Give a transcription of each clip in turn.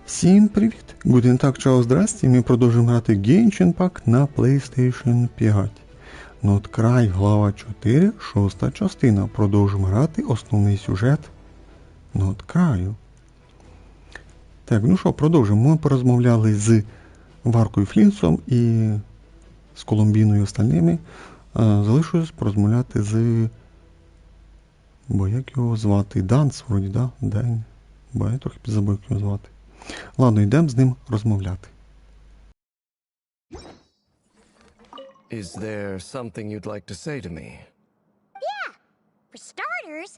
Всім привіт! Guten Tag, чао, здрасте! Ми продовжуємо грати Genshin пак на PlayStation 5. Нод-Край, Глава 4, 6 частина. Продовжуємо грати основний сюжет Нод-Краю. Так, ну що, продовжуємо. Ми порозмовляли з Варкою Флінсом і з Колумбіною і остальними. Залишилось порозмовляти з... Бо як його звати? Данс, вроді, да? День. Бо я трохи підзабив, як його звати. Ладно, йдемо з ним розмовляти. Is there something you'd like to say to me? Yeah! For starters,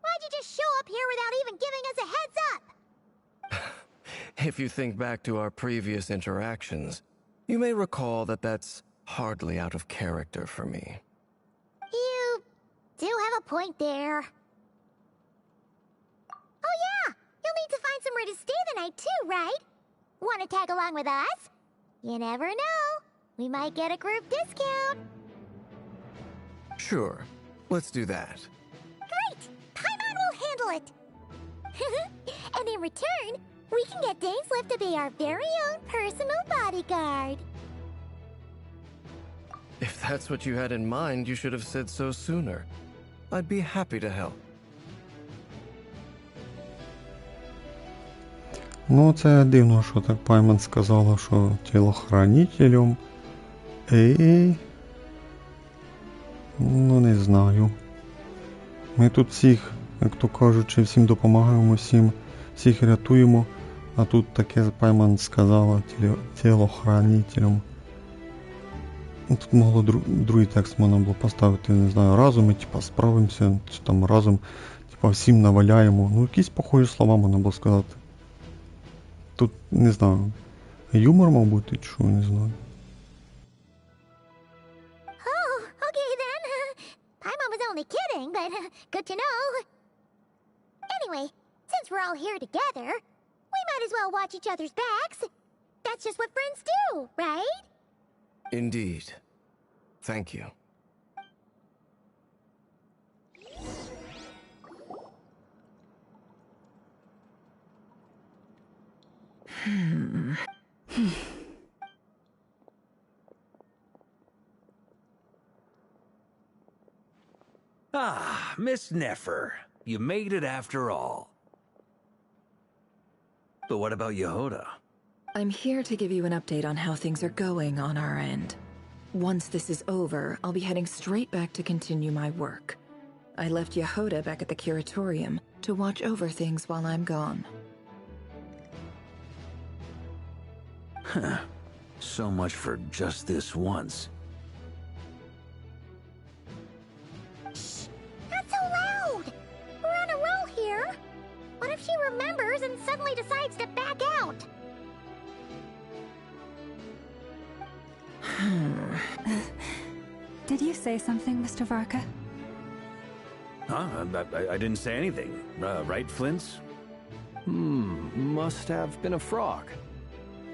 why'd you just show up here without even giving us a heads up? If you think back to our previous interactions, you may recall that that's hardly out of character for me. You do have a point there. Oh yeah! You'll need to find somewhere to stay the night too, right? Want to tag along with us? You never know. We might get a group discount. Sure, let's do that. Great! Paimon will handle it. And in return, we can get Dainslift to be our very own personal bodyguard. If that's what you had in mind, you should have said so sooner. I'd be happy to help. Ну, це дивно, що так Пайман сказала, що тілохранителем. Ну, не знаю. Ми тут всіх, як то кажучи, всім допомагаємо, всіх рятуємо. А тут таке Пайман сказала тілохранителем. Тут могло другий текст можна було поставити, не знаю, разом ми типа справимося, чи там разом типа всім наваляємо. Ну, якісь похожі слова можна було сказати. Тут, не знаю, юмор, мав бути, чи не знаю. Oh, okay then. Paimon was only kidding, but good to know. Anyway, since we're all here together, we might as well watch each other's backs. That's just what friends do, right? Indeed. Thank you. Ah, Miss Nefer. You made it after all. But what about Yehoda? I'm here to give you an update on how things are going on our end. Once this is over, I'll be heading straight back to continue my work. I left Yehoda back at the curatorium to watch over things while I'm gone. Huh. So much for just this once. Shh! Not so loud! We're on a roll here. What if she remembers and suddenly decides to back out? Did you say something, Mr. Varka? Huh? I didn't say anything. Right, Flints? Must have been a frog.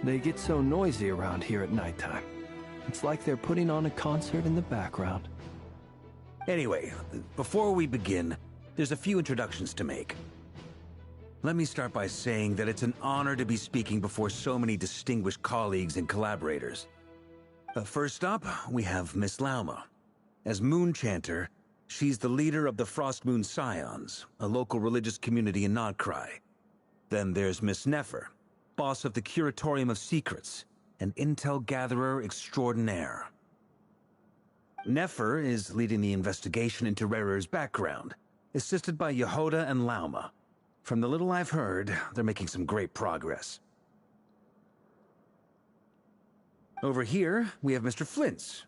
They get so noisy around here at nighttime. It's like they're putting on a concert in the background. Anyway, before we begin, there's a few introductions to make. Let me start by saying that it's an honor to be speaking before so many distinguished colleagues and collaborators. First up, we have Miss Lauma. As Moon Chanter, she's the leader of the Frost Moon Scions, a local religious community in Nod-Crai. Then there's Miss Nefer, boss of the Curatorium of Secrets, an intel gatherer extraordinaire. Nefer is leading the investigation into Rerer's background, assisted by Yehoda and Lauma. From the little I've heard, they're making some great progress. Over here, we have Mr. Flintz,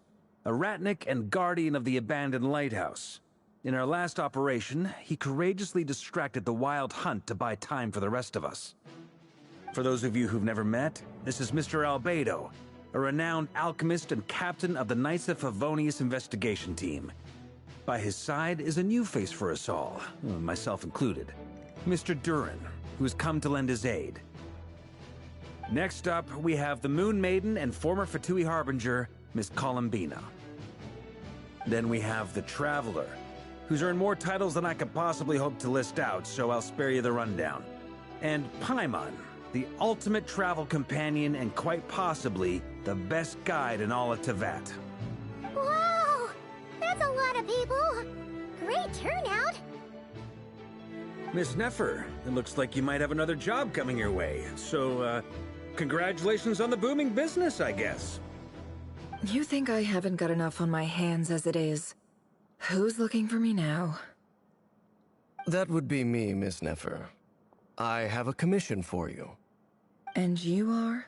a ratnik and guardian of the abandoned lighthouse. In our last operation, he courageously distracted the wild hunt to buy time for the rest of us. For those of you who've never met, this is Mr. Albedo, a renowned alchemist and captain of the Knights of Favonius investigation team. By his side is a new face for us all, myself included, Mr. Durin, who's come to lend his aid. Next up, we have the Moon Maiden and former Fatui Harbinger, Miss Columbina. Then we have the Traveler, who's earned more titles than I could possibly hope to list out, so I'll spare you the rundown. And Paimon, The ultimate travel companion and quite possibly the best guide in all of Tevat. Wow! That's a lot of people! Great turnout! Miss Nefer, it looks like you might have another job coming your way. So, congratulations on the booming business, I guess. You think I haven't got enough on my hands as it is? Who's looking for me now? That would be me, Miss Nefer. I have a commission for you. And you are?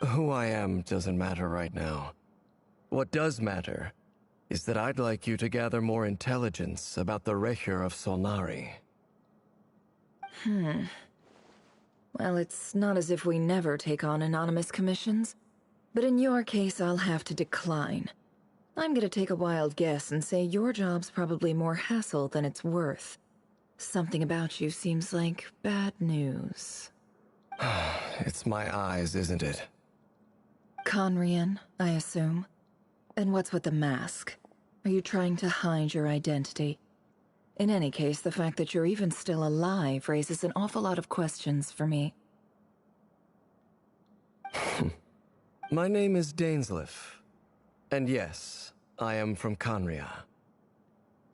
Who I am doesn't matter right now. What does matter is that I'd like you to gather more intelligence about the Recher of Solnari. Well, it's not as if we never take on anonymous commissions. But in your case, I'll have to decline. I'm gonna take a wild guess and say your job's probably more hassle than it's worth. Something about you seems like bad news. It's my eyes, isn't it? Conrian, I assume. And what's with the mask? Are you trying to hide your identity? In any case, the fact that you're even still alive raises an awful lot of questions for me. My name is Dainsleif. And yes, I am from Conria.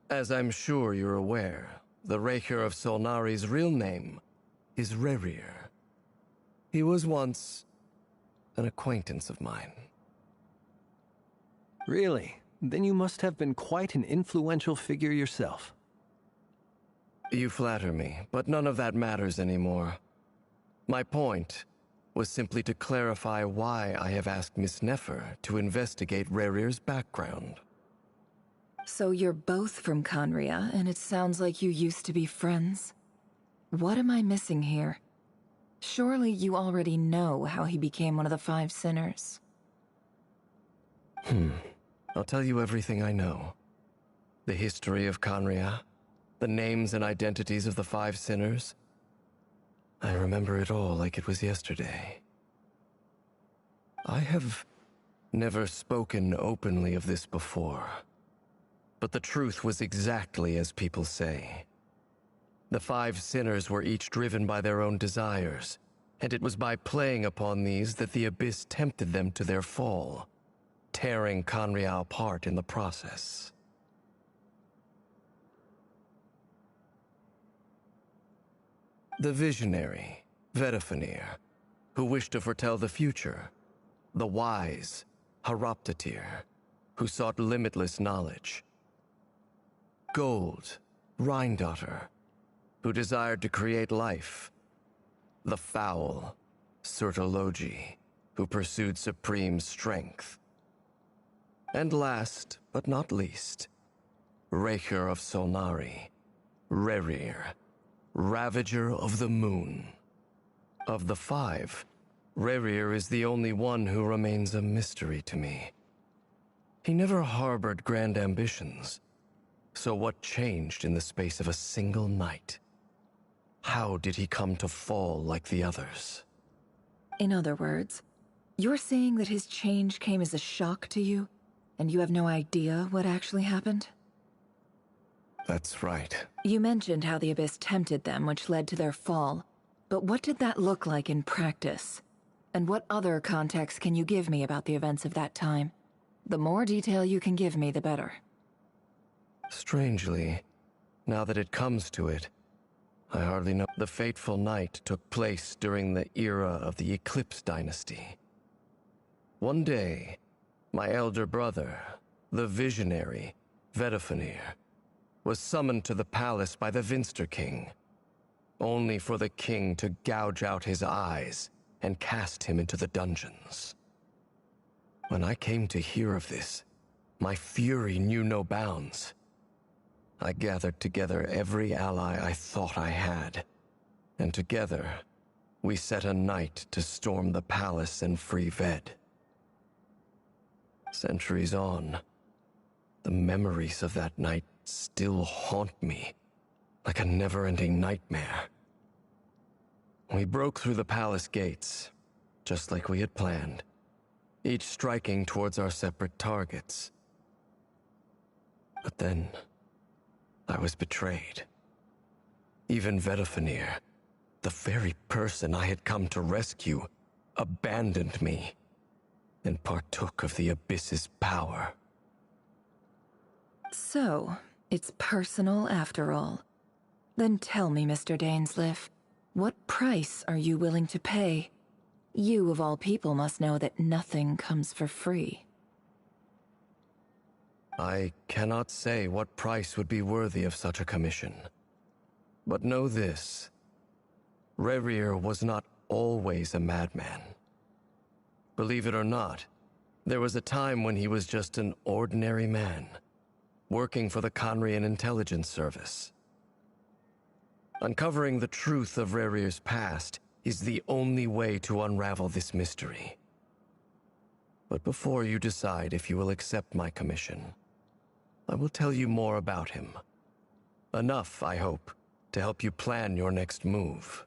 As I'm sure you're aware, the Recher of Solnari's real name is Rerir. He was once an acquaintance of mine. Really? Then you must have been quite an influential figure yourself. You flatter me, but none of that matters anymore. My point was simply to clarify why I have asked Miss Nefer to investigate Rerir's background. So you're both from Conria, and it sounds like you used to be friends? What am I missing here? Surely you already know how he became one of the Five Sinners. I'll tell you everything I know. The history of Conria, the names and identities of the Five Sinners. I remember it all like it was yesterday. I have never spoken openly of this before, but the truth was exactly as people say. The Five Sinners were each driven by their own desires, and it was by playing upon these that the Abyss tempted them to their fall, tearing Conria apart in the process. The visionary, Vedifenir, who wished to foretell the future. The wise, Haroptatir, who sought limitless knowledge. Gold, Rheindotter, who desired to create life. The foul, Surtologi, who pursued supreme strength. And last, but not least, Recher of Solnari, Rerir, Ravager of the Moon. Of the five, Rerir is the only one who remains a mystery to me. He never harbored grand ambitions. So what changed in the space of a single night? How did he come to fall like the others? In other words, you're saying that his change came as a shock to you, and you have no idea what actually happened? That's right. You mentioned how the Abyss tempted them, which led to their fall. But what did that look like in practice? And what other context can you give me about the events of that time? The more detail you can give me, the better. Strangely, now that it comes to it, I hardly know. The fateful night took place during the era of the Eclipse Dynasty. One day, my elder brother, the visionary, Vedifenir, was summoned to the palace by the Vinster King, only for the king to gouge out his eyes and cast him into the dungeons. When I came to hear of this, my fury knew no bounds. I gathered together every ally I thought I had, and together we set a night to storm the palace and free Ved. Centuries on, the memories of that night still haunt me like a never-ending nightmare. We broke through the palace gates, just like we had planned, each striking towards our separate targets. But then, I was betrayed. Even Vedifenir, the very person I had come to rescue abandoned me and partook of the Abyss's power. So, it's personal after all. Then tell me, Mr. Dainsleif, what price are you willing to pay? You, of all people, must know that nothing comes for free. I cannot say what price would be worthy of such a commission. But know this. Rerir was not always a madman. Believe it or not, there was a time when he was just an ordinary man, working for the Conrian Intelligence Service. Uncovering the truth of Rerir's past is the only way to unravel this mystery. But before you decide if you will accept my commission, I will tell you more about him. Enough, I hope, to help you plan your next move.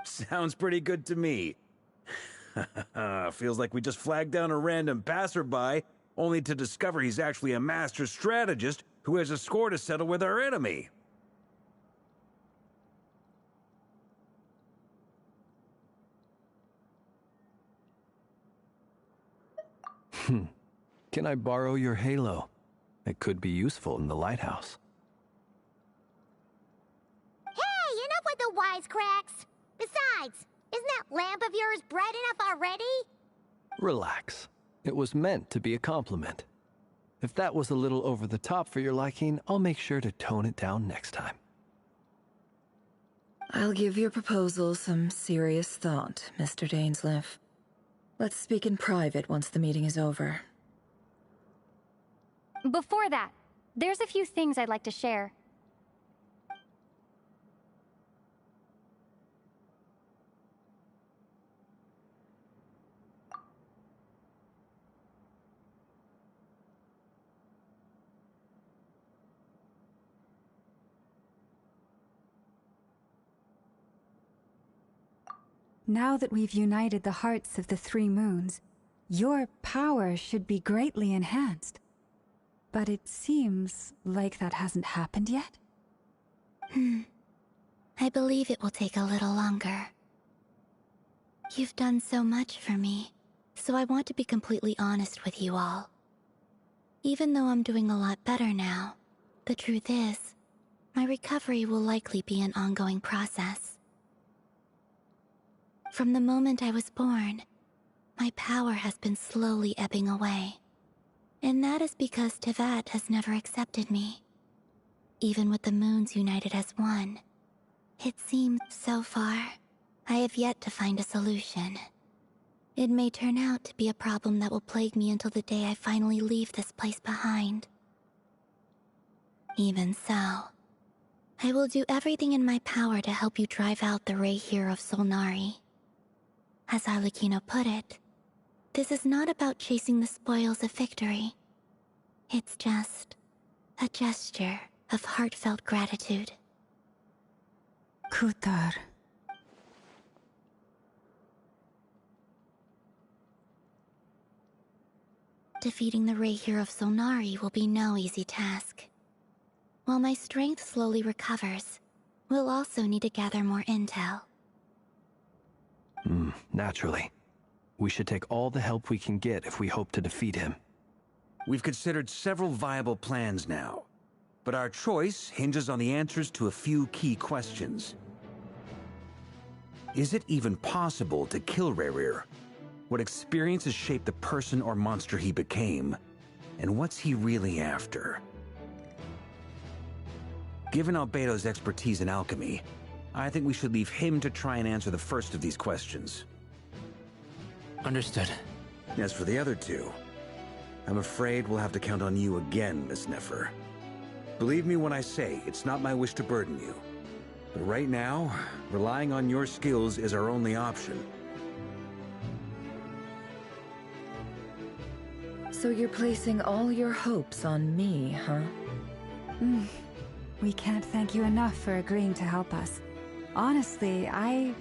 Sounds pretty good to me. Feels like we just flagged down a random passerby, only to discover he's actually a master strategist who has a score to settle with our enemy. Can I borrow your halo? It could be useful in the lighthouse. Hey, enough with the wisecracks! Besides, isn't that lamp of yours bright enough already? Relax. It was meant to be a compliment. If that was a little over the top for your liking, I'll make sure to tone it down next time. I'll give your proposal some serious thought, Mr. Dainsleif. Let's speak in private once the meeting is over. Before that, there's a few things I'd like to share. Now that we've united the hearts of the three moons, your power should be greatly enhanced. But it seems like that hasn't happened yet. I believe it will take a little longer. You've done so much for me, so I want to be completely honest with you all. Even though I'm doing a lot better now, the truth is, my recovery will likely be an ongoing process. From the moment I was born, my power has been slowly ebbing away. And that is because Tevat has never accepted me. Even with the moons united as one, it seems so far, I have yet to find a solution. It may turn out to be a problem that will plague me until the day I finally leave this place behind. Even so, I will do everything in my power to help you drive out the Rerir of Solnari. As Arlecchino put it, this is not about chasing the spoils of victory. It's just a gesture of heartfelt gratitude. Kutar. Defeating the Rerir of Solnari will be no easy task. While my strength slowly recovers, we'll also need to gather more intel. Naturally. We should take all the help we can get if we hope to defeat him. We've considered several viable plans now, but our choice hinges on the answers to a few key questions. Is it even possible to kill Rerir? What experiences shaped the person or monster he became? And what's he really after? Given Albedo's expertise in alchemy, I think we should leave him to try and answer the first of these questions. Understood. As for the other two, I'm afraid we'll have to count on you again, Miss Nefer. Believe me when I say it's not my wish to burden you. But right now, relying on your skills is our only option. So you're placing all your hopes on me, huh? We can't thank you enough for agreeing to help us. Honestly, I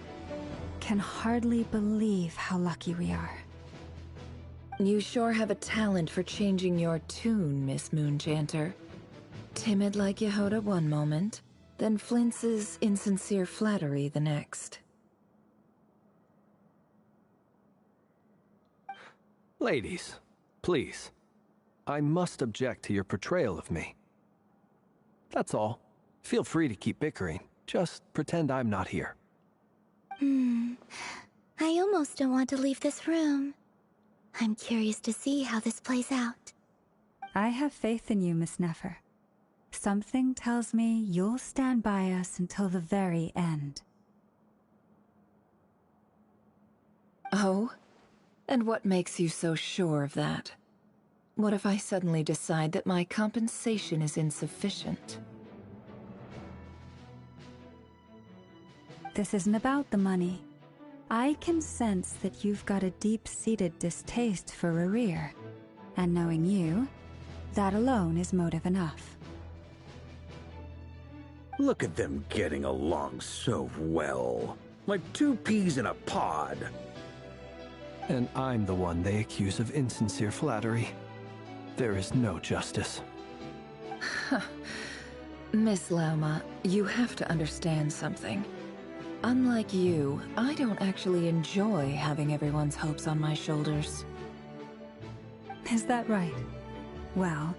can hardly believe how lucky we are. You sure have a talent for changing your tune, Miss Moonchanter. Timid like Yehoda one moment, then Flintz's insincere flattery the next. Ladies, please. I must object to your portrayal of me. That's all. Feel free to keep bickering. Just pretend I'm not here. I almost don't want to leave this room. I'm curious to see how this plays out. I have faith in you, Miss Nefer. Something tells me you'll stand by us until the very end. Oh? And what makes you so sure of that? What if I suddenly decide that my compensation is insufficient? This isn't about the money. I can sense that you've got a deep-seated distaste for Rerir. And knowing you, that alone is motive enough. Look at them getting along so well. Like two peas in a pod. And I'm the one they accuse of insincere flattery. There is no justice. Miss Lauma, you have to understand something. Unlike you, I don't actually enjoy having everyone's hopes on my shoulders. Is that right? Well,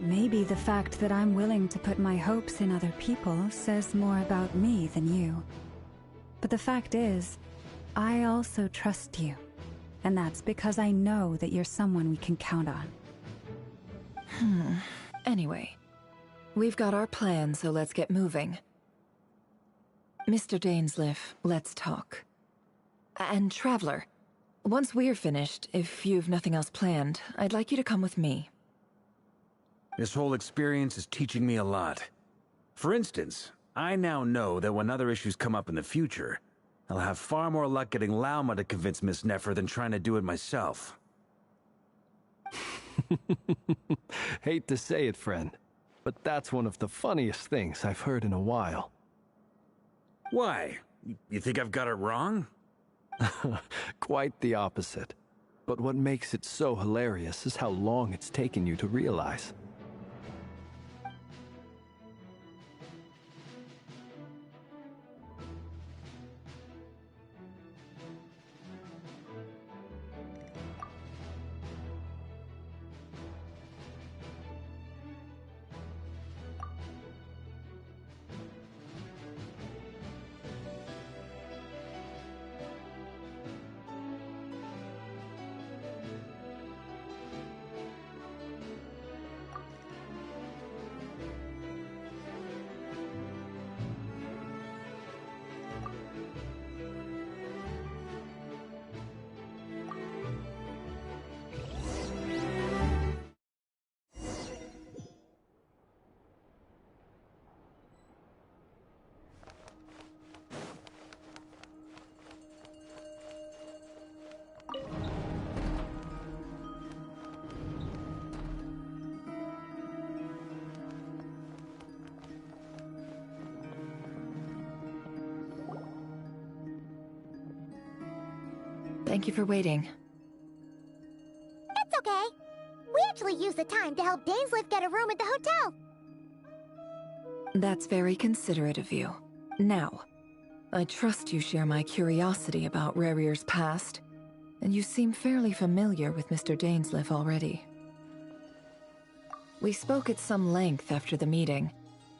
maybe the fact that I'm willing to put my hopes in other people says more about me than you. But the fact is, I also trust you. And that's because I know that you're someone we can count on. Anyway, we've got our plan, so let's get moving. Mr. Dainsleif, let's talk. And Traveler, once we're finished, if you've nothing else planned, I'd like you to come with me. This whole experience is teaching me a lot. For instance, I now know that when other issues come up in the future, I'll have far more luck getting Lauma to convince Miss Nefer than trying to do it myself. Hate to say it, friend, but that's one of the funniest things I've heard in a while. Why? You think I've got it wrong? Quite the opposite. But what makes it so hilarious is how long it's taken you to realize. Thank you for waiting. It's okay. We actually used the time to help Dainsleif get a room at the hotel. That's very considerate of you. Now, I trust you share my curiosity about Rerir's past, and you seem fairly familiar with Mr. Dainsleif already. We spoke at some length after the meeting.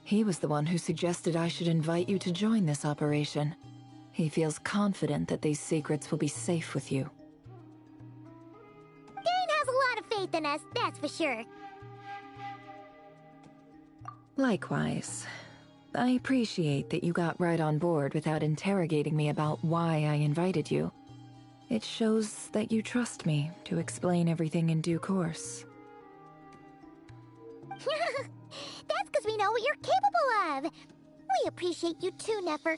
He was the one who suggested I should invite you to join this operation. He feels confident that these secrets will be safe with you. Dane has a lot of faith in us, that's for sure. Likewise. I appreciate that you got right on board without interrogating me about why I invited you. It shows that you trust me to explain everything in due course. That's because we know what you're capable of. We appreciate you too, Nefer.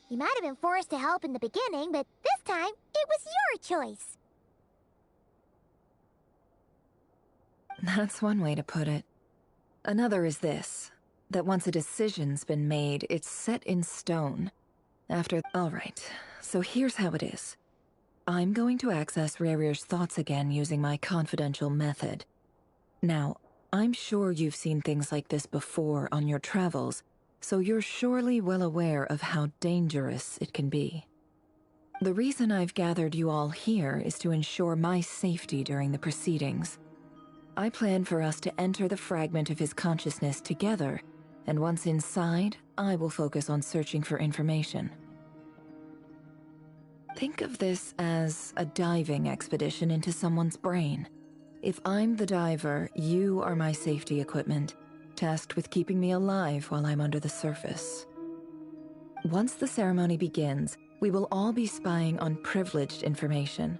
You might have been forced to help in the beginning, but this time, it was your choice. That's one way to put it. Another is this, that once a decision's been made, it's set in stone. Alright, so here's how it is. I'm going to access Rerir's thoughts again using my confidential method. Now, I'm sure you've seen things like this before on your travels, so you're surely well aware of how dangerous it can be. The reason I've gathered you all here is to ensure my safety during the proceedings. I plan for us to enter the fragment of his consciousness together, and once inside, I will focus on searching for information. Think of this as a diving expedition into someone's brain. If I'm the diver, you are my safety equipment, tasked with keeping me alive while I'm under the surface. Once the ceremony begins, we will all be spying on privileged information.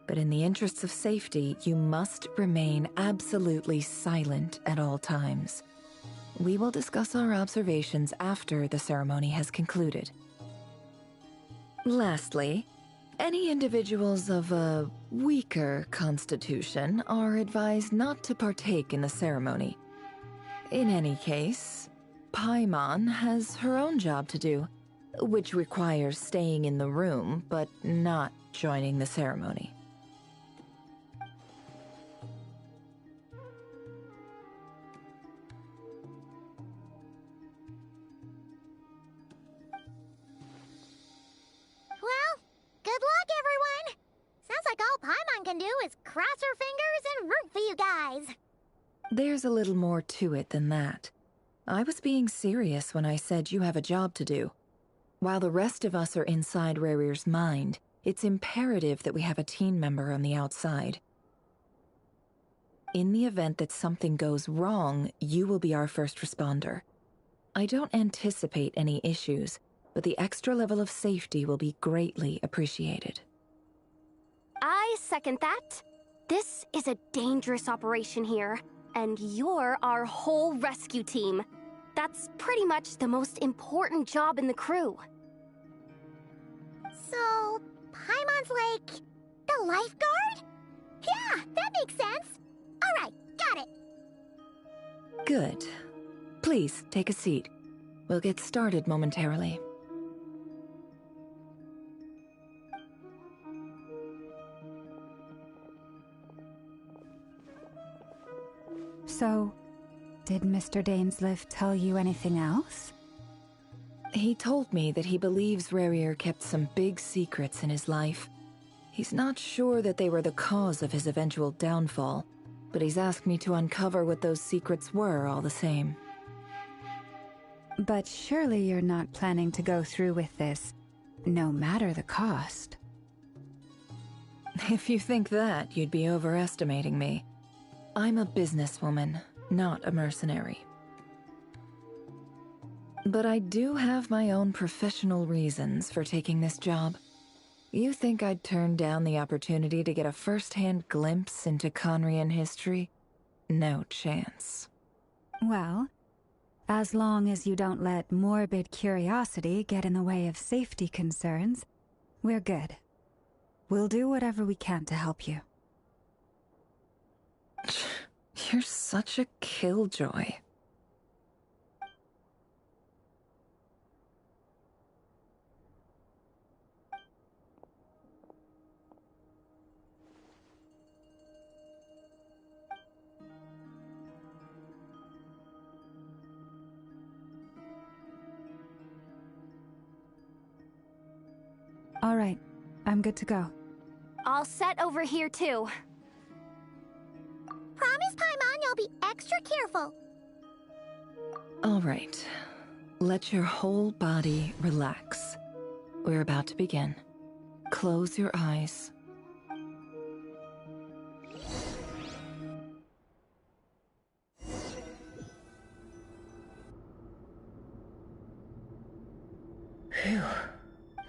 But in the interests of safety, you must remain absolutely silent at all times. We will discuss our observations after the ceremony has concluded. Lastly, any individuals of a weaker constitution are advised not to partake in the ceremony. In any case, Paimon has her own job to do, which requires staying in the room but not joining the ceremony. Well, good luck, everyone! Sounds like all Paimon can do is cross her fingers and root for you guys. There's a little more to it than that. I was being serious when I said you have a job to do. While the rest of us are inside Rarir's mind, it's imperative that we have a team member on the outside. In the event that something goes wrong, you will be our first responder. I don't anticipate any issues, but the extra level of safety will be greatly appreciated. I second that. This is a dangerous operation here, and you're our whole rescue team. That's pretty much the most important job in the crew. So, Paimon's like the lifeguard? Yeah, that makes sense. All right, got it. Good. Please, take a seat. We'll get started momentarily. So, did Mr. Dainsleif tell you anything else? He told me that he believes Rarir kept some big secrets in his life. He's not sure that they were the cause of his eventual downfall, but he's asked me to uncover what those secrets were all the same. But surely you're not planning to go through with this, no matter the cost. If you think that, you'd be overestimating me. I'm a businesswoman, not a mercenary. But I do have my own professional reasons for taking this job. You think I'd turn down the opportunity to get a first-hand glimpse into Conrian history? No chance. Well, as long as you don't let morbid curiosity get in the way of safety concerns, we're good. We'll do whatever we can to help you. You're such a killjoy. All right, I'm good to go. All set over here, too. Promise, Paimon, you'll be extra careful. All right. Let your whole body relax. We're about to begin. Close your eyes. Phew.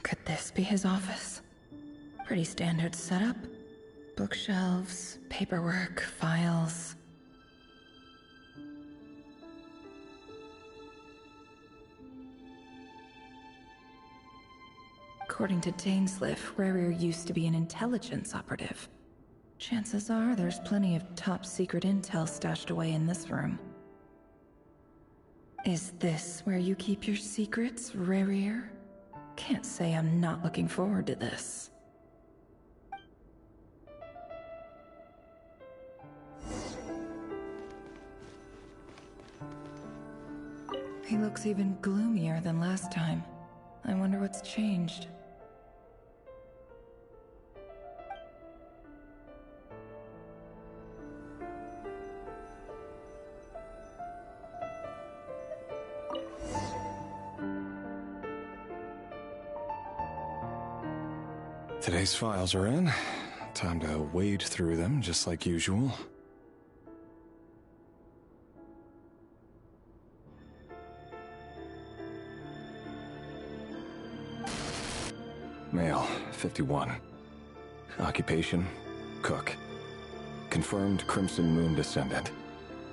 Could this be his office? Pretty standard setup. Bookshelves, paperwork, files. According to Dainsleif, Rarir used to be an intelligence operative. Chances are there's plenty of top-secret intel stashed away in this room. Is this where you keep your secrets, Rarir? Can't say I'm not looking forward to this. He looks looks even gloomier than last time. I wonder what's changed. Today's files are in. Time to wade through them just like usual. Male, 51. Occupation, cook. Confirmed Crimson Moon descendant.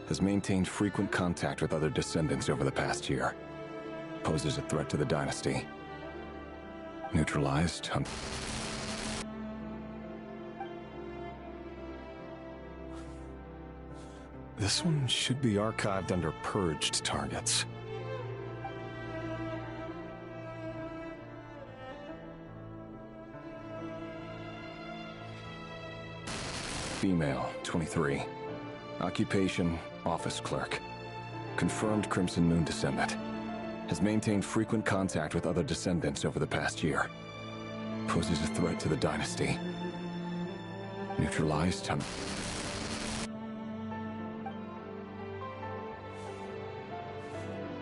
Has maintained frequent contact with other descendants over the past year. Poses a threat to the dynasty. Neutralized on... This one should be archived under purged targets. Female, 23. Occupation, office clerk. Confirmed Crimson Moon descendant. Has maintained frequent contact with other descendants over the past year. Poses a threat to the dynasty. Neutralized on...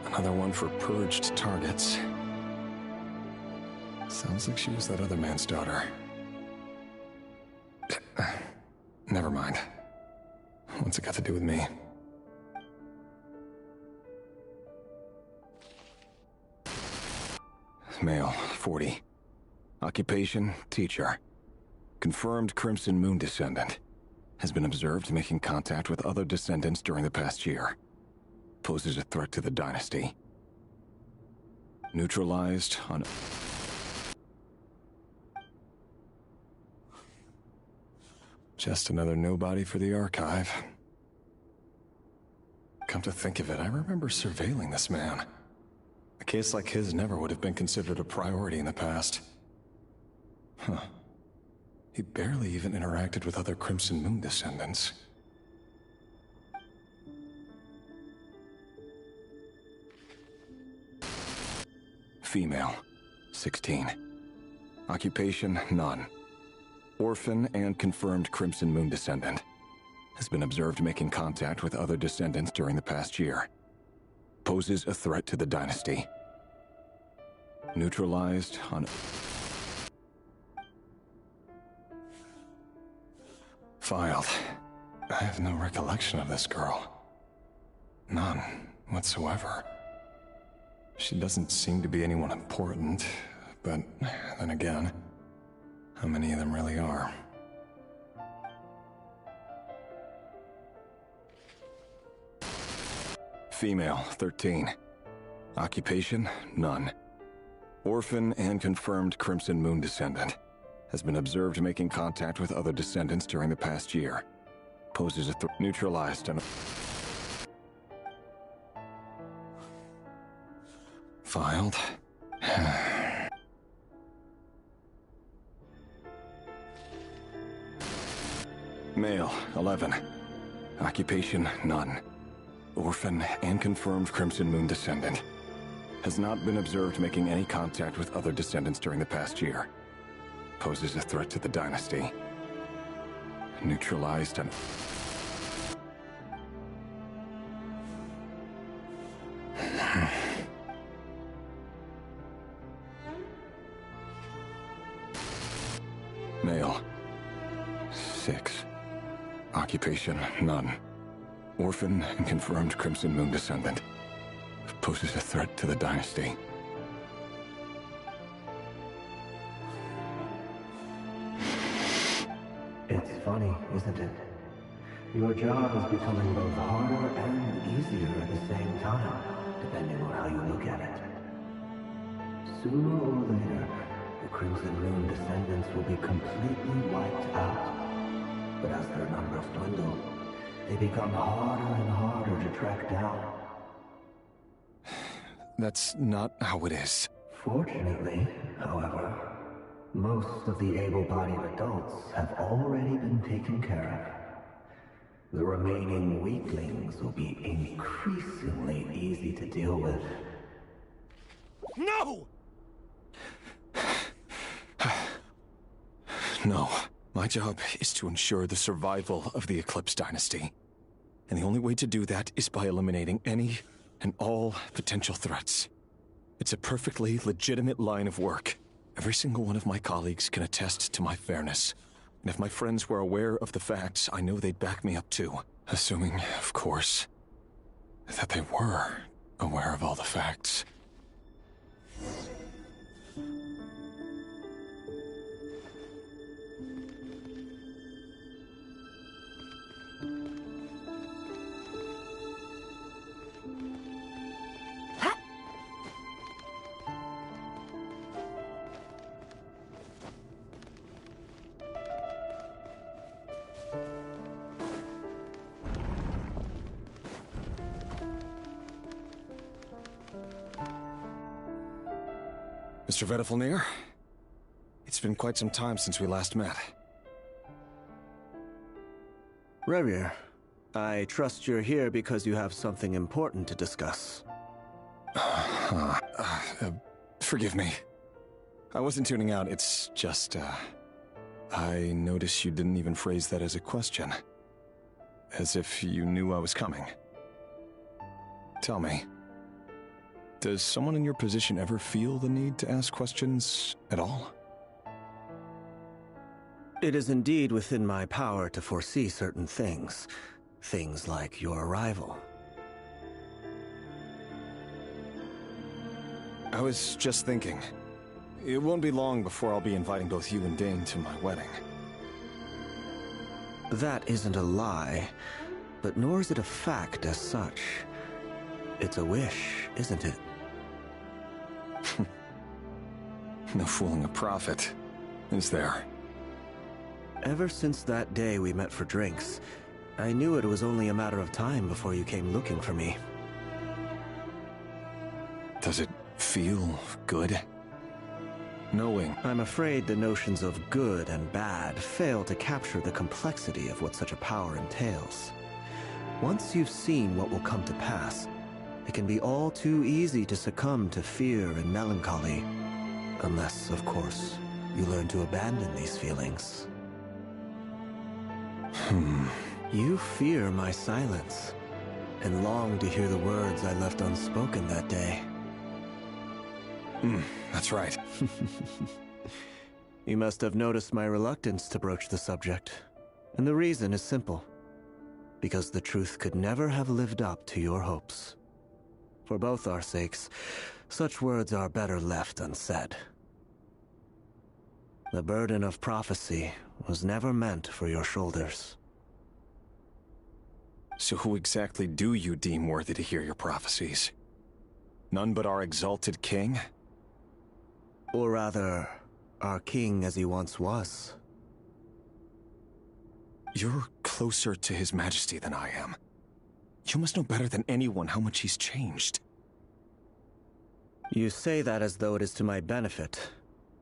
Another one for purged targets. Sounds like she was that other man's daughter. Never mind. What's it got to do with me? Male, 40. Occupation, teacher. Confirmed Crimson Moon descendant. Has been observed making contact with other descendants during the past year. Poses a threat to the dynasty. Neutralized on... Just another nobody for the archive. Come to think of it, I remember surveilling this man. A case like his never would have been considered a priority in the past. Huh. He barely even interacted with other Crimson Moon descendants. Female, 16. Occupation, none. Orphan and confirmed Crimson Moon descendant. Has been observed making contact with other descendants during the past year. Poses a threat to the dynasty. Neutralized on... Filed. I have no recollection of this girl. None whatsoever. She doesn't seem to be anyone important, but then again, how many of them really are? Female, 13. Occupation, none. Orphan and confirmed Crimson Moon descendant. Has been observed making contact with other descendants during the past year. Poses a neutralized on... Filed. Male, 11. Occupation, none. Orphan and confirmed Crimson Moon descendant. Has not been observed making any contact with other descendants during the past year. Poses a threat to the dynasty. Neutralized on... Male, 6. Occupation, none. Orphan and confirmed Crimson Moon descendant. Poses a threat to the dynasty. It's funny, isn't it? Your job is becoming both harder and easier at the same time, depending on how you look at it. Sooner or later, the Crimson Moon descendants will be completely wiped out. But as their numbers dwindle, they become harder and harder to track down. That's not how it is. Fortunately, however, most of the able-bodied adults have already been taken care of. The remaining weaklings will be increasingly easy to deal with No! No. My job is to ensure the survival of the Eclipse Dynasty. And the only way to do that is by eliminating any and all potential threats. It's a perfectly legitimate line of work. Every single one of my colleagues can attest to my fairness. And if my friends were aware of the facts, I know they'd back me up too. Assuming, of course, that they were aware of all the facts. Mr. Vedifalnir, it's been quite some time since we last met. Rerir, I trust you're here because you have something important to discuss. Forgive me. I wasn't tuning out, it's just, I noticed you didn't even phrase that as a question. As if you knew I was coming. Tell me, does someone in your position ever feel the need to ask questions at all? It is indeed within my power to foresee certain things. Things like your arrival. I was just thinking. It won't be long before I'll be inviting both you and Dane to my wedding. That isn't a lie, but nor is it a fact as such. It's a wish, isn't it? No fooling a prophet, is there? Ever since that day we met for drinks, I knew it was only a matter of time before you came looking for me. Does it feel good? Knowing... I'm afraid the notions of good and bad fail to capture the complexity of what such a power entails. Once you've seen what will come to pass, it can be all too easy to succumb to fear and melancholy. Unless, of course, you learn to abandon these feelings. You fear my silence, and long to hear the words I left unspoken that day. That's right. You must have noticed my reluctance to broach the subject. And the reason is simple. Because the truth could never have lived up to your hopes. For both our sakes, such words are better left unsaid. The burden of prophecy was never meant for your shoulders. So who exactly do you deem worthy to hear your prophecies? None but our exalted king? Or rather, our king as he once was. You're closer to his majesty than I am. You must know better than anyone how much he's changed. You say that as though it is to my benefit.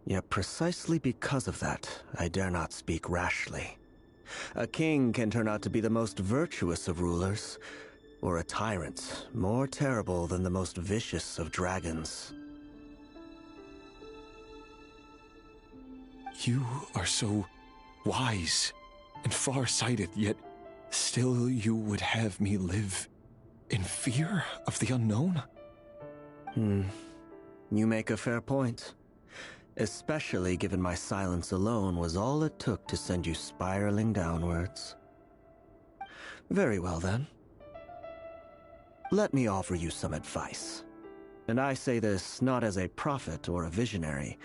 Yet precisely because of that, I dare not speak rashly. A king can turn out to be the most virtuous of rulers, or a tyrant more terrible than the most vicious of dragons. You are so wise and far-sighted, yet still you would have me live in fear of the unknown? You make a fair point. Especially given my silence alone was all it took to send you spiraling downwards. Very well then. Let me offer you some advice. And I say this not as a prophet or a visionary,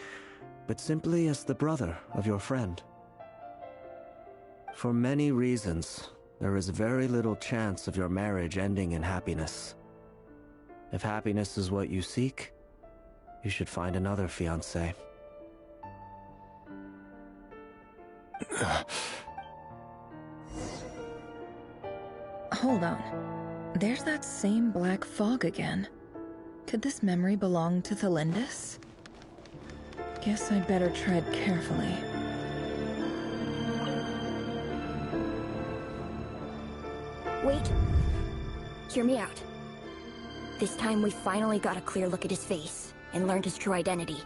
but simply as the brother of your friend. For many reasons, there is very little chance of your marriage ending in happiness. If happiness is what you seek, you should find another fiancé. Hold on. There's that same black fog again. Could this memory belong to Thelindis? Guess I'd better tread carefully. Wait. Hear me out. This time we finally got a clear look at his face. and learned his true identity.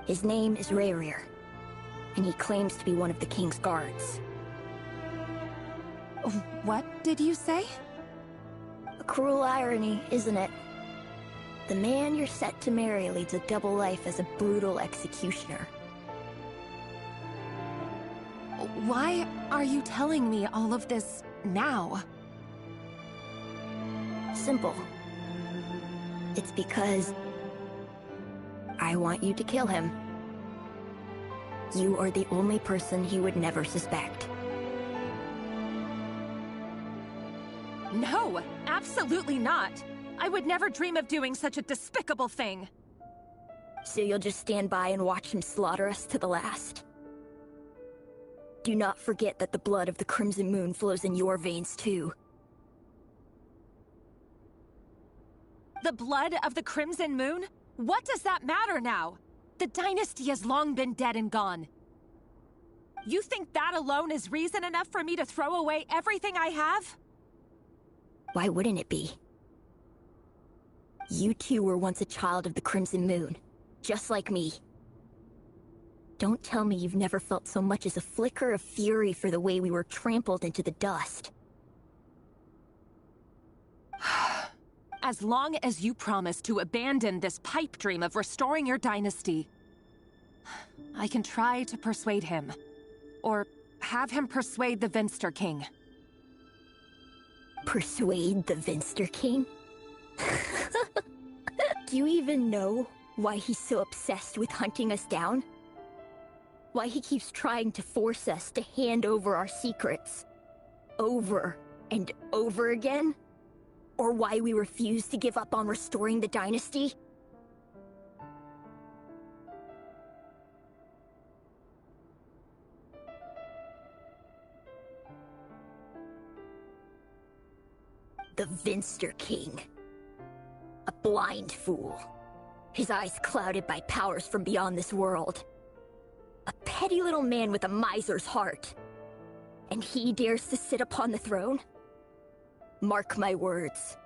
His name is Rayrir, and he claims to be one of the king's guards. What did you say? A cruel irony, isn't it? The man you're set to marry leads a double life as a brutal executioner. Why are you telling me all of this now? Simple. It's because I want you to kill him. You are the only person he would never suspect. No, absolutely not. I would never dream of doing such a despicable thing. So you'll just stand by and watch him slaughter us to the last? Do not forget that the blood of the Crimson Moon flows in your veins too. The blood of the Crimson Moon? What does that matter now? The dynasty has long been dead and gone. You think that alone is reason enough for me to throw away everything I have? Why wouldn't it be? You two were once a child of the Crimson Moon, just like me. Don't tell me you've never felt so much as a flicker of fury for the way we were trampled into the dust. As long as you promise to abandon this pipe dream of restoring your dynasty, I can try to persuade him. Or have him persuade the Vinster King. Persuade the Vinster King? Do you even know why he's so obsessed with hunting us down? Why he keeps trying to force us to hand over our secrets? Over and over again? Or why we refuse to give up on restoring the dynasty? The Vinster King. A blind fool. His eyes clouded by powers from beyond this world. A petty little man with a miser's heart. And he dares to sit upon the throne? Mark my words.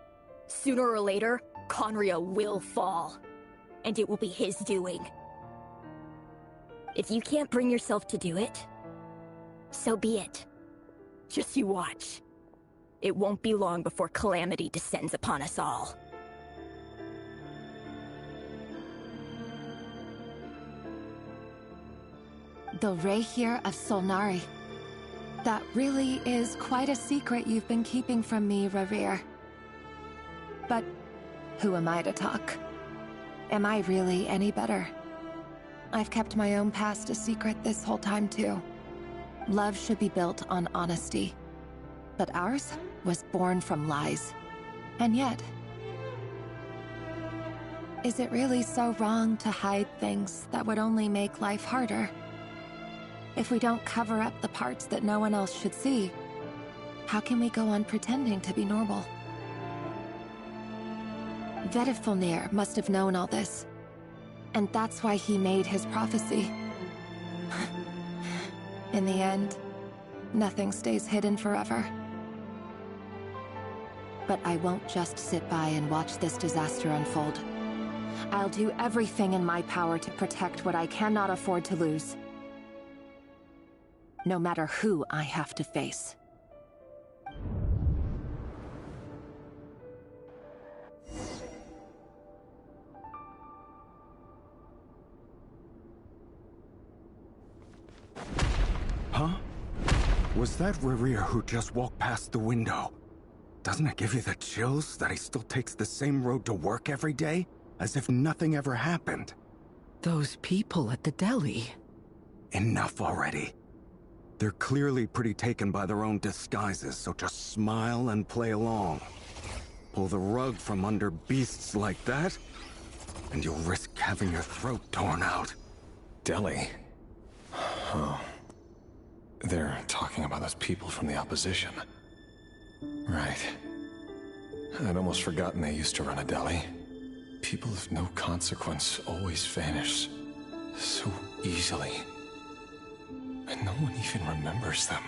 Sooner or later, Conria will fall. And it will be his doing. If you can't bring yourself to do it, so be it. Just you watch. It won't be long before calamity descends upon us all. The Rayrir of Solnari. That really is quite a secret you've been keeping from me, Rayrir. But who am I to talk? Am I really any better? I've kept my own past a secret this whole time too. Love should be built on honesty. But ours was born from lies. And yet, is it really so wrong to hide things that would only make life harder? If we don't cover up the parts that no one else should see, how can we go on pretending to be normal? Vedifulnir must have known all this. And that's why he made his prophecy. In the end, nothing stays hidden forever. But I won't just sit by and watch this disaster unfold. I'll do everything in my power to protect what I cannot afford to lose. No matter who I have to face. Huh? Was that Rayrir who just walked past the window? Doesn't it give you the chills that he still takes the same road to work every day? As if nothing ever happened. Those people at the deli. Enough already. They're clearly pretty taken by their own disguises, so just smile and play along. Pull the rug from under beasts like that, and you'll risk having your throat torn out. Deli? Oh. They're talking about those people from the opposition. Right. I'd almost forgotten they used to run a deli. People of no consequence always vanish so easily. And no one even remembers them.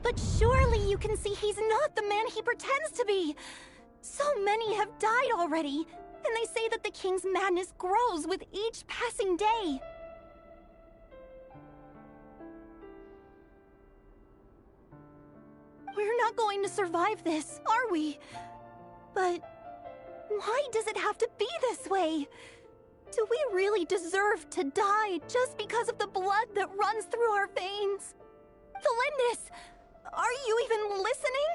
But surely you can see he's not the man he pretends to be. So many have died already, and they say that the king's madness grows with each passing day. We're not going to survive this, are we? But why does it have to be this way? Do we really deserve to die just because of the blood that runs through our veins? Felindis, are you even listening?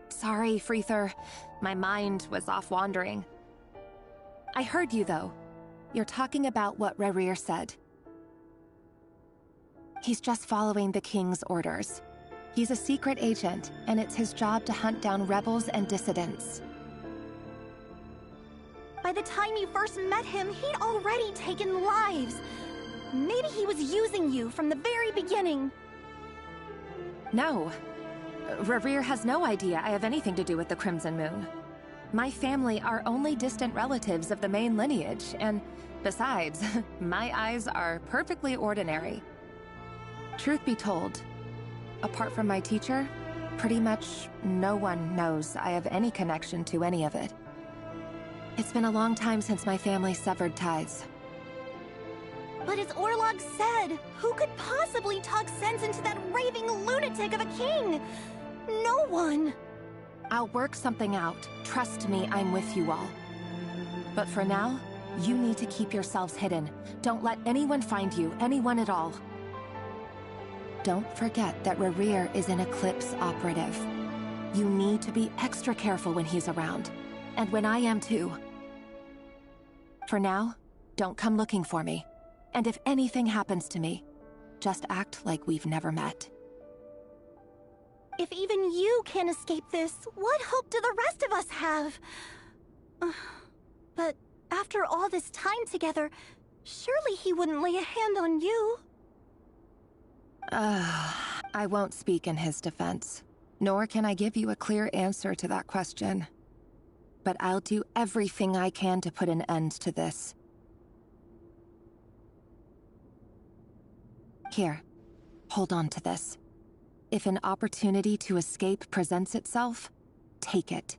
Sorry, Freether. My mind was off wandering. I heard you, though. You're talking about what Rerir said. He's just following the king's orders. He's a secret agent, and it's his job to hunt down rebels and dissidents. By the time you first met him, he'd already taken lives. Maybe he was using you from the very beginning. No. Rerir has no idea I have anything to do with the Crimson Moon. My family are only distant relatives of the main lineage, and besides, my eyes are perfectly ordinary. Truth be told, apart from my teacher, pretty much no one knows I have any connection to any of it. It's been a long time since my family severed ties. But as Orlog said, who could possibly talk sense into that raving lunatic of a king? No one. I'll work something out. Trust me, I'm with you all. But for now, you need to keep yourselves hidden. Don't let anyone find you, anyone at all. Don't forget that Rerir is an Eclipse operative. You need to be extra careful when he's around. And when I am too. For now, don't come looking for me. And if anything happens to me, just act like we've never met. If even you can't escape this, what hope do the rest of us have? But after all this time together, surely he wouldn't lay a hand on you. I won't speak in his defense, nor can I give you a clear answer to that question. But I'll do everything I can to put an end to this. Here, hold on to this. If an opportunity to escape presents itself, take it.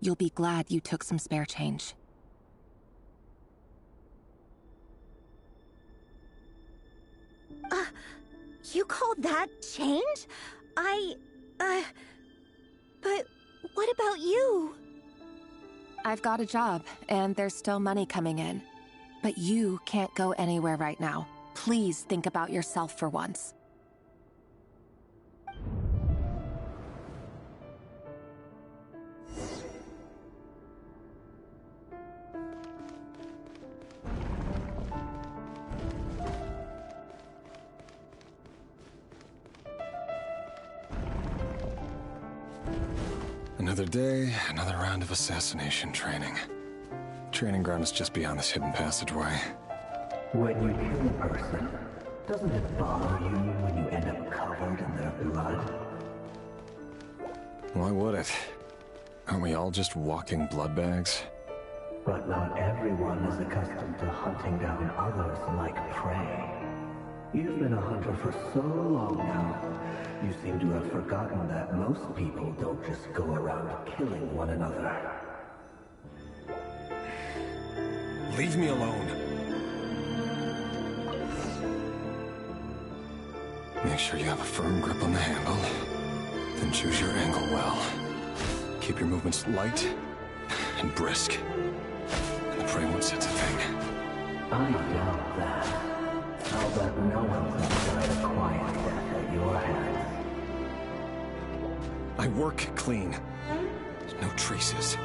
You'll be glad you took some spare change. You call that change? But what about you? I've got a job, and there's still money coming in. But you can't go anywhere right now. Please think about yourself for once. Another day, another round of assassination training. Training ground is just beyond this hidden passageway. When you kill a person, doesn't it bother you when you end up covered in their blood? Why would it? Aren't we all just walking blood bags? But not everyone is accustomed to hunting down others like prey. You've been a hunter for so long now, you seem to have forgotten that most people don't just go around killing one another. Leave me alone. Make sure you have a firm grip on the handle, then choose your angle well. Keep your movements light and brisk, and the prey won't sense a thing. I doubt that. I'll bet no one's gonna die a quiet death at your hands. I work clean. No traces.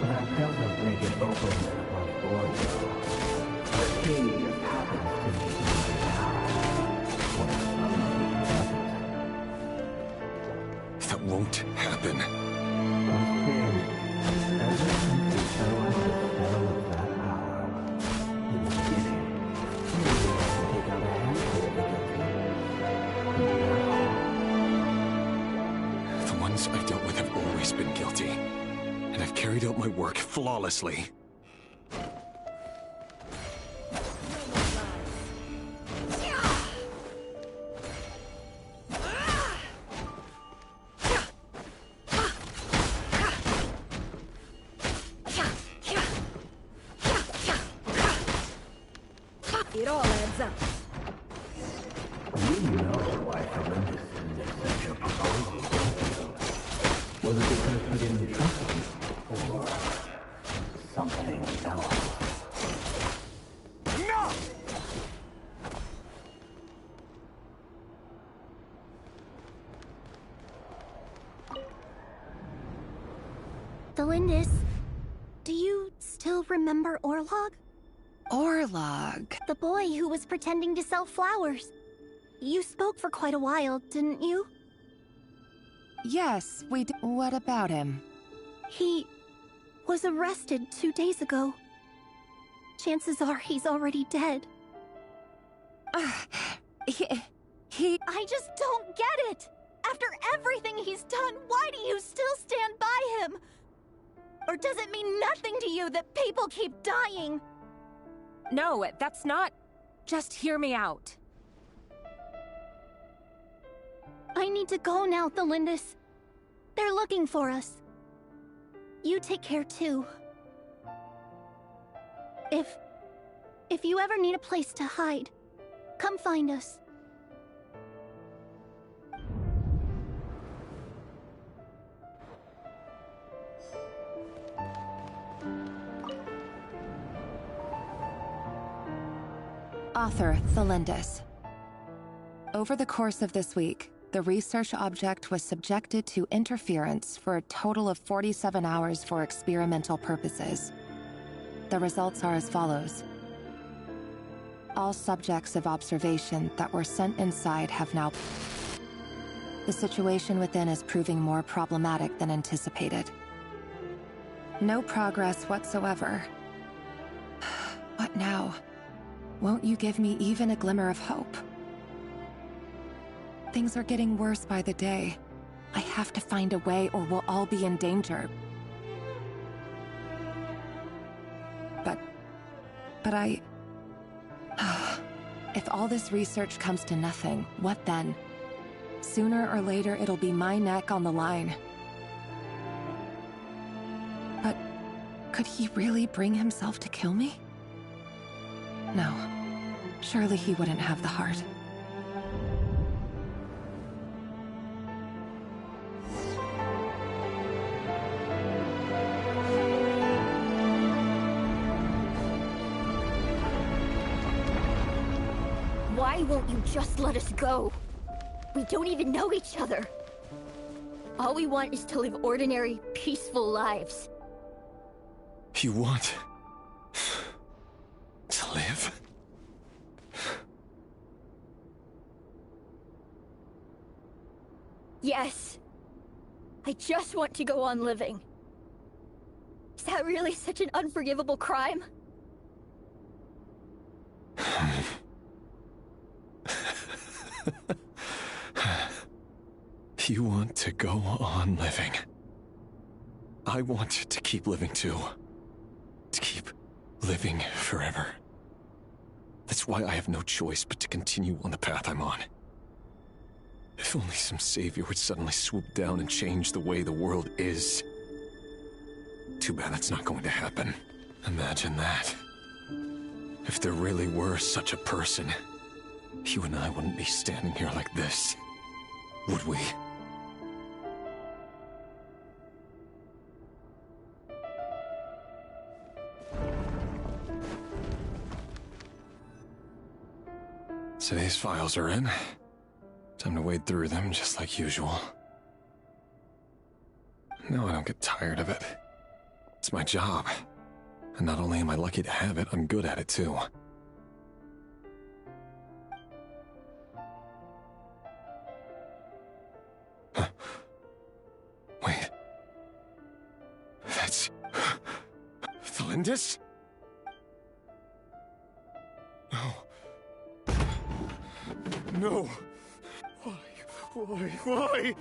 That doesn't make it open and above board, though. The king just happens to be now. That won't happen. crimes I've dealt with have always been guilty, and I've carried out my work flawlessly. It all adds up. You know why Olympus didn't accept your proposal. Was it because he didn't trust you, or something else? No! Delindis, do you still remember Orlog? Orlog. The boy who was pretending to sell flowers. You spoke for quite a while, didn't you? Yes, we did. What about him? He was arrested 2 days ago. Chances are he's already dead. I just don't get it! After everything he's done, why do you still stand by him? Or does it mean nothing to you that people keep dying? No, that's not... Just hear me out. I need to go now, Delindis. They're looking for us. You take care too. If you ever need a place to hide, come find us. Author Thelindis. Over the course of this week, the research object was subjected to interference for a total of 47 hours for experimental purposes. The results are as follows. All subjects of observation that were sent inside have now... The situation within is proving more problematic than anticipated. No progress whatsoever. What now? Won't you give me even a glimmer of hope? Things are getting worse by the day. I have to find a way or we'll all be in danger. But I... If all this research comes to nothing, what then? Sooner or later, it'll be my neck on the line. But could he really bring himself to kill me? No. Surely he wouldn't have the heart. Why won't you just let us go? We don't even know each other. All we want is to live ordinary, peaceful lives. You want... to live? Yes. I just want to go on living. Is that really such an unforgivable crime? You want to go on living. I want to keep living too. To keep living forever. That's why I have no choice but to continue on the path I'm on. If only some savior would suddenly swoop down and change the way the world is. Too bad that's not going to happen. Imagine that. If there really were such a person, you and I wouldn't be standing here like this, would we? Today's files are in. Time to wade through them just like usual. No, I don't get tired of it. It's my job. And not only am I lucky to have it, I'm good at it too. Huh. Wait. That's... Thelindis? No. No. Why?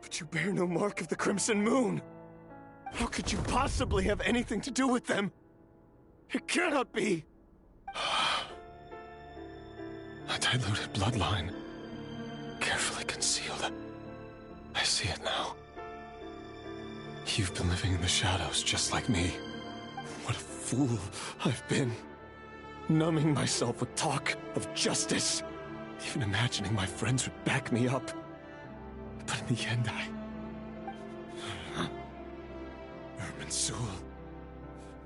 But You bear no mark of the Crimson Moon! How could you possibly have anything to do with them? It cannot be! A diluted bloodline. Carefully concealed. I see it now. You've been living in the shadows just like me. What a fool I've been. Numbing myself with talk of justice. Even imagining my friends would back me up. But in the end, Irminsul.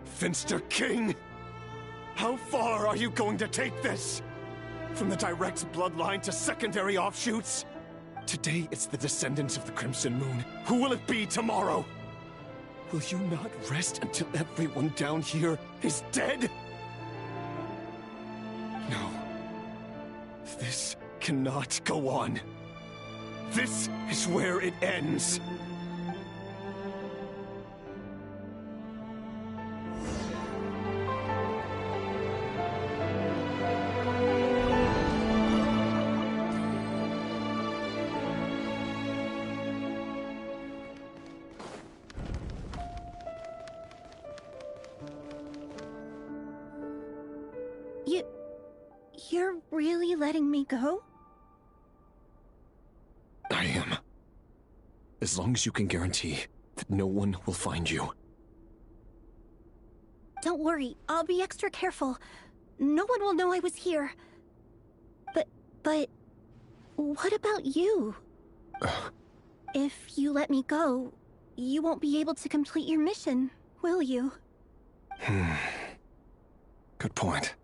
Finster King! How far are you going to take this? From the direct bloodline to secondary offshoots? Today it's the descendants of the Crimson Moon. Who will it be tomorrow? Will you not rest until everyone down here is dead? No. This cannot go on. This is where it ends. You're really letting me go? I am. As long as you can guarantee that no one will find you. Don't worry, I'll be extra careful. No one will know I was here. But... what about you? If you let me go, you won't be able to complete your mission, will you? Good point.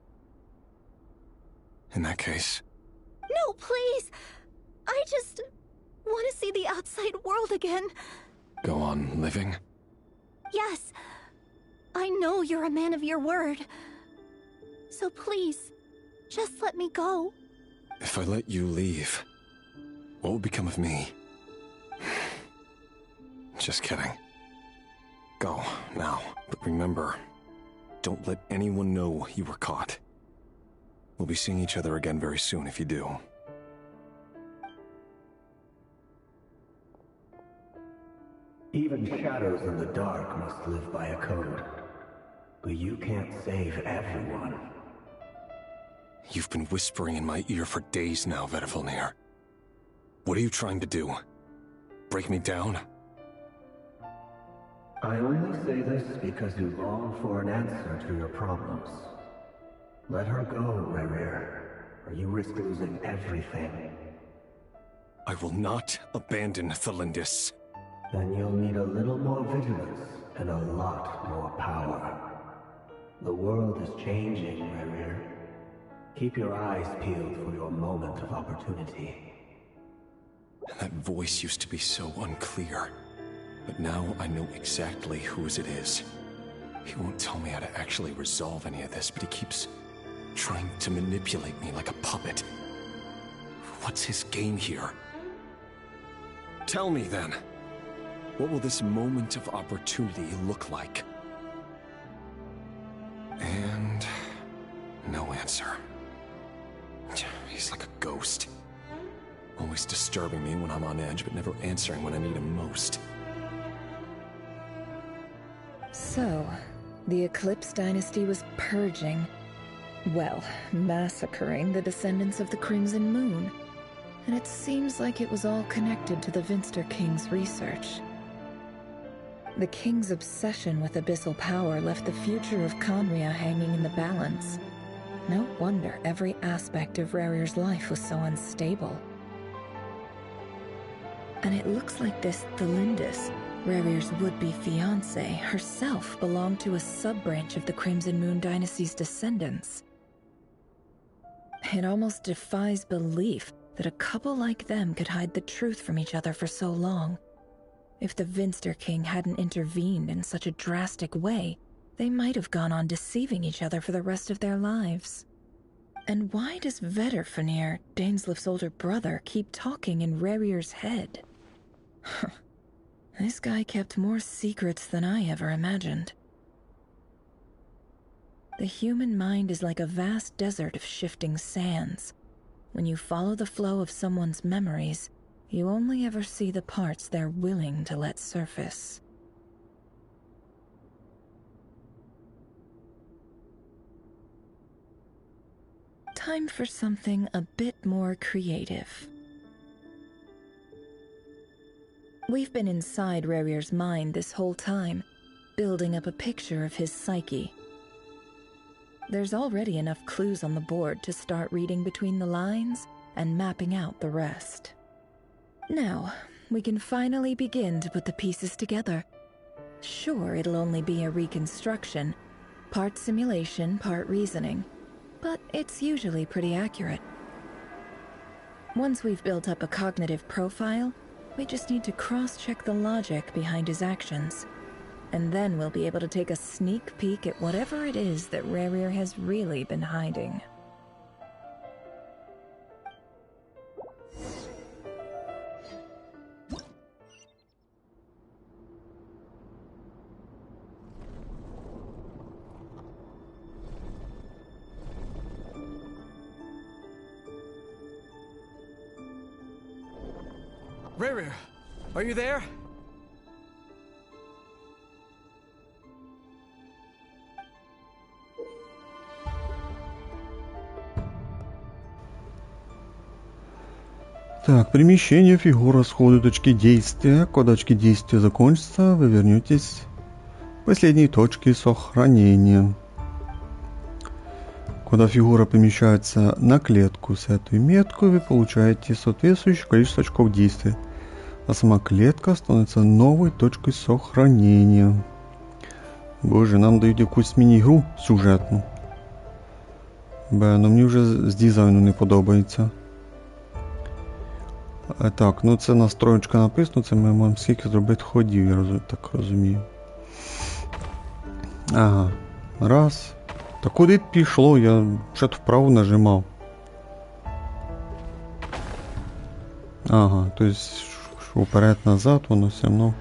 In that case... No, please! I just want to see the outside world again. Go on living? Yes. I know you're a man of your word. So please, just let me go. If I let you leave, what will become of me? Just kidding. Go, now. But remember, don't let anyone know you were caught. We'll be seeing each other again very soon if you do. Even shadows in the dark must live by a code. But you can't save everyone. You've been whispering in my ear for days now, Vedifalnir. What are you trying to do? Break me down? I only say this because you long for an answer to your problems. Let her go, Rerir, or you risk losing everything. I will not abandon Thelindis. Then you'll need a little more vigilance and a lot more power. The world is changing, Rerir. Keep your eyes peeled for your moment of opportunity. That voice used to be so unclear. But now I know exactly whose it is. He won't tell me how to actually resolve any of this, but he keeps trying to manipulate me like a puppet. What's his game here? Tell me then. What will this moment of opportunity look like? And... no answer. He's like a ghost. Always disturbing me when I'm on edge, but never answering when I need him most. So, the Eclipse Dynasty was purging, well, massacring the descendants of the Crimson Moon. And it seems like it was all connected to the Vinster King's research. The King's obsession with abyssal power left the future of Conria hanging in the balance. No wonder every aspect of Rerir's life was so unstable. And it looks like this Thelindis, Rerir's would-be fiancée, herself belonged to a sub-branch of the Crimson Moon Dynasty's descendants. It almost defies belief that a couple like them could hide the truth from each other for so long. If the Vinster King hadn't intervened in such a drastic way, they might have gone on deceiving each other for the rest of their lives. And why does Vedifalnir, Dainslif's older brother, keep talking in Rerir's head? This guy kept more secrets than I ever imagined. The human mind is like a vast desert of shifting sands. When you follow the flow of someone's memories, you only ever see the parts they're willing to let surface. Time for something a bit more creative. We've been inside Rerir's mind this whole time, building up a picture of his psyche. There's already enough clues on the board to start reading between the lines and mapping out the rest. Now, we can finally begin to put the pieces together. Sure, it'll only be a reconstruction, part simulation, part reasoning, but it's usually pretty accurate. Once we've built up a cognitive profile, we just need to cross-check the logic behind his actions. And then we'll be able to take a sneak peek at whatever it is that Rerir has really been hiding. Rerir, are you there? Так, перемещение, фигура, сходу, точки действия. Когда точки действия закончатся, вы вернетесь в последние точки сохранения. Когда фигура помещается на клетку с этой меткой, вы получаете соответствующее количество очков действия. А сама клетка становится новой точкой сохранения. Боже, нам дають якусь міні-гру сюжетну. Ну мені вже з дизайну не подобається. Так, ну це настроєчка написано, це ми маємо скільки зробити ходів, я так розумію. Ага, раз. Та куди пішло, я ще вправо нажимав. Ага, тобто вперед-назад воно все одно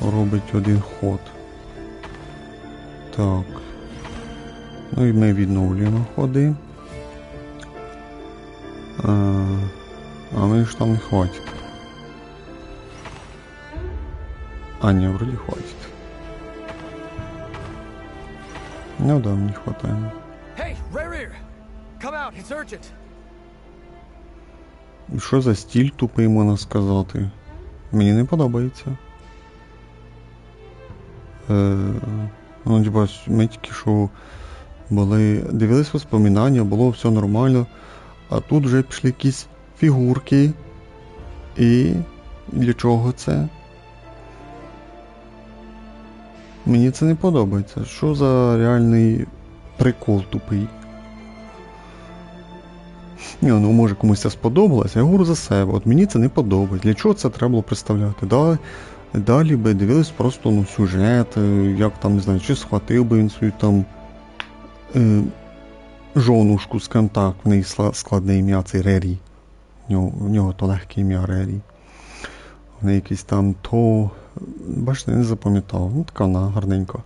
робить один ход. Так. Ну і ми відновлюємо ходи. А мені ж там не хватить. А, ні, вроді хватить. Ну да, мені хватає. Hey, Rerir! Come out, it's urgent. Що за стіль тупий, можна сказати? Мені не подобається. Ну, типа, ми тільки що дивились воспоминання, було все нормально, а тут вже пішли якісь фігурки. І для чого це? Мені це не подобається. Що за реальний прикол тупий? Ні, ну може комусь це сподобалось, я говорю за себе. От мені це не подобається. Для чого це треба було представляти? Далі би дивились просто сюжет, як там, не знаю, чи схватив би він свою там жонушку, скажімо так, в неї складне ім'я, цей Рері. В нього то легке ім'я Рері. В неї якийсь там то... Бачите, не запам'ятав. Ну, така вона гарненька.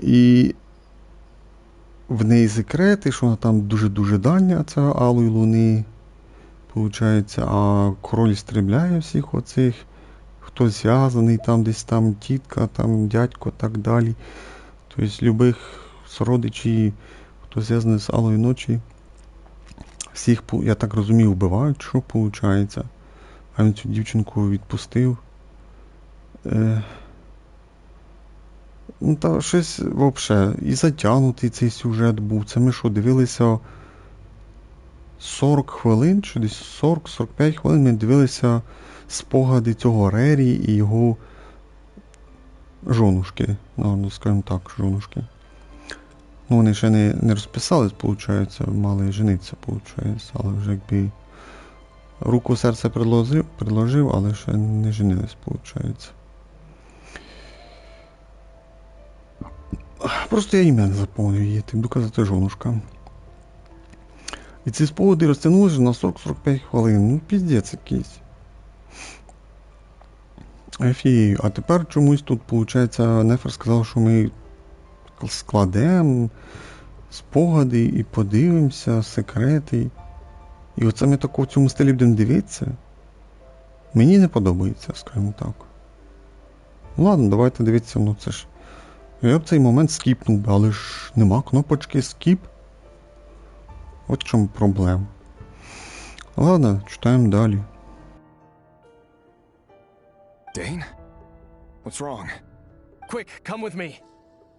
І в неї секрети, що вона там дуже-дуже дальня, ця Алої Луни, получається, а король стріляє всіх оцих, хто зв'язаний, там десь там тітка, там дядько, так далі. Тобто, любих сородичів, хто зв'язаний з Алої Ночі, всіх, я так розумію, вбивають, що виходить. А він цю дівчинку відпустив. Ну, та щось, взагалі, і затягнутий цей сюжет був. Це ми що, дивилися 40 хвилин, чи десь 40-45 хвилин ми дивилися спогади цього Рері і його жонушки. Ну, скажімо так, жонушки. Ну, вони ще не розписались, виходить, мали жениться, виходить, але вже якби руку серце предложив, але ще не женились, виходить. Просто я ім'я не заповнив її, так буду казати жонушка. І ці спогади розтягнулися на 40-45 хвилин. Ну, піздець якийсь. Офігею. А тепер чомусь тут, виходить, Нефер сказав, що ми складемо спогади і подивимося, секрети. І оце ми тако в цьому стилі будемо дивитися. Мені не подобається, скажімо так. Ладно, давайте дивитися, ну це ж... Я б цей момент скіпнув, але ж нема кнопочки скіп. От в чому проблема. Ладно, читаємо далі. Dane? What's wrong? Quick, come with me.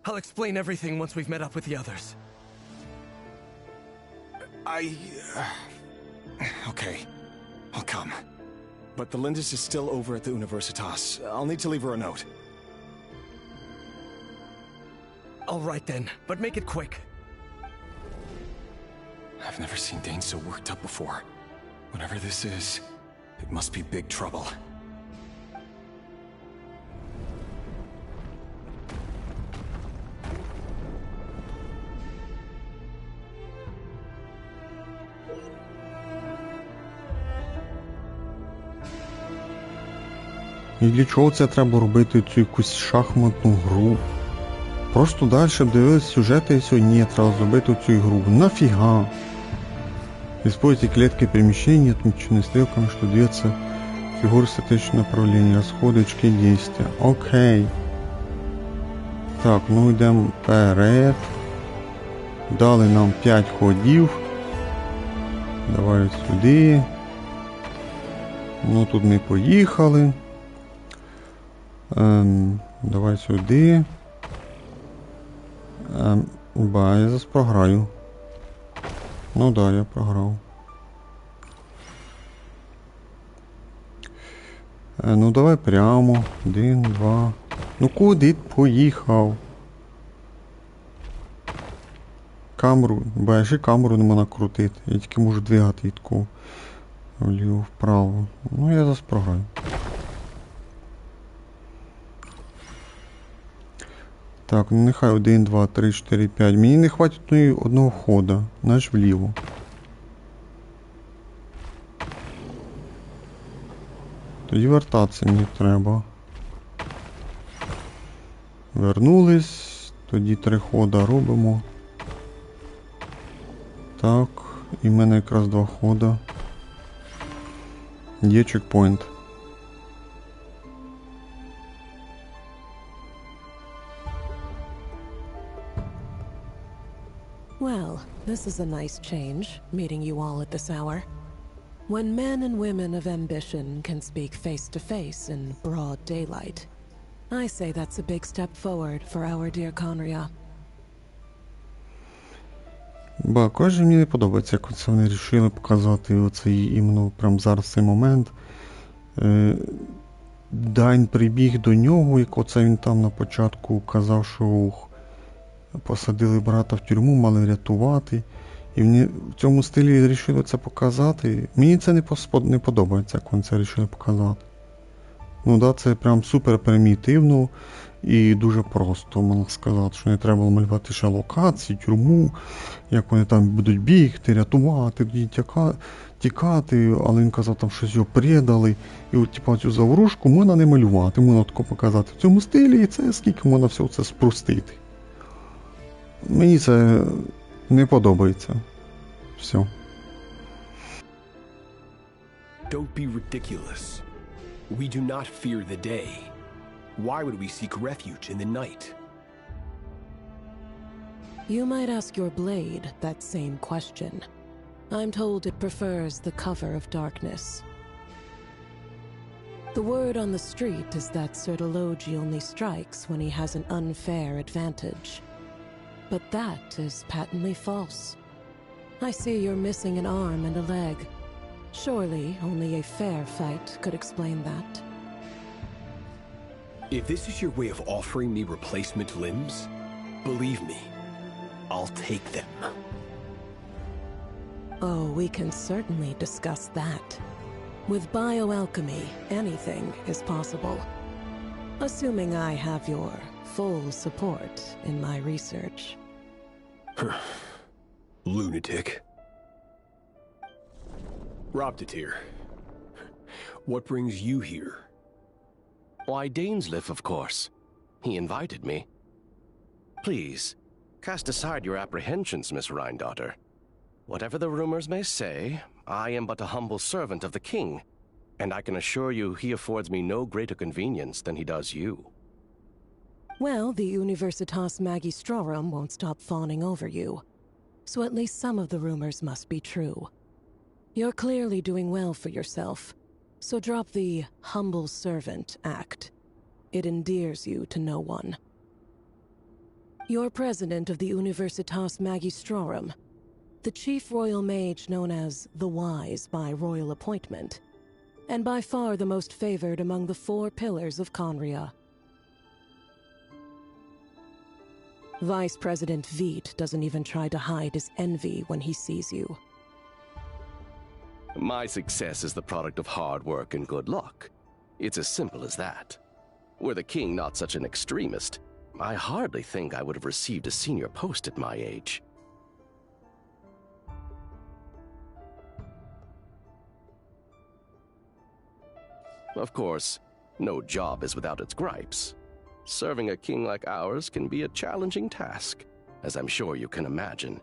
I'll explain everything once we've met up with the others. Okay. I'll come. But the Lindis is still over at the Universitas. I'll need to leave her a note. All right then, but make it quick. I've never seen Dane so worked up before. Whatever this is, it must be big trouble. І для чого це треба робити цю якусь шахматну гру? Просто далі дивились сюжети і все, ні, треба зробити цю ігру. Нафіга? Используйте клетки перемещения, отмеченные стрелками, что двигаться фигур статичного направления, расходы, очки действия. Окей. Так, ну йдемо вперед. Дали нам 5 ходів. Давай сюди. Ну тут ми поїхали. Давай сюди. Ба, я зараз програю. Ну да, я програв. Ну давай прямо. 1, 2. Ну куди поїхав? Камеру. Ба, ще камеру не можна крутити. Я тільки можу двигати і таку вліво, вправо. Ну я зараз програю. Так, ну нехай 1, 2, 3, 4, 5. Мені не хватить одного хода. Наш вліво. Тоді вертатися мені треба. Вернулись. Тоді 3 хода робимо. Так. І в мене якраз 2 хода. Є чекпоінт. Well, this is a nice change, meeting you all at this hour. When men and women of ambition can speak face to face in broad daylight, I say that's a big step forward for our dear Conria. Ба, каже, мені не подобається, як це вони вирішили показати оцей іменно прямо зараз цей момент. Дайн прибіг до нього, як оце він там на початку казав, що посадили брата в тюрму, мали рятувати. І в цьому стилі вирішили це показати. Мені це не подобається, як вони це вирішили показати. Ну да, це прям супер примітивно і дуже просто, можна сказати, що не треба малювати ще локації, тюрму, як вони там будуть бігти, рятувати, тікати, але він казав, там щось його предали. І от типу цю заворушку можна не малювати, можна тако показати в цьому стилі, і це скільки можна все це спростити. Мені це не подобається. Все. Don't be ridiculous. We do not fear the day. Why would we seek refuge in the night? You might ask your blade that same question. I'm told it prefers the cover of darkness. The word on the street is that Sertologi only strikes when he has an unfair advantage. But that is patently false. I see you're missing an arm and a leg. Surely only a fair fight could explain that. If this is your way of offering me replacement limbs, believe me, I'll take them. Oh, we can certainly discuss that. With bioalchemy, anything is possible. Assuming I have your full support in my research. Lunatic. Robtatir, what brings you here? Why, Dainsliff, of course. He invited me. Please, cast aside your apprehensions, Miss Rhindaughter. Whatever the rumors may say, I am but a humble servant of the king, and I can assure you he affords me no greater convenience than he does you. Well, the Universitas Magistrorum won't stop fawning over you, so at least some of the rumors must be true. You're clearly doing well for yourself, so drop the humble servant act. It endears you to no one. You're president of the Universitas Magistrorum, the chief royal mage known as the Wise by royal appointment, and by far the most favored among the 4 pillars of Conria. Vice President Veit doesn't even try to hide his envy when he sees you. My success is the product of hard work and good luck. It's as simple as that. Were the king not such an extremist, I hardly think I would have received a senior post at my age. Of course, no job is without its gripes. Serving a king like ours can be a challenging task, as I'm sure you can imagine.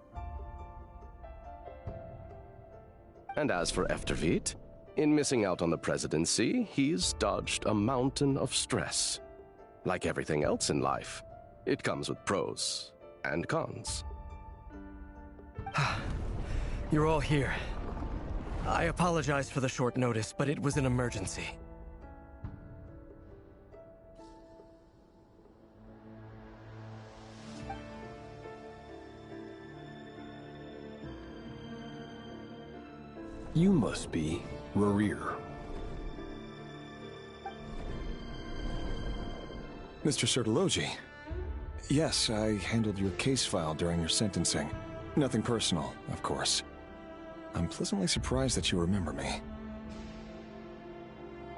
And as for Efterveit, in missing out on the presidency, he's dodged a mountain of stress. Like everything else in life, it comes with pros and cons. You're all here. I apologize for the short notice, but it was an emergency. You must be Rerir. Mr. Sertologi. Yes, I handled your case file during your sentencing. Nothing personal, of course. I'm pleasantly surprised that you remember me.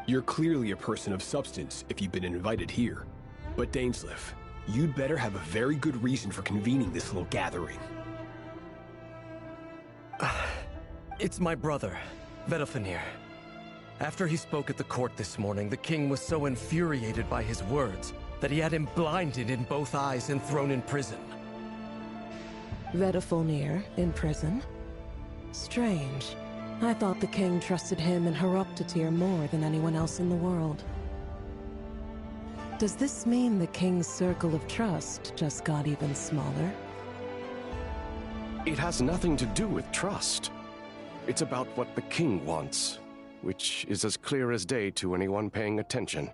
You're clearly a person of substance if you've been invited here. But Dainsleif, you'd better have a very good reason for convening this little gathering. It's my brother, Vedalfenir. After he spoke at the court this morning, the king was so infuriated by his words that he had him blinded in both eyes and thrown in prison. Vedalfenir in prison? Strange. I thought the king trusted him and Horoptatyr more than anyone else in the world. Does this mean the king's circle of trust just got even smaller? It has nothing to do with trust. It's about what the king wants, which is as clear as day to anyone paying attention.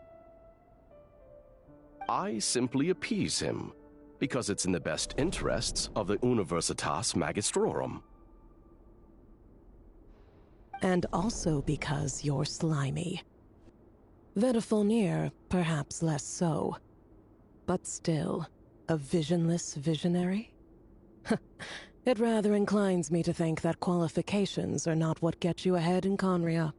I simply appease him, because it's in the best interests of the Universitas Magistrorum. And also because you're slimy. Vedalfenir, perhaps less so. But still, a visionless visionary? It rather inclines me to think that qualifications are not what get you ahead in Conria.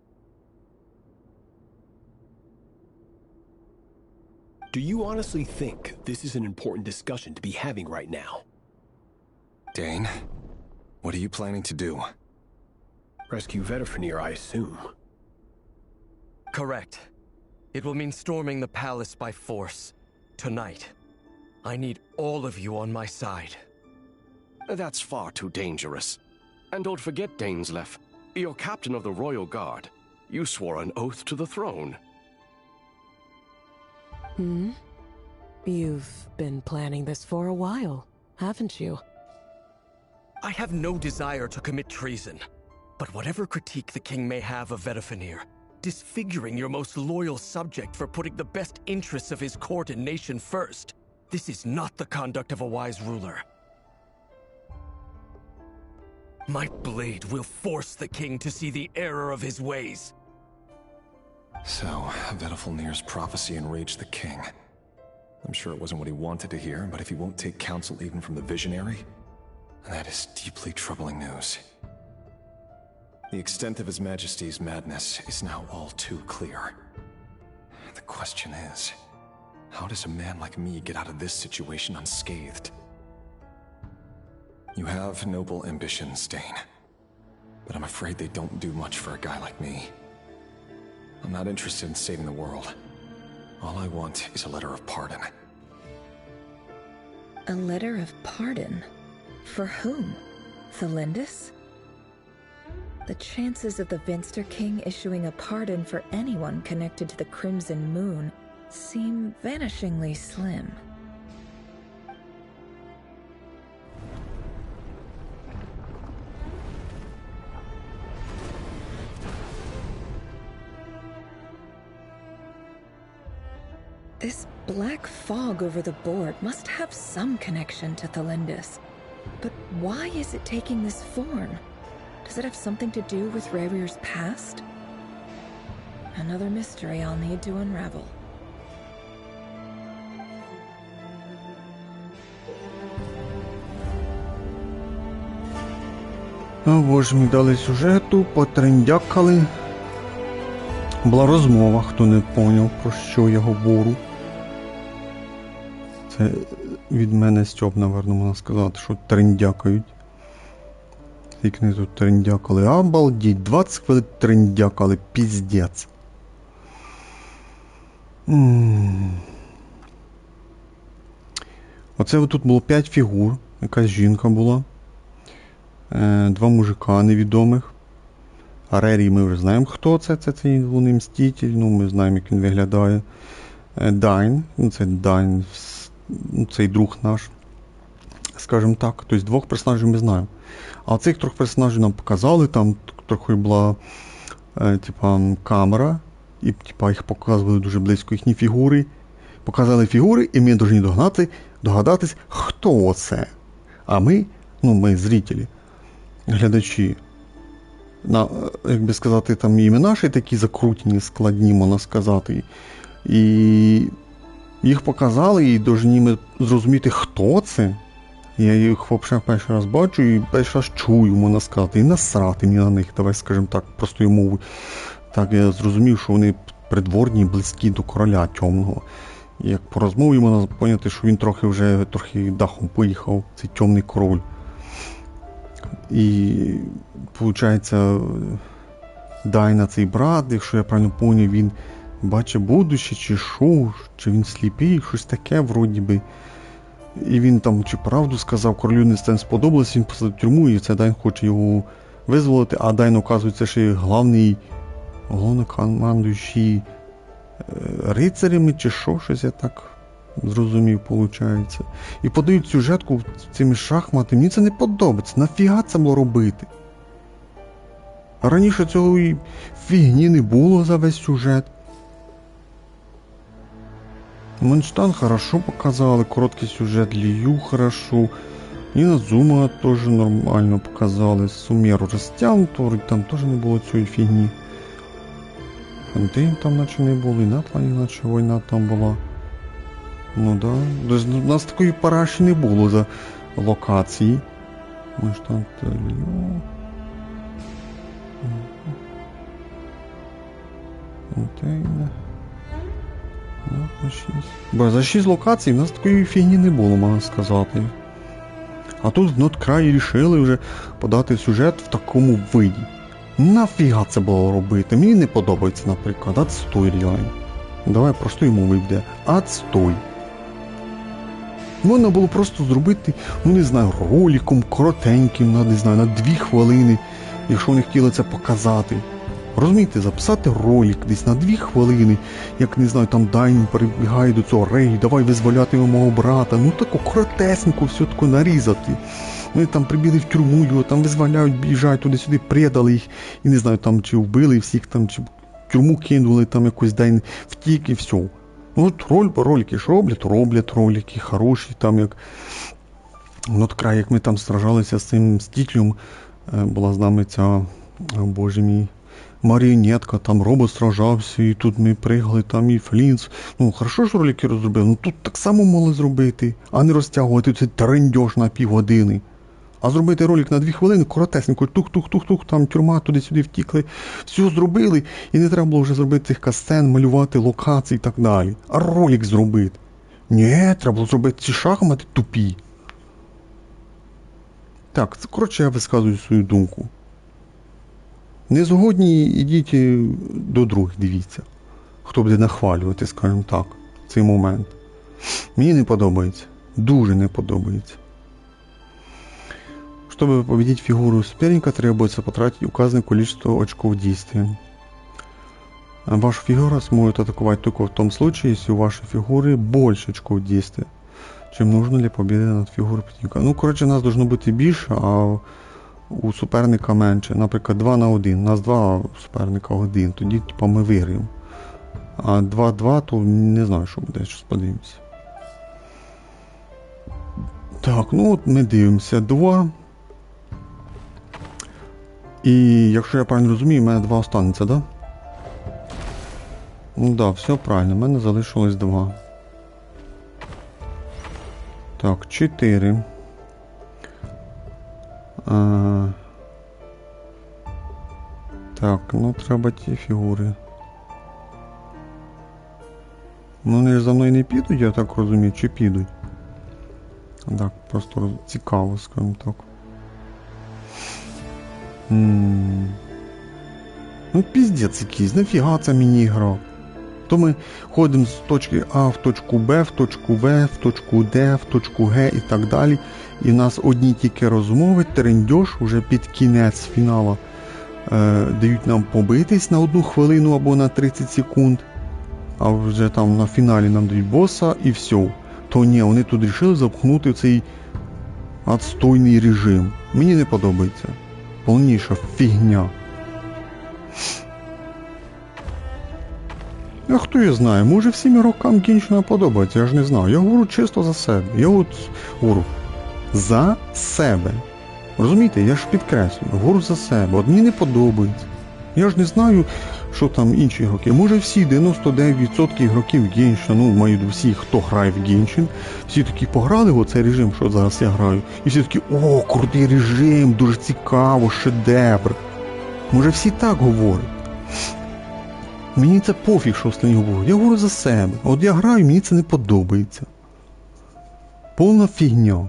Do you honestly think this is an important discussion to be having right now? Dane, what are you planning to do? Rescue Vedalfenir, I assume. Correct. It will mean storming the palace by force. Tonight. I need all of you on my side. That's far too dangerous. And don't forget, Dainsleif, you're captain of the Royal Guard. You swore an oath to the throne. You've been planning this for a while, haven't you? I have no desire to commit treason. But whatever critique the king may have of Vedalfenir, disfiguring your most loyal subject for putting the best interests of his court and nation first, this is not the conduct of a wise ruler. My blade will force the king to see the error of his ways. So, Vedalfenir's prophecy enraged the king. I'm sure it wasn't what he wanted to hear, but if he won't take counsel even from the visionary, that is deeply troubling news. The extent of His Majesty's madness is now all too clear. The question is, how does a man like me get out of this situation unscathed? You have noble ambitions, Dane, but I'm afraid they don't do much for a guy like me. I'm not interested in saving the world. All I want is a letter of pardon. A letter of pardon? For whom? Thelindis? The chances of the Vinster King issuing a pardon for anyone connected to the Crimson Moon seem vanishingly slim. This black fog over the board must have some connection to Thelindis. But why is it taking this form? Does it have something to do with Revir's past? Another mystery I'll need to unravel. Ось ми дали сюжету, потрендякали. Була розмова, хто не поняв, про що я говорю. Це від мене Стьоп, напевно, можна сказати, що трендякають. Тільки не тут трендякали. Обалдіть, 20 хвилин трендякали, піздець. Оце тут було 5 фігур. Якась жінка була. 2 мужика невідомих. Арерій ми вже знаємо, хто це. Це цей лунний мститель. Ну, ми знаємо, як він виглядає. Дайн. Ну, це Дайн. Цей друг наш. Скажімо так. Тобто 2 персонажів ми знаємо. А цих 3 персонажів нам показали. Там трохи була типа камера. І типа їх показували дуже близько їхні фігури. Показали фігури, і ми повинні догадатись, хто це. А ми, ми зрителі, глядачі, як би сказати, там імена ще такі закрутені, складні, можна сказати. І їх показали, і повинні ми зрозуміти, хто це. Я їх взагалі перший раз бачу і перший раз чую, можна сказати, і насрати мені на них, давай скажемо так, простою мовою. Так, я зрозумів, що вони придворні, близькі до короля темного. І як по розмові можна поняти, що він трохи дахом поїхав, цей темний король. І, виходить, Дайна, цей брат, якщо я правильно поняв, він бачить будуще, чи що, чи він сліпий, щось таке, вроді би. І він там, чи правду сказав, королю не це сподобалось, він посадив в тюрму, і це Дайн хоче його визволити, а Дайн, оказується, ще головнокомандуючий рицарями, чи що, щось я так зрозумів, виходить. І подають сюжетку цими шахматами, мені це не подобається, нафіга це було робити? Раніше цього і фігні не було за весь сюжет. Монштан хорошо показали, короткий сюжет, Лію хорошо, Іназума теж нормально показали, Сумеру розтягнуто, там теж не було цієї фігні. Фонтейн там наче не було, і Натлані наче війна там була. Ну да, у нас такої параші не було за локації. Монштан, Лію... Фонтейн... Бо за 6 локацій в нас такої фігні не було, можна сказати. А тут в Нод-Краї рішили вже подати сюжет в такому виді. Нафіга це було робити? Мені не подобається, наприклад, отстой реально. Давай простою мовою йде. Отстой. Можна було просто зробити, не знаю, роликом коротеньким, не знаю, на 2 хвилини, якщо вони хотіли це показати. Розумієте, записати ролик десь на 2 хвилини, як, не знаю, там Дайн перебігає до цього Рей, давай визволяти мого брата, таку коротесенько все таку нарізати. Вони там прибіли в тюрму, його там визволяють, біжать туди-сюди, предали їх, і не знаю, там чи вбили всіх, там, чи в тюрму кинули, там якось Дайн втік і все. Ролики ж роблять ролики, хороші, там як Нод-Край, як ми там сражалися з цим мстителем, була з нами ця, боже мій, маріонетка, там робот сражався, і тут ми пригали, там і Флінс. Хорошо ж ролики розробили, тут так само могли зробити, а не розтягувати цей трендьош на півгодини. А зробити ролик на 2 хвилини, коротесенько, тух-тух-тух-тух, там тюрма, туди-сюди втікли, все зробили, і не треба було вже зробити цих касцен, малювати локації і так далі. А ролик зробити. Ні, треба було зробити ці шахмати тупі. Так, коротше, я висказую свою думку. Не згодні, ідіть до других, дивіться. Хто буде нахвалювати, скажімо так, цей момент. Мені не подобається. Дуже не подобається. Чтобы победить фигуру соперника, требуется потратить указанное количество очков действия. Ваша фигура сможет атаковать только в том случае, если у вашей фигуры больше очков действия, чем нужно для победы над фігурою противника. Ну, коротше, нас должно бути більше, а у суперника менше. Наприклад, 2 на 1. Нас 2, а у суперника 1. Тоді, типа, ми виграємо. А 2-2, то не знаю, що буде. Щось подивимося. Так, ну от ми дивимося 2. І якщо я правильно розумію, в мене 2 останеться, так? Да? Ну да, все правильно, в мене залишилось 2. Так, 4. Так, ну треба ті фігури. Ну вони ж за мною не підуть, я так розумію, чи підуть? Так, просто цікаво, скажімо так. Ну піздець якийсь, нафіга це мені гра? То ми ходимо з точки А в точку Б, в точку В, в точку Д, в точку Г і так далі. І в нас одні тільки розмови, трендьош, уже під кінець фіналу дають нам побитись на 1 хвилину або на 30 секунд. А вже там на фіналі нам дають боса і все. То ні, вони тут вирішили запхнути цей отстойний режим. Мені не подобається. Повніша фігня. А хто я знає, може всім ігрокам Геншина подобається, я ж не знаю. Я говорю чисто за себе. Я от говорю за себе. Розумієте, я ж підкреслюю, говорю за себе. От мені не подобається. Я ж не знаю, що там інші ігроки. Може всі 99% ігроків Геншина, ну маю всі, хто грає в Геншин, всі такі пограли в оцей режим, що зараз я граю. І всі такі, о, крутий режим, дуже цікаво, шедевр. Може всі так говорять. Мені це пофіг, що останні говорять. Я говорю за себе. От я граю, мені це не подобається. Повна фігня.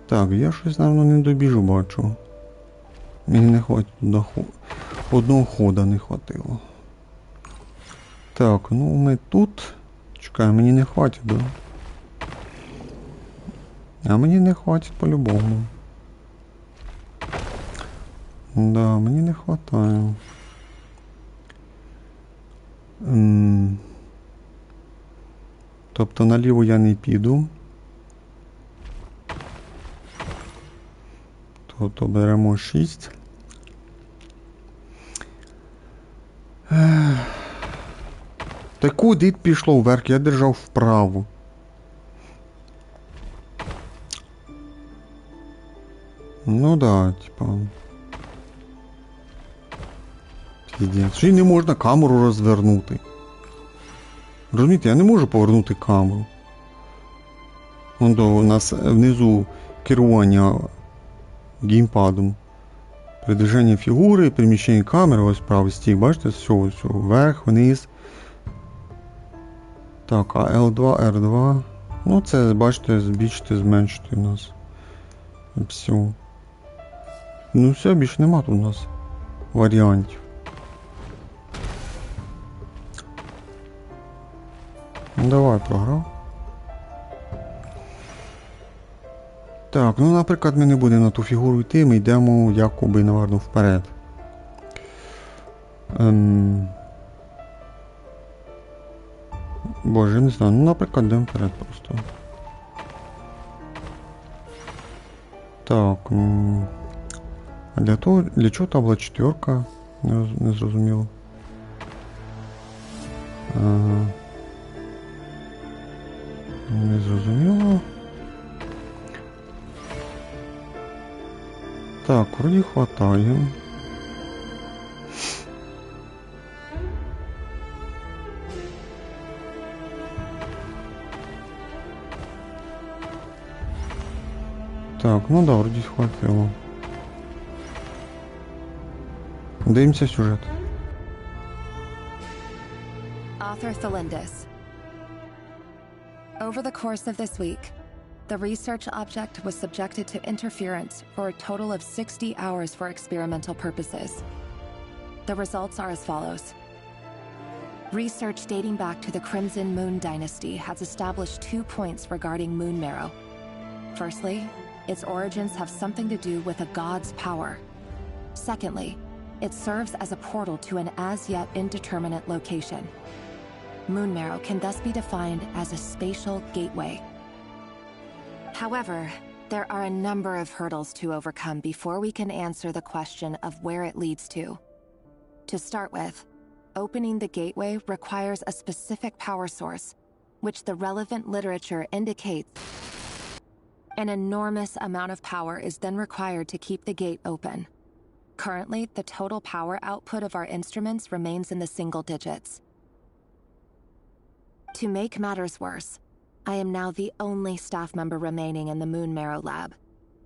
Так, я щось, напевно, не добіжу, бачу. Мені не хватить туди одного хода не хватило. Так, ну ми тут. Чекай, мені не хватить, да? А мені не хватить по-любому. Да, мені не хватає. Тобто наліво я не піду. Тобто беремо 6. Та куди пішло вверх? Я держав вправо. Ну да, типа. Піздець. Ще й не можна камеру розвернути. Розумієте, я не можу повернути камеру. Вон до у нас внизу керування геймпадом. Передвиження фігури, переміщення камери, ось правий стік, бачите, все, вверх, вниз. Так, а L2, R2. Ну це, бачите, збільшити, зменшити у нас. Все. Ну все, більше нема тут у нас варіантів. Ну давай, програв. Так, ну наприклад ми не будемо на ту фігуру йти, ми йдемо якоби, наверно, вперед. Боже, не знаю, ну наприклад йдемо вперед просто. Так, а для того, для чого там була 4? Не зрозуміло. Не зрозуміло. Так, вроді хватає. Так, ну да, вроді хватило. Дивимося сюжет. Author Thelindis. Over the course of this week, the research object was subjected to interference for a total of 60 hours for experimental purposes. The results are as follows. Research dating back to the Crimson Moon Dynasty has established 2 points regarding moon marrow. Firstly, its origins have something to do with a god's power. Secondly, it serves as a portal to an as-yet indeterminate location. Moonmarrow can thus be defined as a spatial gateway. However, there are a number of hurdles to overcome before we can answer the question of where it leads to. To start with, opening the gateway requires a specific power source, which the relevant literature indicates. An enormous amount of power is then required to keep the gate open. Currently, the total power output of our instruments remains in the single digits. To make matters worse, I am now the only staff member remaining in the Moonmarrow lab.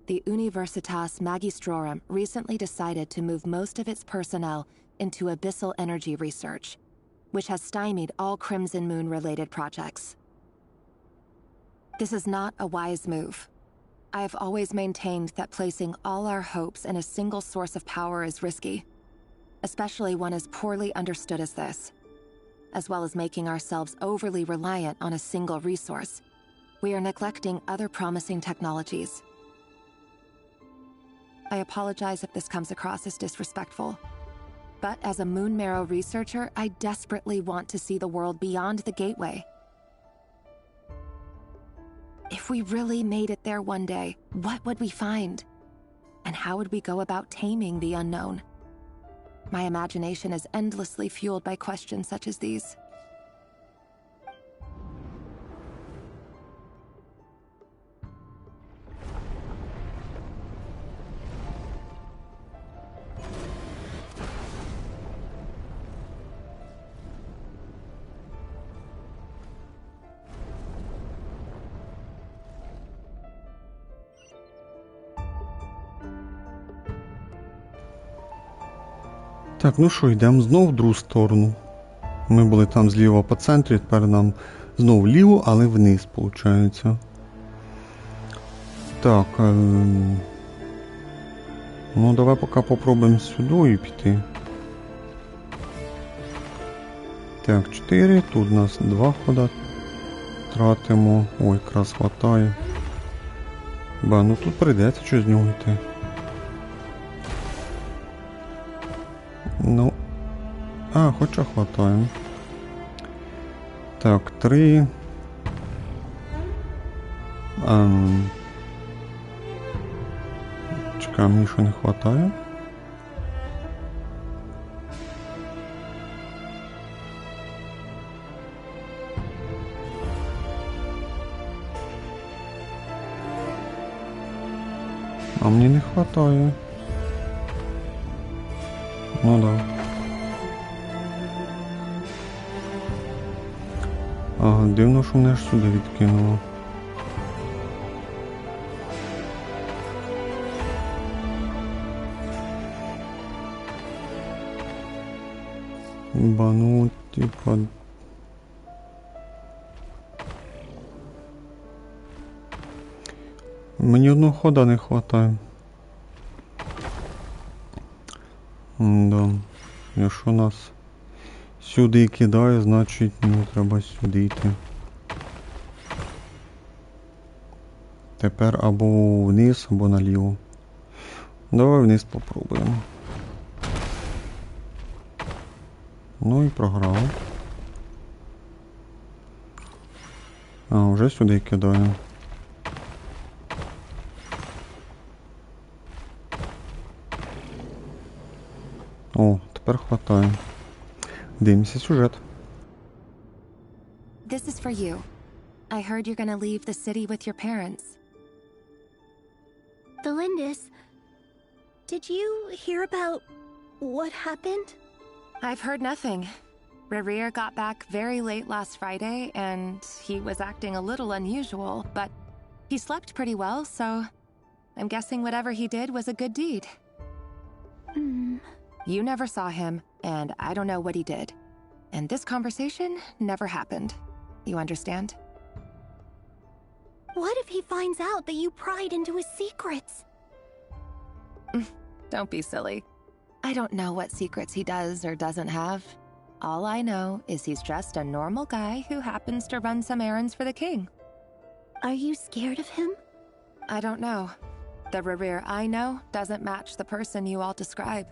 The Universitas Magistrorum recently decided to move most of its personnel into abyssal energy research, which has stymied all Crimson Moon-related projects. This is not a wise move. I have always maintained that placing all our hopes in a single source of power is risky, especially one as poorly understood as this. As well as making ourselves overly reliant on a single resource, we are neglecting other promising technologies. I apologize if this comes across as disrespectful, but as a Moonmarrow researcher, I desperately want to see the world beyond the gateway. If we really made it there one day, what would we find? And how would we go about taming the unknown? My imagination is endlessly fueled by questions such as these. Так, ну що, йдемо знов в другу сторону. Ми були там зліва по центрі, тепер нам знов вліво, але вниз, виходить. Так, ну давай поки попробуємо сюди і піти. Так, 4, тут у нас 2 хода тратимо. Ой, якраз хватає. Ну тут прийдеться щось з нього йти. Ну, хоча хватає. Так, 3. Чекай, мені що не хватає. А мені не хватає. Ну да. Ага, дивно, що мене ж сюди відкинуло. Ну, типа... Мені одного хода не хватає. Да. Якщо нас сюди кидає, значить мені треба сюди йти. Тепер або вниз, або наліво. Давай вниз попробуємо. Ну і програв. Вже сюди кидаю. О, тепер хватає. Дивимося сюжет. This is for you. I heard you're gonna leave the city with your parents. Delindis, did you hear about what happened? I've heard nothing. Rerir got back very late last Friday, and he was acting a little unusual, but he slept pretty well, so I'm guessing whatever he did was a good deed. You never saw him, and I don't know what he did. And this conversation never happened. You understand? What if he finds out that you pried into his secrets? Don't be silly. I don't know what secrets he does or doesn't have. All I know is he's just a normal guy who happens to run some errands for the king. Are you scared of him? I don't know. The Rerir I know doesn't match the person you all describe.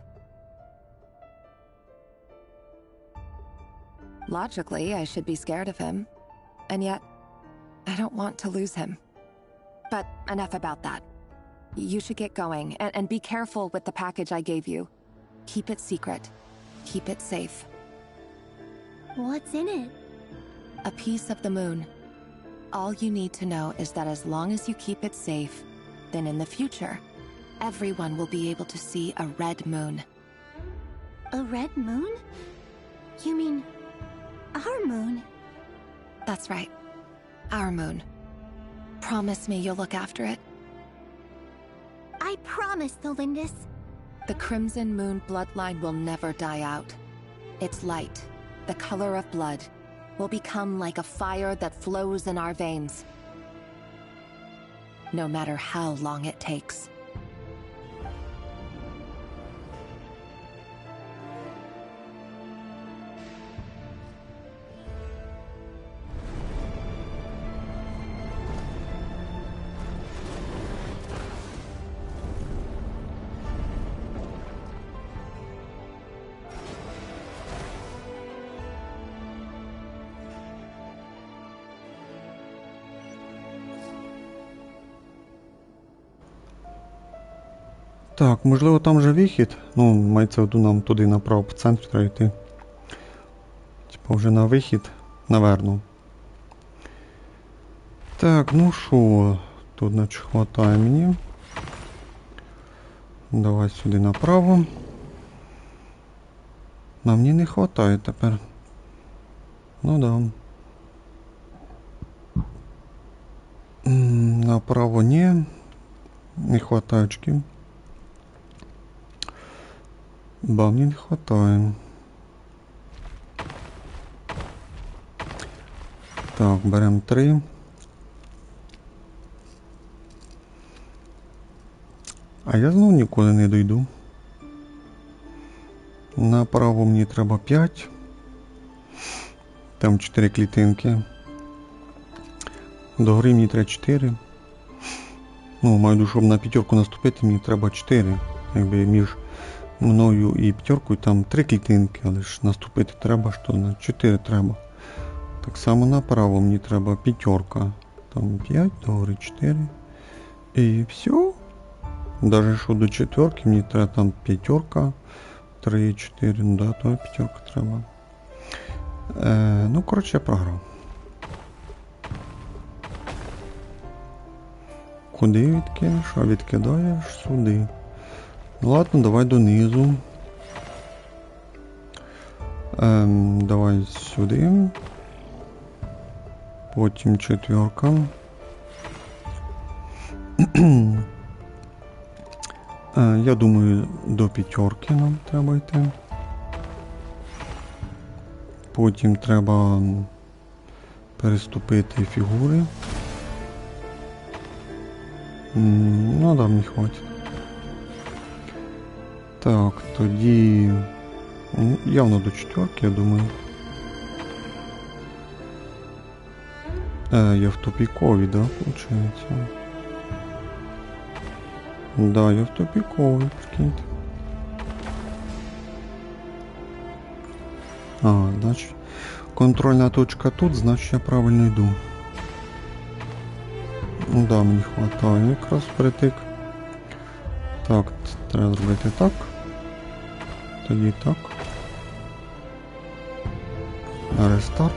Logically, I should be scared of him. And yet, I don't want to lose him. But enough about that. You should get going, and be careful with the package I gave you. Keep it secret. Keep it safe. What's in it? A piece of the moon. All you need to know is that as long as you keep it safe, then in the future, everyone will be able to see a red moon. A red moon? You mean our moon? That's right. Our moon. Promise me you'll look after it. I promise, Tholindis. The Crimson Moon bloodline will never die out. Its light, the color of blood, will become like a fire that flows in our veins. No matter how long it takes. Так, можливо там вже вихід. Ну, мається в виду нам туди направо по центру треба йти. Типа вже на вихід, наверно. Так, ну що, тут значить хватає мені. Давай сюди направо. На мені не хватає тепер. Ну да. Направо ні. Не хватає очків. Ба, мені не хватає. Так, беремо 3. А я знову нікуди не дойду. Направо мені треба 5. Там 4 клітинки. До гори мені треба 4. Ну, маю душу, щоб на п'ятерку наступити, мені треба 4. Якби між мною і п'ятеркою там 3 клітинки, але ж наступити треба, що на 4 треба. Так само направо мені треба п'ятерка. Там 5, до гори 4. І все. Даже що до четверки мені треба там п'ятерка. 3, 4, ну да, то п'ятерка треба. Ну, коротше, я програв. Куди відкинеш? А відкидаєш сюди. Ладно, давай донизу. Давай сюди. Потім четверка. Я думаю, до п'ятерки нам треба йти. Потім треба переступити фігури. Ну да, мені хватить. Так, тоді явно до четверки, я думаю. Я в тупіковій, да, получається? Да, я в тупіковій, прикиньте. А, значить, контрольна точка тут, значить я правильно йду. Ну да, мені хватає якраз впритик. Так, треба зробити так. Тоді так. Рестарт.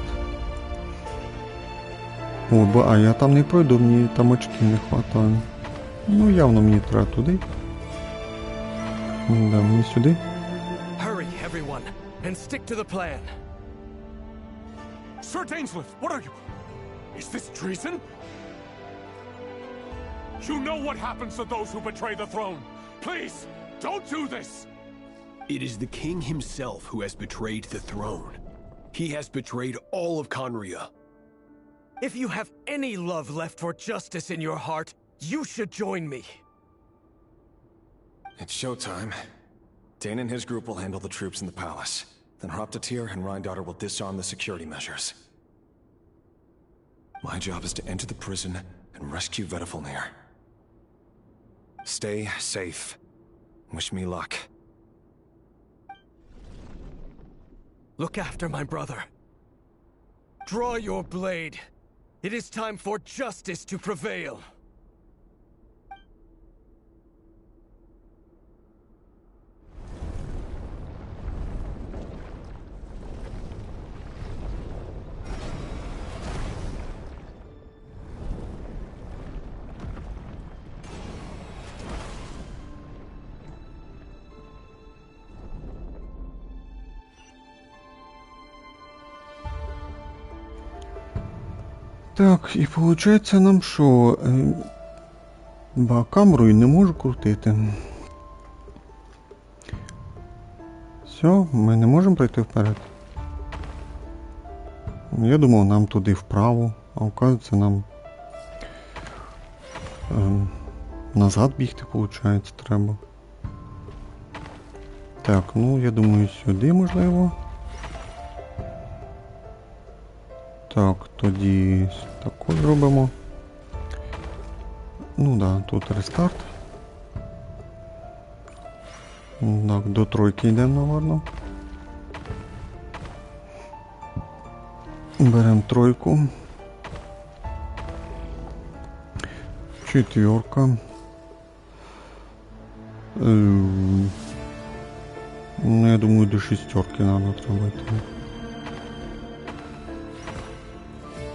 О, а я там не пройду, мені там очків не хватає. Ну, явно мені треба туди. Да, мені сюди. Hurry, everyone, and stick to the plan. Sir Dainsleif, what are you? Is this treason? You know what happens to those who betray the throne. Please, don't do this! It is the king himself who has betrayed the throne. He has betrayed all of Conria. If you have any love left for justice in your heart, you should join me. It's showtime. Dane and his group will handle the troops in the palace. Then Hraptatir and Rheindotter will disarm the security measures. My job is to enter the prison and rescue Vedifalnir. Stay safe. Wish me luck. Look after my brother. Draw your blade. It is time for justice to prevail. Так, і виходить нам що? Ба камерою не можу крутити. Все, ми не можемо пройти вперед. Я думав, нам туди вправо, а оказується нам назад бігти, виходить, треба. Так, ну я думаю, сюди можливо. Так, тоді тако зробимо. Ну да, тут рестарт. Так, до тройки йдемо, напевно. Беремо тройку. Четверка. Ну, я думаю, до шестерки треба йти.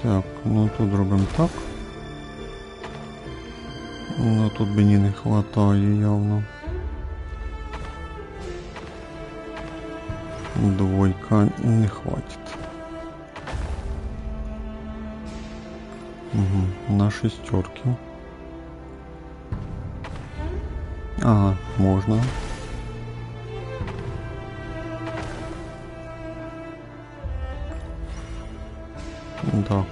Так, ну тут зробимо так. Ну тут мені не хватає явно. Двойка не хватит. Угу, на шестерки. Ага, можно. Так.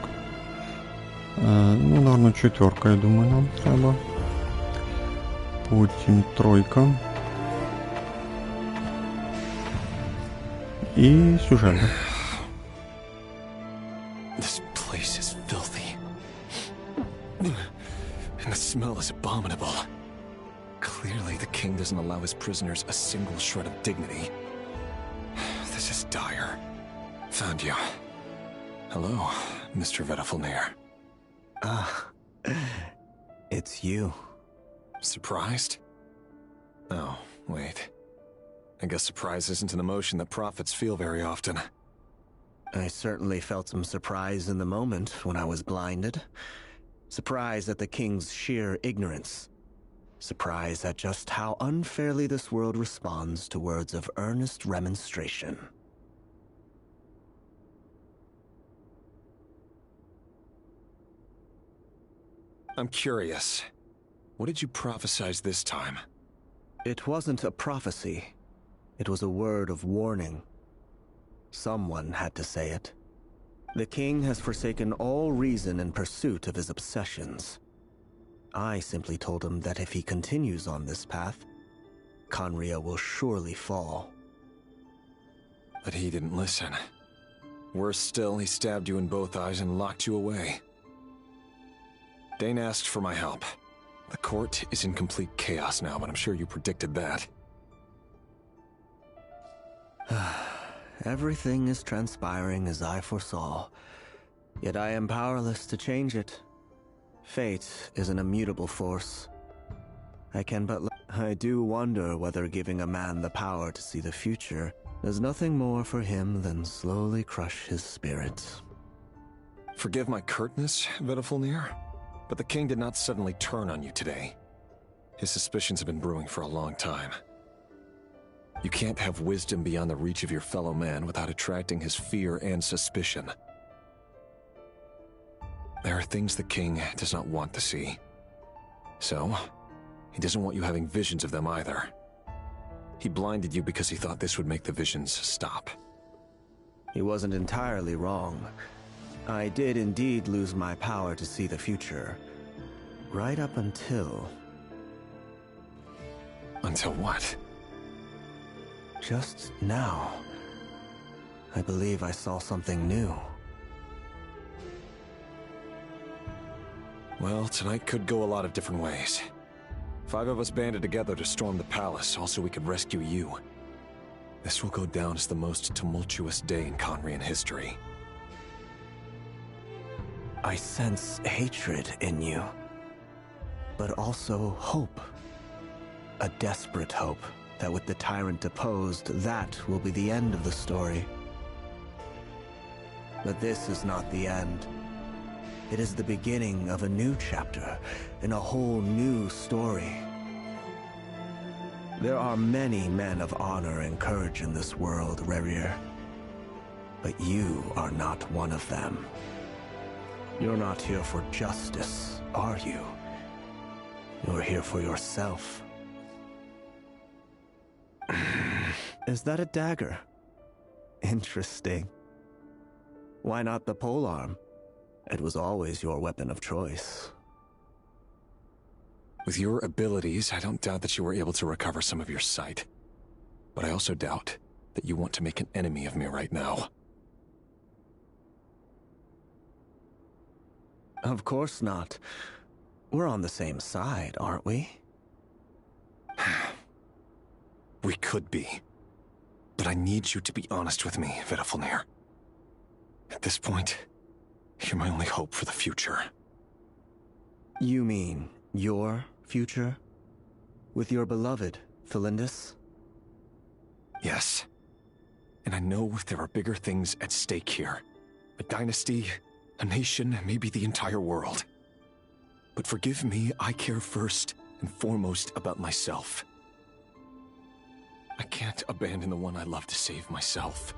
Ну, наверное, четверка, я думаю, нам треба. Потім тройка. І сюжет. This place is filthy. And the smell is abominable. Clearly the king doesn't allow his prisoners a single shred of dignity. This is dire. Found you. Hello, Mr. Vedafilnir. Ah, it's you. Surprised? Oh, wait. I guess surprise isn't an emotion that prophets feel very often. I certainly felt some surprise in the moment when I was blinded. Surprise at the king's sheer ignorance. Surprise at just how unfairly this world responds to words of earnest remonstration. I'm curious. What did you prophesize this time? It wasn't a prophecy. It was a word of warning. Someone had to say it. The king has forsaken all reason in pursuit of his obsessions. I simply told him that if he continues on this path, Conria will surely fall. But he didn't listen. Worse still, he stabbed you in both eyes and locked you away. Dane asked for my help. The court is in complete chaos now, but I'm sure you predicted that. Everything is transpiring as I foresaw, yet I am powerless to change it. Fate is an immutable force. I do wonder whether giving a man the power to see the future does nothing more for him than slowly crush his spirit. Forgive my curtness, Vedafilnir, but the king did not suddenly turn on you today. His suspicions have been brewing for a long time. You can't have wisdom beyond the reach of your fellow man without attracting his fear and suspicion. There are things the king does not want to see. So, he doesn't want you having visions of them either. He blinded you because he thought this would make the visions stop. He wasn't entirely wrong. I did indeed lose my power to see the future. Right up until... Until what? Just now. I believe I saw something new. Well, tonight could go a lot of different ways. 5 of us banded together to storm the palace, also we could rescue you. This will go down as the most tumultuous day in Conrian history. I sense hatred in you, but also hope. A desperate hope that with the tyrant deposed, that will be the end of the story. But this is not the end. It is the beginning of a new chapter in a whole new story. There are many men of honor and courage in this world, Rerir. But you are not one of them. You're not here for justice, are you? You're here for yourself. Is that a dagger? Interesting. Why not the polearm? It was always your weapon of choice. With your abilities, I don't doubt that you were able to recover some of your sight. But I also doubt that you want to make an enemy of me right now. Of course not. We're on the same side, aren't we? We could be. But I need you to be honest with me, Vedafilnir. At this point, you're my only hope for the future. You mean your future? With your beloved, Felindis? Yes. And I know there are bigger things at stake here. A dynasty, a nation, maybe the entire world. But forgive me, I care first and foremost about myself. I can't abandon the one I love to save myself.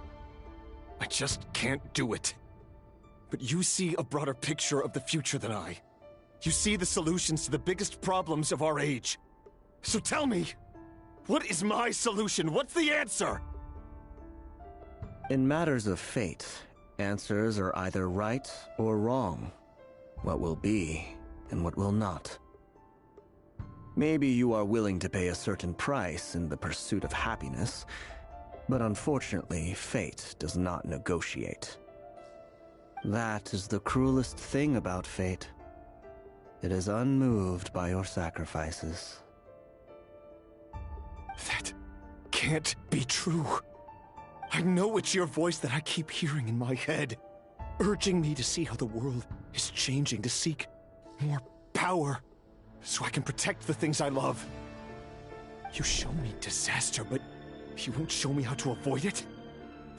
I just can't do it. But you see a broader picture of the future than I. You see the solutions to the biggest problems of our age. So tell me, what is my solution? What's the answer? In matters of fate, answers are either right or wrong. What will be and what will not. Maybe you are willing to pay a certain price in the pursuit of happiness, but unfortunately, fate does not negotiate. That is the cruelest thing about fate. It is unmoved by your sacrifices. That can't be true. I know it's your voice that I keep hearing in my head, urging me to see how the world is changing, to seek more power, so I can protect the things I love. You show me disaster, but you won't show me how to avoid it?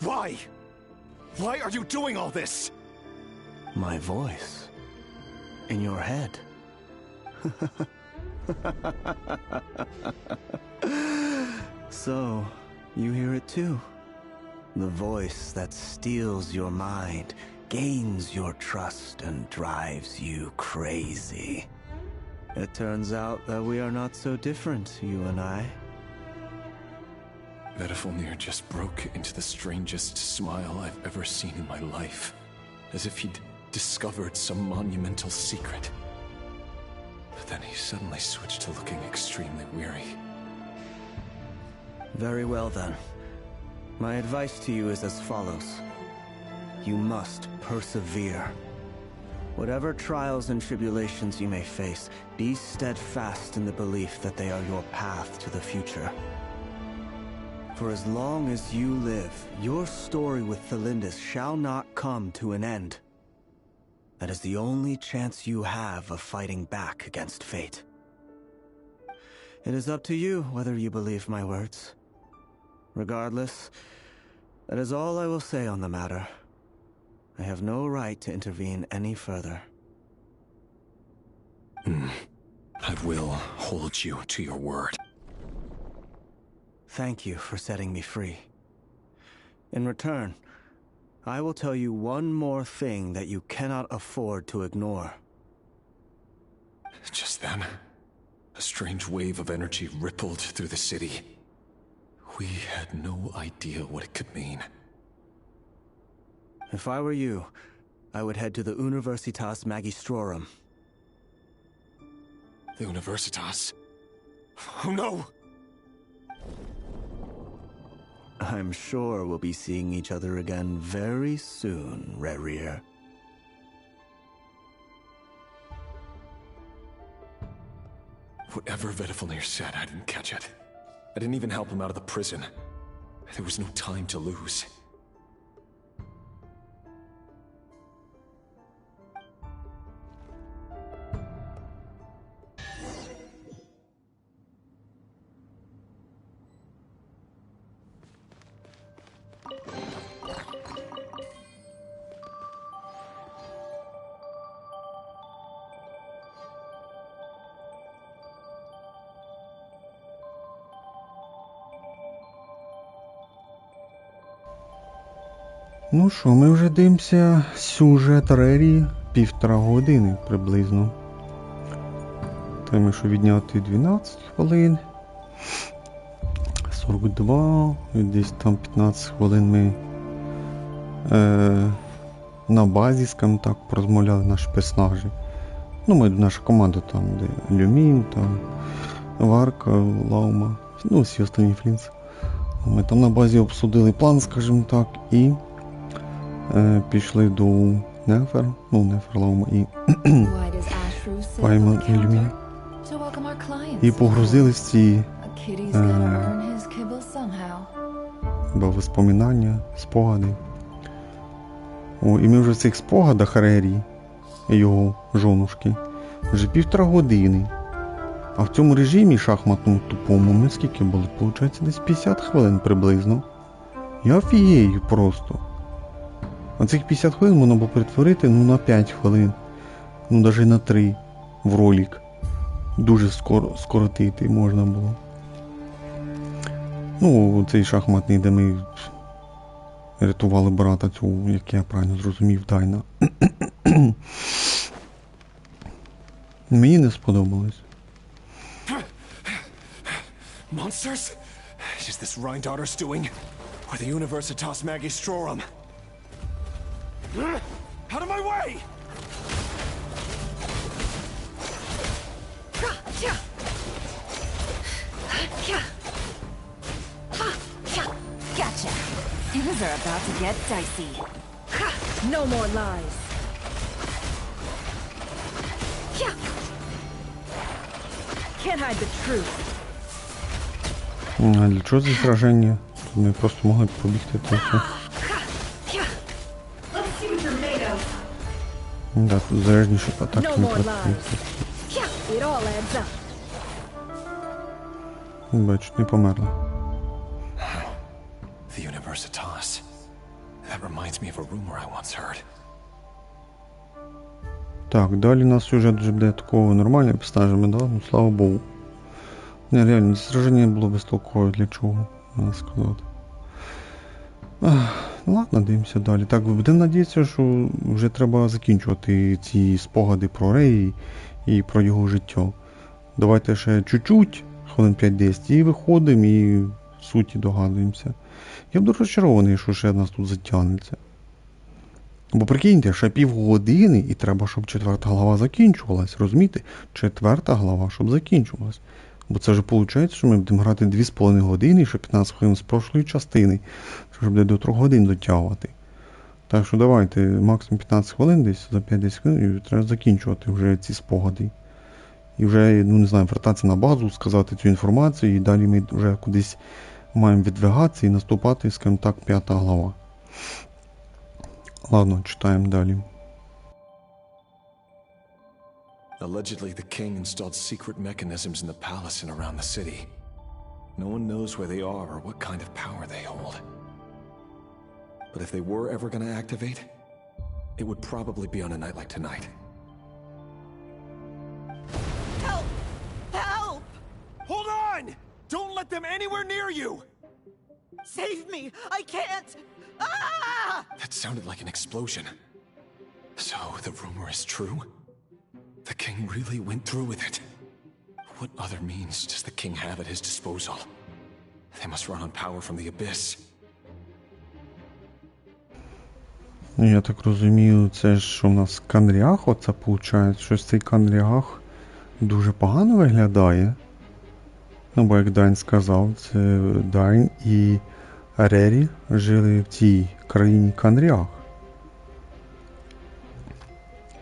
Why? Why are you doing all this? My voice. In your head. So, you hear it too. The voice that steals your mind, gains your trust, and drives you crazy. It turns out that we are not so different, you and I. Vedafilnir just broke into the strangest smile I've ever seen in my life, as if he'd discovered some monumental secret. But then he suddenly switched to looking extremely weary. Very well then. My advice to you is as follows. You must persevere. Whatever trials and tribulations you may face, be steadfast in the belief that they are your path to the future. For as long as you live, your story with Felindis shall not come to an end. That is the only chance you have of fighting back against fate. It is up to you whether you believe my words. Regardless, that is all I will say on the matter. I have no right to intervene any further. I will hold you to your word. Thank you for setting me free. In return, I will tell you one more thing that you cannot afford to ignore. Just then, a strange wave of energy rippled through the city. We had no idea what it could mean. If I were you, I would head to the Universitas Magistrorum. The Universitas? Oh no! I'm sure we'll be seeing each other again very soon, Rerir. Whatever Vedifalnir said, I didn't catch it. I didn't even help him out of the prison. There was no time to lose. Ну що, ми вже дивимося сюжет Рері 1,5 години приблизно. Треба, що відняти 12 хвилин. 42, і десь там 15 хвилин ми на базі, скажімо так, порозмовляли наші персонажі. Ну, наша команда там, де Люмін, там, Варка, Лаума, ну, всі останні флінс. Ми там на базі обсудили план, скажімо так, і пішли до Нефер, Лаума і Пайман і Люмін. І погрузились в ці воспоминання, спогади. І ми вже в цих спогадах Рері і його жонушки вже 1,5 години. А в цьому режимі шахматному тупому ми скільки були? Получається десь 50 хвилин приблизно. Я офігею просто. А цих 50 хвилин можна було перетворити на 5 хвилин. Навіть на 3 в ролик. Дуже скоротити можна було. Цей шахматний, де ми рятували брата цього, як я правильно зрозумів, Дайна. Мені не сподобалось. Monsters? Is this Rhindaughter's doing? Or the Universitas Magistrorum? Out of my way! Gotcha. Things are about to get dicey. No more lies. Can't hide the truth. А для чого це сраження? Ми просто могли побігти трохи. Да, тут заряжніші атаки не працюють. Бачу, не померла. The Universitas. That reminds me of a rumor I once heard. Так, далі у нас сюжет вже буде такого нормального персонажами, да? Ну, слава Богу. Не, реально, сраження було безтолкове, для чого, можна сказати. Ну ладно, дивимося далі. Так, будемо надіятися, що вже треба закінчувати ці спогади про Реї і про його життя. Давайте ще чуть-чуть, хвилин 5-10, і виходимо, і в суті догадуємося. Я б дуже розчарований, що ще нас тут затягнеться. Бо прикиньте, ще півгодини, і треба, щоб 4-та глава закінчувалась, розумієте? 4-та глава, щоб закінчувалась. Бо це вже виходить, що ми будемо грати 2,5 години і ще 15 хвилин з прошлої частини. Це вже буде до 3 годин дотягувати. Так що давайте, максимум 15 хвилин десь, за 5-10 хвилин, і треба закінчувати вже ці спогади. І вже, ну не знаю, вертатися на базу, сказати цю інформацію, і далі ми вже кудись маємо відвигатися і наступати, скажімо так, 5-та глава. Ладно, читаємо далі. Allegedly, the king installed secret mechanisms in the palace and around the city. No one knows where they are or what kind of power they hold. But if they were ever going to activate, it would probably be on a night like tonight. Help! Help! Hold on! Don't let them anywhere near you! Save me! I can't! Ah! That sounded like an explosion. So, the rumor is true? The king really went through with it. What other means does the king have at his disposal? They must run on power from the abyss. Я так розумію, це ж що в нас Канріах, оце виходить, щось цей Канріах дуже погано виглядає. Ну, бо як Дайн сказав, це Дайн і Рері жили в цій країні Канріах.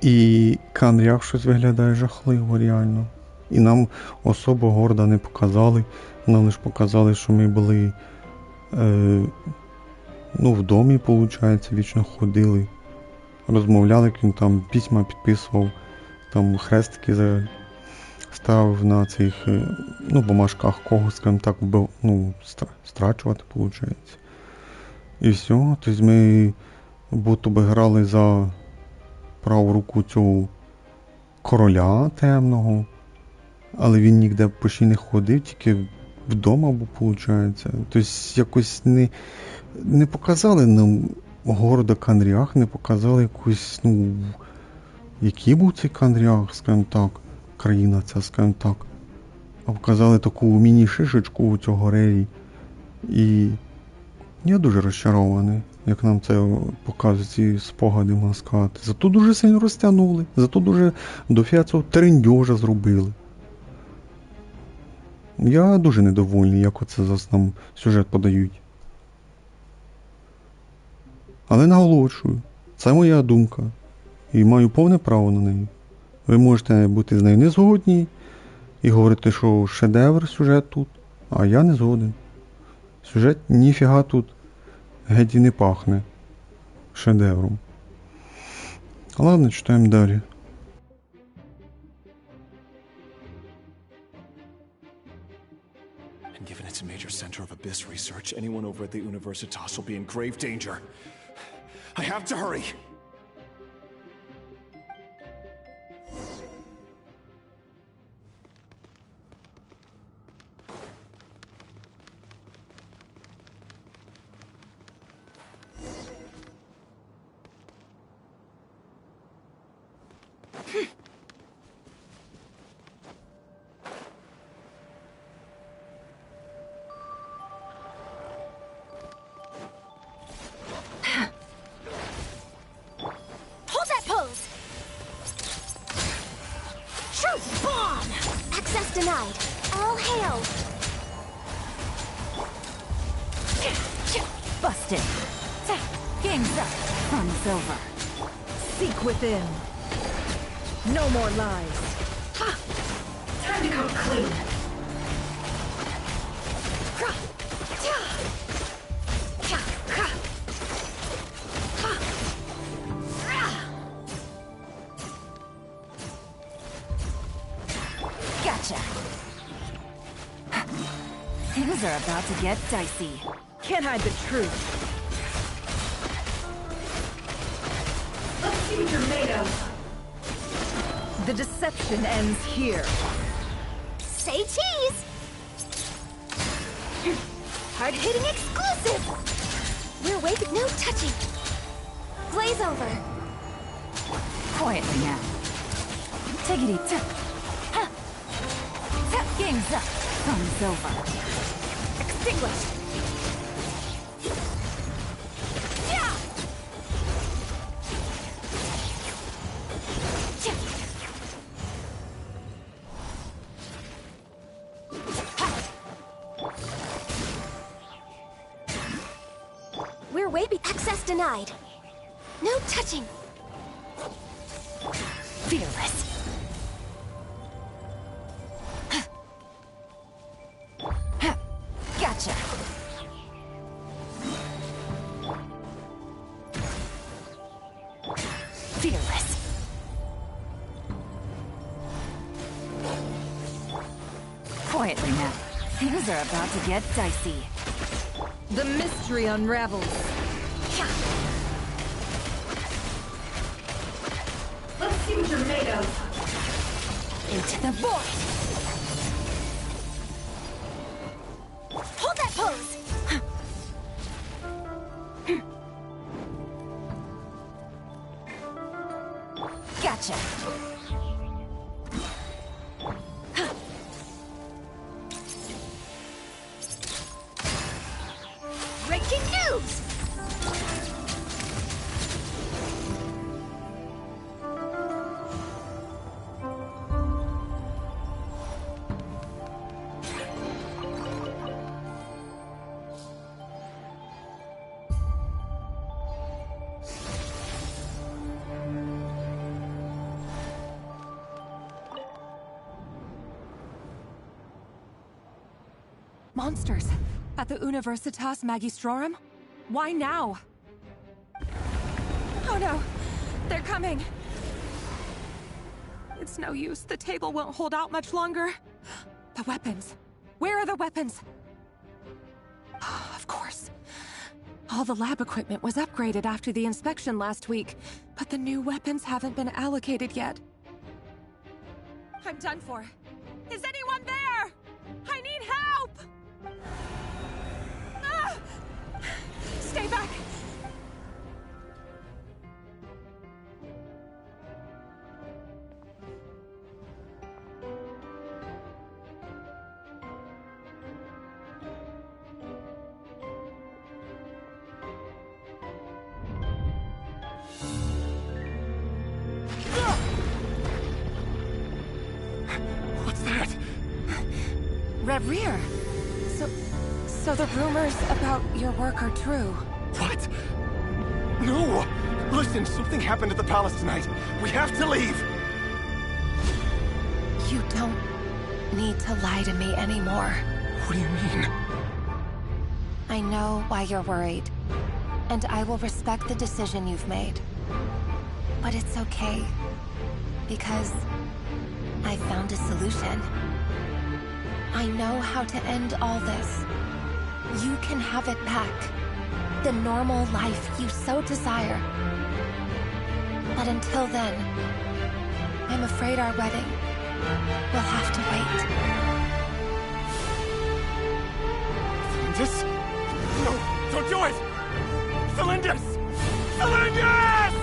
І Канріах щось виглядає жахливо, реально. І нам особо горда не показали. Нам лише показали, що ми були в домі, виходить, вічно ходили. Розмовляли, як він там письма підписував, там хрестики ставив на цих бумажках, кого, скажімо так, страчувати, виходить. І все. Тобто ми будто би грали за праву руку цього короля темного, але він ніде почти не ходив, тільки вдома був, виходить. Тобто якось не показали нам города Канріах, не показали якусь, який був цей Канріах, скажімо так, країна ця, скажімо так. А показали таку міні-шишечку у цього Рері. І я дуже розчарований, як нам це показують ці спогади, можна сказати. Зато дуже сильно розтягнули, зато дуже дофіга цього трендьожа зробили. Я дуже недовольний, як оце зараз нам сюжет подають. Але наголошую, це моя думка. І маю повне право на неї. Ви можете бути з нею не згодні і говорити, що шедевр сюжет тут, а я не згоден. Сюжет ніфіга тут геть і не пахне шедевром. Ладно, читаємо далі. And given it's a major center of abyss research, anyone over at the Universitas will be in grave danger. I have to hurry! Denied. All hail. Busted. Game's up. Fun's over. Seek within. No more lies. Time to come clean. Things are about to get dicey. Can't hide the truth. Let's see what you're made of. The deception ends here. Say cheese! Hard-hitting exclusive! We're awake with no touching. Blaze over. Quietly now. Take it easy. Game's up. Fun's over. Extinguished. Yeah! We're way access denied. No touching. Fearless. Gotcha. Fearless. Quietly now. Things are about to get dicey. The mystery unravels. Let's see what you're made of. Into the void. Hold that pose! Gotcha. Breaking news! monsters at the Universitas Magistrorum? Why now? Oh no, they're coming. It's no use. The table won't hold out much longer. The weapons. Where are the weapons? Of course. All the lab equipment was upgraded after the inspection last week, but the new weapons haven't been allocated yet. I'm done for. Is anyone there? I need help! Ah! Stay back! Rear. So the rumors about your work are true. What? No! Listen, something happened at the palace tonight. We have to leave! You don't need to lie to me anymore. What do you mean? I know why you're worried, and I will respect the decision you've made. But it's okay, because I found a solution. I know how to end all this. You can have it back. The normal life you so desire. But until then, I'm afraid our wedding will have to wait. Cylindus? No, don't do it! Cylindus! Cylindus!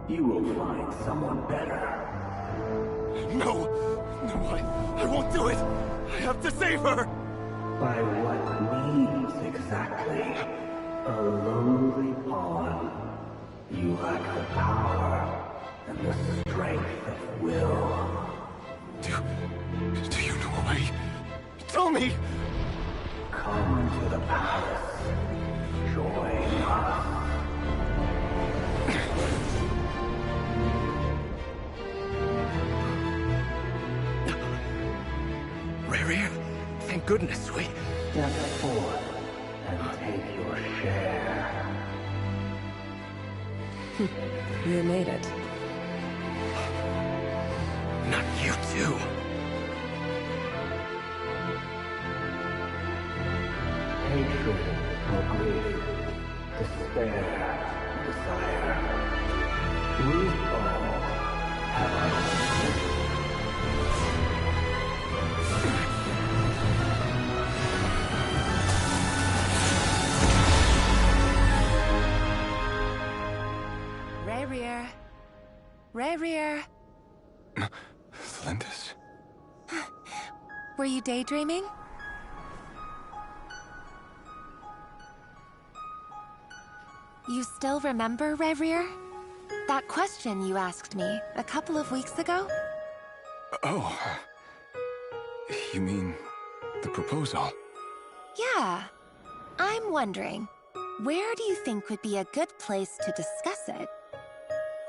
You will find someone better. No! No, I won't do it! I have to save her! By what means exactly? A lowly pawn. You lack the power and the strength of will. Do you know a way? Tell me! Come to the palace. Join us. Thank goodness we... Step forth and take your share. You made it. Not you too. Hatred or grief, despair, desire. We all have our own. Rear. Cylindus? Were you daydreaming? You still remember, Rear? That question you asked me a couple of weeks ago? Oh. You mean the proposal? Yeah. I'm wondering, where do you think would be a good place to discuss it?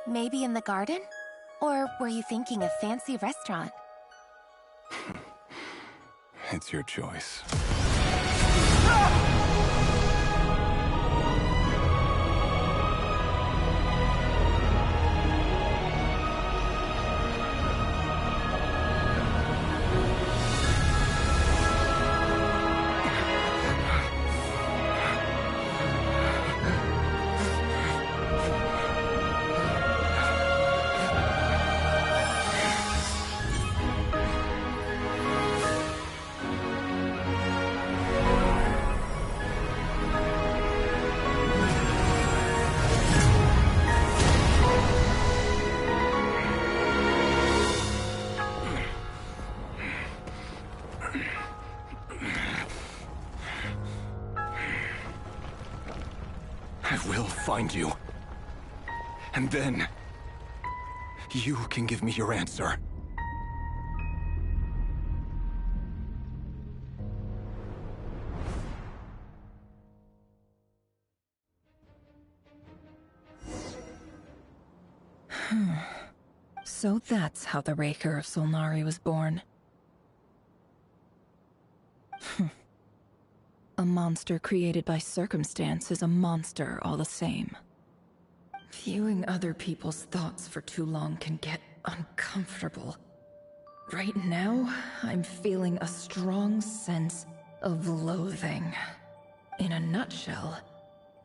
Maybe in the garden? Or were you thinking a fancy restaurant? It's your choice. I will find you. And then, you can give me your answer. So that's how the Raker of Solnari was born. A monster created by circumstance is a monster all the same. Viewing other people's thoughts for too long can get uncomfortable. Right now, I'm feeling a strong sense of loathing. In a nutshell,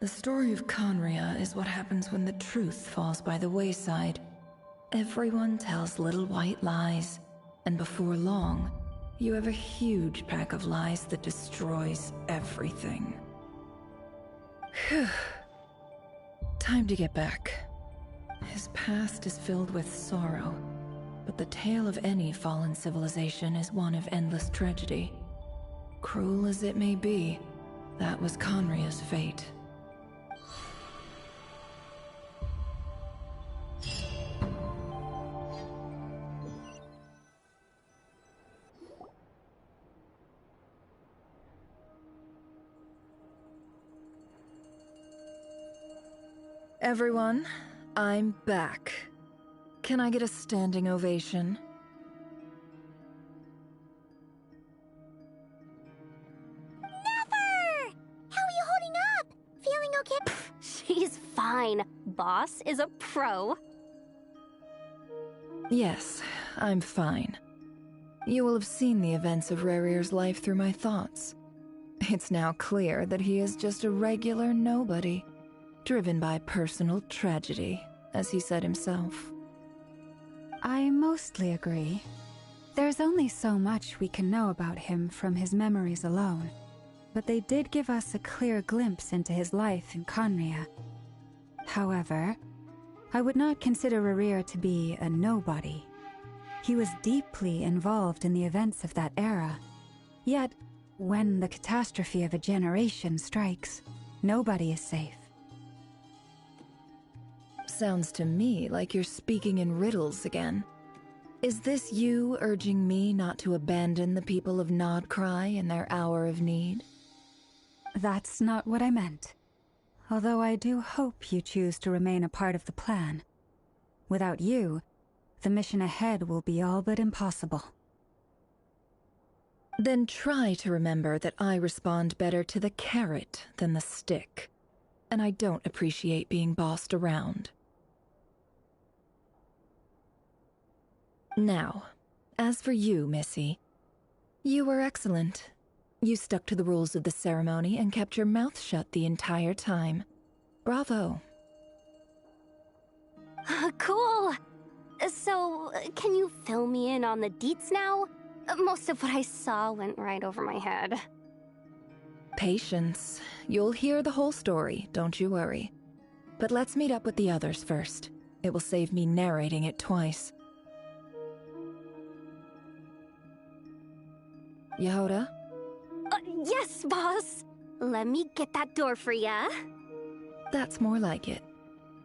the story of Conria is what happens when the truth falls by the wayside. Everyone tells little white lies, and before long, you have a huge pack of lies that destroys everything. Phew. Time to get back. His past is filled with sorrow, but the tale of any fallen civilization is one of endless tragedy. Cruel as it may be, that was Conria's fate. Everyone, I'm back. Can I get a standing ovation? Never! How are you holding up? Feeling okay? She's fine. Boss is a pro. Yes, I'm fine. You will have seen the events of Rarir's life through my thoughts. It's now clear that he is just a regular nobody, driven by personal tragedy, as he said himself. I mostly agree. There's only so much we can know about him from his memories alone, but they did give us a clear glimpse into his life in Conria. However, I would not consider Rarir to be a nobody. He was deeply involved in the events of that era. Yet, when the catastrophe of a generation strikes, nobody is safe. Sounds to me like you're speaking in riddles again. Is this you urging me not to abandon the people of Nod-Crai in their hour of need? That's not what I meant. Although I do hope you choose to remain a part of the plan. Without you, the mission ahead will be all but impossible. Then try to remember that I respond better to the carrot than the stick, and I don't appreciate being bossed around. Now, as for you, Missy, you were excellent. You stuck to the rules of the ceremony and kept your mouth shut the entire time. Bravo. Cool. So, can you fill me in on the deets now? Most of what I saw went right over my head. Patience. You'll hear the whole story, don't you worry. But let's meet up with the others first. It will save me narrating it twice. Yehoda? Yes, boss! Let me get that door for ya. That's more like it.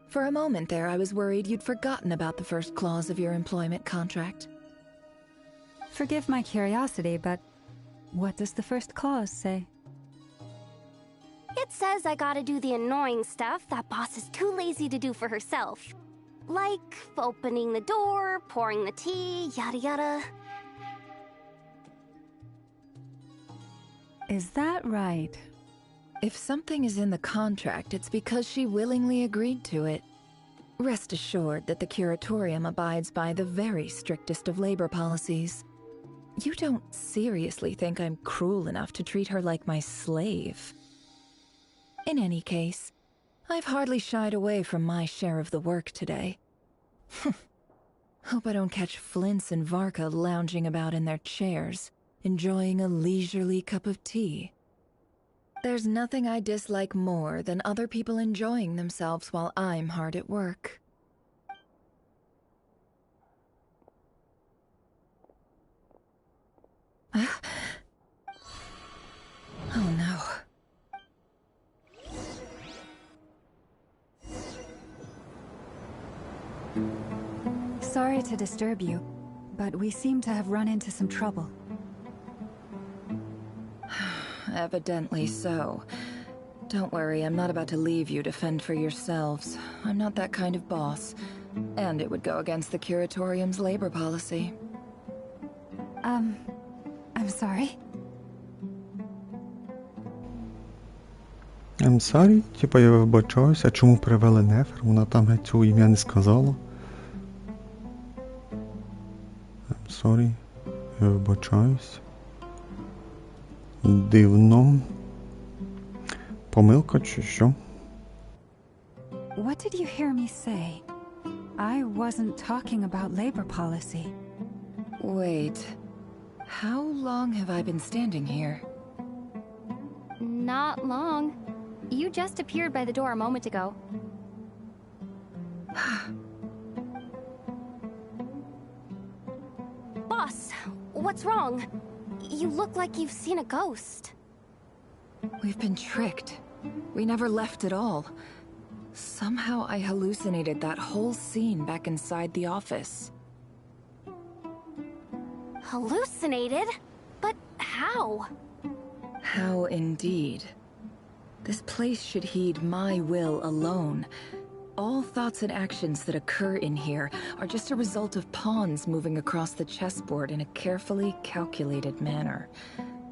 For a moment there, I was worried you'd forgotten about the first clause of your employment contract. Forgive my curiosity, but what does the first clause say? It says I gotta do the annoying stuff that boss is too lazy to do for herself. Like opening the door, pouring the tea, yada yada. Is that right? If something is in the contract, it's because she willingly agreed to it. Rest assured that the Curatorium abides by the very strictest of labor policies. You don't seriously think I'm cruel enough to treat her like my slave? In any case, I've hardly shied away from my share of the work today. Hope I don't catch Flintz and Varka lounging about in their chairs, enjoying a leisurely cup of tea. There's nothing I dislike more than other people enjoying themselves while I'm hard at work. Oh no. Sorry to disturb you, but we seem to have run into some trouble. Evidently so. Don't worry, I'm not about to leave you to fend for yourselves. I'm not that kind of boss. And it would go against the Curatorium's labor policy. I'm sorry. I'm sorry, типа я вибачаюсь, а чому привели Нефер? Вона там геть цього ім'я не сказала. I'm sorry, я вибачаюсь. Дивно. Помилка чи що? What did you hear me say? I wasn't talking about labor policy. Wait. How long have I been standing here? Not long. You just appeared by the door a moment ago. Boss, what's wrong? You look like you've seen a ghost. We've been tricked. We never left at all. Somehow I hallucinated that whole scene back inside the office. Hallucinated? But how? How indeed. This place should heed my will alone. All thoughts and actions that occur in here are just a result of pawns moving across the chessboard in a carefully calculated manner.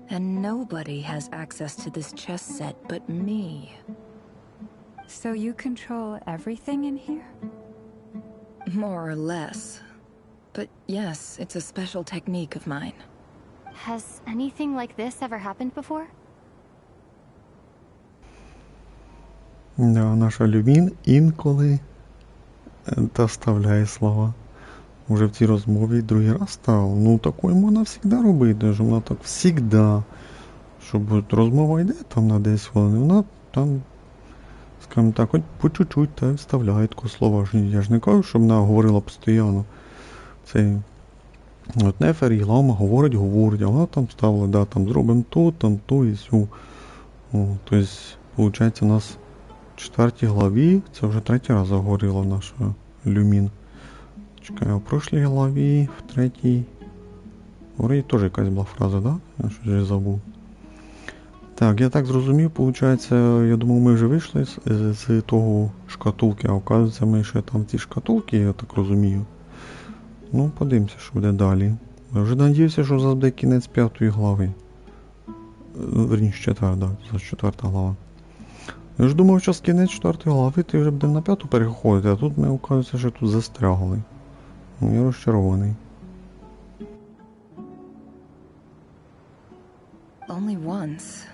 And nobody has access to this chess set but me. So you control everything in here? More or less. But yes, it's a special technique of mine. Has anything like this ever happened before? Да, наша Люмін інколи доставляє слова. Уже в цій розмові другий раз стало. Ну, такою можна завжди робити, що вона так завжди, щоб розмова йде там на 10 хвилин, вона там, скажімо так, хоч по чуть-чуть та вставляє такі слова. Я ж не кажу, щоб вона говорила постійно. Це от Нефер і Глава говорить, а вона там ставила, да, там зробимо там то і сю. Тобто, виходить, у нас в 4 главі, це вже 3-й раз заговорила наша Люмін. Чекаю, в прошлій главі, в 3-й. Вроді теж якась була фраза, да? Я щось вже забув. Так, я так зрозумів, виходить, я думав, ми вже вийшли з того шкатулки, а оказується, ми ще там ці шкатулки, я так розумію. Ну, подивимося, що буде далі. Я вже надіюся, що зараз буде кінець 5-ї глави. Верніше, 4-та, да, це 4-та глава. Я ж думав, що з кінець 4-ї глави ти вже будемо на 5-ту переходити, а тут ми, оказується, що тут застрягли. Ну, я розчарований. Only once.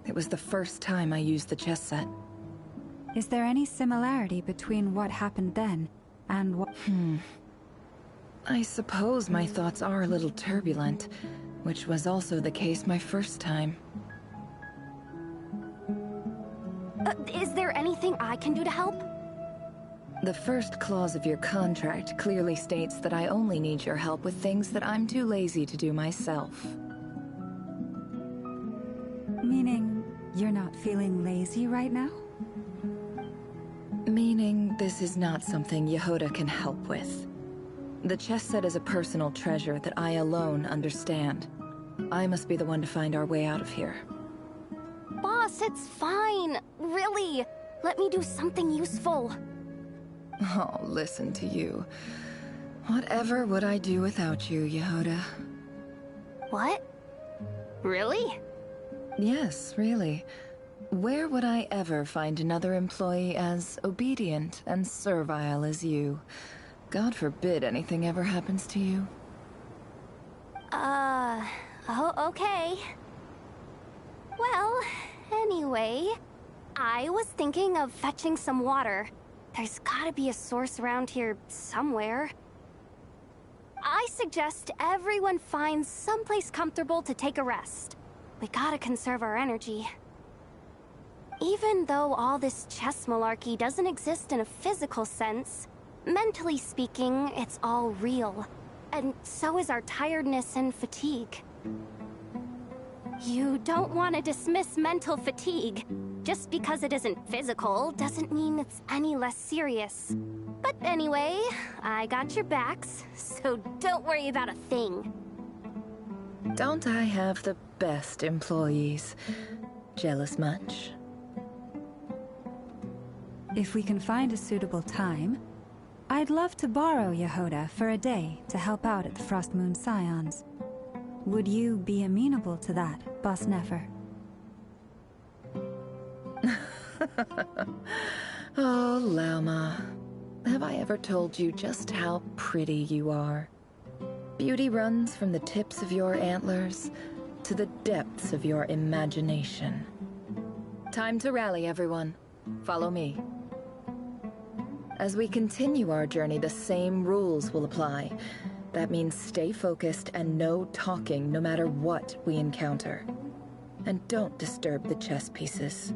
It was the first time I used the chess set. Is there any similarity between what happened then and what... I suppose my thoughts are a little turbulent, which was also the case my first time. Is there anything I can do to help? The first clause of your contract clearly states that I only need your help with things that I'm too lazy to do myself. Meaning, you're not feeling lazy right now? Meaning, this is not something Yehoda can help with. The chess set is a personal treasure that I alone understand. I must be the one to find our way out of here. Boss, it's fine. Really. Let me do something useful. Oh, listen to you. Whatever would I do without you, Yehoda? What? Really? Yes, really. Where would I ever find another employee as obedient and servile as you? God forbid anything ever happens to you. Oh, okay. Well, anyway, I was thinking of fetching some water. There's gotta be a source around here somewhere. I suggest everyone finds someplace comfortable to take a rest. We gotta conserve our energy. Even though all this chess malarkey doesn't exist in a physical sense, mentally speaking, it's all real. And so is our tiredness and fatigue. You don't want to dismiss mental fatigue. Just because it isn't physical doesn't mean it's any less serious. But anyway, I got your backs, so don't worry about a thing. Don't I have the best employees? Jealous much? If we can find a suitable time, I'd love to borrow Yehoda for a day to help out at the Frost Moon Scions. Would you be amenable to that, Boss Nefer? Oh, Lama. Have I ever told you just how pretty you are? Beauty runs from the tips of your antlers to the depths of your imagination. Time to rally, everyone. Follow me. As we continue our journey, the same rules will apply. That means stay focused and no talking no matter what we encounter. And don't disturb the chess pieces.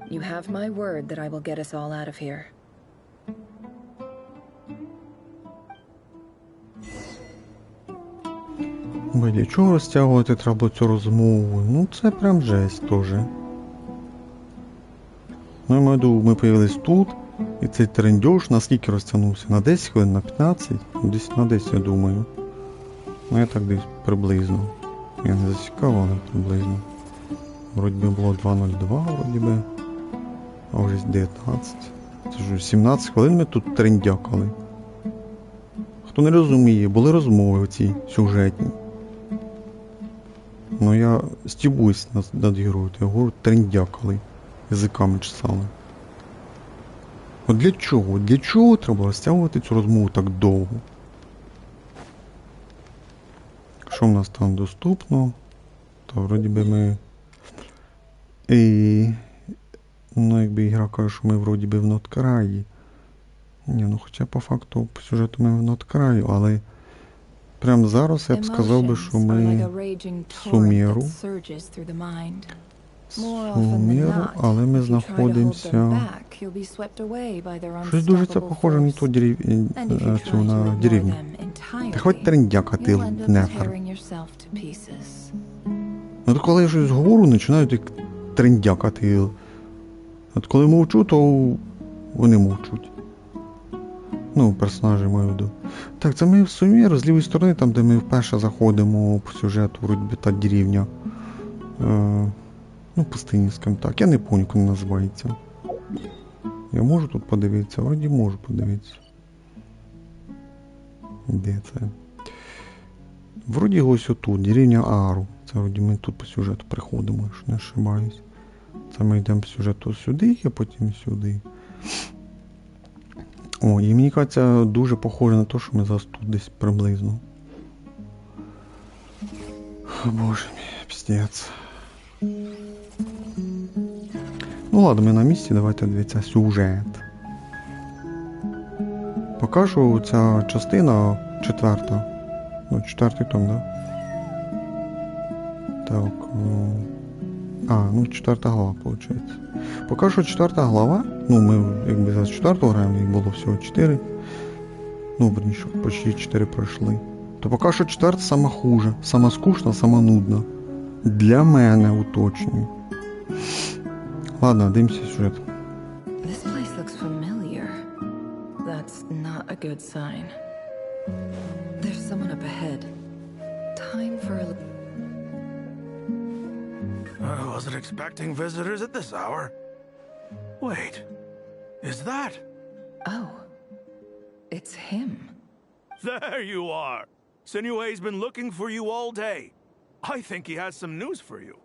You have my word that I will get us all out of here. Для чого розтягувати треба цю розмову? Ну це прям жесть теж. Ну, я маю в виду, ми появились тут, і цей трендьош наскільки розтягнувся? На 10 хвилин, на 15? Десь на 10, я думаю. Ну я так десь приблизно. Я не засікав, але приблизно. Вроді би було 2.02, вроді би. А вже 19. Це ж 17 хвилин ми тут трендякали. Хто не розуміє, були розмови оці сюжетні. Ну я стібуюсь над героєм, я говорю, трендякали. Язиками чесали. От для чого? Для чого треба розтягувати цю розмову так довго? Що в нас там доступно? Та вроді би ми... Ну якби ігра каже, що ми вроді би в Нод-Краї. Ні, ну хоча по факту по сюжету ми в Нод-Краю, але прямо зараз я б сказав би, що ми Сумеру. Сумеру, але ми знаходимося... Щось дуже це похоже на ту на деревню. Та хоч трендякати, Нефер. От коли я щось говорю, починають як трендякати. От коли мовчу, то вони мовчуть. Ну, персонажі маю в виду. Так, це ми в Сумеру, з лівої сторони, там де ми вперше заходимо по сюжету, вроді би та деревня. Ну, пустині, скажімо так. Я не пам'ятаю, як вона називається. Я можу тут подивитися? Вроді можу подивитися. Де це? Вроді ось отут, деревня Ару. Це вроді ми тут по сюжету приходимо, якщо не ошибаюсь. Це ми йдемо по сюжету сюди, а потім сюди. О, і мені кажеться, дуже похоже на те, що ми зараз тут десь приблизно. О, боже мій, піздець. Ну ладно, ми на місці, давайте дивіться сюжет. Покажу ця частина четверта. Ну, четвертий том, да? Так. Ну, четверта глава, виходить. Покажу четверта глава. Ну, ми, якби за четвертого граємо, їх було всього 4. Ну, верніше, почти 4 пройшли. То поки що четверта сама хуже, сама скучна, сама нудна. Для мене, уточнюю. Ладно, дивимося сюжет. This place looks familiar. That's not a good sign. There's someone up ahead. Time for a... I wasn't expecting visitors at this hour. Wait, is that? Oh, it's him. There you are. Sinue's been looking for you all day. I think he has some news for you.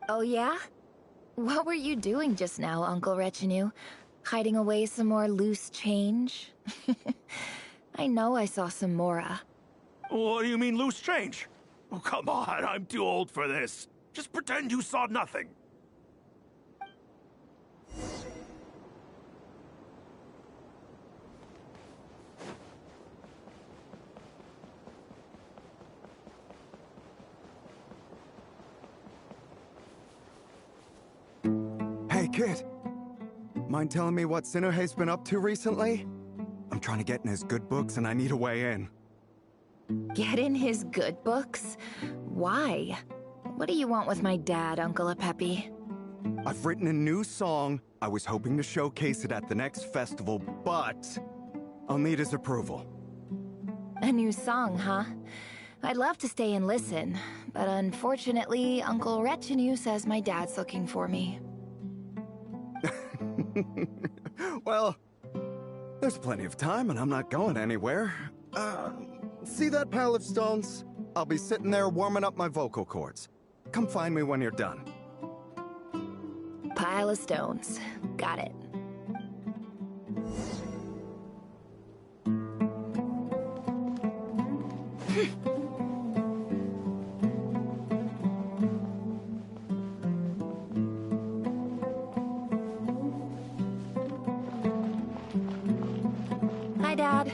Oh yeah? What were you doing just now, Uncle Retinue? Hiding away some more loose change? I know I saw some Mora. What do you mean loose change? Oh, come on, I'm too old for this. Just pretend you saw nothing. Hey, kid. Mind telling me what Sinuhe's been up to recently? I'm trying to get in his good books and I need a way in. Get in his good books? Why? What do you want with my dad, Uncle Apepi? I've written a new song. I was hoping to showcase it at the next festival, but I'll need his approval. A new song, huh? I'd love to stay and listen, but unfortunately, Uncle Retinue says my dad's looking for me. Well, There's plenty of time, and I'm not going anywhere. See that pile of stones? I'll be sitting there warming up my vocal cords. Come find me when you're done. Pile of stones. Got it. Hi, Dad.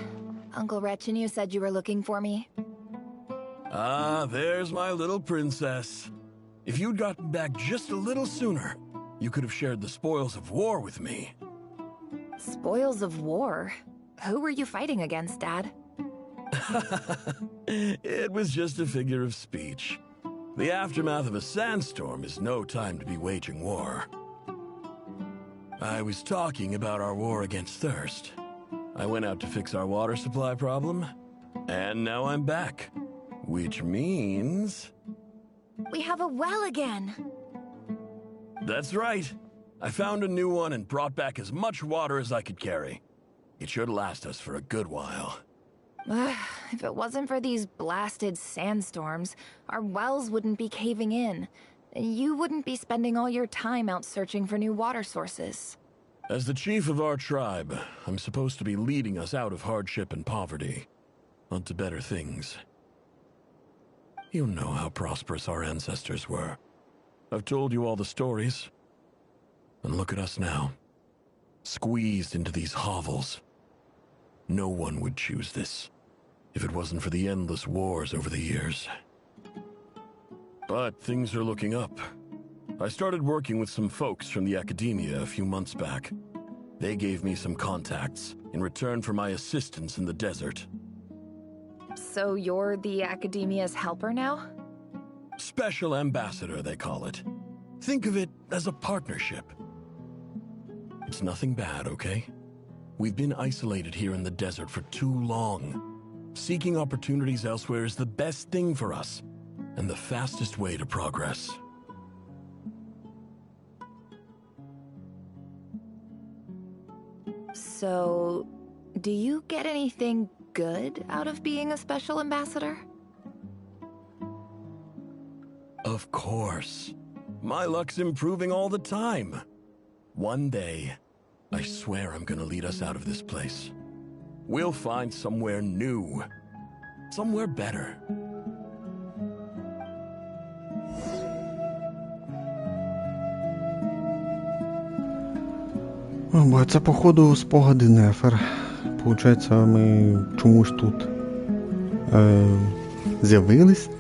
Uncle Retinue said you were looking for me. Ah, there's my little princess. If you'd gotten back just a little sooner, you could have shared the spoils of war with me. Spoils of war? Who were you fighting against, Dad? It was just a figure of speech. The aftermath of a sandstorm is no time to be waging war. I was talking about our war against thirst. I went out to fix our water supply problem, and now I'm back. Which means... We have a well again! That's right. I found a new one and brought back as much water as I could carry. It should last us for a good while. If it wasn't for these blasted sandstorms, our wells wouldn't be caving in. You wouldn't be spending all your time out searching for new water sources. As the chief of our tribe, I'm supposed to be leading us out of hardship and poverty, onto better things. You know how prosperous our ancestors were. I've told you all the stories. And look at us now, squeezed into these hovels. No one would choose this, if it wasn't for the endless wars over the years. But things are looking up. I started working with some folks from the academia a few months back. They gave me some contacts in return for my assistance in the desert. So you're the academia's helper now? Special ambassador, they call it. Think of it as a partnership. It's nothing bad, okay? We've been isolated here in the desert for too long. Seeking opportunities elsewhere is the best thing for us, and the fastest way to progress. So, do you get anything good out of being a special ambassador? Of course. My luck's improving all the time. One day, I swear I'm gonna lead us out of this place. We'll find somewhere new. Somewhere better. Бо це, походу, спогади Нефер. Получається, ми чомусь тут з'явились,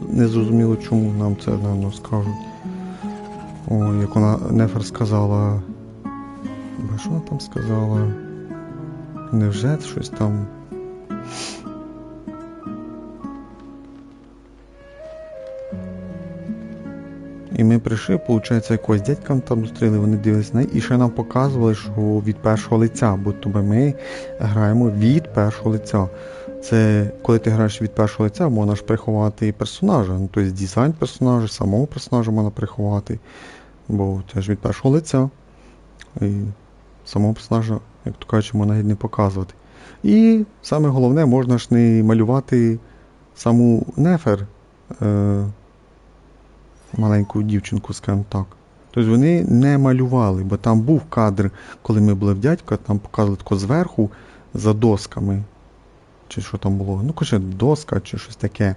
незрозуміло чому, нам це, напевно, скажуть. О, як вона, Нефер сказала... Що вона там сказала? Невже щось там... І ми прийшли, виходить, якогось дядька там зустріли, вони дивились на неї, і ще нам показували, що від першого лиця, бо ми граємо від першого лиця. Це, коли ти граєш від першого лиця, можна ж приховати і персонажа, ну, тобто дизайн персонажа, самого персонажа можна приховати, бо це ж від першого лиця, і самого персонажа, як то кажуть, можна геть не показувати. І саме головне, можна ж не малювати саму Нефер, маленьку дівчинку, скажімо так. Тобто вони не малювали, бо там був кадр, коли ми були в дядька, там показували тако зверху, за досками, чи що там було, ну, коротше, доска, чи щось таке.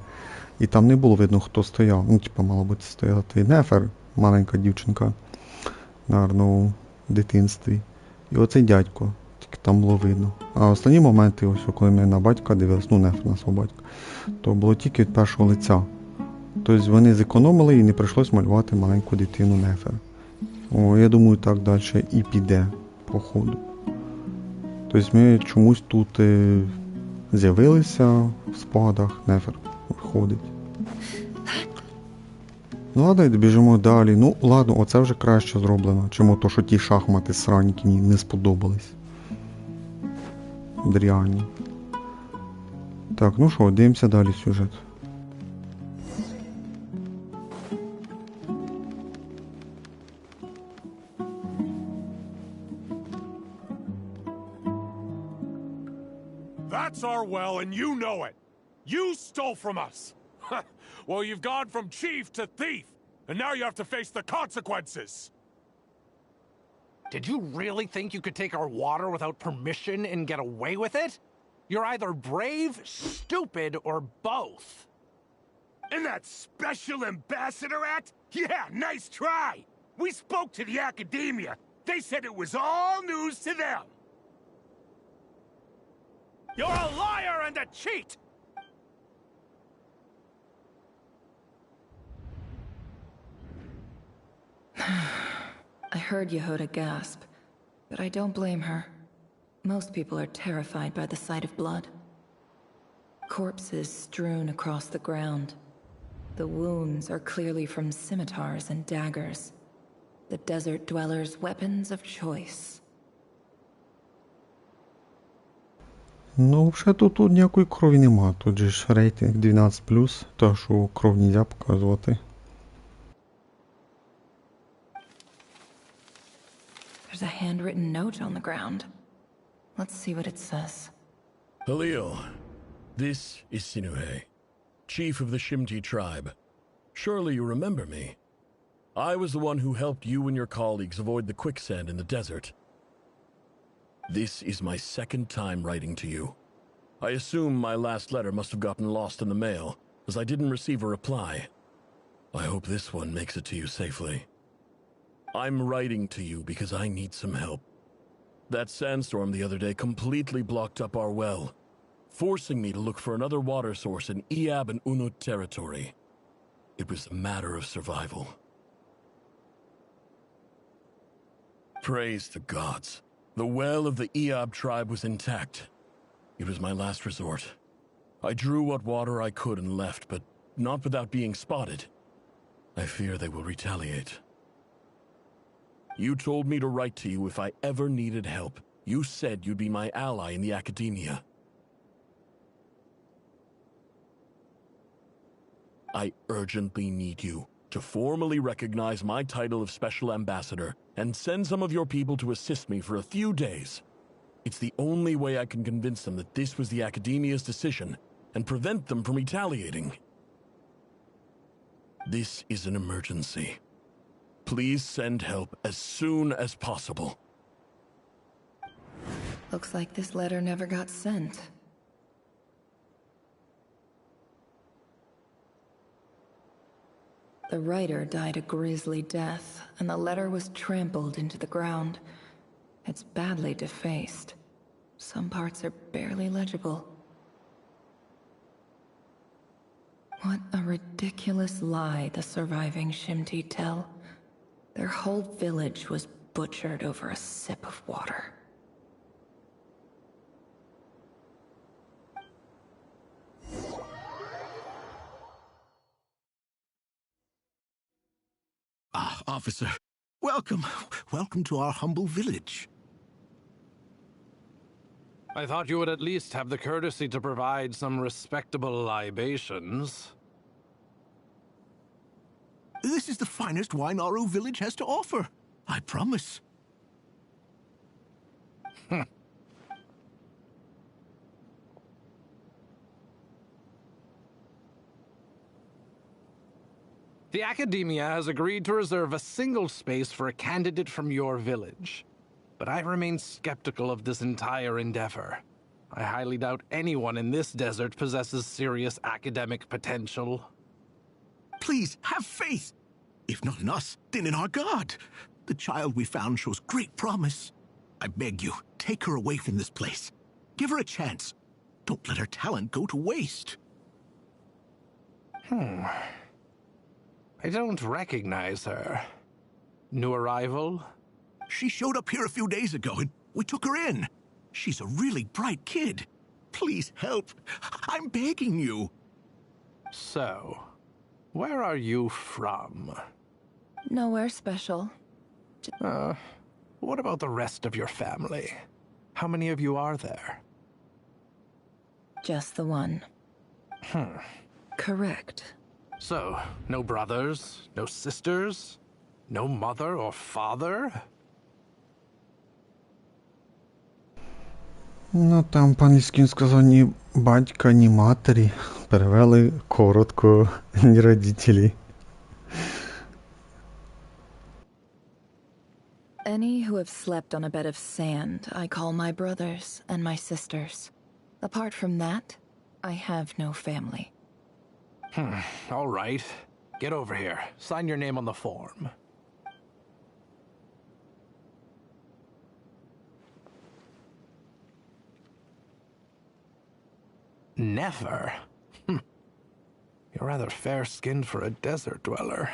І там не було видно, хто стояв. Ну, типу, мало бути стояти Нефер, маленька дівчинка, наверно, у дитинстві. І оцей дядько, тільки там було видно. А останні моменти, ось, коли ми на батька дивилися, ну, Нефер на свого батька, то було тільки від першого лиця. Тобто вони зекономили і не прийшлось малювати маленьку дитину Нефер. О, я думаю, так далі і піде по ходу. Тобто ми чомусь тут з'явилися в спогадах, Нефер виходить. Ну ладно, біжимо далі. Ну ладно, оце вже краще зроблено, чому то, що ті шахмати сраніки мені не сподобались. Дріальні. Так, ну що, дивимося далі сюжет. That's our well, and you know it. You stole from us. Well, you've gone from chief to thief, and now you have to face the consequences. Did you really think you could take our water without permission and get away with it? You're either brave, stupid, or both. And that special ambassador act? Yeah, nice try. We spoke to the academia. They said it was all news to them. You're a liar and a cheat! I heard Yehuda gasp, but I don't blame her. Most people are terrified by the sight of blood. Corpses strewn across the ground. The wounds are clearly from scimitars and daggers. The desert dwellers' weapons of choice. Ну, взагалі тут ніякої крові нема. Тут же ж рейтинг 12+, то що кров нельзя показувати. There's a handwritten note on the ground. Let's see what it says. Halil, this is Sinuhe, chief of the Shimti tribe. Surely you remember me. I was the one who helped you and your colleagues avoid the quicksand in the desert. This is my second time writing to you. I assume my last letter must have gotten lost in the mail, as I didn't receive a reply. I hope this one makes it to you safely. I'm writing to you because I need some help. That sandstorm the other day completely blocked up our well, forcing me to look for another water source in Iab and Unut territory. It was a matter of survival. Praise the gods. The well of the Iab tribe was intact. It was my last resort. I drew what water I could and left, but not without being spotted. I fear they will retaliate. You told me to write to you if I ever needed help. You said you'd be my ally in the academia. I urgently need you to formally recognize my title of Special Ambassador and send some of your people to assist me for a few days. It's the only way I can convince them that this was the academia's decision and prevent them from retaliating. This is an emergency. Please send help as soon as possible. Looks like this letter never got sent. The writer died a grisly death, and the letter was trampled into the ground. It's badly defaced. Some parts are barely legible. What a ridiculous lie the surviving Shimti tell. Their whole village was butchered over a sip of water. Ah, officer. Welcome. Welcome to our humble village. I thought you would at least have the courtesy to provide some respectable libations. This is the finest wine Aru village has to offer. I promise. The Academia has agreed to reserve a single space for a candidate from your village. But I remain skeptical of this entire endeavor. I highly doubt anyone in this desert possesses serious academic potential. Please, have faith. If not in us, then in our god. The child we found shows great promise. I beg you, take her away from this place. Give her a chance. Don't let her talent go to waste. I don't recognize her. New arrival? She showed up here a few days ago, and we took her in. She's a really bright kid. Please help. I'm begging you. So, where are you from? Nowhere special. What about the rest of your family? How many of you are there? Just the one. Correct. So, no brothers, no sisters, no mother or father? Ну, там по-англійськи він сказав ні батька, ні матері. Перевели коротко, ні родителі. Any who have slept on a bed of sand, I call my brothers and my sisters. Apart from that, I have no family. All right. Get over here. Sign your name on the form. Never? You're rather fair-skinned for a desert dweller.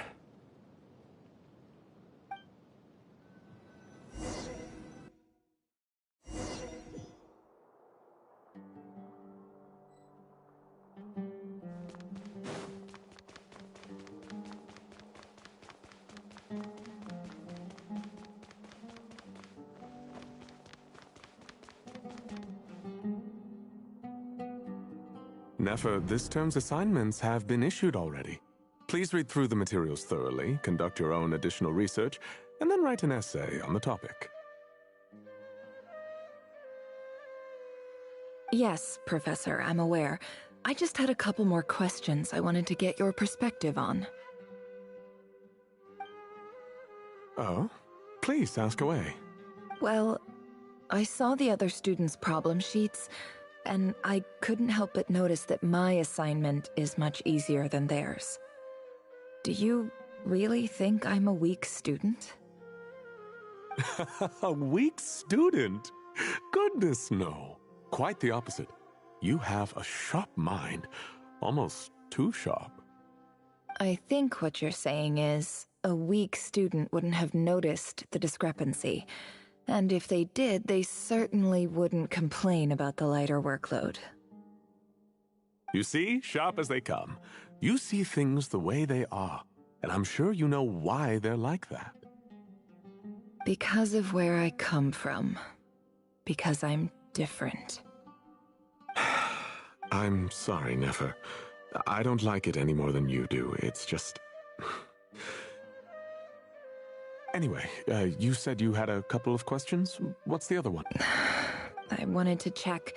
Nefer, this term's assignments have been issued already. Please read through the materials thoroughly, conduct your own additional research, and then write an essay on the topic. Yes, Professor, I'm aware. I just had a couple more questions I wanted to get your perspective on. Oh? Please, ask away. Well, I saw the other students' problem sheets, and I couldn't help but notice that my assignment is much easier than theirs. Do you really think I'm a weak student? A weak student? Goodness, no. Quite the opposite. You have a sharp mind. Almost too sharp. I think what you're saying is, a weak student wouldn't have noticed the discrepancy. And if they did, they certainly wouldn't complain about the lighter workload. You see, sharp as they come. You see things the way they are. And I'm sure you know why they're like that. Because of where I come from. Because I'm different. I'm sorry, Nefer. I don't like it any more than you do. It's just... Anyway, you said you had a couple of questions. What's the other one? I wanted to check.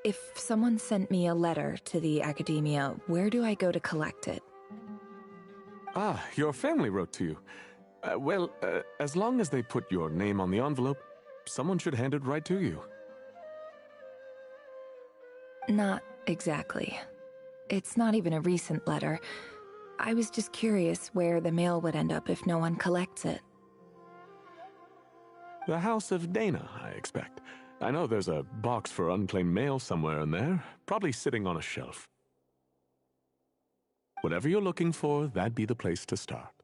If someone sent me a letter to the academia, where do I go to collect it? Ah, your family wrote to you. Well, as long as they put your name on the envelope, someone should hand it right to you. Not exactly. It's not even a recent letter. I was just curious where the mail would end up if no one collects it. The House of Dana, I expect. I know there's a box for unclaimed mail somewhere in there, probably sitting on a shelf. Whatever you're looking for, that'd be the place to start.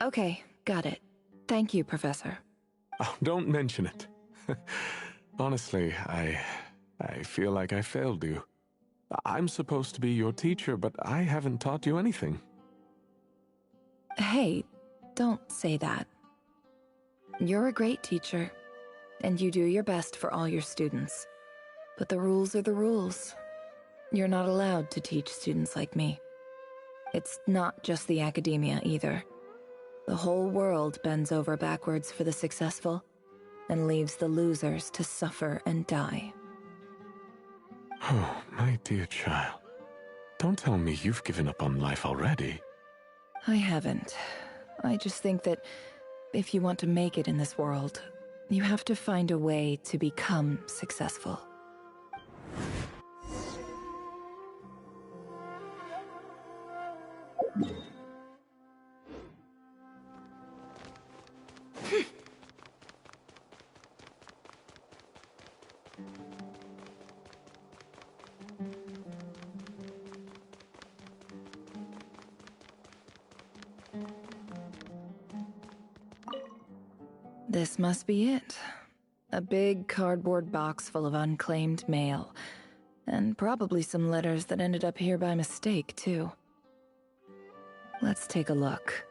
Okay, got it. Thank you, Professor. Oh, don't mention it. Honestly, I feel like I failed you. I'm supposed to be your teacher, but I haven't taught you anything. Hey, don't say that. You're a great teacher, and you do your best for all your students. But the rules are the rules. You're not allowed to teach students like me. It's not just the academia either. The whole world bends over backwards for the successful, and leaves the losers to suffer and die. Oh, my dear child. Don't tell me you've given up on life already. I haven't. I just think that if you want to make it in this world, you have to find a way to become successful. This must be it. A big cardboard box full of unclaimed mail. And probably some letters that ended up here by mistake, too. Let's take a look.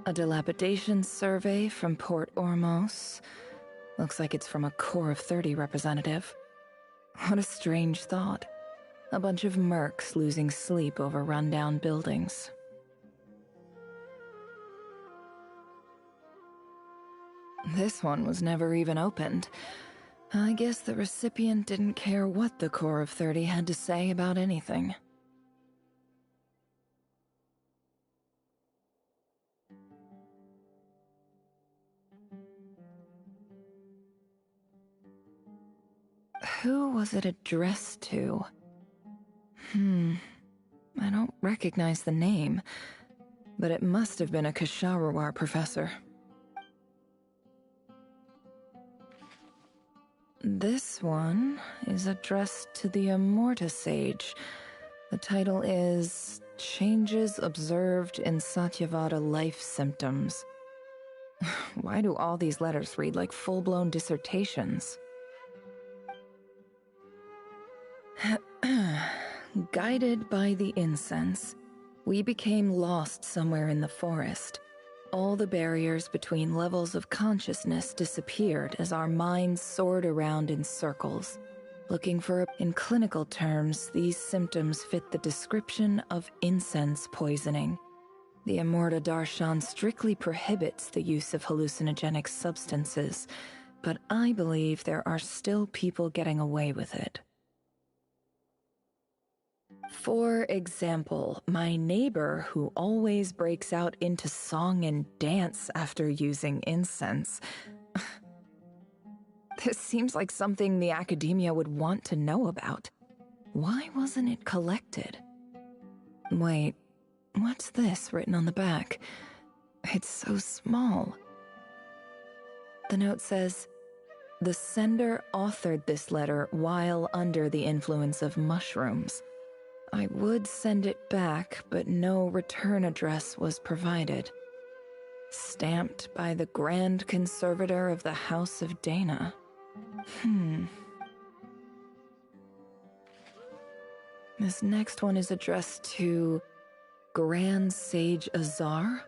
A dilapidation survey from Port Ormos, Looks like it's from a Core of 30 representative. What a strange thought. A bunch of mercs losing sleep over rundown buildings. This one was never even opened. I guess the recipient didn't care what the Core of 30 had to say about anything. Who was it addressed to? I don't recognize the name, but it must have been a Ksharawar professor. This one is addressed to the Immorta Sage. The title is Changes Observed in Satyavada Life Symptoms. Why do all these letters read like full-blown dissertations? Guided by the incense, we became lost somewhere in the forest. All the barriers between levels of consciousness disappeared as our minds soared around in circles. In clinical terms, these symptoms fit the description of incense poisoning. The Immorta Darshan strictly prohibits the use of hallucinogenic substances, but I believe there are still people getting away with it. For example, my neighbor who always breaks out into song and dance after using incense. This seems like something the academia would want to know about. Why wasn't it collected? Wait, what's this written on the back? It's so small. The note says, "The sender authored this letter while under the influence of mushrooms. I would send it back, but no return address was provided. Stamped by the Grand Conservator of the House of Dana." This next one is addressed to Grand Sage Azar.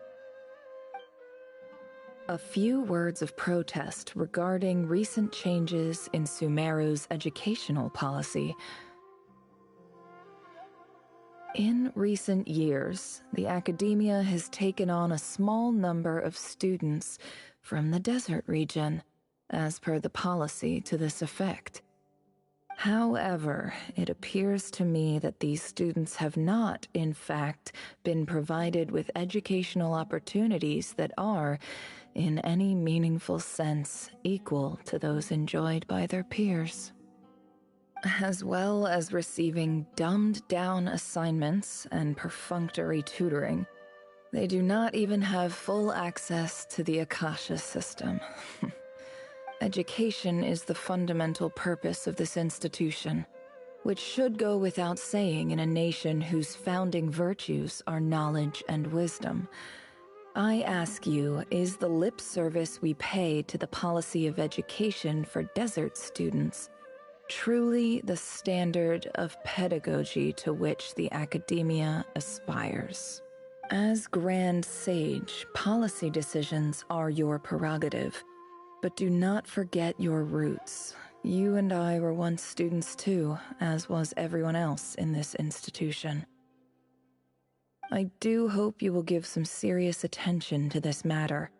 A few words of protest regarding recent changes in Sumeru's educational policy. In recent years, the academia has taken on a small number of students from the desert region, as per the policy to this effect. However, it appears to me that these students have not, in fact, been provided with educational opportunities that are, in any meaningful sense, equal to those enjoyed by their peers. As well as receiving dumbed-down assignments and perfunctory tutoring, they do not even have full access to the Akasha system. Education is the fundamental purpose of this institution, which should go without saying in a nation whose founding virtues are knowledge and wisdom. I ask you, is the lip service we pay to the policy of education for desert students truly the standard of pedagogy to which the academia aspires? As Grand Sage, policy decisions are your prerogative, but do not forget your roots. You and I were once students too, as was everyone else in this institution. I do hope you will give some serious attention to this matter.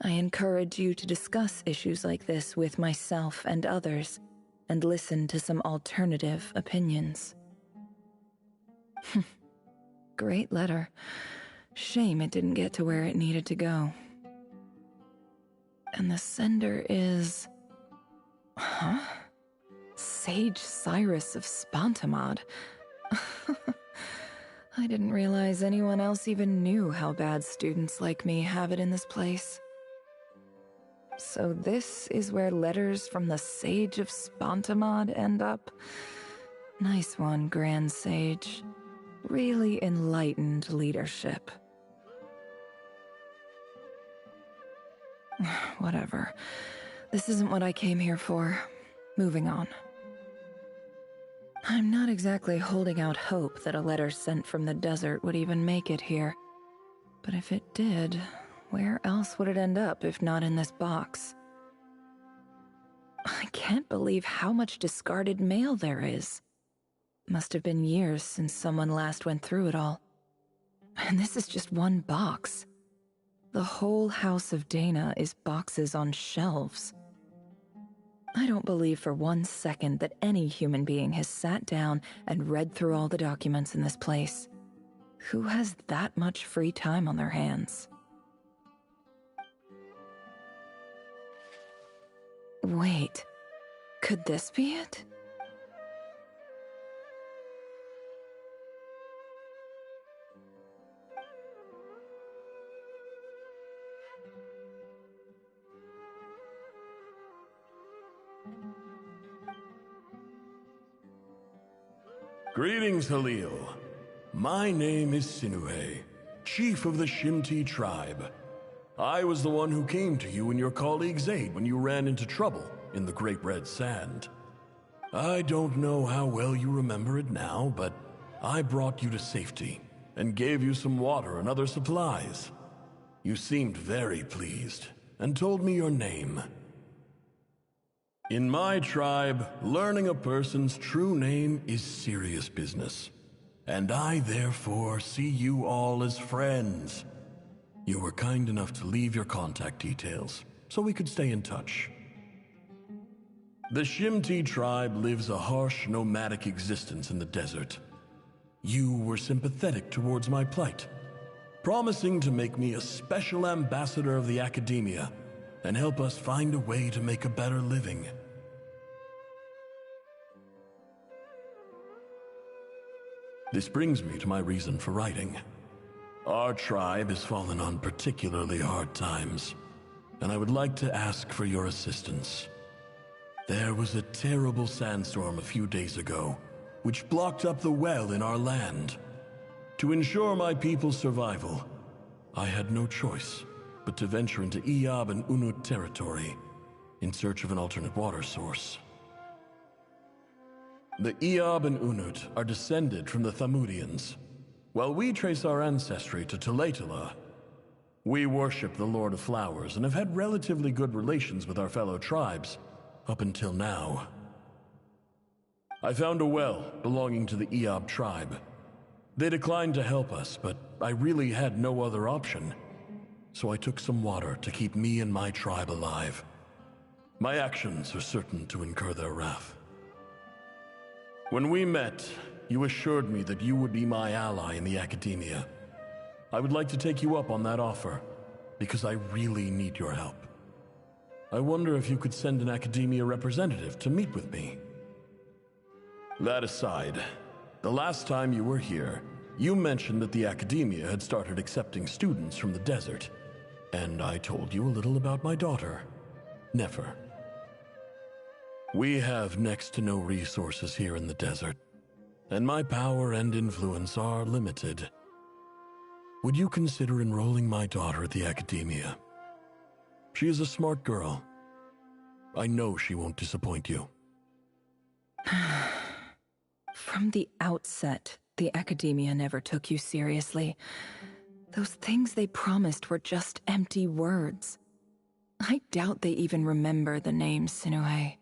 I encourage you to discuss issues like this with myself and others, and listen to some alternative opinions. Great letter. Shame it didn't get to where it needed to go. And the sender is... Sage Cyrus of Spantamad. I didn't realize anyone else even knew how bad students like me have it in this place. So this is where letters from the Sage of Spantamad end up? Nice one, Grand Sage. Really enlightened leadership. Whatever. This isn't what I came here for. Moving on. I'm not exactly holding out hope that a letter sent from the desert would even make it here. But if it did, where else would it end up if not in this box? can't believe how much discarded mail there is. Must have been years since someone last went through it all. And this is just one box. The whole house of Dana is boxes on shelves. I don't believe for 1 second that any human being has sat down and read through all the documents in this place. Who has that much free time on their hands? Wait, could this be it? Greetings, Halil. My name is Sinuhe, chief of the Shimti tribe. I was the one who came to you and your colleague's aid when you ran into trouble in the Great Red Sand. I don't know how well you remember it now, but I brought you to safety and gave you some water and other supplies. You seemed very pleased and told me your name. In my tribe, learning a person's true name is serious business, and I therefore see you all as friends. You were kind enough to leave your contact details, so we could stay in touch. The Shimti tribe lives a harsh, nomadic existence in the desert. You were sympathetic towards my plight, promising to make me a special ambassador of the Academia and help us find a way to make a better living. This brings me to my reason for writing. Our tribe has fallen on particularly hard times, and I would like to ask for your assistance. There was a terrible sandstorm a few days ago, which blocked up the well in our land. To ensure my people's survival, I had no choice but to venture into Iyab and Unut territory in search of an alternate water source. The Iyab and Unut are descended from the Thamudians. While we trace our ancestry to Tulatala, we worship the Lord of Flowers and have had relatively good relations with our fellow tribes up until now. I found a well belonging to the Iyab tribe. They declined to help us, but I really had no other option. So I took some water to keep me and my tribe alive. My actions are certain to incur their wrath. When we met, you assured me that you would be my ally in the Academia. I would like to take you up on that offer, because I really need your help. I wonder if you could send an Academia representative to meet with me. That aside, the last time you were here, you mentioned that the Academia had started accepting students from the desert. And I told you a little about my daughter, Nefer. We have next to no resources here in the desert, and my power and influence are limited. Would you consider enrolling my daughter at the Academia? She is a smart girl. I know she won't disappoint you. From the outset, the Academia never took you seriously. Those things they promised were just empty words. I doubt they even remember the name Sinuhe.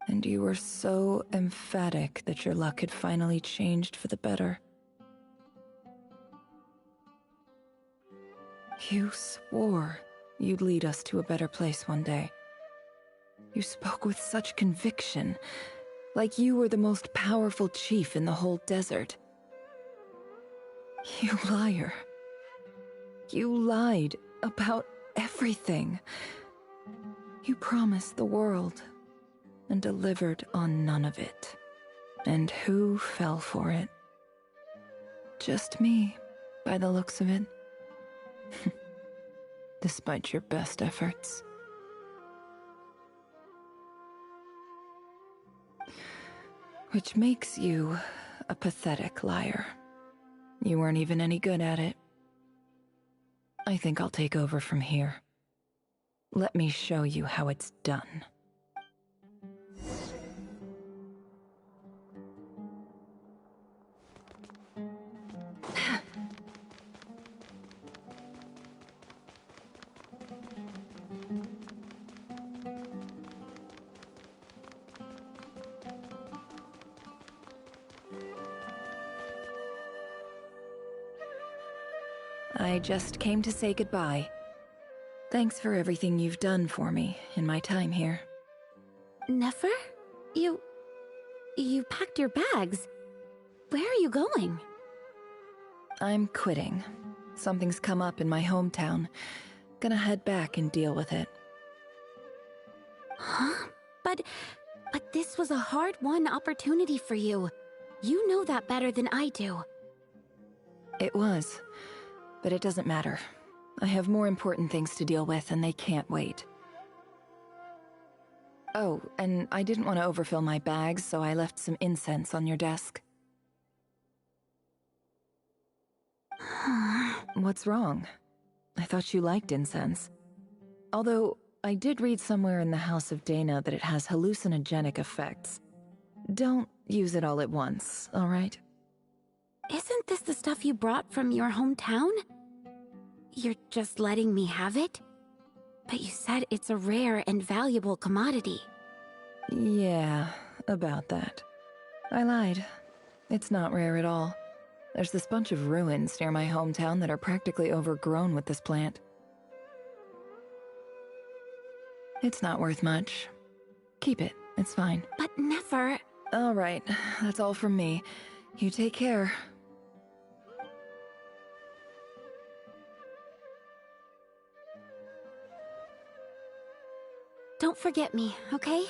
And you were so emphatic that your luck had finally changed for the better. You swore you'd lead us to a better place one day. You spoke with such conviction, like you were the most powerful chief in the whole desert. You liar. You lied about everything. You promised the world and delivered on none of it. And who fell for it? Just me, by the looks of it. Despite your best efforts. Which makes you a pathetic liar. You weren't even any good at it. I think I'll take over from here. Let me show you how it's done. I just came to say goodbye. Thanks for everything you've done for me in my time here. Nefer? You packed your bags. Where are you going? I'm quitting. Something's come up in my hometown. Gonna head back and deal with it. Huh? But this was a hard-won opportunity for you. You know that better than I do. It was, but it doesn't matter. I have more important things to deal with, and they can't wait. Oh, and I didn't want to overfill my bags, so I left some incense on your desk. What's wrong? I thought you liked incense. Although, I did read somewhere in the House of Dana that it has hallucinogenic effects. Don't use it all at once, all right? Isn't this the stuff you brought from your hometown? You're just letting me have it? But you said it's a rare and valuable commodity. Yeah, about that. I lied. It's not rare at all. There's this bunch of ruins near my hometown that are practically overgrown with this plant. It's not worth much. Keep it, it's fine. But Nefer... All right, that's all from me. You take care. Don't forget me, okay?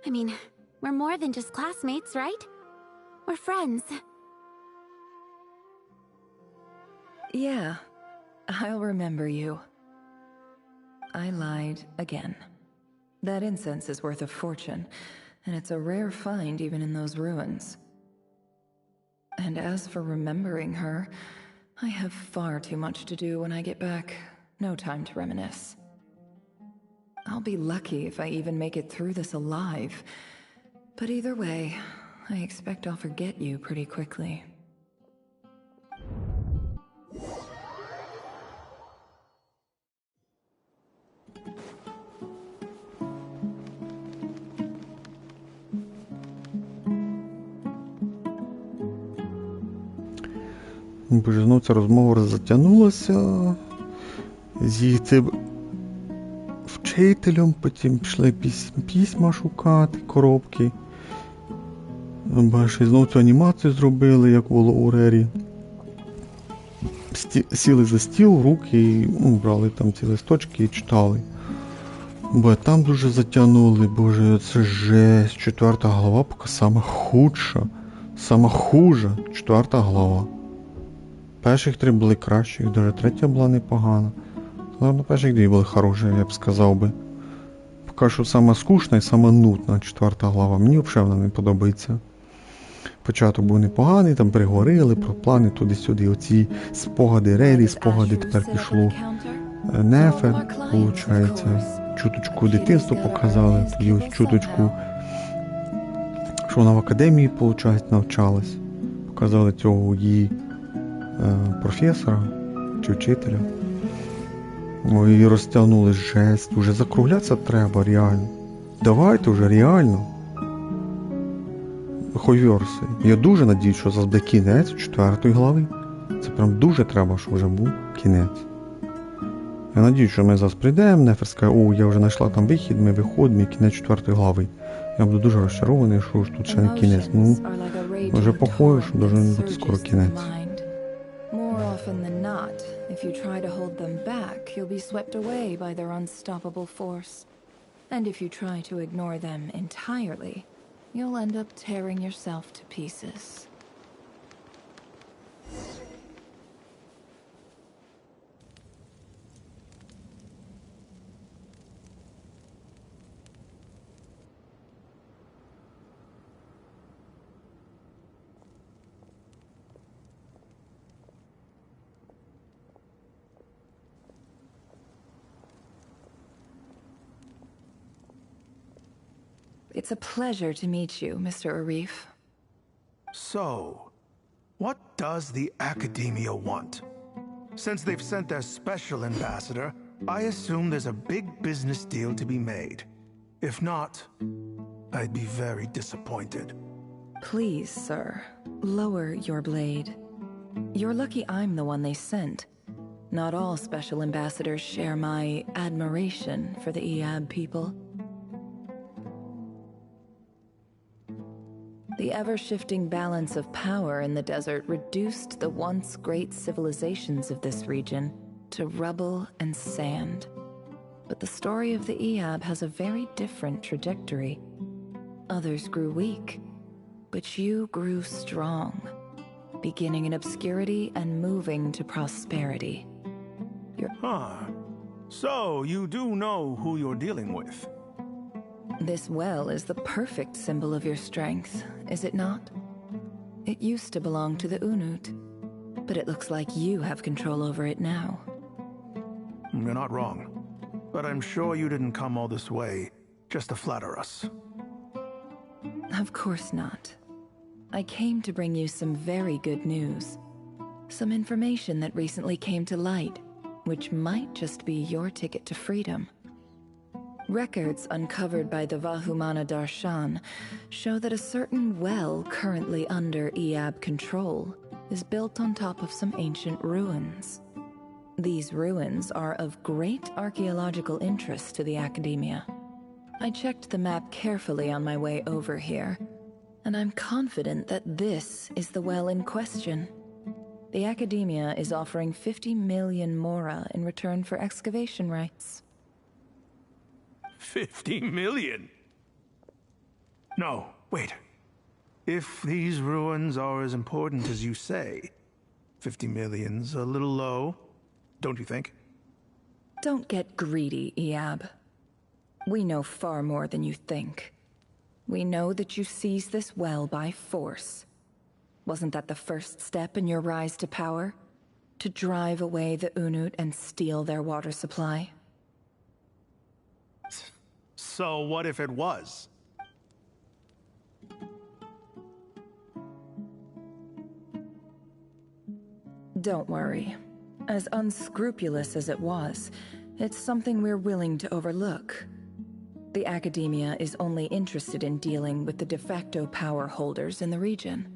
I mean, we're more than just classmates, right? We're friends. Yeah, I'll remember you. I lied again. That incense is worth a fortune, and it's a rare find even in those ruins. And as for remembering her, I have far too much to do when I get back. No time to reminisce. I'll be lucky if I even make it through this alive. But either way, I expect I'll forget you pretty quickly. Боже, ну ця розмова затягнулася з її цим вчителем, потім пішли письма шукати, коробки. Бачиш, знову цю анімацію зробили, як було у Рері. Сіли за стіл в руки і брали там ці листочки і читали. Бо там дуже затягнули, боже, це жесть. 4-та глава поки сама худша, сама хужа 4-та глава. Перших 3 були кращі, навіть 3-я була непогана. Але перших 2 були хороші, я б сказав би. Поки що сама скучна і сама нудна 4-та глава. Мені взагалі вона не подобається. Початок був непоганий, там переговорили про плани туди-сюди. Оці спогади Рері, спогади тепер пішло Нефер, виходить. Чуточку дитинства показали, тоді ось чуточку, що вона в академії, виходить, навчалась. Показали цього її професора чи вчителя. Ой, і розтягнули жесть. Уже закруглятися треба, реально. Давайте вже, реально. Хойверси. Я дуже надіюсь, що зараз буде кінець 4-ї глави. Це прям дуже треба, щоб вже був кінець. Я надіюсь, що ми зараз прийдемо, Нефер скаже, о, я вже знайшла там вихід, ми виходимо і кінець 4-ї глави. Я буду дуже розчарований, що ж тут ще не кінець. Ну, вже похоже, що должен бути скоро кінець. Often than not, if you try to hold them back, you'll be swept away by their unstoppable force. And if you try to ignore them entirely, you'll end up tearing yourself to pieces. It's a pleasure to meet you, Mr. Arif. So, what does the Academia want? Since they've sent their special ambassador, I assume there's a big business deal to be made. If not, I'd be very disappointed. Please, sir, lower your blade. You're lucky I'm the one they sent. Not all special ambassadors share my admiration for the Eab people. The ever-shifting balance of power in the desert reduced the once great civilizations of this region to rubble and sand. But the story of the Eab has a very different trajectory. Others grew weak, but you grew strong, beginning in obscurity and moving to prosperity. So you do know who you're dealing with. This well is the perfect symbol of your strength, is it not? It used to belong to the Unut, but it looks like you have control over it now. You're not wrong, but I'm sure you didn't come all this way just to flatter us. Of course not. I came to bring you some very good news. Some information that recently came to light, which might just be your ticket to freedom. Records uncovered by the Vahumana Darshan show that a certain well currently under Eab control is built on top of some ancient ruins. These ruins are of great archaeological interest to the Academia. I checked the map carefully on my way over here, and I'm confident that this is the well in question. The Academia is offering 50 million mora in return for excavation rights. 50 million? No, wait. If these ruins are as important as you say, 50 million's a little low, don't you think? Don't get greedy, Eab. We know far more than you think. We know that you seized this well by force. Wasn't that the first step in your rise to power? To drive away the Unut and steal their water supply? So what if it was? Don't worry. As unscrupulous as it was, it's something we're willing to overlook. The Academia is only interested in dealing with the de facto power holders in the region.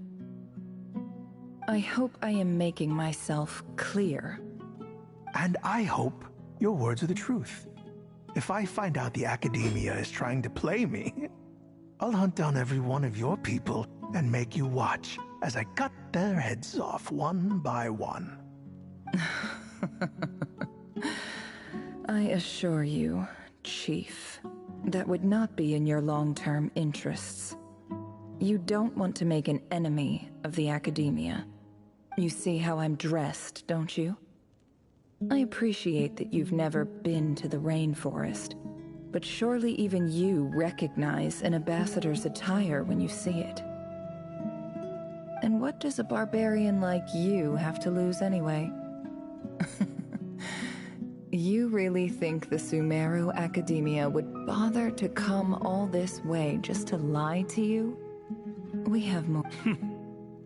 I hope I am making myself clear. And I hope your words are the truth. If I find out the Academia is trying to play me, I'll hunt down every one of your people and make you watch as I cut their heads off one by one. I assure you, Chief, that would not be in your long-term interests. You don't want to make an enemy of the Academia. You see how I'm dressed, don't you? I appreciate that you've never been to the rainforest, but surely even you recognize an ambassador's attire when you see it. And what does a barbarian like you have to lose anyway? You really think the Sumeru Academia would bother to come all this way just to lie to you? We have more.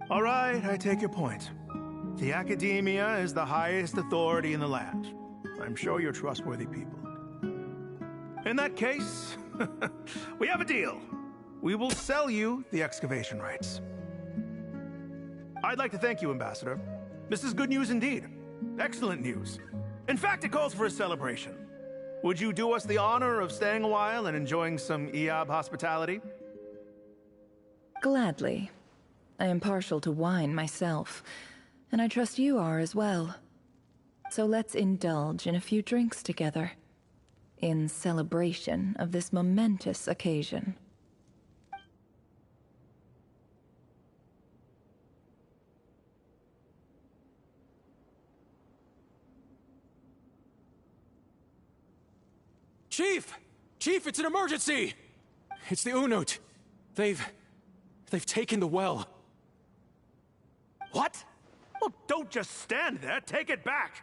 All right, I take your point. The Academia is the highest authority in the land. I'm sure you're trustworthy people. In that case, we have a deal. We will sell you the excavation rights. I'd like to thank you, Ambassador. This is good news indeed. Excellent news. In fact, it calls for a celebration. Would you do us the honor of staying a while and enjoying some Eab hospitality? Gladly. I am partial to wine myself, and I trust you are as well. So let's indulge in a few drinks together, in celebration of this momentous occasion. Chief! Chief, it's an emergency! It's the Unut. They've taken the well. What? Well, don't just stand there. Take it back.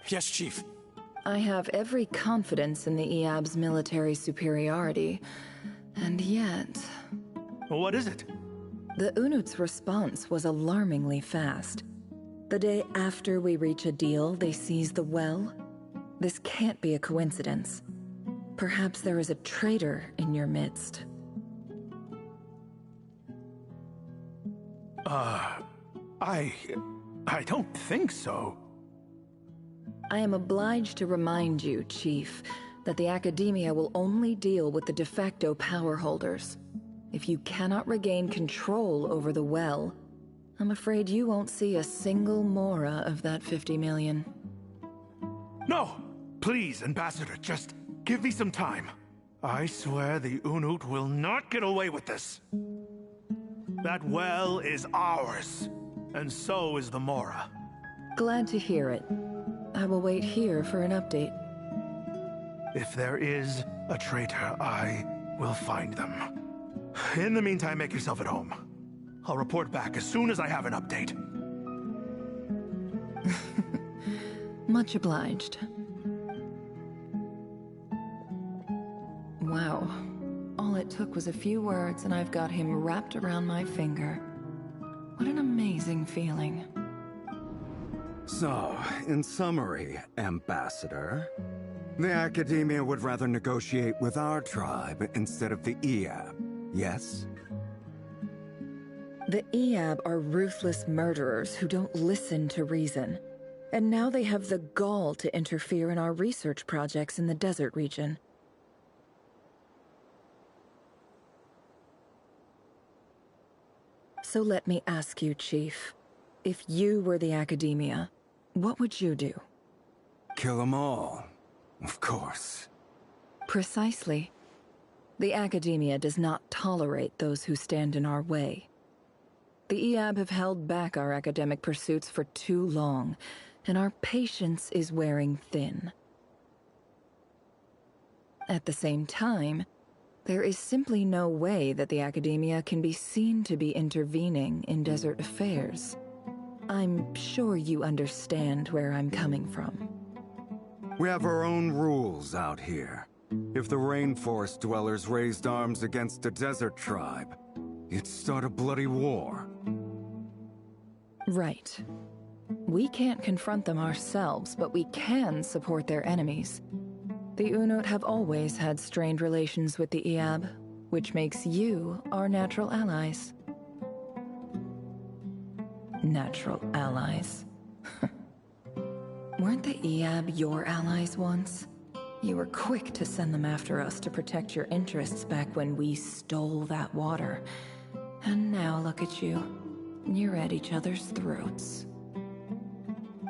Yes, Chief. I have every confidence in the Eab's military superiority, and yet... Well, what is it? The Unut's response was alarmingly fast. The day after we reach a deal, they seize the well. This can't be a coincidence. Perhaps there is a traitor in your midst. I don't think so. I am obliged to remind you, Chief, that the Academia will only deal with the de facto power holders. If you cannot regain control over the well, I'm afraid you won't see a single mora of that 50 million. No! Please, Ambassador, just give me some time. I swear the Unut will not get away with this. That well is ours, and so is the mora. Glad to hear it. I will wait here for an update. If there is a traitor, I will find them. In the meantime, make yourself at home. I'll report back as soon as I have an update. Much obliged. Wow. All it took was a few words and I've got him wrapped around my finger. What an amazing feeling. So, in summary, Ambassador, the Academia would rather negotiate with our tribe instead of the Eab, yes? The Eab are ruthless murderers who don't listen to reason. And now they have the gall to interfere in our research projects in the desert region. So let me ask you, Chief. If you were the Academia, what would you do? Kill them all, of course. Precisely. The Academia does not tolerate those who stand in our way. The Eab have held back our academic pursuits for too long, and our patience is wearing thin. At the same time, there is simply no way that the Academia can be seen to be intervening in desert affairs. I'm sure you understand where I'm coming from. We have our own rules out here. If the rainforest dwellers raised arms against a desert tribe, it'd start a bloody war. Right. We can't confront them ourselves, but we can support their enemies. The Unut have always had strained relations with the Eab, which makes you our natural allies. Natural allies. Weren't the Eab your allies once? You were quick to send them after us to protect your interests back when we stole that water. And now look at you. You're at each other's throats.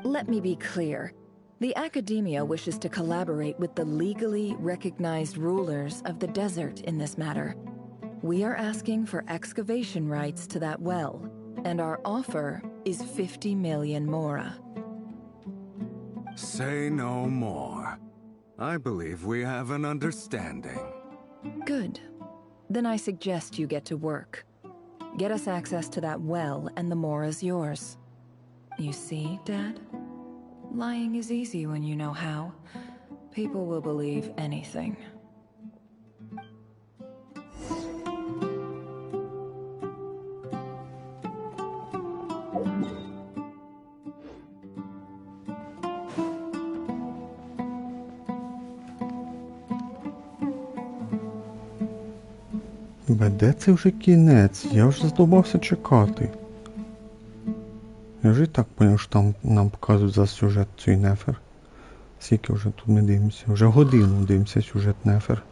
Let me be clear. The Academia wishes to collaborate with the legally recognized rulers of the desert in this matter. We are asking for excavation rights to that well, and our offer is 50 million mora. Say no more. I believe we have an understanding. Good. Then I suggest you get to work. Get us access to that well, and the mora's yours. You see, Dad? Lying is easy when you know how. People will believe anything. Де це вже кінець? Я вже задовбався чекати. Я вже і так поняв, що там нам показують за сюжет цей нефер. Скільки вже тут ми дивимося? Вже годину дивимося сюжет нефер.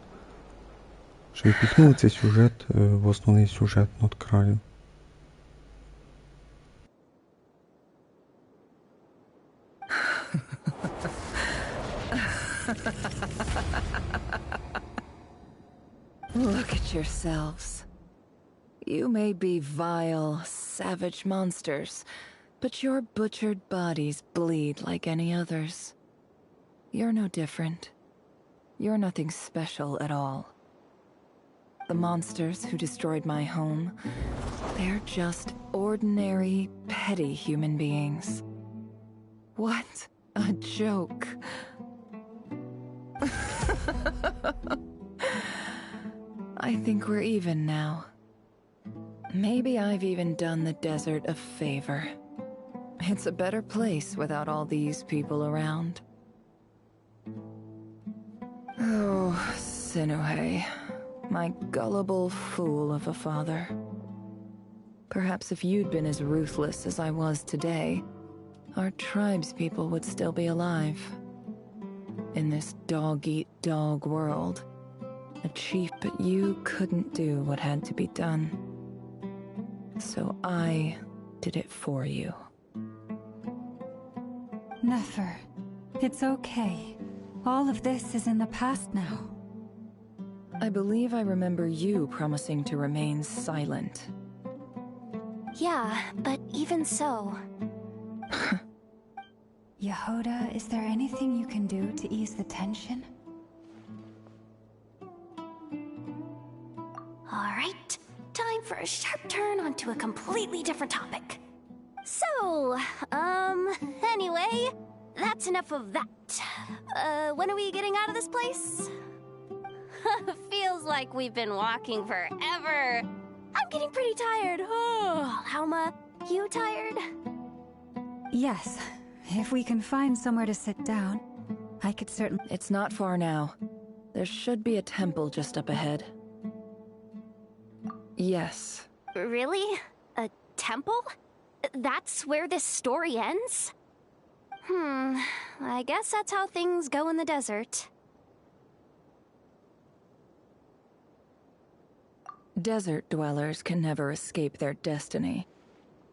Ще й піхнув цей сюжет в основний сюжет Нод-Краю. Look at yourselves. You may be vile, savage monsters, but your butchered bodies bleed like any others. You're no different. You're nothing special at all. The monsters who destroyed my home, they're just ordinary, petty human beings. What a joke. I think we're even now. Maybe I've even done the desert a favor. It's a better place without all these people around. Oh, Sinuhe, my gullible fool of a father. Perhaps if you'd been as ruthless as I was today, our tribe's people would still be alive. In this dog-eat-dog world, a chief but you couldn't do what had to be done. So I did it for you. Nefer, it's okay. All of this is in the past now. I believe I remember you promising to remain silent. Yeah, but even so... Yehoda, is there anything you can do to ease the tension? Alright, time for a sharp turn onto a completely different topic. So, anyway, that's enough of that. When are we getting out of this place? Feels like we've been walking forever. I'm getting pretty tired. Oh, Alma, you tired? Yes. If we can find somewhere to sit down, I could certainly... It's not far now. There should be a temple just up ahead. Yes. Really? A temple? That's where this story ends? I guess that's how things go in the desert. Desert dwellers can never escape their destiny.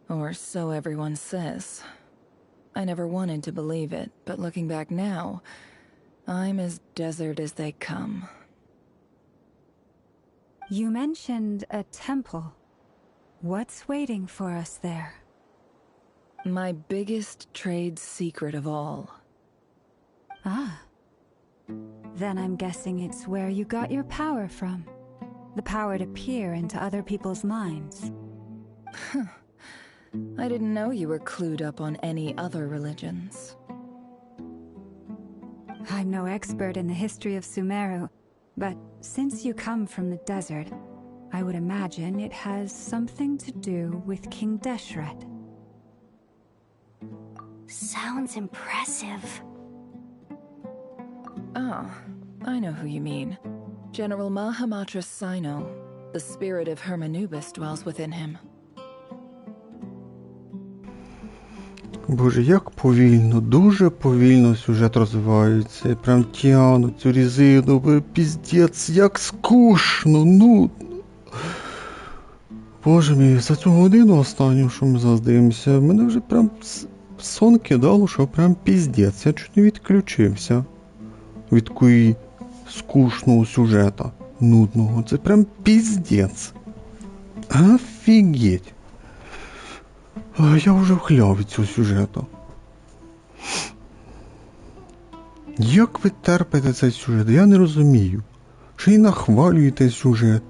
Or so everyone says. I never wanted to believe it, but looking back now, I'm as desert as they come. You mentioned a temple. What's waiting for us there? My biggest trade secret of all. Ah. Then I'm guessing it's where you got your power from. The power to peer into other people's minds. I didn't know you were clued up on any other religions. I'm no expert in the history of Sumeru, but since you come from the desert, I would imagine it has something to do with King Deshret. Sounds impressive. Ah, I know who you mean. General Mahamatra Sino. The spirit of Hermanubis dwells within him. Боже, як повільно, дуже повільно сюжет розвивається. І прям тягнуть цю різину, піздець, як скучно, нудно. Боже мій, за цю годину останню, що ми зараз дивимося, мене вже прям сон кидало, що прям піздець. Я чуть не відключився від такої скучного сюжета, нудного. Це прям піздець. Офігеть. Я вже вхляв від цього сюжету. Як ви терпите цей сюжет? Я не розумію. Ще й нахвалюєте сюжет.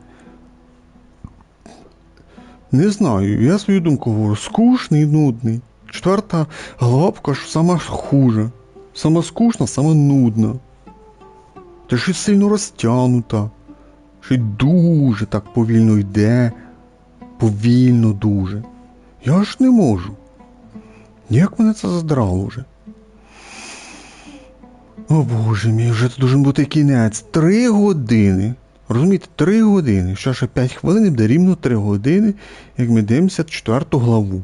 Не знаю, я свою думку говорю. Скучний, нудний. 4 глава поки що сама хуже. Сама скучна, сама нудна. Та ще й сильно розтягнута. Ще й дуже так повільно йде. Повільно дуже. Я ж не можу. Як мене це задрало вже? О боже мій, вже це должен бути кінець. 3 години. Розумієте, 3 години. Ще 5 хвилин буде рівно 3 години, як ми дивимося 4 главу.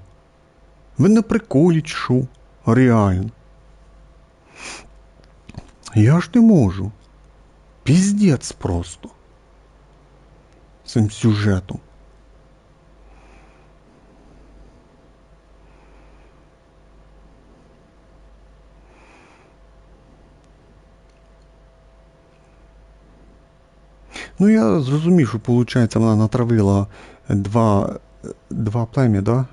Ви на приколі чи що? Реально. Я ж не можу. Піздець просто. Цим сюжетом. Ну, я зрозумів, що, виходить, вона натравила два плем'я, да?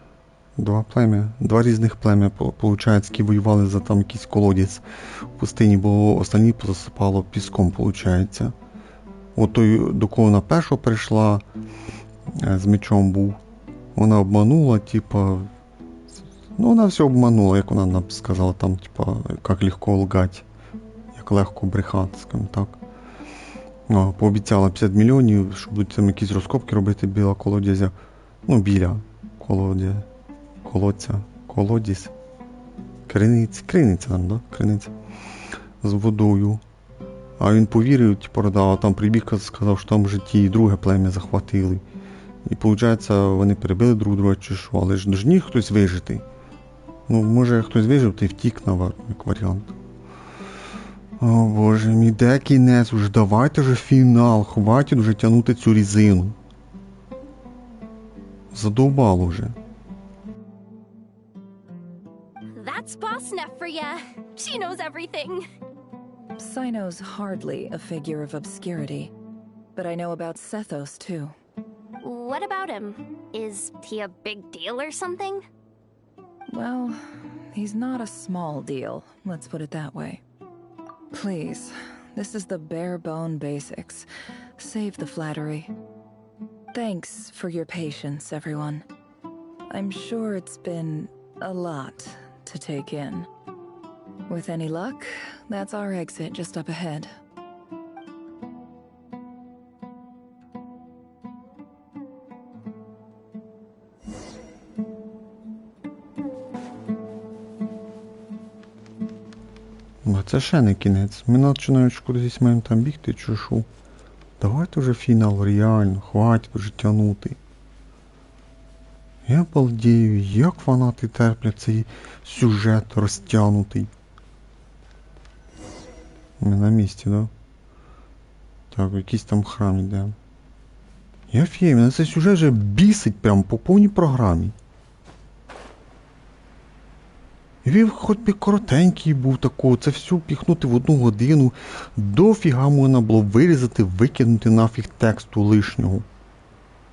Два різних плем'я, виходить, які воювали за там якийсь колодязь в пустині, бо останні посипало піском, виходить. От той, до кого вона першого прийшла, з мечом був, вона обманула, типа, ну, вона все обманула, як вона нам сказала, там, типа, як легко лгати, як легко брехати, скажімо так. Пообіцяла 50 мільйонів, що будуть там якісь розкопки робити біля колодязя. Ну, біля колодязь. Криниця там, да? Криниця. З водою. А він повірив, типу, а там прибіг, сказав, що там в житті і друге плем'я захватили. І, виходить, вони перебили друг друга чи що, але ж должні хтось вижити. Ну, може хтось вижив, ти втік, наверно, як варіант. О, боже мій, де кінець уже? Давайте вже фінал, хватить вже тягнути цю різину. Задовбало вже. That's Bosnef for ya. She knows everything. Cyno's hardly a figure of obscurity, but I know about Sethos too. What about him? Is he a big deal or something? Well, he's not a small deal, let's put it that way. Please, this is the bare-bone basics. Save the flattery. Thanks for your patience, everyone. I'm sure it's been a lot to take in. With any luck, that's our exit just up ahead. А це ще не кінець. Ми починають кудись маємо там бігти чи що. Давайте вже фінал, реально, хватить вже тягнути. Я балдію, як фанати терплять цей сюжет розтягнутий. Ми на місці, да? Так, якийсь там храм йде. Я фіє, мене цей сюжет вже бісить прям по повній програмі. Він хоч би коротенький був такого, це все впіхнути в 1 годину. Дофіга можна було вирізати, викинути нафіг тексту лишнього.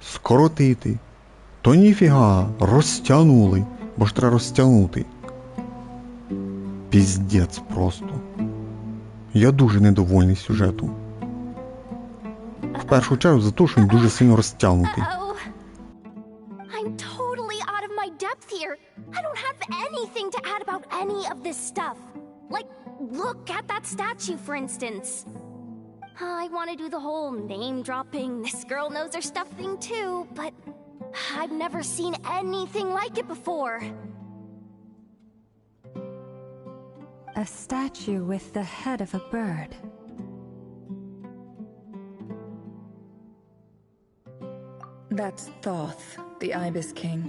Скоротити. То ніфіга, розтягнули, бо ж треба розтягнути. Піздець просто. Я дуже недовольний сюжетом. В першу чергу за те, що він дуже сильно розтягнутий. I'm totally out of my depth here. I don't have anything to add about any of this stuff. Like, look at that statue, for instance. I want to do the whole name-dropping, this girl knows her stuff thing too, but I've never seen anything like it before. A statue with the head of a bird. That's Thoth, the Ibis King,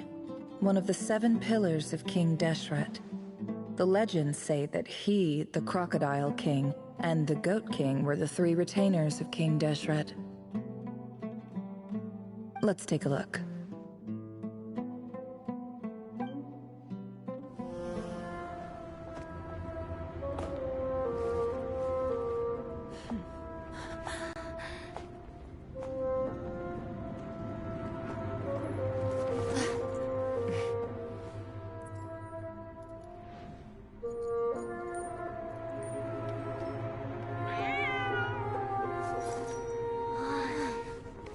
one of the 7 pillars of King Deshret. The legends say that he, the Crocodile King, and the Goat King were the 3 retainers of King Deshret. Let's take a look.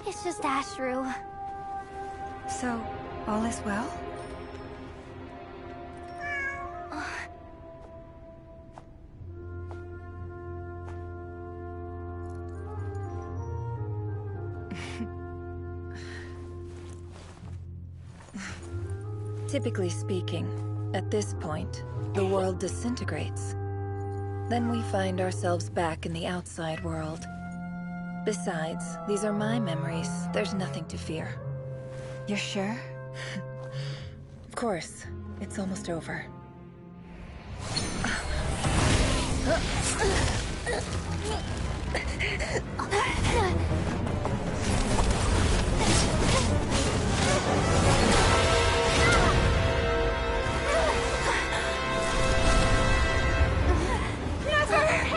It's just Ashru. So, all is well? Typically speaking, at this point, the world disintegrates. Then we find ourselves back in the outside world. Besides, these are my memories. There's nothing to fear. You're sure? Of course. It's almost over.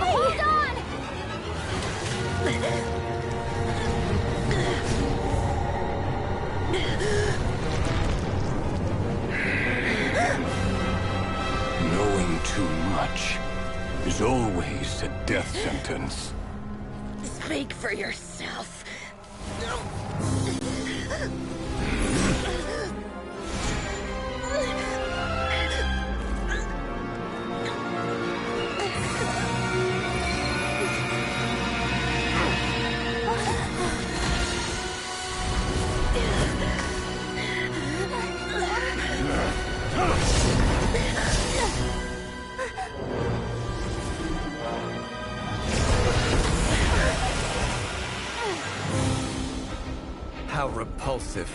Hold on! Knowing too much is always a death sentence. Speak for yourself. How repulsive.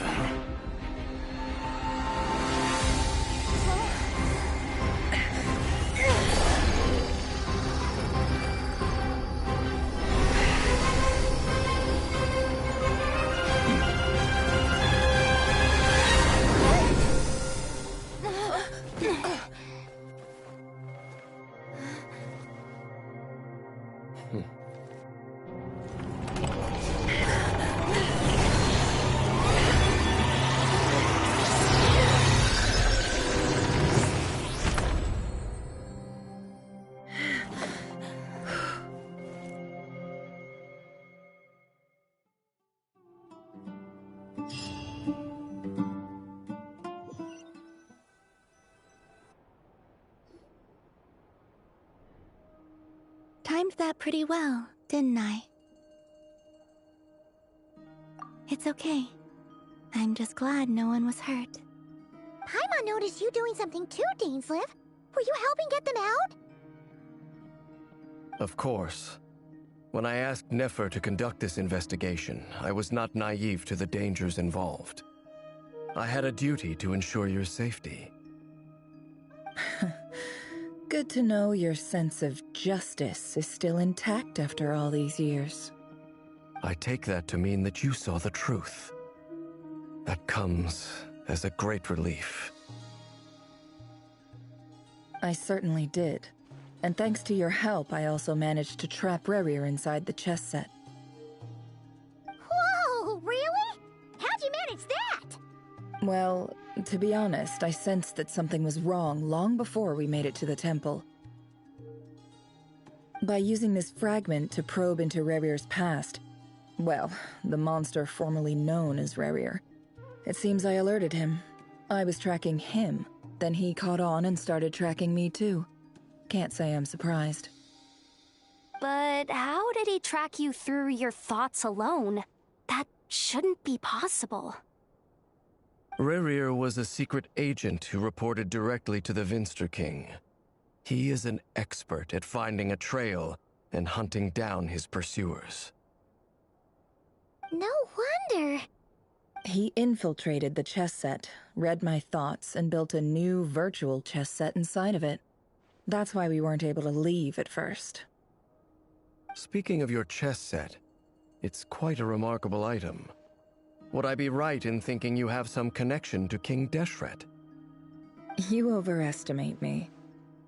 pretty well, didn't I? It's okay. I'm just glad no one was hurt. Paimon noticed you doing something too, Dainsleif. Were you helping get them out? Of course. When I asked Nefer to conduct this investigation, I was not naive to the dangers involved. I had a duty to ensure your safety. Good to know your sense of justice is still intact after all these years. I take that to mean that you saw the truth. That comes as a great relief. I certainly did. And thanks to your help, I also managed to trap Rerir inside the chess set. Whoa, really? How'd you manage that? Well, to be honest, I sensed that something was wrong long before we made it to the temple. By using this fragment to probe into Rerir's past, well, the monster formerly known as Rerir, it seems I alerted him. I was tracking him, then he caught on and started tracking me too. Can't say I'm surprised. But how did he track you through your thoughts alone? That shouldn't be possible. Rerir was a secret agent who reported directly to the Vinster King. He is an expert at finding a trail and hunting down his pursuers. No wonder. He infiltrated the chess set, read my thoughts, and built a new virtual chess set inside of it. That's why we weren't able to leave at first. Speaking of your chess set, it's quite a remarkable item. Would I be right in thinking you have some connection to King Deshret? You overestimate me.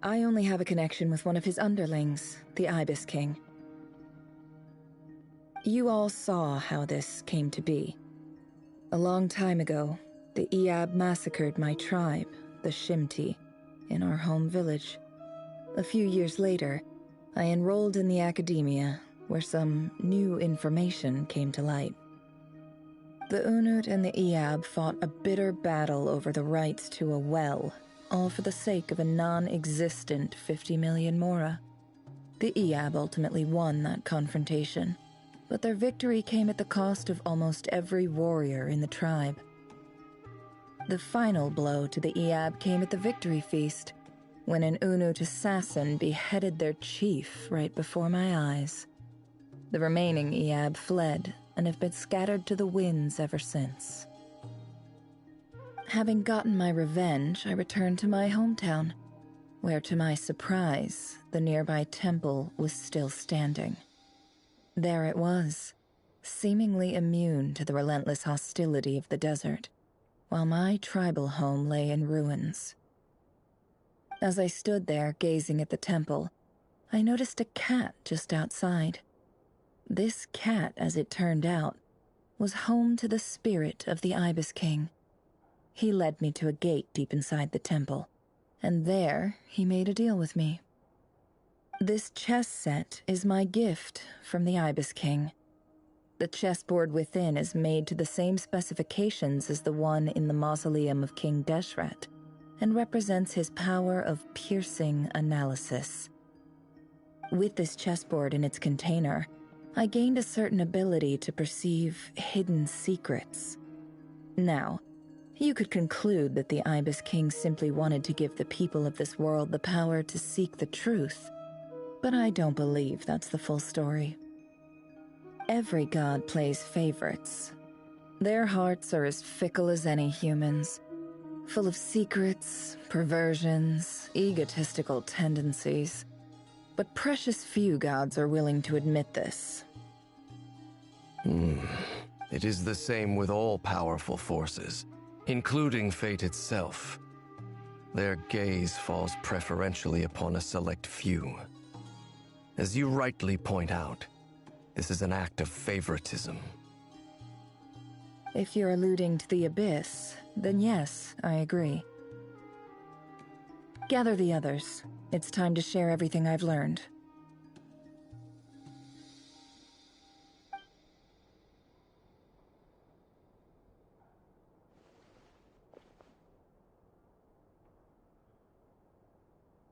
I only have a connection with one of his underlings, the Ibis King. You all saw how this came to be. A long time ago, the Iab massacred my tribe, the Shimti, in our home village. A few years later, I enrolled in the academia, where some new information came to light. The Unut and the Iab fought a bitter battle over the rights to a well, all for the sake of a non-existent 50 million mora. The Iab ultimately won that confrontation, but their victory came at the cost of almost every warrior in the tribe. The final blow to the Iab came at the victory feast, when an Unut assassin beheaded their chief right before my eyes. The remaining Iab fled and have been scattered to the winds ever since. Having gotten my revenge, I returned to my hometown, where to my surprise, the nearby temple was still standing. There it was, seemingly immune to the relentless hostility of the desert, while my tribal home lay in ruins. As I stood there gazing at the temple, I noticed a cat just outside. This cat, as it turned out, was home to the spirit of the Ibis King. He led me to a gate deep inside the temple, and there he made a deal with me. This chess set is my gift from the Ibis King. The chessboard within is made to the same specifications as the one in the mausoleum of King Deshret, and represents his power of piercing analysis. With this chessboard in its container, I gained a certain ability to perceive hidden secrets. Now, you could conclude that the Ibis King simply wanted to give the people of this world the power to seek the truth, but I don't believe that's the full story. Every god plays favorites. Their hearts are as fickle as any human's, full of secrets, perversions, egotistical tendencies. But precious few gods are willing to admit this. It is the same with all powerful forces, including fate itself. Their gaze falls preferentially upon a select few. As you rightly point out, this is an act of favoritism. If you're alluding to the Abyss, then yes, I agree. Gather the others. It's time to share everything I've learned.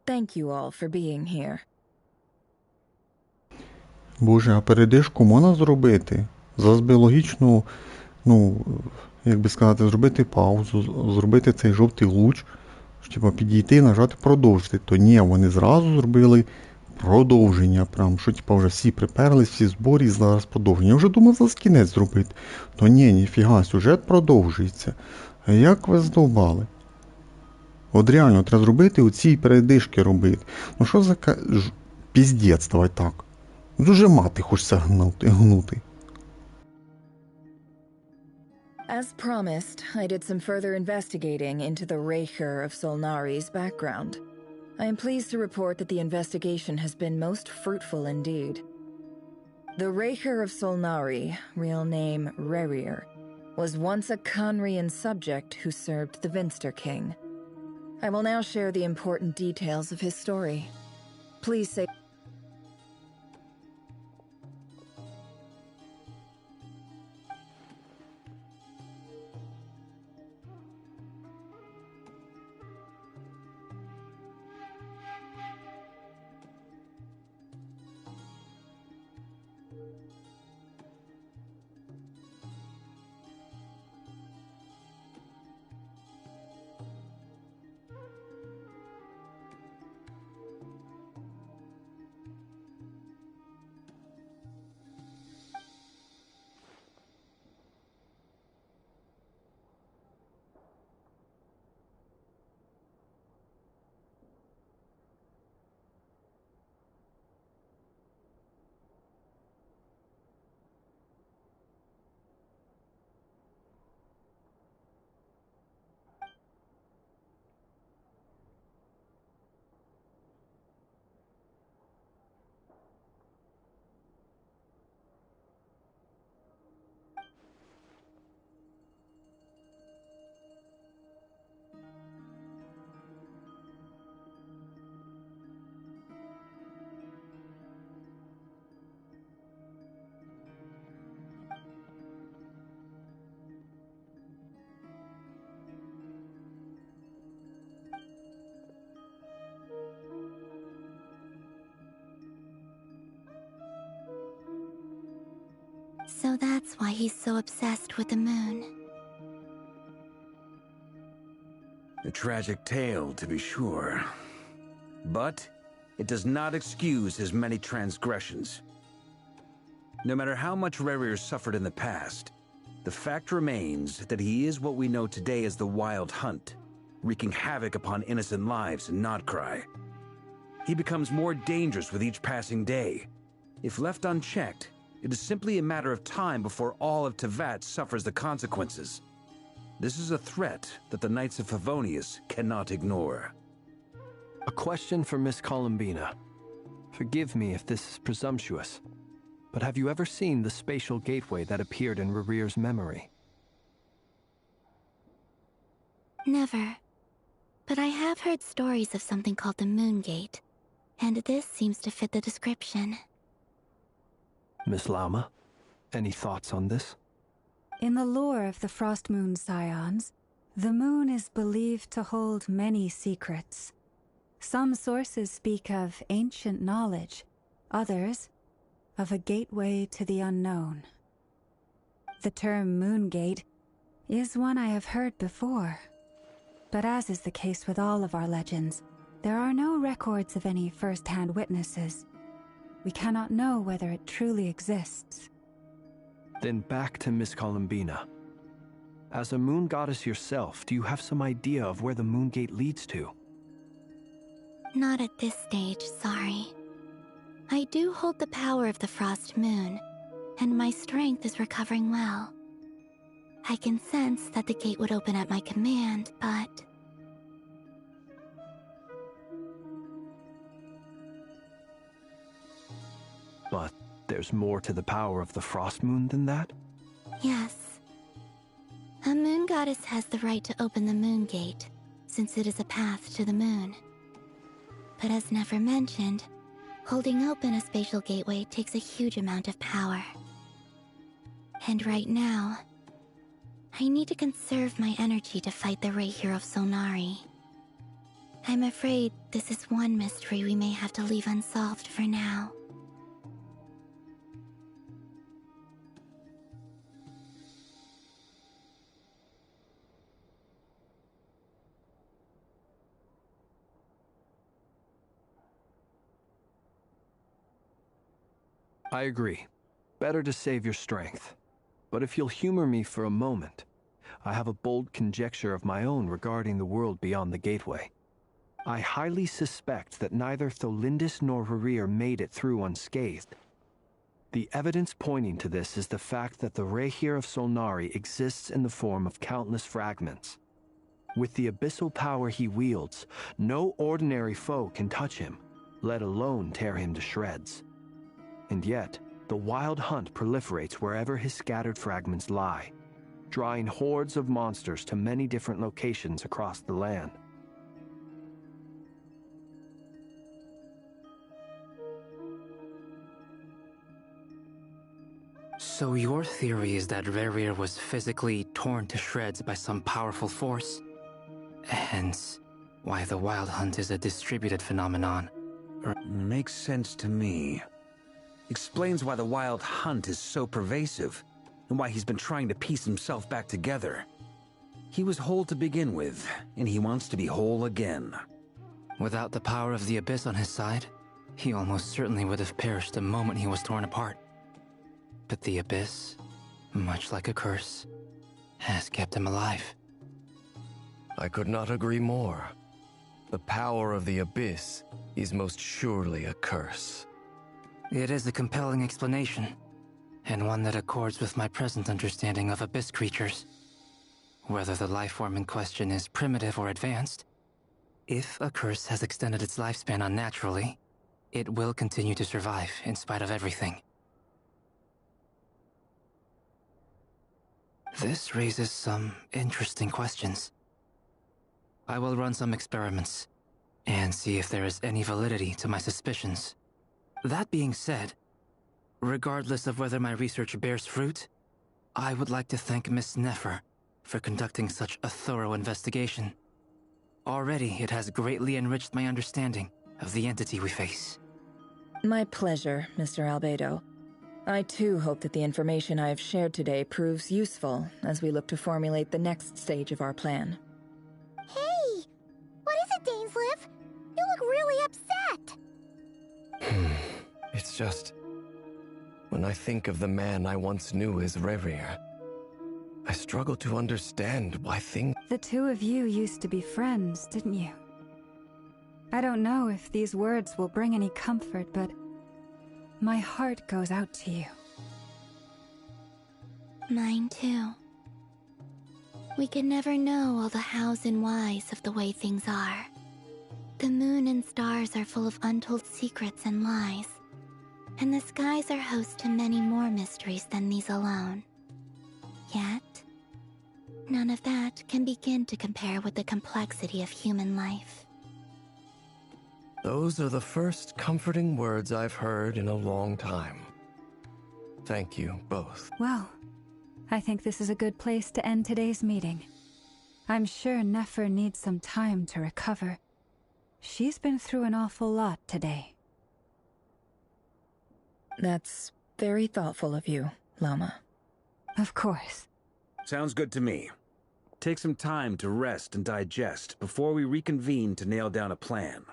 Thank you all for being here. Боже, а передишку можна зробити? Зараз би логічно, як би сказати, зробити паузу, зробити цей жовтий луч, щоб підійти, нажати продовжити. То ні, вони зразу зробили продовження. Прям, що вже всі приперлись, всі зборі, і зараз продовження. Я вже думав зараз кінець зробити. То ні, ніфіга, сюжет продовжується. А як ви здовбали? От реально, треба зробити оці передишки робити. Ну що за піздець, давай так. Дуже мати хочеться гнути. As promised, I did some further investigating into the Raker of Solnari's background. I am pleased to report that the investigation has been most fruitful indeed. The Raker of Solnari, real name Rerir, was once a Conrian subject who served the Vinster King. I will now share the important details of his story. Please say... So that's why he's so obsessed with the moon. A tragic tale, to be sure. But it does not excuse his many transgressions. No matter how much Rerir suffered in the past, the fact remains that he is what we know today as the Wild Hunt, wreaking havoc upon innocent lives in Nod-Crai. He becomes more dangerous with each passing day. If left unchecked, it is simply a matter of time before all of Tevat suffers the consequences. This is a threat that the Knights of Favonius cannot ignore. A question for Miss Columbina. Forgive me if this is presumptuous, but have you ever seen the spatial gateway that appeared in Rerir's memory? Never. But I have heard stories of something called the Moon Gate, and this seems to fit the description. Miss Lama, any thoughts on this? In the lore of the Frost Moon Scions, the moon is believed to hold many secrets. Some sources speak of ancient knowledge, others of a gateway to the unknown. The term Moongate is one I have heard before, but as is the case with all of our legends, there are no records of any first-hand witnesses. We cannot know whether it truly exists. Then back to Miss Columbina. As a moon goddess yourself, do you have some idea of where the Moongate leads to? Not at this stage, sorry. I do hold the power of the Frost Moon, and my strength is recovering well. I can sense that the gate would open at my command, but... But there's more to the power of the Frost Moon than that? Yes. A moon goddess has the right to open the Moon Gate, since it is a path to the moon. But as never mentioned, holding open a spatial gateway takes a huge amount of power. And right now, I need to conserve my energy to fight the Raker of Solnari. I'm afraid this is one mystery we may have to leave unsolved for now. I agree. Better to save your strength. But if you'll humor me for a moment, I have a bold conjecture of my own regarding the world beyond the gateway. I highly suspect that neither Tholindis nor Rerir made it through unscathed. The evidence pointing to this is the fact that the Rehir of Solnari exists in the form of countless fragments. With the abyssal power he wields, no ordinary foe can touch him, let alone tear him to shreds. And yet, the Wild Hunt proliferates wherever his scattered fragments lie, drawing hordes of monsters to many different locations across the land. So your theory is that Rerir was physically torn to shreds by some powerful force? Hence, why the Wild Hunt is a distributed phenomenon. Makes sense to me. Explains why the Wild Hunt is so pervasive, and why he's been trying to piece himself back together. He was whole to begin with, and he wants to be whole again. Without the power of the Abyss on his side, he almost certainly would have perished the moment he was torn apart. But the Abyss, much like a curse, has kept him alive. I could not agree more. The power of the Abyss is most surely a curse. It is a compelling explanation, and one that accords with my present understanding of Abyss creatures. Whether the life form in question is primitive or advanced, if a curse has extended its lifespan unnaturally, it will continue to survive in spite of everything. This raises some interesting questions. I will run some experiments and see if there is any validity to my suspicions. That being said, regardless of whether my research bears fruit, I would like to thank Miss Nefer for conducting such a thorough investigation. Already, it has greatly enriched my understanding of the entity we face. My pleasure, Mr. Albedo. I too hope that the information I have shared today proves useful as we look to formulate the next stage of our plan. Hey! What is it, Dainsleif? You look really upset! It's just... when I think of the man I once knew as Rerir, I struggle to understand why things... The two of you used to be friends, didn't you? I don't know if these words will bring any comfort, but my heart goes out to you. Mine too. We could never know all the hows and whys of the way things are. The moon and stars are full of untold secrets and lies, and the skies are host to many more mysteries than these alone. Yet, none of that can begin to compare with the complexity of human life. Those are the first comforting words I've heard in a long time. Thank you, both. Well, I think this is a good place to end today's meeting. I'm sure Nefer needs some time to recover. She's been through an awful lot today. That's very thoughtful of you, Lama. Of course. Sounds good to me. Take some time to rest and digest before we reconvene to nail down a plan.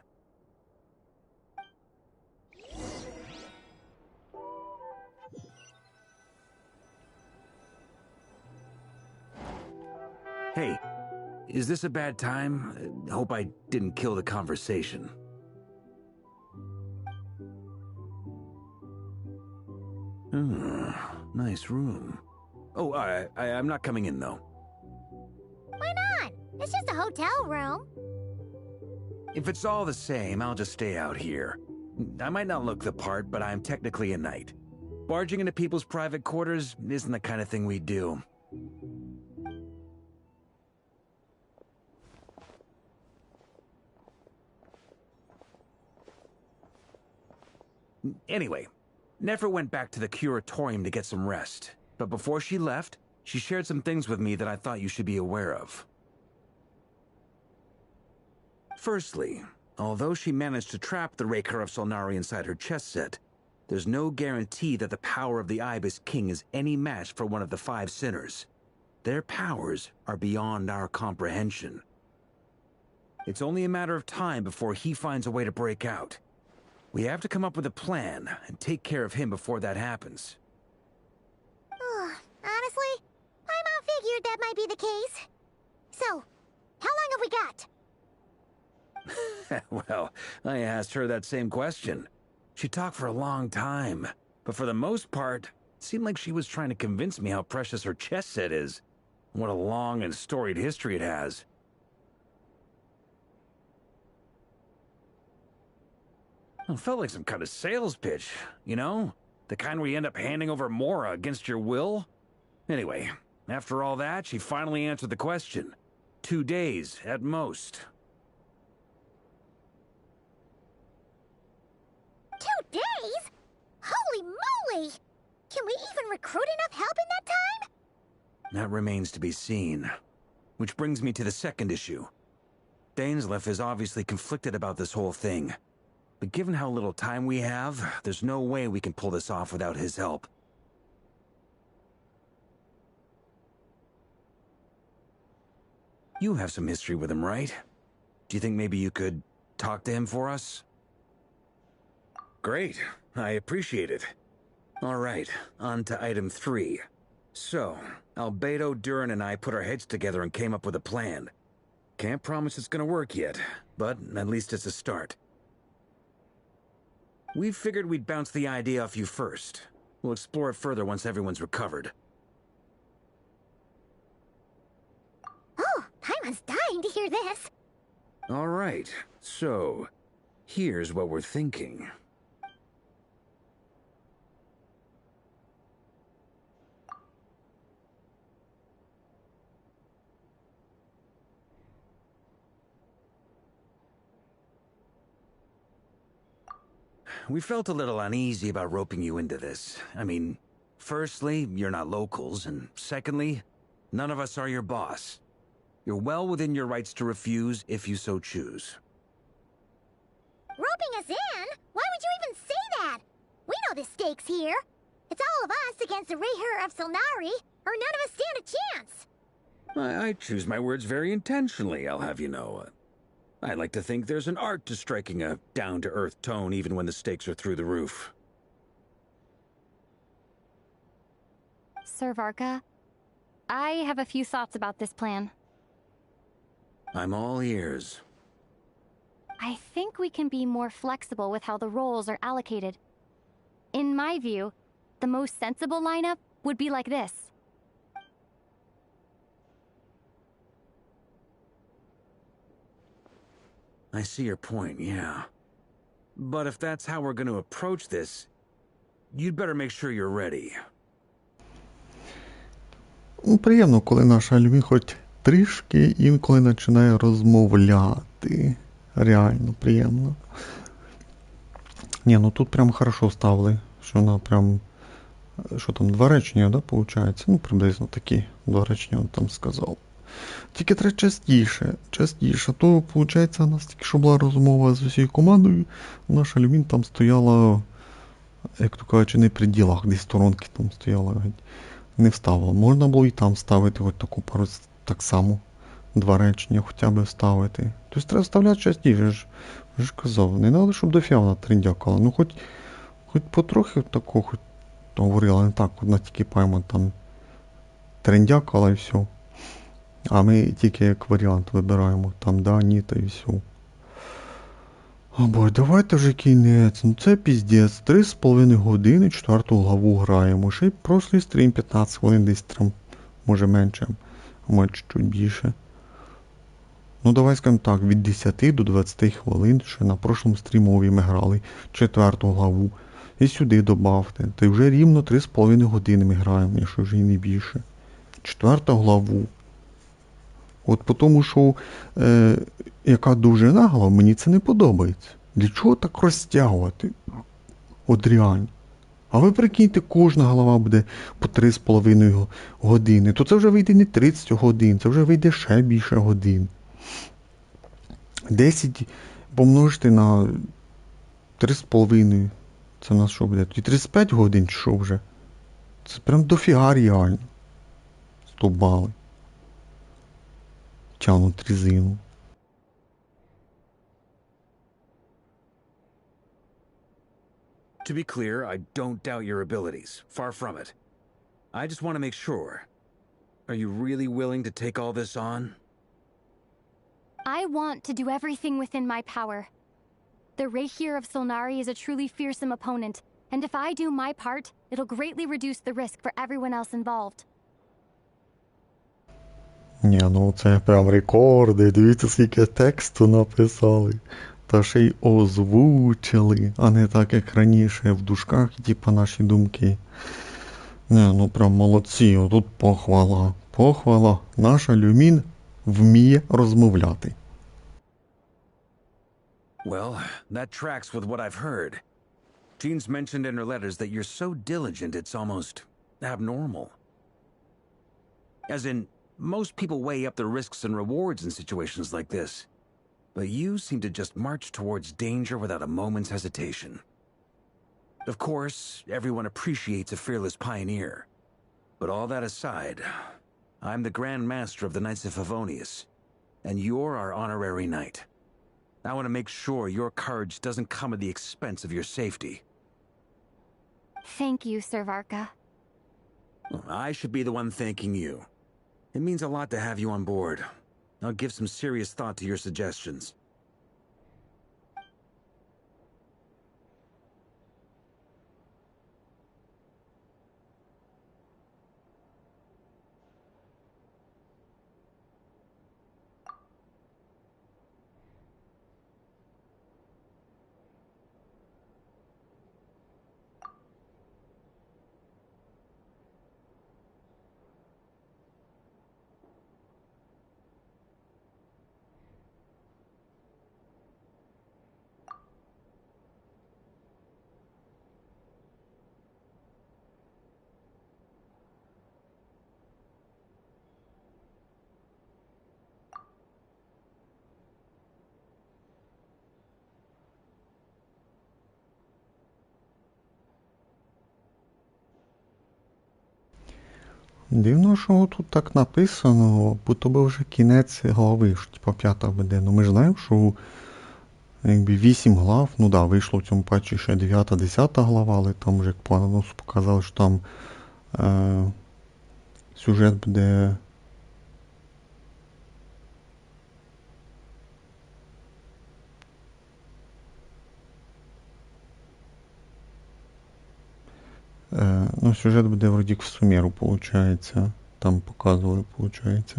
Hey, is this a bad time? Hope I didn't kill the conversation. Nice room. Oh, I'm not coming in, though. Why not? It's just a hotel room. If it's all the same, I'll just stay out here. I might not look the part, but I'm technically a knight. Barging into people's private quarters isn't the kind of thing we do. Anyway, Nefer went back to the curatorium to get some rest. But before she left, she shared some things with me that I thought you should be aware of. Firstly, although she managed to trap the Rehir of Solnari inside her chest set, there's no guarantee that the power of the Ibis King is any match for one of the 5 sinners. Their powers are beyond our comprehension. It's only a matter of time before he finds a way to break out. We have to come up with a plan and take care of him before that happens. Honestly, Paimon figured that might be the case. So, how long have we got? Well, I asked her that same question. She talked for a long time, but for the most part, it seemed like she was trying to convince me how precious her chess set is, and what a long and storied history it has. It felt like some kind of sales pitch, you know? The kind where you end up handing over Mora against your will? Anyway, after all that, she finally answered the question. 2 days, at most. 2 days? Holy moly! Can we even recruit enough help in that time? That remains to be seen. Which brings me to the second issue. Dainsleif is obviously conflicted about this whole thing. But given how little time we have, there's no way we can pull this off without his help. You have some history with him, right? Do you think maybe you could talk to him for us? Great. I appreciate it. All right, on to item 3. So, Albedo, Durin, and I put our heads together and came up with a plan. Can't promise it's gonna work yet, but at least it's a start. We figured we'd bounce the idea off you first. We'll explore it further once everyone's recovered. Oh, Paimon's dying to hear this. All right, so here's what we're thinking. We felt a little uneasy about roping you into this. I mean, firstly, you're not locals, and secondly, none of us are your boss. You're well within your rights to refuse if you so choose. Roping us in? Why would you even say that? We know the stakes here. It's all of us against the Rayher of Solnari, or none of us stand a chance. I choose my words very intentionally, I'll have you know. I like to think there's an art to striking a down-to-earth tone even when the stakes are through the roof. Sir Varka, I have a few thoughts about this plan. I'm all ears. I think we can be more flexible with how the roles are allocated. In my view, the most sensible lineup would be like this. I see your point, yeah. But if that's how we're going to approach this, you'd better make sure you're ready. Приємно, коли наша Альвін хоч трішки інколи починає розмовляти. Реально приємно. Ні, ну тут прям хорошо ставили, що вона прям, що там, 2 речення, да, виходить? Ну, приблизно такі 2 речення він там сказав. Тільки треба частіше. То, виходить, у нас тільки що була розмова з усією командою, наша Альвін там стояла, як то кажучи, не при ділах, десь сторонки там стояла, не вставила. Можна було і там ставити, хоч таку пару, так само, 2 речення хоча б вставити. Тобто треба вставляти частіше, ж казав, не треба, щоб дофіга вона триндякала. Ну, хоч потрохи такого, хоч говорила, не так, одна тільки Паймон там триндякала і все. А ми тільки як варіант вибираємо, там да, ні, та і все. О боже, давайте вже кінець, ну це піздець, 3,5 години 4-ту главу граємо, ще й прошлий стрім 15 хвилин десь там, може менше, а може чуть більше. Ну давай скажемо так, від 10 до 20 хвилин, ще на прошлому стрімові ми грали 4-ту главу. І сюди добавте, та й вже рівно 3,5 години ми граємо, якщо вже і не більше. 4-ту главу. От по тому, що яка довжина глав, мені це не подобається. Для чого так розтягувати? От реально. А ви прикиньте, кожна глава буде по 3,5 години. То це вже вийде не 30 годин, це вже вийде ще більше годин. 10 помножити на 3,5. Це у нас що буде? І 35 годин чи що вже? Це прям дофіга реально. 100 бали. Тянуть резину. To be clear, I don't doubt your abilities. Far from it. I just want to make sure. Are you really willing to take all this on? I want to do everything within my power. The Reikir of Solnari is a truly fearsome opponent, and if I do my part, it'll greatly reduce the risk for everyone else involved. Ні, ну це прям рекорди. Дивіться, скільки тексту написали. Та ще й озвучили, а не так, як раніше, в дужках, типа наші думки. Не, ну прям молодці, отут похвала. Похвала. Наша Люмін вміє розмовляти. Well, that tracks with what I've heard. Jean's mentioned in her letters that you're so diligent it's almost abnormal. As in, most people weigh up the risks and rewards in situations like this. But you seem to just march towards danger without a moment's hesitation. Of course, everyone appreciates a fearless pioneer. But all that aside, I'm the Grand Master of the Knights of Favonius, and you're our honorary knight. I want to make sure your courage doesn't come at the expense of your safety. Thank you, Sir Varka. I should be the one thanking you. It means a lot to have you on board. I'll give some serious thought to your suggestions. Дивно, що тут так написано, будто би вже кінець глави, що типа 5 буде. Ну ми ж знаємо, що якби 8 глав, ну да, вийшло в цьому патчі ще 9-10 глава, але там вже як по анонсу показали, що там сюжет буде ну, сюжет буде вроді в суміру, виходить. Там показували, виходить.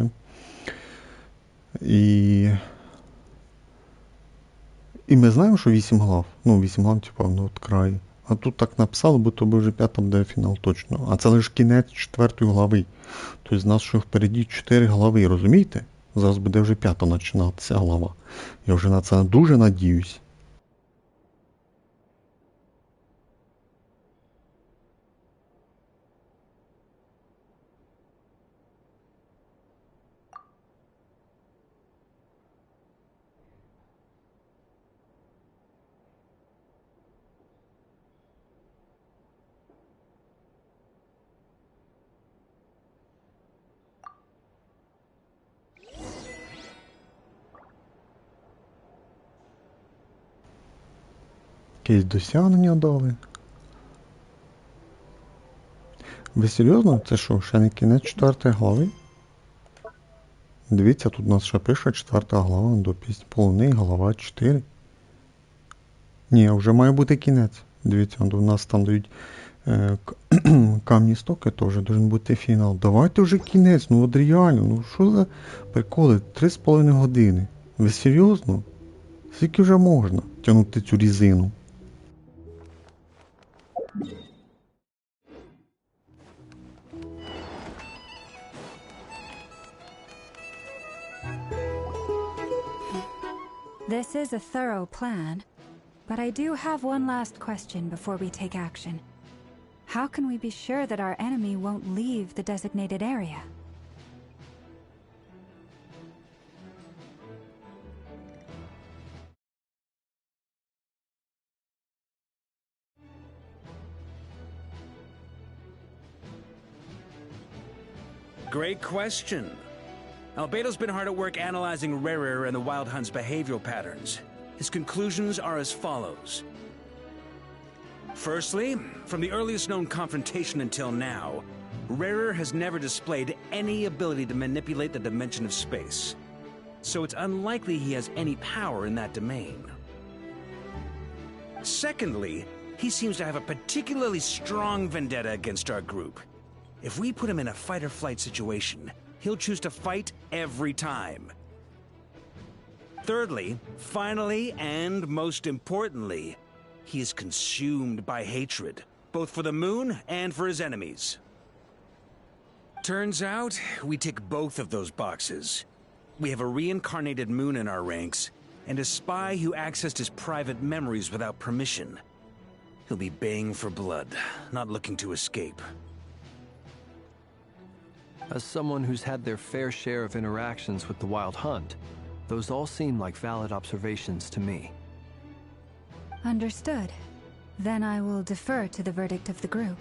І ми знаємо, що 8 глав. Ну, 8 глав, типу, Нод-Край. А тут так написали, бо то би вже 5 буде фінал точно. А це лише кінець 4 глави. Тобто з нас що впереді 4 глави, розумієте? Зараз буде вже 5 починатися глава. Я вже на це дуже надіюсь. Якісь досягнення дали. Ви серйозно? Це що, ще не кінець 4 глави? Дивіться, тут у нас ще пише 4 глава, до після глава 4. Ні, вже має бути кінець. Дивіться, у нас там дають камні стоки теж, должен бути фінал. Давайте вже кінець, ну от реально, ну що за приколи? 3,5 години. Ви серйозно? Скільки вже можна тягнути цю різину? This is a thorough plan, but I do have one last question before we take action. How can we be sure that our enemy won't leave the designated area? Great question. Albedo's been hard at work analyzing Rerir and the Wild Hunt's behavioral patterns. His conclusions are as follows. Firstly, from the earliest known confrontation until now, Rarer has never displayed any ability to manipulate the dimension of space. So it's unlikely he has any power in that domain. Secondly, he seems to have a particularly strong vendetta against our group. If we put him in a fight-or-flight situation, he'll choose to fight every time. Thirdly, finally, and most importantly, he is consumed by hatred, both for the moon and for his enemies. Turns out, we tick both of those boxes. We have a reincarnated moon in our ranks, and a spy who accessed his private memories without permission. He'll be baying for blood, not looking to escape. As someone who's had their fair share of interactions with the Wild Hunt, those all seem like valid observations to me. Understood. Then I will defer to the verdict of the group.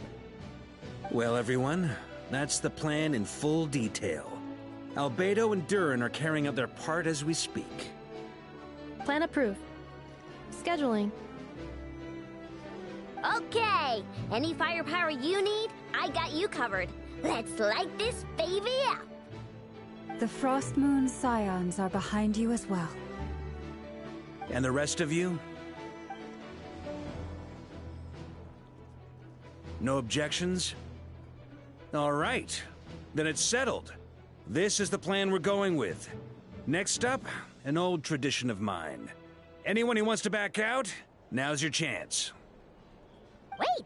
Well, everyone, that's the plan in full detail. Albedo and Durin are carrying out their part as we speak. Plan approved. Scheduling. Okay, any firepower you need, I got you covered. Let's light this baby up. The Frost Moon Scions are behind you as well. And the rest of you? No objections? All right, then it's settled. This is the plan we're going with. Next up, an old tradition of mine. Anyone who wants to back out, now's your chance. Wait,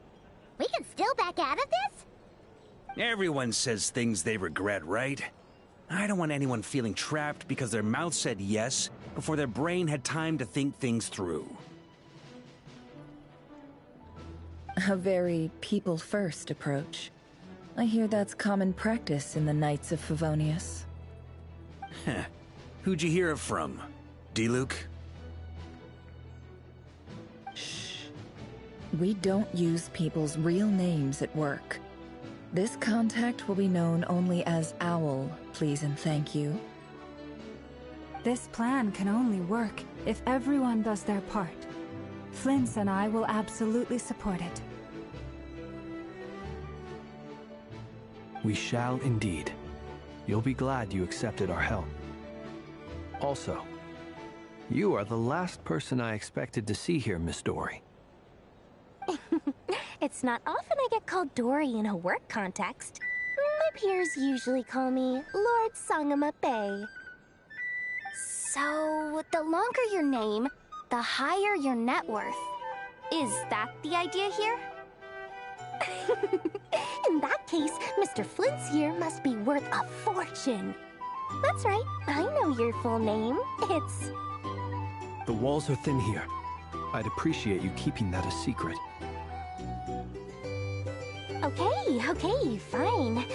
we can still back out of this? Everyone says things they regret, right? I don't want anyone feeling trapped because their mouth said yes before their brain had time to think things through. A very people-first approach. I hear that's common practice in the Knights of Favonius. Heh. Who'd you hear it from? D-Luke? Shh. We don't use people's real names at work. This contact will be known only as Owl, please and thank you. This plan can only work if everyone does their part. Flint's and I will absolutely support it. We shall indeed. You'll be glad you accepted our help. Also, you are the last person I expected to see here, Miss Dory. It's not often I get called Dory in a work context. My peers usually call me Lord Sangama Bay. So, the longer your name, the higher your net worth. Is that the idea here? In that case, Mr. Flint's here must be worth a fortune. That's right, I know your full name. It's... The walls are thin here. I'd appreciate you keeping that a secret. Okay, fine.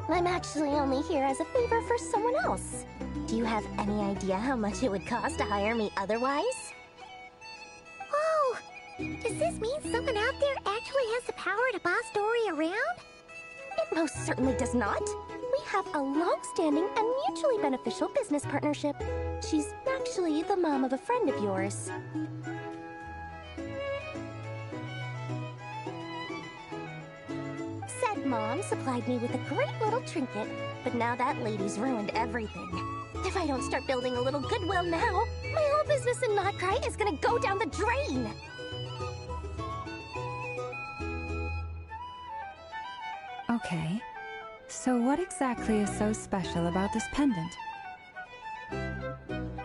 I'm actually only here as a favor for someone else. Do you have any idea how much it would cost to hire me otherwise? Whoa! Does this mean someone out there actually has the power to boss Dory around? It most certainly does not. We have a long-standing and mutually beneficial business partnership. She's actually the mom of a friend of yours. Said mom supplied me with a great little trinket, but now that lady's ruined everything. If I don't start building a little goodwill now, my whole business in Nod-Krai is gonna go down the drain! Okay. So what exactly is so special about this pendant?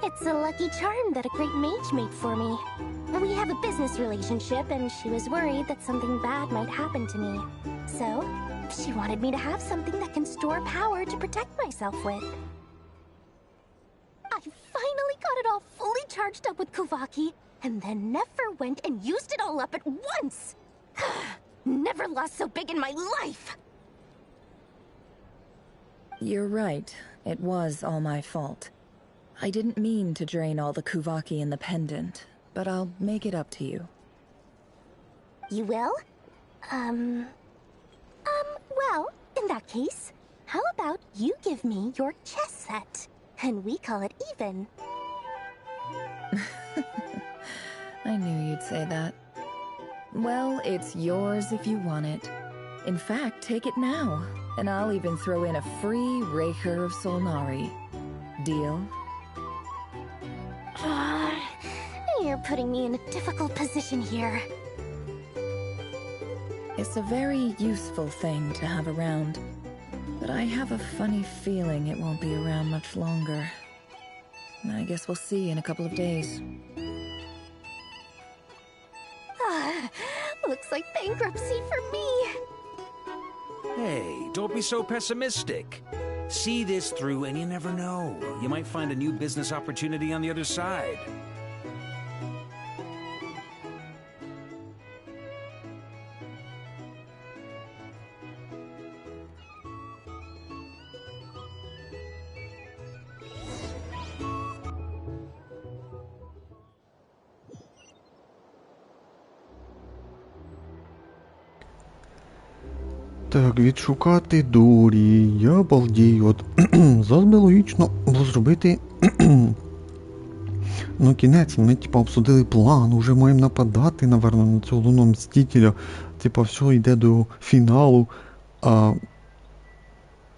It's a lucky charm that a great mage made for me. We have a business relationship, and she was worried that something bad might happen to me. So, she wanted me to have something that can store power to protect myself with. I finally got it all fully charged up with Kuvaki, and then never went and used it all up at once! Never lost so big in my life! You're right. It was all my fault. I didn't mean to drain all the Kuvaki in the pendant, but I'll make it up to you. You will? Well, in that case, how about you give me your chess set? And we call it even. I knew you'd say that. Well, it's yours if you want it. In fact, take it now, and I'll even throw in a free Raker of Solnari. Deal? You're putting me in a difficult position here. It's a very useful thing to have around, but I have a funny feeling it won't be around much longer. I guess we'll see in a couple of days. Looks like bankruptcy for me. Hey, don't be so pessimistic. See this through and you never know. You might find a new business opportunity on the other side. Так, відшукати дурі. Я балдію. От зараз би логічно було зробити. Ну, кінець, ми типа обсудили план, уже маємо нападати, наверно, на цього лунного мстителя. Типа, все йде до фіналу. А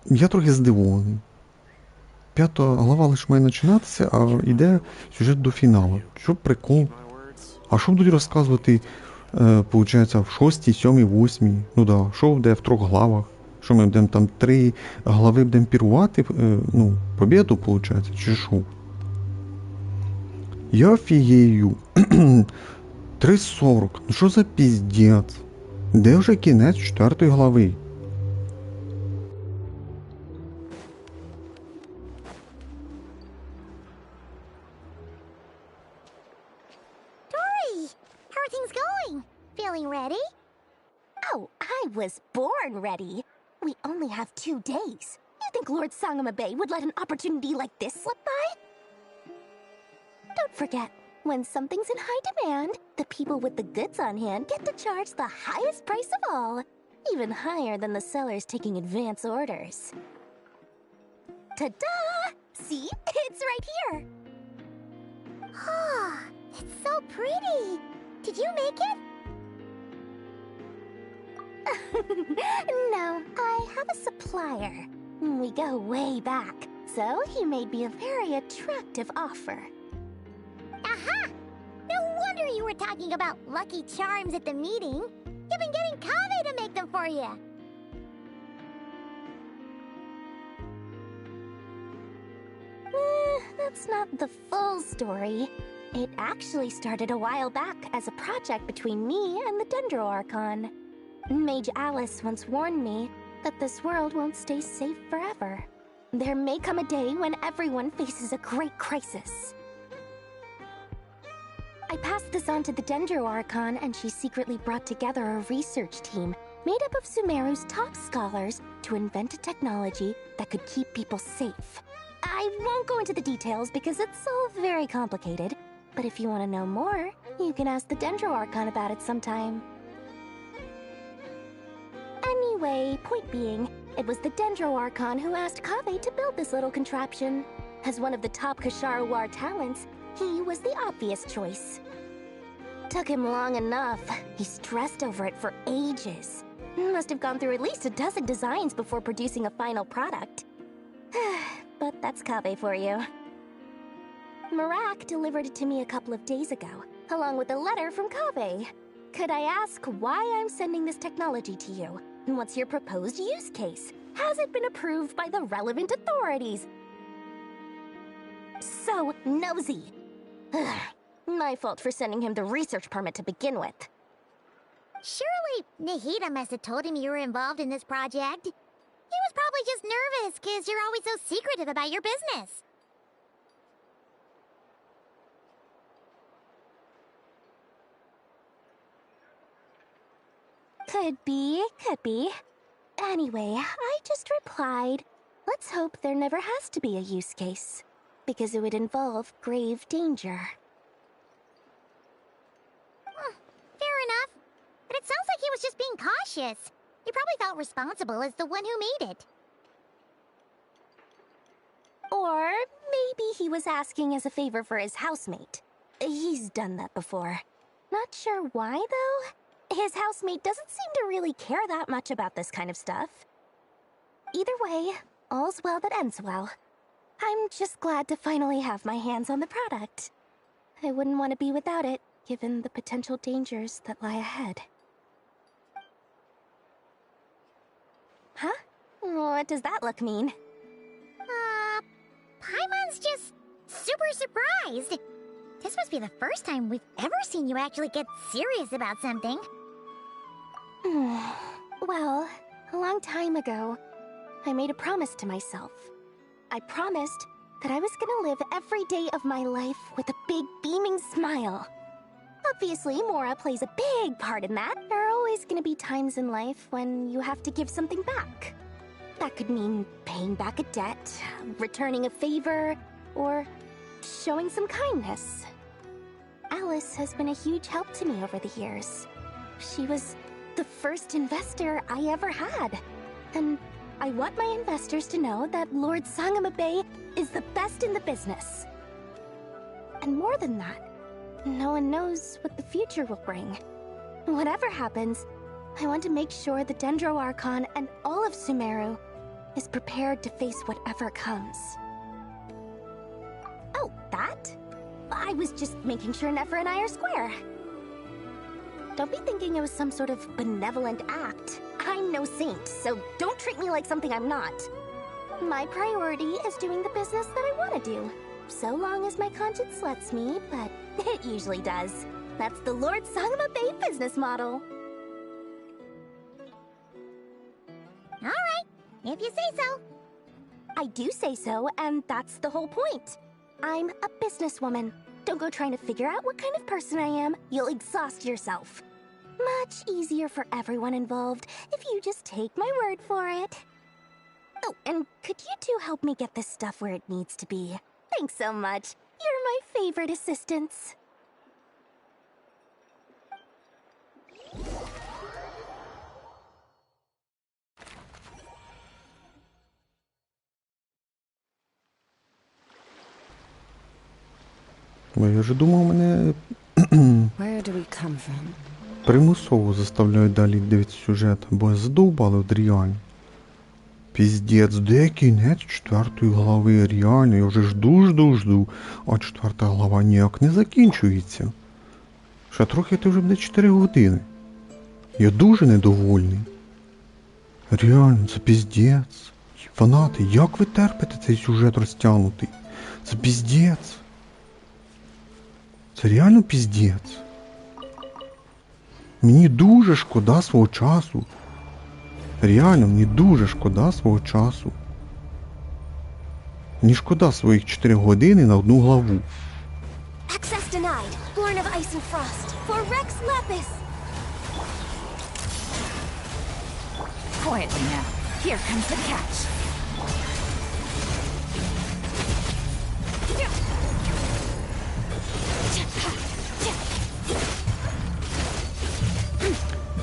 я трохи здивований. 5 глава лише має починатися, а йде сюжет до фіналу. Що прикол? А що будуть розказувати? Получається, в 6, 7, 8. Ну да, що буде в 3 главах? Що ми будемо там 3 глави будемо пірувати? Ну, побєду, получається, чи що? Я офігею. 3:40. Ну що за піздець? Де вже кінець 4 глави? Feeling ready? Oh, I was born ready. We only have 2 days. You think Lord Sangamabe would let an opportunity like this slip by? Don't forget, when something's in high demand, the people with the goods on hand get to charge the highest price of all, even higher than the sellers taking advance orders. Ta-da! See? It's right here. Oh, it's so pretty. Did you make it? No, I have a supplier. We go way back, so he made me a very attractive offer. Aha! No wonder you were talking about lucky charms at the meeting. You've been getting Kave to make them for you. That's not the full story. It actually started a while back as a project between me and the Dendro Archon. Mage Alice once warned me that this world won't stay safe forever. There may come a day when everyone faces a great crisis. I passed this on to the Dendro Archon, and she secretly brought together a research team made up of Sumeru's top scholars to invent a technology that could keep people safe. I won't go into the details because it's all very complicated, but if you want to know more, you can ask the Dendro Archon about it sometime. Anyway, point being, it was the Dendro Archon who asked Kave to build this little contraption. As one of the top Kasharu War talents, he was the obvious choice. Took him long enough. He stressed over it for ages. Must have gone through at least a dozen designs before producing a final product. But that's Kave for you. Marak delivered it to me a couple of days ago, along with a letter from Kave. Could I ask why I'm sending this technology to you? What's your proposed use case? Has it been approved by the relevant authorities? So nosy. My fault for sending him the research permit to begin with. Surely Nahida must have told him you were involved in this project. He was probably just nervous because you're always so secretive about your business. Could be. Anyway, I just replied, let's hope there never has to be a use case, because it would involve grave danger. Fair enough. But it sounds like he was just being cautious. He probably felt responsible as the one who made it. Or maybe he was asking as a favor for his housemate. He's done that before. Not sure why, though. his housemate doesn't seem to really care that much about this kind of stuff. Either way, all's well that ends well. I'm just glad to finally have my hands on the product. I wouldn't want to be without it, given the potential dangers that lie ahead. Huh? What does that look mean? Paimon's just super surprised. This must be the first time we've ever seen you actually get serious about something. Well, a long time ago, I made a promise to myself. I promised that I was gonna live every day of my life with a big beaming smile. Obviously, Mora plays a big part in that. There are always gonna be times in life when you have to give something back. That could mean paying back a debt, returning a favor, or showing some kindness. Alice has been a huge help to me over the years. She was the first investor I ever had. And I want my investors to know that Lord Sangamabe is the best in the business. And more than that, no one knows what the future will bring. Whatever happens, I want to make sure the Dendro Archon and all of Sumeru is prepared to face whatever comes. Oh, that? I was just making sure Nefer and I are square. Don't be thinking it was some sort of benevolent act. I'm no saint, so don't treat me like something I'm not. My priority is doing the business that I want to do. So long as my conscience lets me, but it usually does. That's the Lord Sangamabe business model. Alright, if you say so. I do say so, and that's the whole point. I'm a businesswoman. Don't go trying to figure out what kind of person I am. You'll exhaust yourself. Much easier for everyone involved if you just take my word for it. Oh, and could you two help me get this stuff where it needs to be? Thanks so much. You're my favorite assistants. Я вже думав, мене примусово заставляють далі дивитися сюжет, бо задовбали от реально. Піздець, де кінець 4-ї глави? Реально, я вже жду, а 4-та глава ніяк не закінчується. Ще трохи це вже буде 4 години. Я дуже недовольний. Реально, це піздець. Фанати, як ви терпите цей сюжет розтягнутий? Це піздець. Це реально піздець. Мені дуже шкода свого часу. Реально, мені дуже шкода свого часу. Мені шкода своїх 4 години на одну главу. Access denied. Born of ice and frost. For Rex Lapis. Quietly now. Here comes the catch.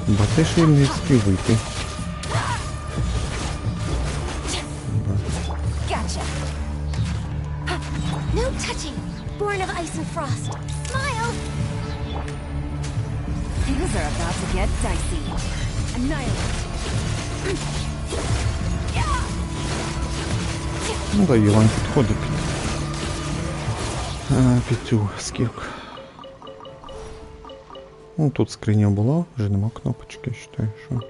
Бате ще й не встиг вийти. Gotcha. No touching. Born of ice and frost. Smile. Things are about to get dicey. Annihilate. Ну да, Іван підходить під цю скірку. Ну тут скриня була, вже нема кнопочки, вважаю, що.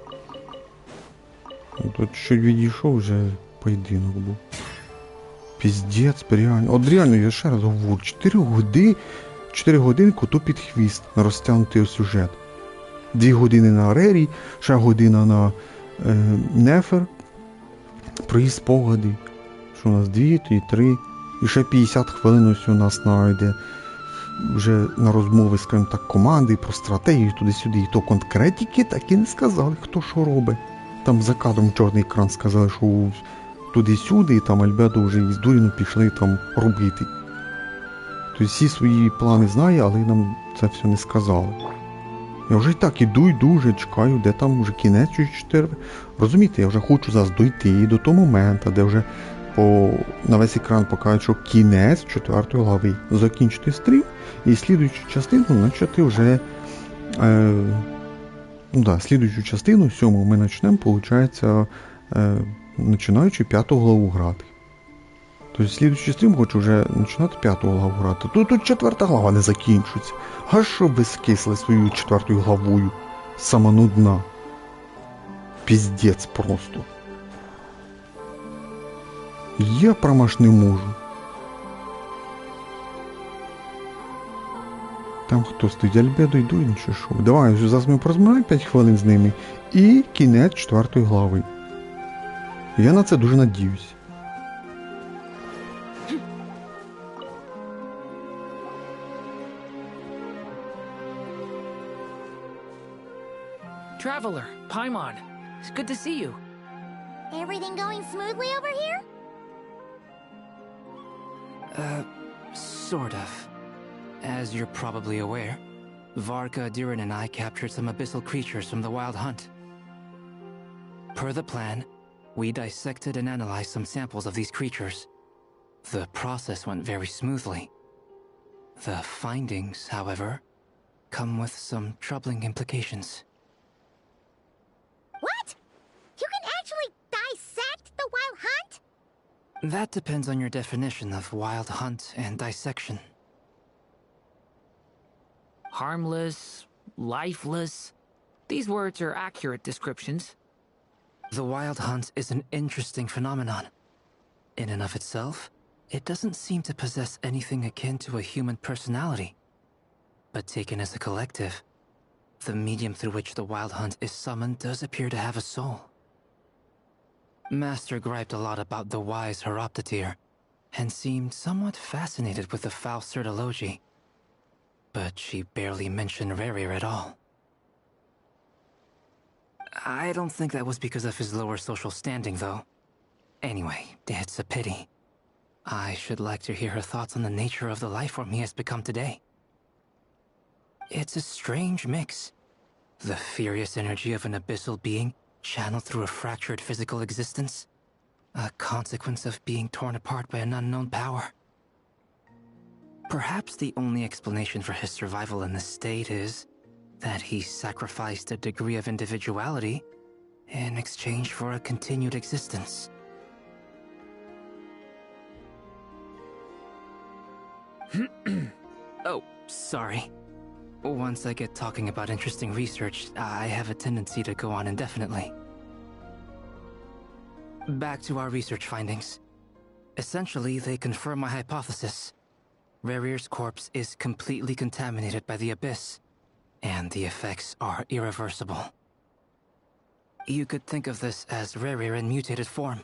Тут чуть відійшов, вже поєдинок був. Піздець, реально. От реально, я ще раз говорю, 4 години коту під хвіст на розтягнутий сюжет. 2 години на Арері, ще година на Нефер. Про її спогади. Що у нас 2, 3, і ще 50 хвилин ось у нас знайде. Вже на розмови, скажімо так, команди, про стратегію, туди-сюди. І то конкретики так і не сказали, хто що робить. Там за кадром чорний екран сказали, що туди-сюди, і там Альбедо вже із Дуріну пішли там робити. Тобто всі свої плани знає, але нам це все не сказали. Я вже і так іду, вже чекаю, де там вже кінець 4. Розумієте, я вже хочу зараз дойти до того моменту, де вже на весь екран покажуть, що кінець 4-ї глави. Закінчити стрім і слідуючу частину почати вже Ну да, слідуючу частину, 7-му, ми почнемо, виходить, починаючи 5-ту главу грати. Тобто, слідуючий стрім хочу вже починати 5-ту главу грати. Тут 4-та глава не закінчується. А що ви скисли своєю 4-ю главою? Сама нудна. Піздець просто. Я промаш не можу. Там хто стоїть? Альбедо йдуть чи що? Давай, зараз ми порозмовляємо 5 хвилин з ними. І кінець 4-ї глави. Я на це дуже надіюсь. Traveler, Paimon, it's good to see you. Everything going smoothly over here? Sort of. As you're probably aware, Varka, Durin, and I captured some abyssal creatures from the Wild Hunt. Per the plan, we dissected and analyzed some samples of these creatures. The process went very smoothly. The findings, however, come with some troubling implications. What? You can actually dissect the Wild Hunt? That depends on your definition of Wild Hunt and dissection. Harmless, lifeless. These words are accurate descriptions. The Wild Hunt is an interesting phenomenon. In and of itself, it doesn't seem to possess anything akin to a human personality. But taken as a collective, the medium through which the Wild Hunt is summoned does appear to have a soul. Master griped a lot about the wise Horoptotyr, and seemed somewhat fascinated with the foul Certology. But she barely mentioned Rerir at all. I don't think that was because of his lower social standing, though. Anyway, it's a pity. I should like to hear her thoughts on the nature of the life form he has become today. It's a strange mix. The furious energy of an abyssal being channeled through a fractured physical existence. A consequence of being torn apart by an unknown power. Perhaps the only explanation for his survival in this state is that he sacrificed a degree of individuality in exchange for a continued existence. Oh, sorry. Once I get talking about interesting research, I have a tendency to go on indefinitely. Back to our research findings. Essentially, they confirm my hypothesis. Rerir's corpse is completely contaminated by the Abyss, and the effects are irreversible. You could think of this as Rerir in mutated form,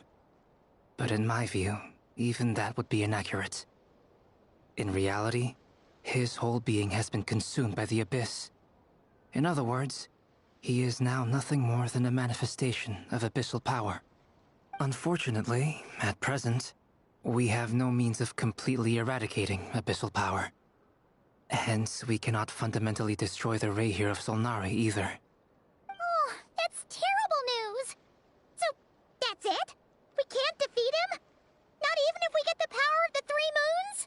but in my view, even that would be inaccurate. In reality, his whole being has been consumed by the Abyss. In other words, he is now nothing more than a manifestation of abyssal power. Unfortunately, at present, we have no means of completely eradicating abyssal power. Hence, we cannot fundamentally destroy the Reihir of Solnari either. Oh, that's terrible news! So, that's it? We can't defeat him? Not even if we get the power of the Three Moons?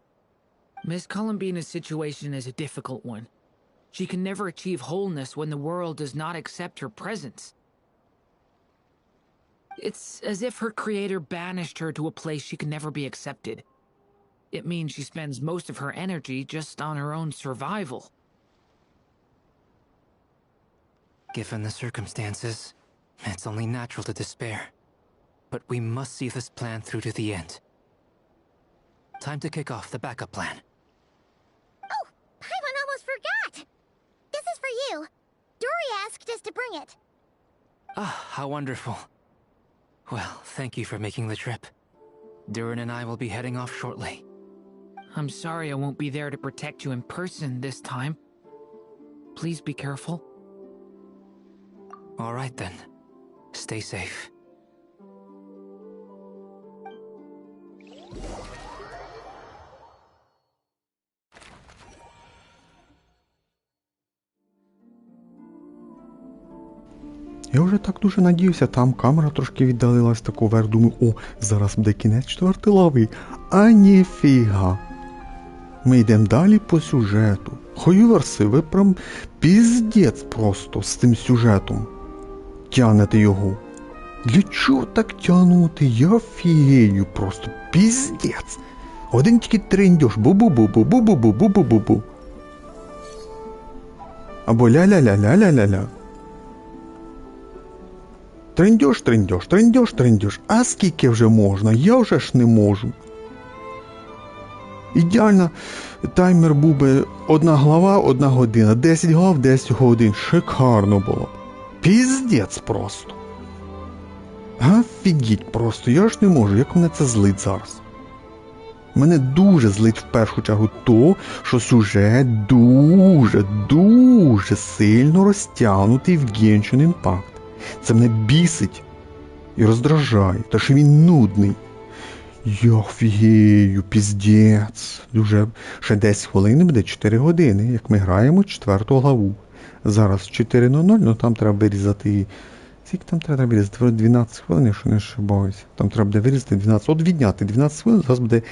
Miss Columbina's situation is a difficult one. She can never achieve wholeness when the world does not accept her presence. It's as if her creator banished her to a place she can never be accepted. It means she spends most of her energy just on her own survival. Given the circumstances, it's only natural to despair. But we must see this plan through to the end. Time to kick off the backup plan. Oh, Paimon almost forgot! This is for you. Dory asked us to bring it. Ah, how wonderful. Well, thank you for making the trip. Durin and I will be heading off shortly. I'm sorry I won't be there to protect you in person this time. Please be careful. All right then. Stay safe. Я вже так дуже надіявся, там камера трошки віддалилась тако вверх, думаю, о, зараз буде кінець 4-ї глави. А ніфіга. Ми йдемо далі по сюжету. Хойверси, ви прям піздець просто з цим сюжетом. Тянете його. Для чого так тягнути? Я фігею просто. Піздець. Один тільки трендьош. Бу-бу-бу-бу-бу-бу-бу-бу-бу-бу. Або ля-ля-ля-ля-ля-ля-ля. Трендьош, трендьош, трендьош, трендьош. А скільки вже можна? Я вже ж не можу. Ідеально таймер був би 1 глава, 1 година. 10 глав, 10 годин. Шикарно було. Піздець просто. Офігеть просто. Я ж не можу. Як мене це злить зараз? Мене дуже злить в першу чергу то, що сюжет дуже сильно розтягнутий в Genshin Impact. Це мене бісить і роздражає, та що він нудний. Я офігею, піздець. Дуже ще 10 хвилин буде 4 години, як ми граємо 4 главу. Зараз 4:00, ну там треба вирізати. Скільки там треба вирізати? 12 хвилин, якщо не ошибаюся. Там треба буде вирізати 12. От відняти 12 хвилин, зараз буде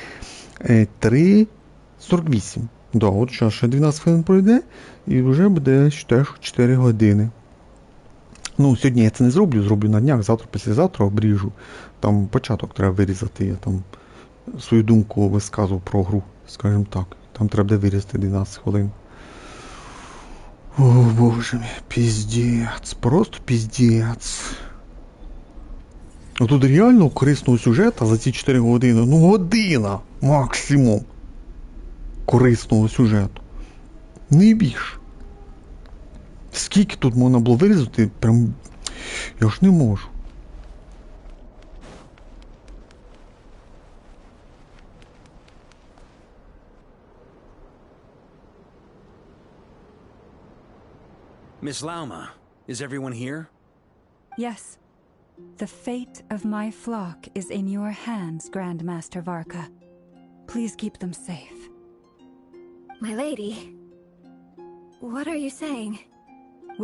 3:48. Да, от ще 12 хвилин пройде, і вже буде теж 4 години. Ну, сьогодні я це не зроблю на днях, завтра, післязавтра обріжу. Там початок треба вирізати, я там свою думку висказував про гру, скажімо так. Там треба буде вирізати 12 хвилин. О, боже мій, піздець, просто піздець. Тут реально корисного сюжету за ці 4 години, ну година максимум корисного сюжету. Не більше. Скільки тут можна було вирізати, прям я ж не можу. Miss Lauma, is everyone here? Yes. The fate of my flock is in your hands, Grandmaster Varka. Please keep them safe. My lady, what are you saying?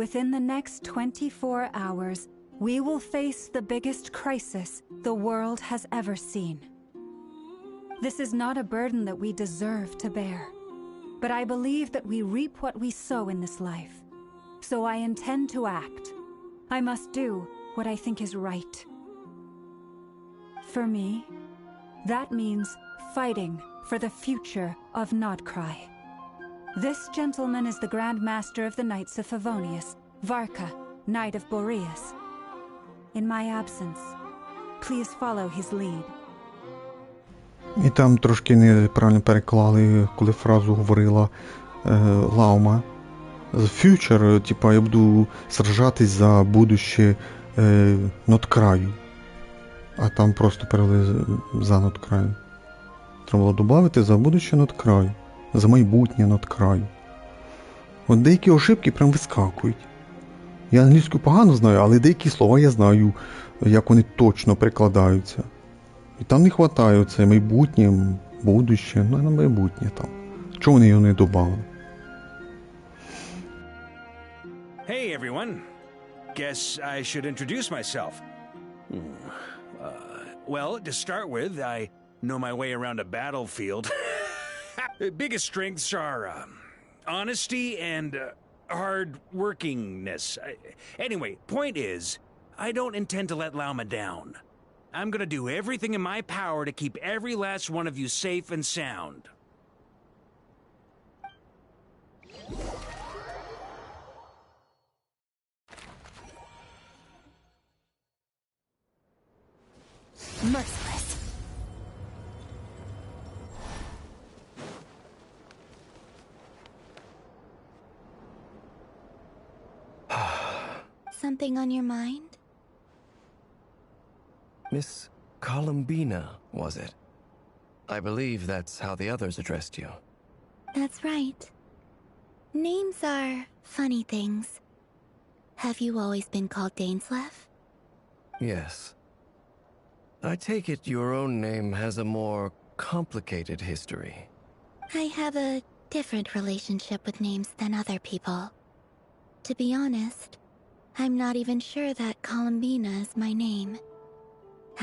Within the next 24 hours, we will face the biggest crisis the world has ever seen. This is not a burden that we deserve to bear, but I believe that we reap what we sow in this life. So I intend to act. I must do what I think is right. For me, that means fighting for the future of Nod-Kraj. This gentleman is the Grand Master of the Knights of Favonius, Varka, Knight of Boreas. In my absence, please follow his lead. І там трошки неправильно переклали, коли фразу говорила Лаума. Future, типа, я буду сражатись за будуще Нод-Краю. А там просто перевели за Нод-Краю. Треба було додати за будуще Нод-Краю. За майбутнє Нод-Краю. От деякі ошибки прям вискакують. Я англійську погано знаю, але деякі слова я знаю, як вони точно прикладаються. І там не вистачає це майбутнє, будуще, ну на майбутнє там. Чого вони його не додали? Hey, everyone. Guess I should introduce myself. Well, to start with, I know my way around a battlefield. Biggest strengths are honesty and hard-workingness. Anyway, point is, I don't intend to let Lauma down. I'm gonna do everything in my power to keep every last one of you safe and sound. Merciless. Something on your mind? Miss Columbina, was it? I believe that's how the others addressed you. That's right. Names are funny things. Have you always been called Dainslev? Yes. I take it your own name has a more complicated history. I have a different relationship with names than other people. To be honest, I'm not even sure that Columbina is my name.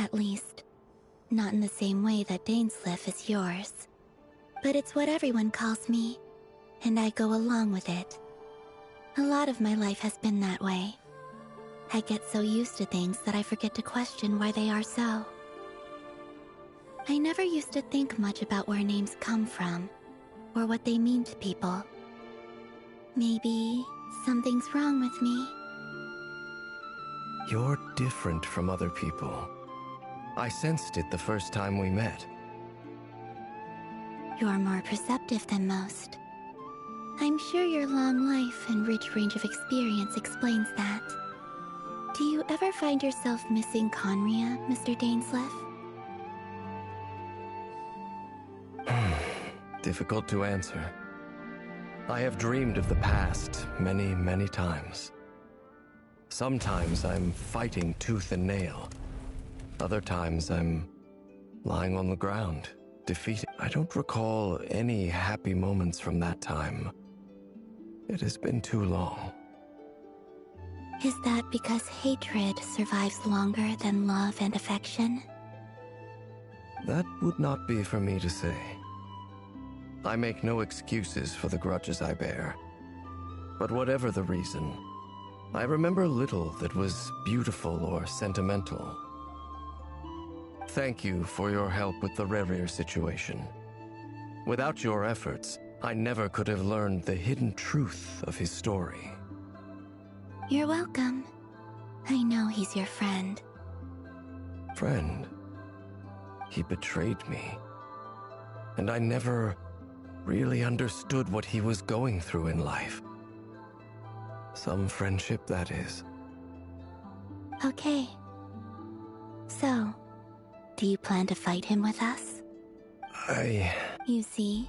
At least, not in the same way that Dainslev is yours. But it's what everyone calls me. and I go along with it. A lot of my life has been that way. I get so used to things that I forget to question why they are so. I never used to think much about where names come from, or what they mean to people. Maybe something's wrong with me. You're different from other people. I sensed it the first time we met. You're more perceptive than most. I'm sure your long life and rich range of experience explains that. Do you ever find yourself missing Conria, Mr. Dainsleif? Difficult to answer. I have dreamed of the past many, many times. Sometimes I'm fighting tooth and nail. Other times I'm lying on the ground, defeated. I don't recall any happy moments from that time. It has been too long. Is that because hatred survives longer than love and affection? That would not be for me to say. I make no excuses for the grudges I bear. But whatever the reason, I remember little that was beautiful or sentimental. Thank you for your help with the Rerir situation. Without your efforts, I never could have learned the hidden truth of his story. You're welcome. I know he's your friend. Friend? He betrayed me. And I never really understood what he was going through in life. Some friendship, that is. Okay. So, do you plan to fight him with us? You see,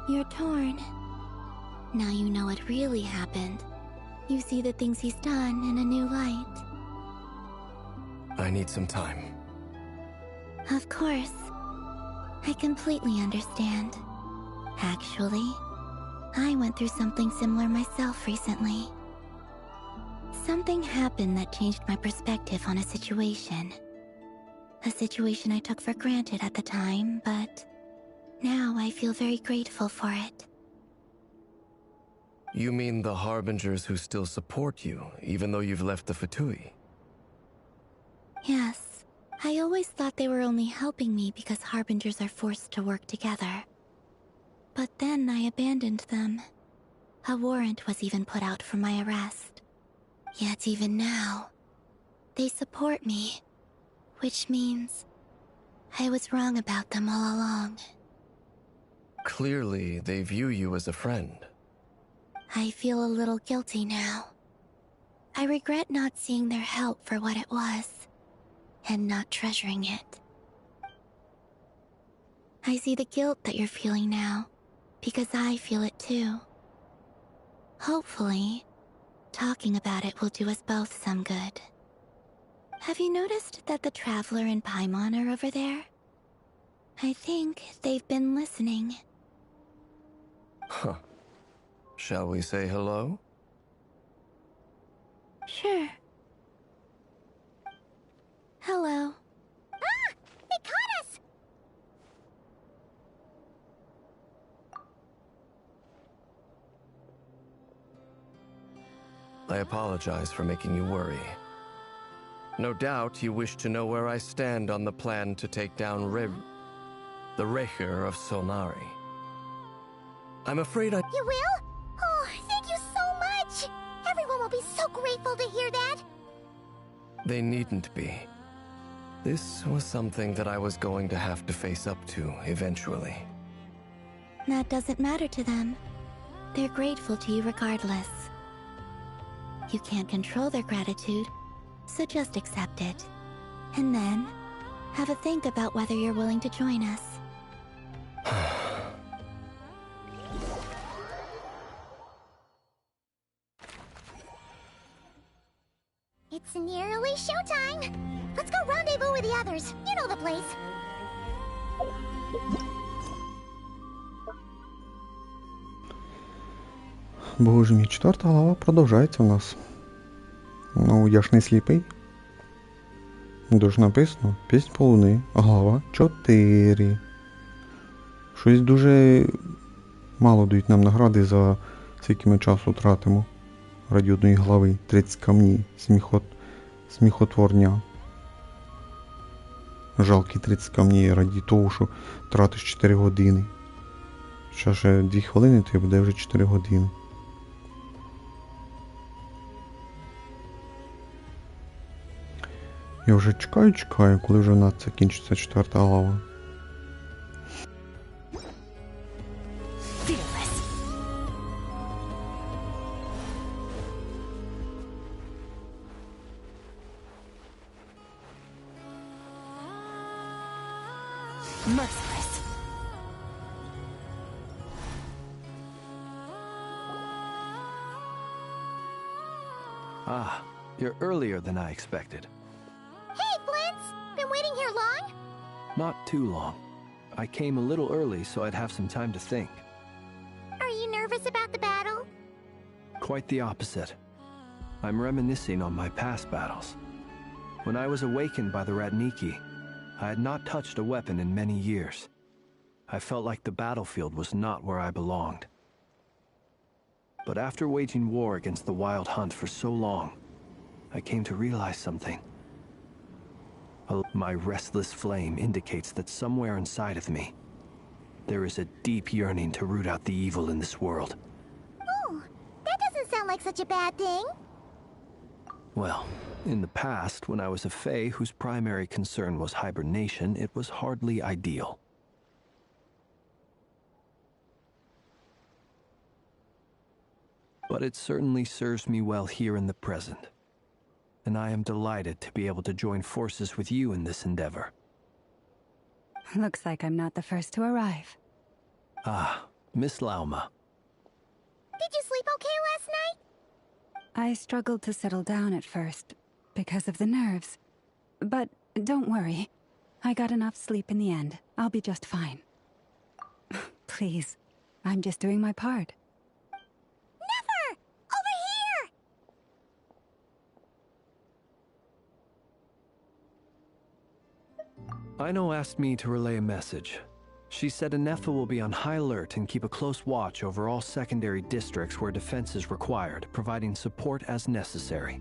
you're torn. Now you know what really happened. You see the things he's done in a new light. I need some time. Of course. I completely understand. Actually, I went through something similar myself recently. Something happened that changed my perspective on a situation. A situation I took for granted at the time, but now I feel very grateful for it. You mean the Harbingers who still support you, even though you've left the Fatui? Yes. I always thought they were only helping me because Harbingers are forced to work together. But then I abandoned them. A warrant was even put out for my arrest. Yet even now, they support me. Which means I was wrong about them all along. Clearly, they view you as a friend. I feel a little guilty now. I regret not seeing their help for what it was, and not treasuring it. I see the guilt that you're feeling now, because I feel it too. Hopefully, talking about it will do us both some good. Have you noticed that the Traveler and Paimon are over there? I think they've been listening. Huh. Shall we say hello? Sure. Hello. Ah! They caught us! I apologize for making you worry. No doubt you wish to know where I stand on the plan to take down the Rerir of Solnari. I'm afraid You will? Oh, thank you so much! Everyone will be so grateful to hear that! They needn't be. This was something that I was going to have to face up to eventually. That doesn't matter to them. They're grateful to you regardless. You can't control their gratitude, so just accept it. And then, have a think about whether you're willing to join us. It's nearly showtime! Let's go rendezvous with the others. You know the place. Боже мій, 4-та глава продовжається у нас. Ну, я ж не сліпий. Дуже написано, пісня полуни, глава 4. Щось дуже Мало дають нам награди за скільки ми часу тратимо. Раді одної глави. 30 камнів. Сміхотворня. Жалкі 30 камнів раді того, що тратиш 4 години. Ще 2 хвилини, то буде вже 4 години. Я вже чекаю, коли вже у нас закінчиться 4-та глава. Merciless. Ah, you're earlier than I expected. Hey, Flint's! Been waiting here long? Not too long. I came a little early so I'd have some time to think. Are you nervous about the battle? Quite the opposite. I'm reminiscing on my past battles. When I was awakened by the Radniki, I had not touched a weapon in many years. I felt like the battlefield was not where I belonged. But after waging war against the Wild Hunt for so long, I came to realize something. My restless flame indicates that somewhere inside of me, there is a deep yearning to root out the evil in this world. Oh, that doesn't sound like such a bad thing. Well, in the past, when I was a Fae whose primary concern was hibernation, it was hardly ideal. But it certainly serves me well here in the present. And I am delighted to be able to join forces with you in this endeavor. Looks like I'm not the first to arrive. Ah, Miss Lauma. Did you sleep okay last night? I struggled to settle down at first, because of the nerves. But don't worry. I got enough sleep in the end. I'll be just fine. Please, I'm just doing my part. Never! Over here! Aino asked me to relay a message. She said Anefa will be on high alert and keep a close watch over all secondary districts where defense is required, providing support as necessary.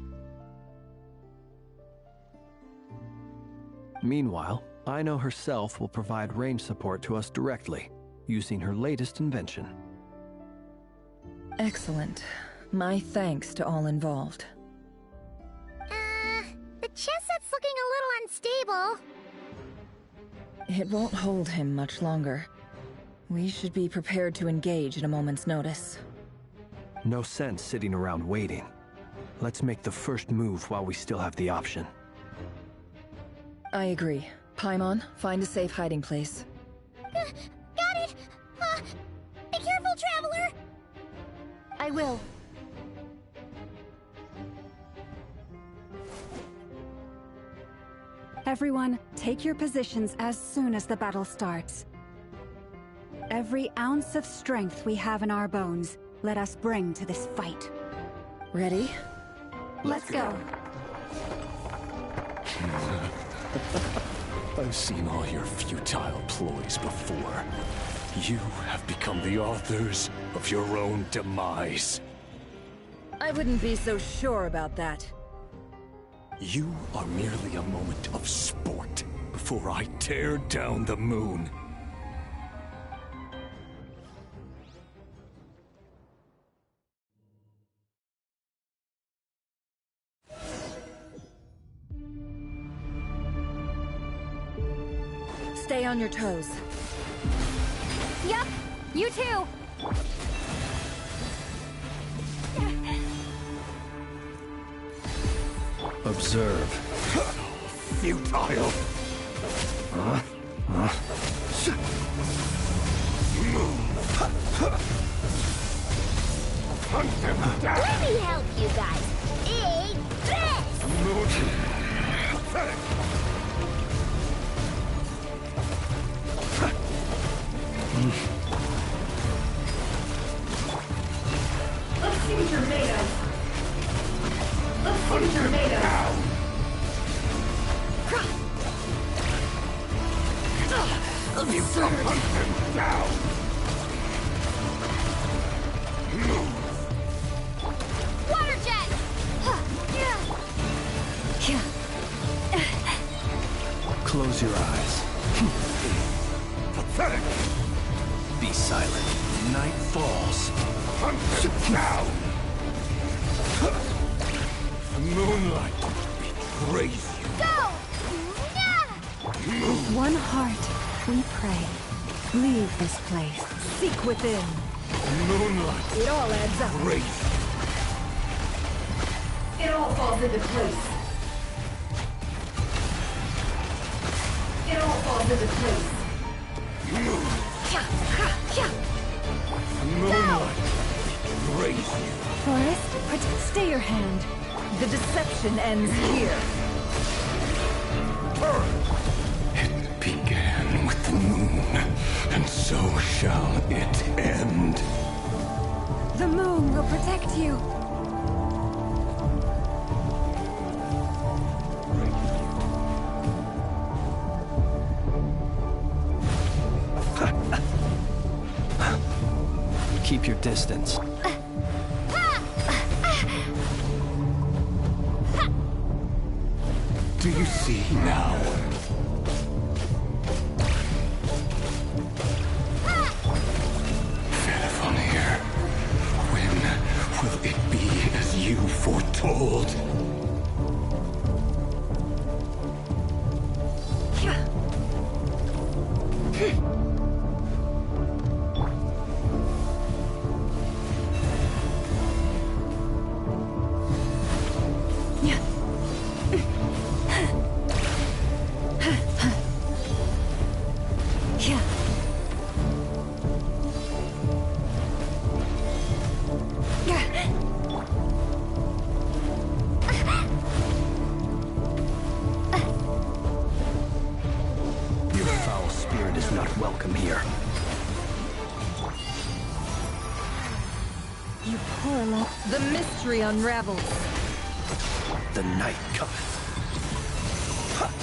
Meanwhile, Aino herself will provide range support to us directly, using her latest invention. Excellent. My thanks to all involved. The chess set's looking a little unstable. It won't hold him much longer. We should be prepared to engage at a moment's notice. No sense sitting around waiting. Let's make the first move while we still have the option. I agree. Paimon, find a safe hiding place. Got it! Be careful, Traveler! I will. Everyone, take your positions as soon as the battle starts. Every ounce of strength we have in our bones, let us bring to this fight. Ready? Let's go. I've seen all your futile ploys before. You have become the authors of your own demise. I wouldn't be so sure about that. You are merely a moment of sport before I tear down the moon. Stay on your toes. Yup, you too. Observe. Futile. Hunt them down. Let me help you guys. Eat this! Pathetic. Let's see what you're made of. Let's see what you're made of. You shall hunt them down. Water jet! Close your eyes. Pathetic! Be silent. Night falls. Hunt them down! The moonlight betrays you. Go! With one heart, we pray. Leave this place. Seek within. The moonlight It all adds up. betrays you. It all falls into place. It all falls into place. The moonlight betrays you. Forest, stay your hand. The deception ends here. It began with the moon, and so shall it end. The moon will protect you. Keep your distance. Do you see now? Fenifonier, when will it be as you foretold? Welcome here. You poor love. The mystery unravels. The night cometh.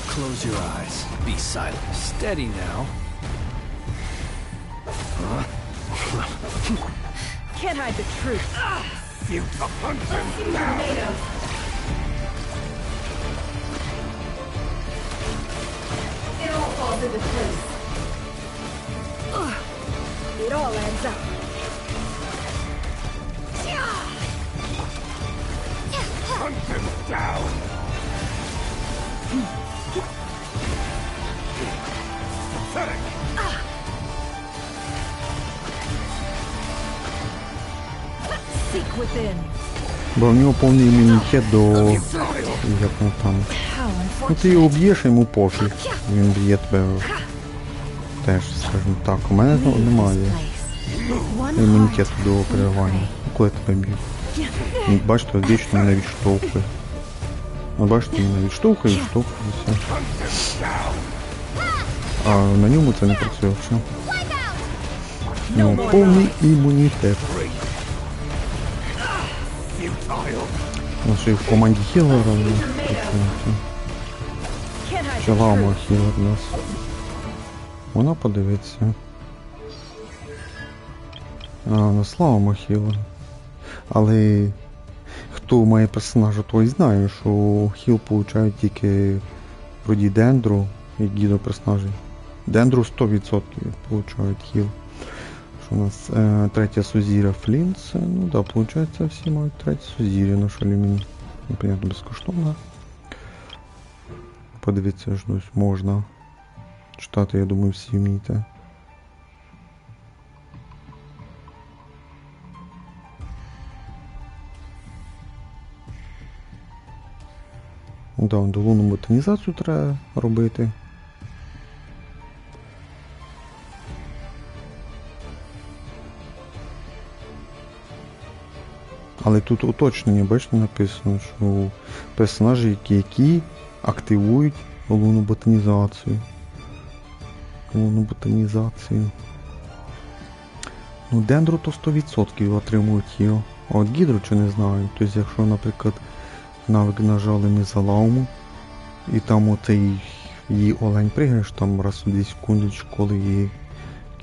Close your eyes. Be silent. Steady now. Can't hide the truth. You to hunt them down! It all falls into place. It all adds up. Hunt them down! Pathetic! Seek within. Бо в нього повний імунітет до... як воно там. Ну ти його б'єш, йому пофіг. Він б'є тебе теж, скажімо так. У мене немає імунітету до переривання. Коли тебе б'ють. Бачите, вічно мене відштовхує. Бачите, мене відштовхує, і все. А на ньому це не працює взагалі. Ну, повний імунітет. У нас ще й в команді хілера. Ще лама хілер у нас. Вона подивиться. А, у нас лама хілер. Але хто має персонажа, той знає, що хіл получають тільки вроді дендру, як гідо персонажі. Дендру 100% получають хіл. Що у нас третя сузір'я Флінц. Ну да, получається всі мають третю сузір'я на шаліміні. Непонятно, безкоштовно. Подивіться, ж можна читати, я думаю, всі вмієте. Да, долунну ботанізацію треба робити. Але тут уточнення, бачите, написано, що персонажі, які активують лунну ботанізацію. Лунну ботанізацію. Ну, дендру то 100% отримують його. А от гідру чи не знаю. Тобто, якщо, наприклад, навик нажали ми за лауму, і там оцей її олень пригаєш, там раз у 2 секундочку, коли її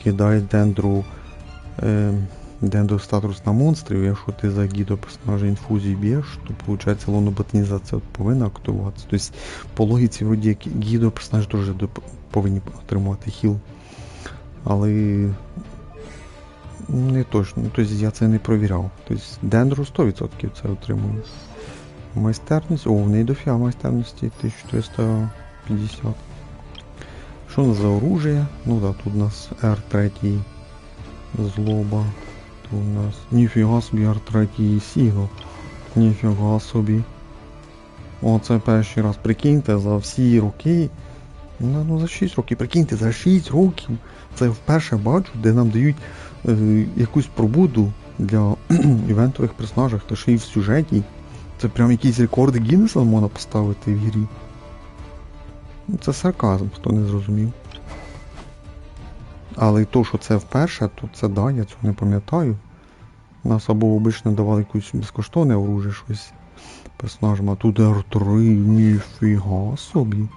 кидає дендру Дендро статус на монстрів, якщо ти за гідо персонажа інфузію б'єш, то виходить лоноботанізація повинна активуватися. Тобто по логіці вроді як гідо персонажі теж повинні отримувати хіл. Але не точно, тобто я це не провіряв. Тобто Дендро 100% це отримує. Майстерність, в неї дофіга майстерності 1450. Що у нас за оружие? Ну да, тут у нас R3 злоба. Тут у нас ніфіга собі R3 сігл. Ніфіга собі. Оце перший раз, прикиньте, за всі роки. Ну за 6 років, прикиньте, за 6 років. Це вперше бачу, де нам дають якусь пробуду для івентових персонажів, та ще й в сюжеті. Це прям якісь рекорди Гіннеса можна поставити в грі. Це сарказм, хто не зрозумів. Але і то, що це вперше, то це да, я цього не пам'ятаю. Нас або обично давали якусь безкоштовне оружие, щось персонажам, а тут R3, ніфіга собі.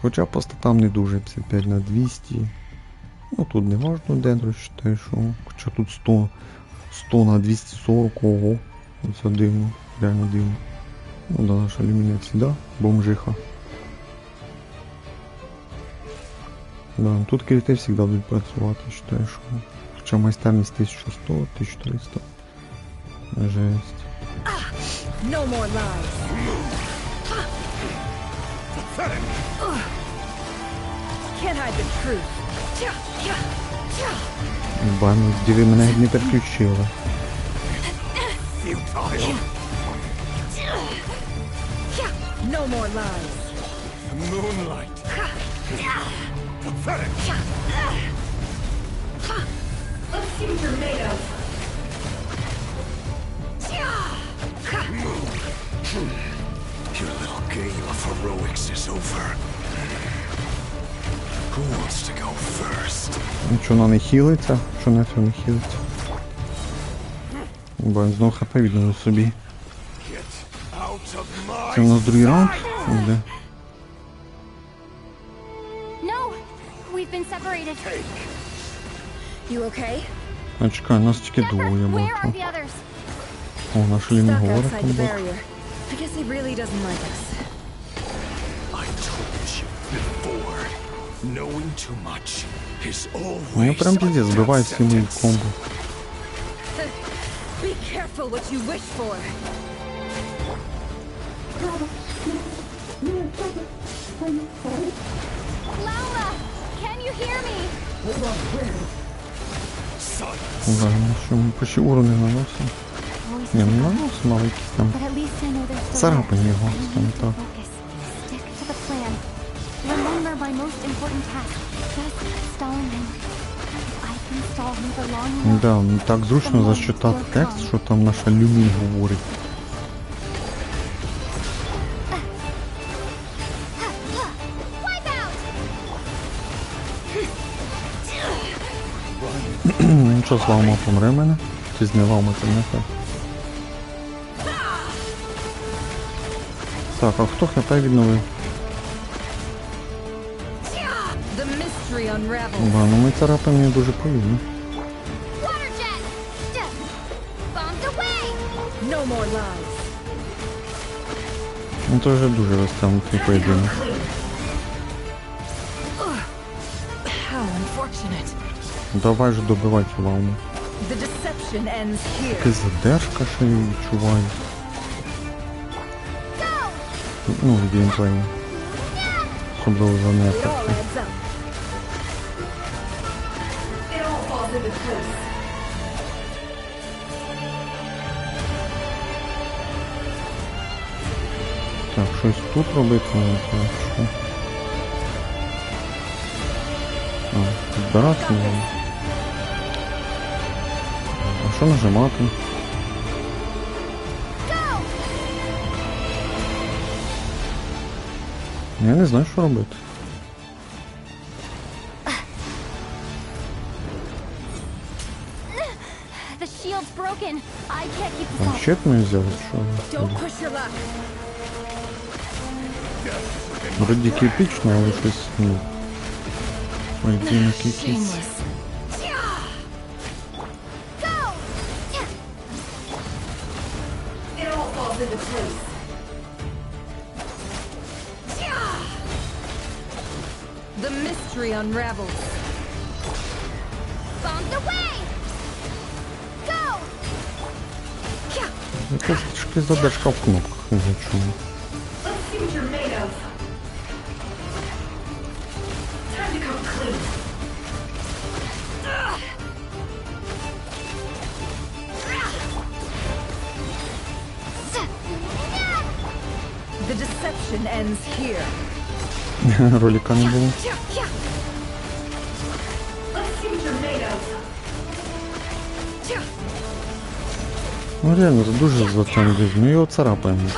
Хоча по статам не дуже, 55 на 200. Ну тут не важно, Дендро вважає, що. Хоча тут 100 на 240, ого. Це дивно, реально дивно. Ну да, наша алюмінія всегда бомжиха. Да, тут крити всегда будуть працювати, вважаю, що. Хоча майстерність 1100, 1300. Жесть. No more lies. Can't hide the truth. Бану, диви, мене геть не переключили. No more lies. Moonlight. Pathetic. Let's see what you're made of. Your little game of heroics is over. Who wants to go first? Нічого вона не хілиться, що нафіг не хілиться. Бо він знов хп відновив собі. Це у нас другий раунд? Де? No, we've been separated. You okay? А чекай, нас тільки двоє Where are бачу. the others? О, наш Лін Stuck говорить outside там the бок. barrier. I guess he really doesn't like us. I told you before. Knowing too much is Ну я always прям пиздец, збиваю всі мої комбо. Be careful what you wish for. Laura, can you hear me? Да, ну що, ми почти урони наносимо. Ні, не наносимо, але якісь там But at least I know there's still царапані його, скажімо так. focus. Stick to the plan. Remember my most important task. Just stalling him. If I can stall him for long enough. Да, ну так зручно зачитати текст, що там наша Люмін говорить. Нічого, слава помре мене. Чи зняла це не так. Так, а хто хп відновив? The mystery unravels. Да, ну ми царапаємо її дуже повільно. Water jet! Bombed away! No more lies. Ну це вже дуже розтягнутий поєдинок. How unfortunate. Давай же добивай цю лавну. The deception ends here. Якась задержка ще я відчуваю. Ну, в геймплеї. Особливо за It all неферти. adds up. It all falls into place. Так, щось тут робити, не знаю, що. А, підбирати не можна. А що нажимати? Я не знаю, що робити. The shield's broken. I can't keep this А up. щит не взяли, що? Don't push your luck. Вроді епічно, але щось, ну, поєдинок якийсь. Shameless. Go! falls into place. The mystery unravels. Bombs away! Go! Якась трішки задержка в кнопках, не знаю чому. Let's see what you're made of. Time to come clean. The deception ends here. Ролика не було. Let's see what you're made of. Ну реально, дуже затягнув, ми його царапаємо.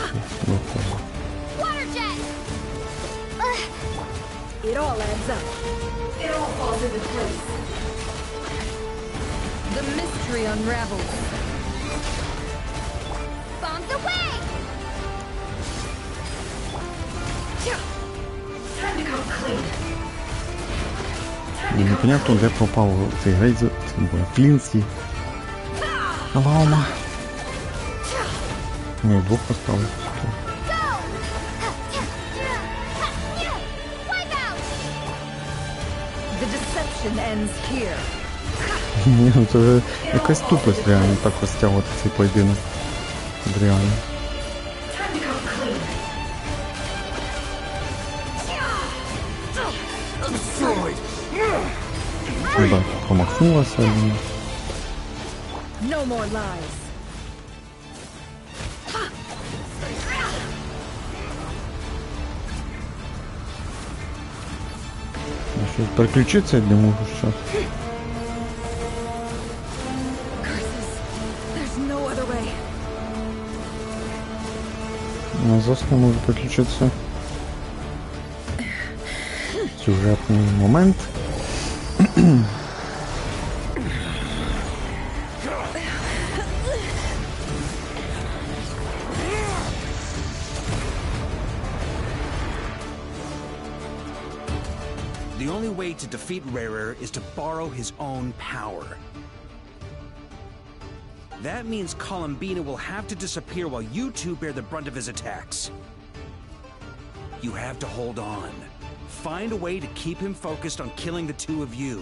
It all adds up. It all falls into place. The mystery unravels. Bombs away! Time to come clean. Непонятно, де пропав цей гейзер, Клінсі. Алаума. Ну, двох поставив. The deception ends here. Ні, це вже якась тупость реально так розтягувати цей поєдинок. Реально. Time to come clean. Да, промахнулася. No more lies. Я щось переключитися не можу зараз. There's no other way. Назад не можу переключитися. Сюжетний момент. The only way to defeat Rarer is to borrow his own power. That means Columbina will have to disappear while you two bear the brunt of his attacks. You have to hold on. Find a way to keep him focused on killing the two of you.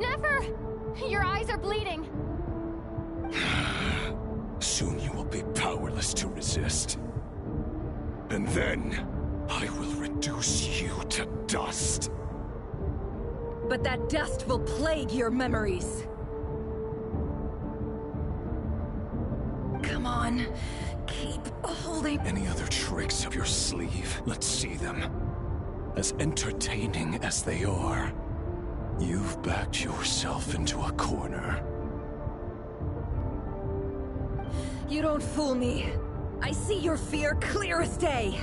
Never! Your eyes are bleeding. Soon you will be powerless to resist. And then, I will reduce you to dust. But that dust will plague your memories. Come on. Keep holding. Any other tricks up your sleeve? Let's see them. As entertaining as they are, you've backed yourself into a corner. You don't fool me. I see your fear clear as day.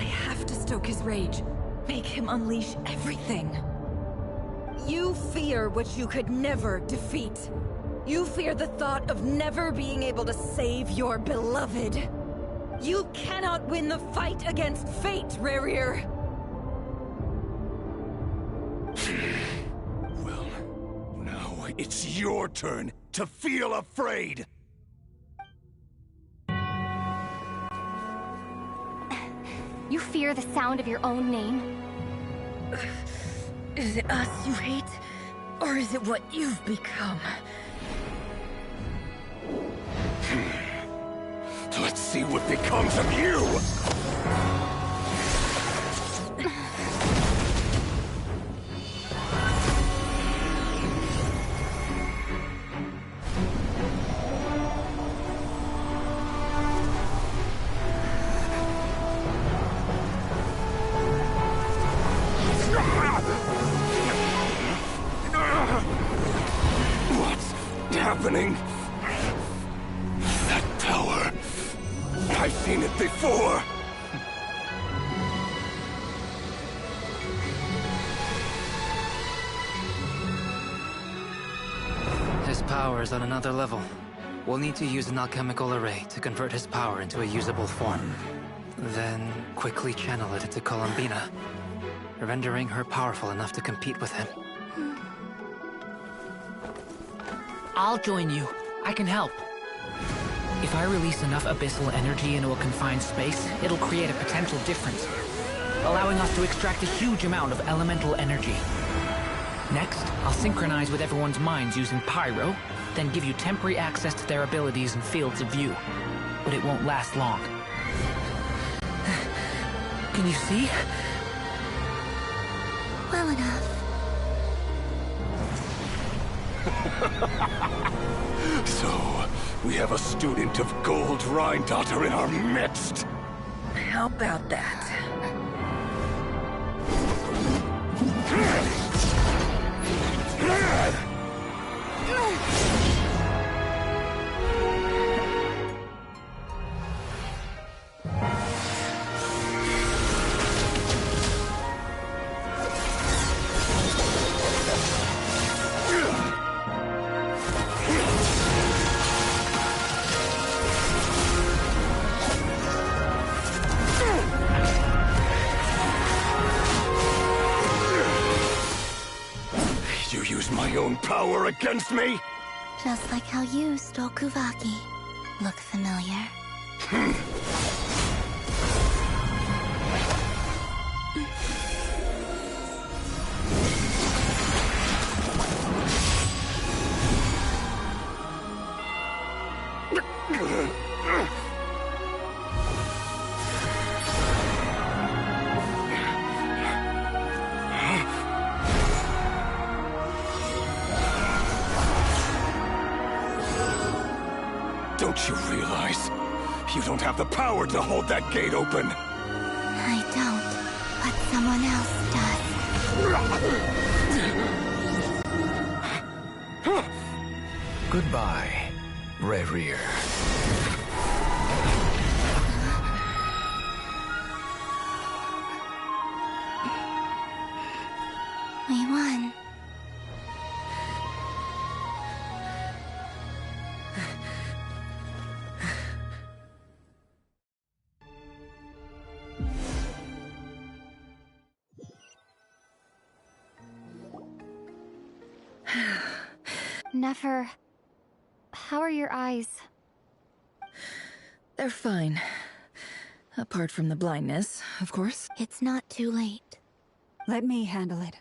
I have to stoke his rage. Make him unleash everything. You fear what you could never defeat. You fear the thought of never being able to save your beloved. You cannot win the fight against fate, Rarir. Well, now it's your turn to feel afraid! You fear the sound of your own name? Is it us you hate? Or is it what you've become? Let's see what becomes of you! What's happening? That power. I've seen it before. His power is on another level. We'll need to use an alchemical array to convert his power into a usable form. Then quickly channel it into Columbina. rendering her powerful enough to compete with him. I'll join you. I can help. If I release enough abyssal energy into a confined space, it'll create a potential difference, allowing us to extract a huge amount of elemental energy. Next, I'll synchronize with everyone's minds using pyro, then give you temporary access to their abilities and fields of view. But it won't last long. Can you see? Well enough. So, we have a student of Gold Rhine-Daughter in our midst. How about that? You use my own power against me? Just like how you stole Kuvaki. Look familiar? Don't you realize? You don't have the power to hold that gate open. I don't, but someone else does. Goodbye, Rerir. We won. Nefer, how are your eyes? They're fine. Apart from the blindness, of course. It's not too late. Let me handle it.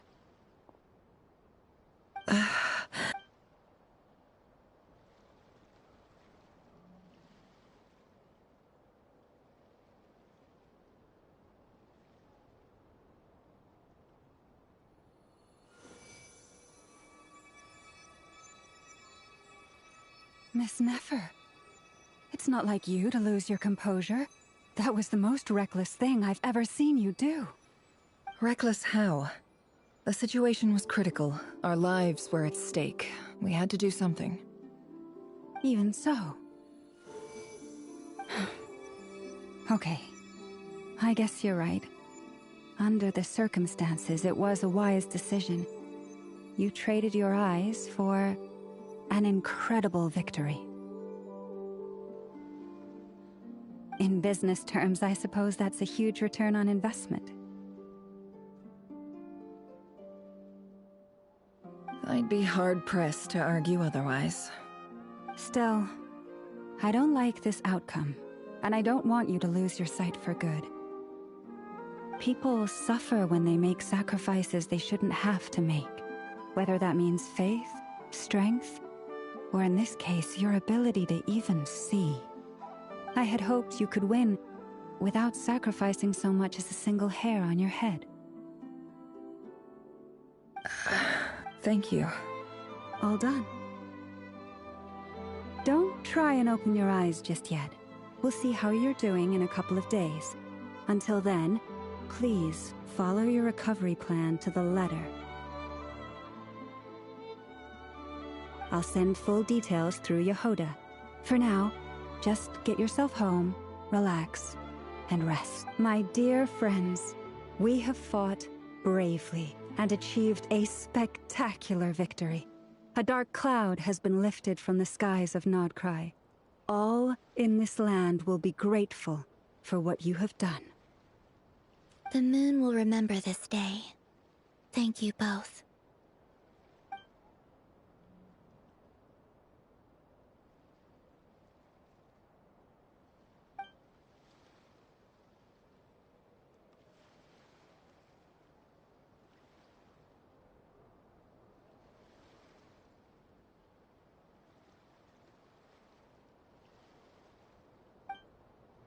Miss Nefer, it's not like you to lose your composure. That was the most reckless thing I've ever seen you do. Reckless how? The situation was critical. Our lives were at stake. We had to do something. Even so. Okay. I guess you're right. Under the circumstances, it was a wise decision. You traded your eyes for an incredible victory. In business terms, I suppose that's a huge return on investment. I'd be hard-pressed to argue otherwise. Still, I don't like this outcome, and I don't want you to lose your sight for good. People suffer when they make sacrifices they shouldn't have to make, whether that means faith, strength, or in this case, your ability to even see. I had hoped you could win without sacrificing so much as a single hair on your head. Thank you. All done. Don't try and open your eyes just yet. We'll see how you're doing in a couple of days. Until then, please follow your recovery plan to the letter. I'll send full details through Yehoda. For now, just get yourself home, relax, and rest. My dear friends, we have fought bravely and achieved a spectacular victory. A dark cloud has been lifted from the skies of Nod-Krai. All in this land will be grateful for what you have done. The moon will remember this day. Thank you both.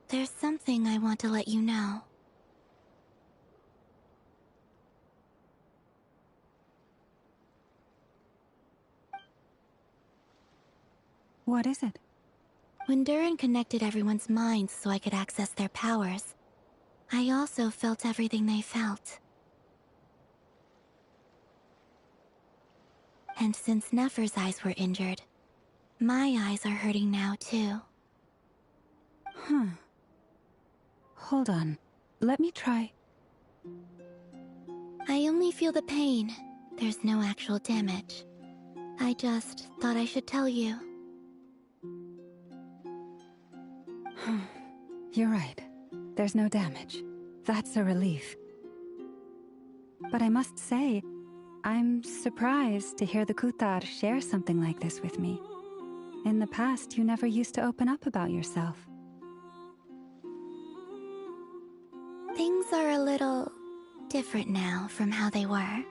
There's something I want to let you know. What is it? When Durin connected everyone's minds so I could access their powers, I also felt everything they felt. And since Nefer's eyes were injured, my eyes are hurting now too. Huh. Hold on. Let me try. I only feel the pain. There's no actual damage. I just thought I should tell you. You're right. There's no damage. That's a relief. But I must say, I'm surprised to hear the Kutar share something like this with me. In the past, you never used to open up about yourself. Things are a little different now from how they were.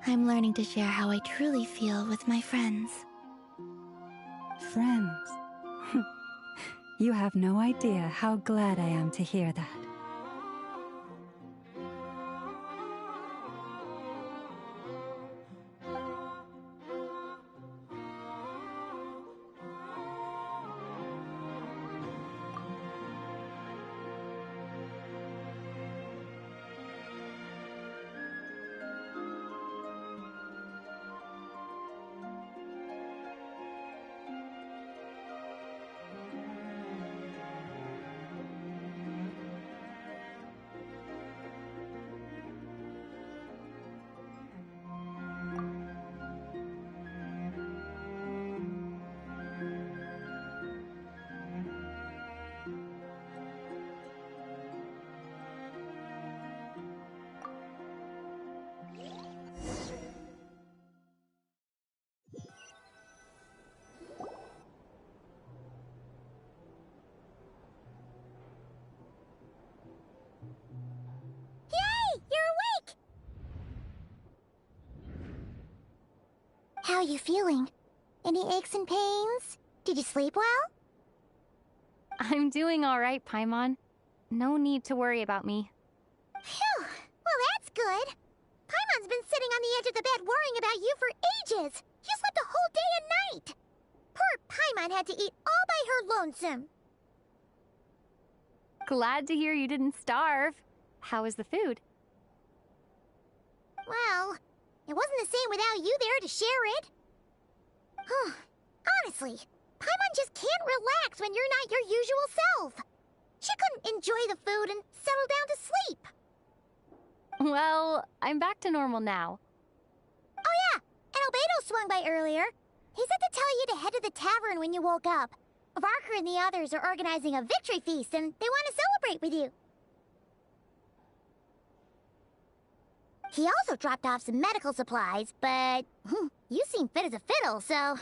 I'm learning to share how I truly feel with my friends. Friends? You have no idea how glad I am to hear that. How are you feeling? Any aches and pains? Did you sleep well? I'm doing all right, Paimon. No need to worry about me. Phew! Well, that's good. Paimon's been sitting on the edge of the bed worrying about you for ages. You slept a whole day and night. Poor Paimon had to eat all by her lonesome. Glad to hear you didn't starve. How was the food? Well, it wasn't the same without you there to share it. Honestly, Paimon just can't relax when you're not your usual self. She couldn't enjoy the food and settle down to sleep. Well, I'm back to normal now. Oh yeah, and Albedo swung by earlier. He said to tell you to head to the tavern when you woke up. Varker and the others are organizing a victory feast and they want to celebrate with you. He also dropped off some medical supplies, but you seem fit as a fiddle, so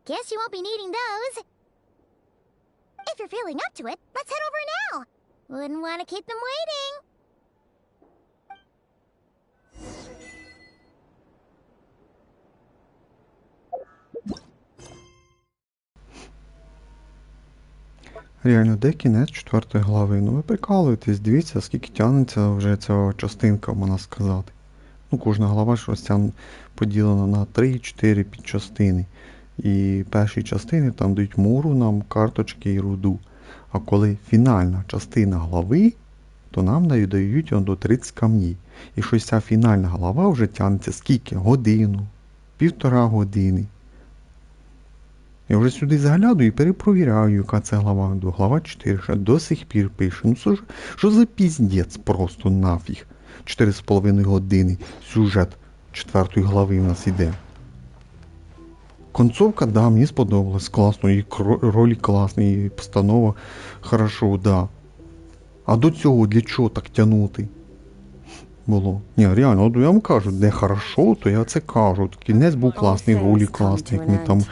guess you won't be needing those. If you're feeling up to it, let's head over now. Wouldn't want to keep them waiting. Реально, де кінець 4 глави? Ну ви прикалуєтесь, дивіться, скільки тягнеться вже ця частинка, можна сказати. Ну, кожна глава ж поділена на 3-4 підчастини. І перші частини там дають муру нам, карточки і руду. А коли фінальна частина глави, то нам дають до 30 камнів. І щось ця фінальна глава вже тягнеться скільки? Годину, 1,5 години. Я вже сюди заглядаю і перепровіряю, яка це глава. Глава 4 ще до сих пір пише. Ну що за піздець просто нафіг. 4,5 години сюжет 4 глави в нас іде. Концовка, да, мені сподобалась, класно, і ролі класні, і постанова хорошо, да. А до цього для чого так тягнути? Було. Ні, реально, от я вам кажу, де хорошо, то я це кажу. Кінець був класний, ролик класний, як ми там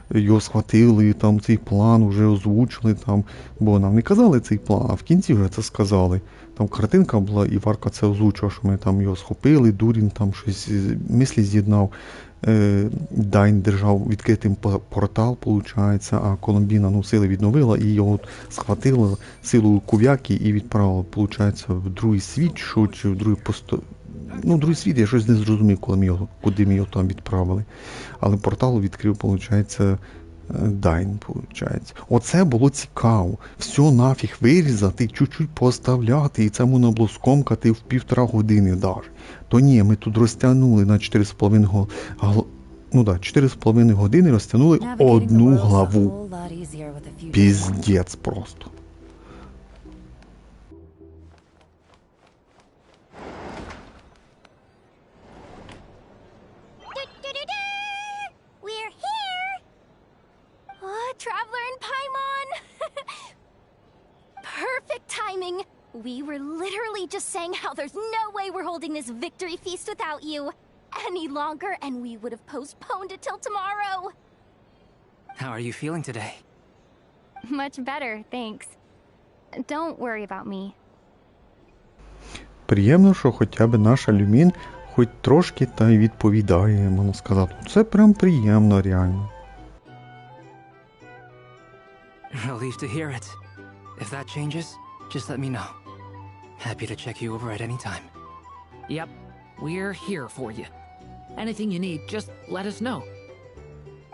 його схватили, там цей план вже озвучили, там, бо нам не казали цей план, а в кінці вже це сказали. Там картинка була, і Варка це озвучував, що ми там його схопили, Дурін там щось мислі з'єднав, Дайн держав відкритим портал, виходить, а Коломбіна сили відновила і його схватила силу кув'яки і відправила, виходить, в другий світ, чи в другий другий світ, я щось не зрозумів, куди ми його там відправили. Але портал відкрив, виходить, Дайн, виходить. Оце було цікаво. Все нафіг вирізати, чуть-чуть поставляти, і це можна було скомкати в 1,5 години даже. То ні, ми тут розтягнули на 4,5 години розтягнули одну главу. Піздець просто. Traveler and Paimon! Perfect timing! We were literally just saying how there's no way we're holding this victory feast without you any longer, and we would have postponed it till tomorrow. How are you feeling today? Much better, thanks. Don't worry about me. Приємно, що хоча б наша Люмін хоч трошки та й відповідає, можна сказати. Це прям приємно, реально. Relieved to hear it. If that changes, just let me know. Happy to check you over at any time. Yep, we're here for you. Anything you need, just let us know.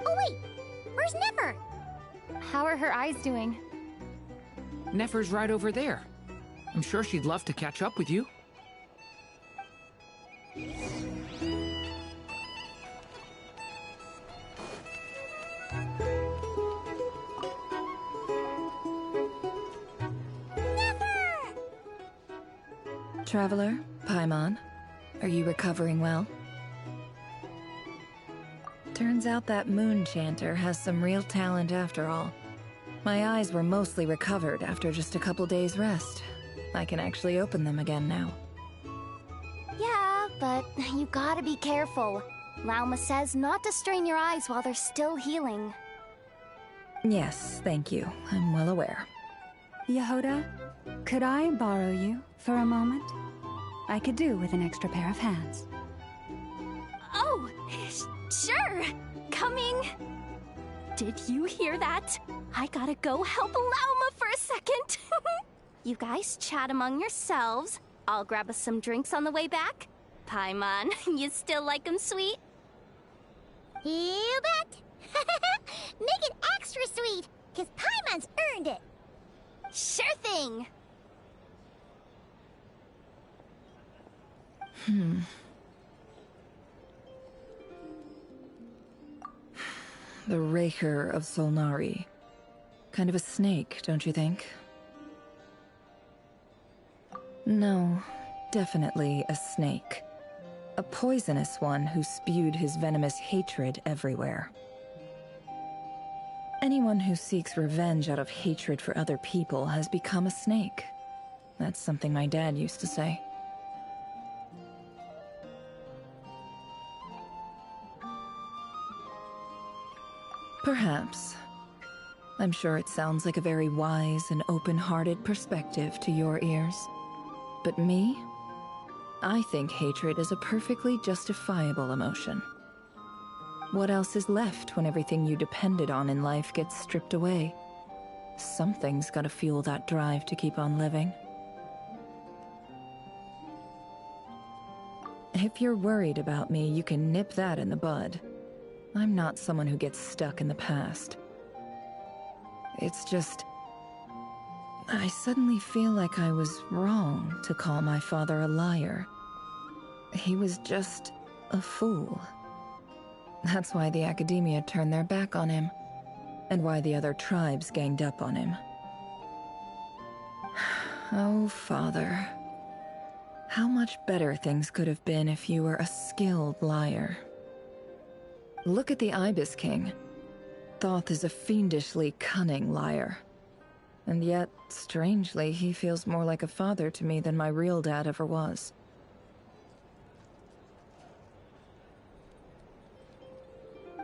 Oh wait, where's Nefer? How are her eyes doing? Nefer's right over there. I'm sure she'd love to catch up with you. Traveler, Paimon, are you recovering well? Turns out that moon chanter has some real talent after all. My eyes were mostly recovered after just a couple days' rest. I can actually open them again now. Yeah, but you gotta be careful. Lauma says not to strain your eyes while they're still healing. Yes, thank you. I'm well aware. Yehoda, could I borrow you for a moment? I could do with an extra pair of hands. Oh, sure. Coming. Did you hear that? I gotta go help Lauma for a second. You guys chat among yourselves. I'll grab us some drinks on the way back. Paimon, you still like 'em sweet? You bet. Make it extra sweet, 'cause Paimon's earned it. Sure thing. The Raker of Solnari. Kind of a snake, don't you think? No, definitely a snake. A poisonous one who spewed his venomous hatred everywhere. Anyone who seeks revenge out of hatred for other people has become a snake. That's something my dad used to say. Perhaps. I'm sure it sounds like a very wise and open-hearted perspective to your ears. But me? I think hatred is a perfectly justifiable emotion. What else is left when everything you depended on in life gets stripped away? Something's gotta fuel that drive to keep on living. If you're worried about me, you can nip that in the bud. I'm not someone who gets stuck in the past. It's just... I suddenly feel like I was wrong to call my father a liar. He was just a fool. That's why the Academia turned their back on him, and why the other tribes ganged up on him. Oh, Father. How much better things could have been if you were a skilled liar. Look at the Ibis King. Thoth is a fiendishly cunning liar. And yet, strangely, he feels more like a father to me than my real dad ever was.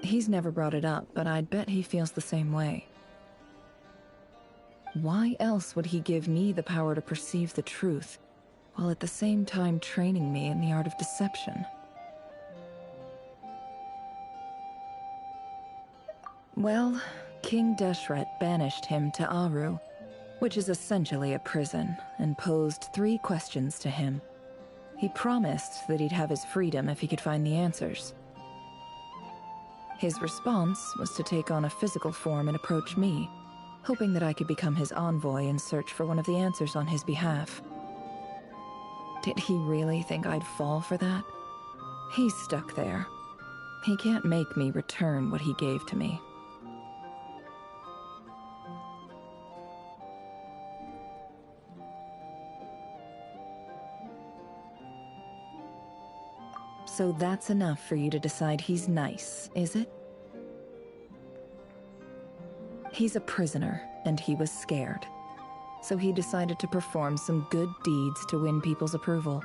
He's never brought it up, but I'd bet he feels the same way. Why else would he give me the power to perceive the truth, while at the same time training me in the art of deception? Well, King Deshret banished him to Aru, which is essentially a prison, and posed 3 questions to him. He promised that he'd have his freedom if he could find the answers. His response was to take on a physical form and approach me, hoping that I could become his envoy and search for one of the answers on his behalf. Did he really think I'd fall for that? He's stuck there. He can't make me return what he gave to me. So that's enough for you to decide he's nice, is it? He's a prisoner, and he was scared. So he decided to perform some good deeds to win people's approval.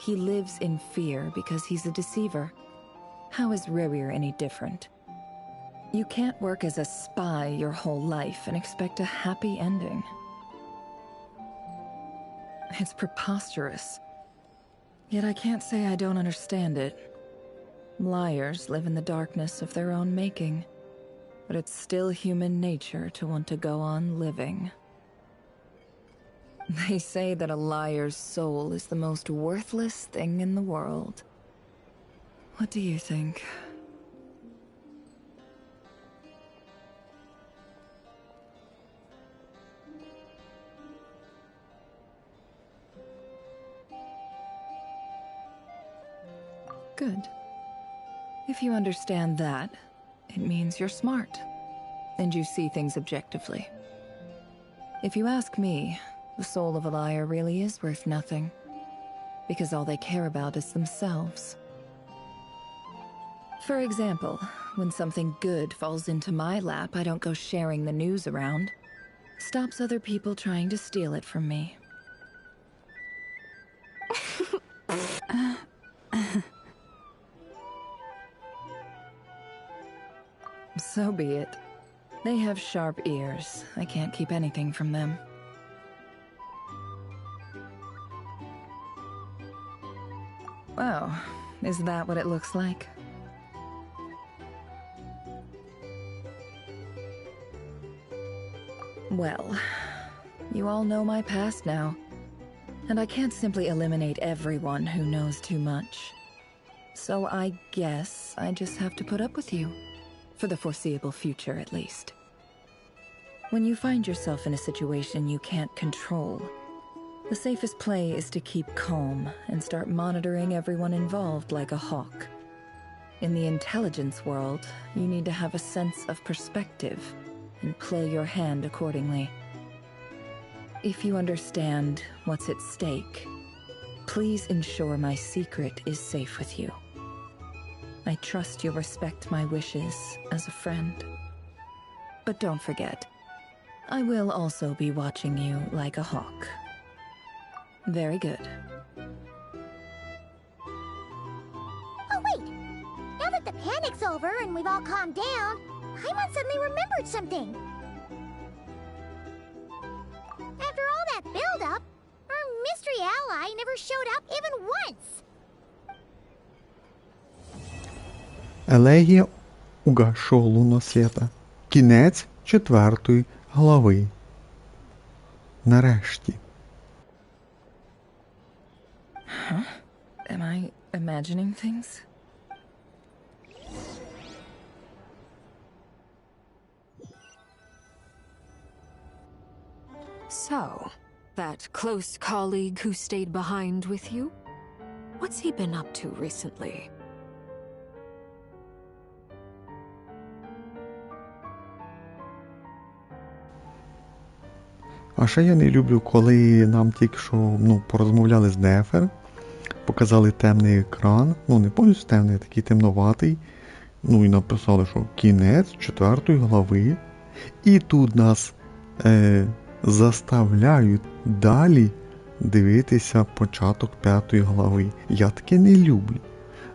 He lives in fear because he's a deceiver. How is Rerir any different? You can't work as a spy your whole life and expect a happy ending. It's preposterous. Yet I can't say I don't understand it. Liars live in the darkness of their own making, but it's still human nature to want to go on living. They say that a liar's soul is the most worthless thing in the world. What do you think? Good. If you understand that, it means you're smart, and you see things objectively. If you ask me, the soul of a liar really is worth nothing, because all they care about is themselves. For example, when something good falls into my lap, I don't go sharing the news around. Stops other people trying to steal it from me. So be it. They have sharp ears. I can't keep anything from them. Oh, is that what it looks like? Well, you all know my past now, and I can't simply eliminate everyone who knows too much. So I guess I just have to put up with you. For the foreseeable future, at least. When you find yourself in a situation you can't control, the safest play is to keep calm and start monitoring everyone involved like a hawk. In the intelligence world, you need to have a sense of perspective and play your hand accordingly. If you understand what's at stake, please ensure my secret is safe with you. I trust you'll respect my wishes as a friend. But don't forget, I will also be watching you like a hawk. Very good. Oh wait! Now that the panic's over and we've all calmed down, Paimon suddenly remembered something. After all that build-up, our mystery ally never showed up even once! Елегія угасшого лунного світа. Кінець 4 глави. Нарешті. Huh? Am I imagining things? So, that close colleague who stayed behind with you? What's he been up to recently? А ще я не люблю, коли нам тільки що порозмовляли з Нефер, показали темний екран, не повністю темний, а такий темноватий, і написали, що кінець 4 глави, І тут нас заставляють далі дивитися початок 5-ї глави. Я таке не люблю.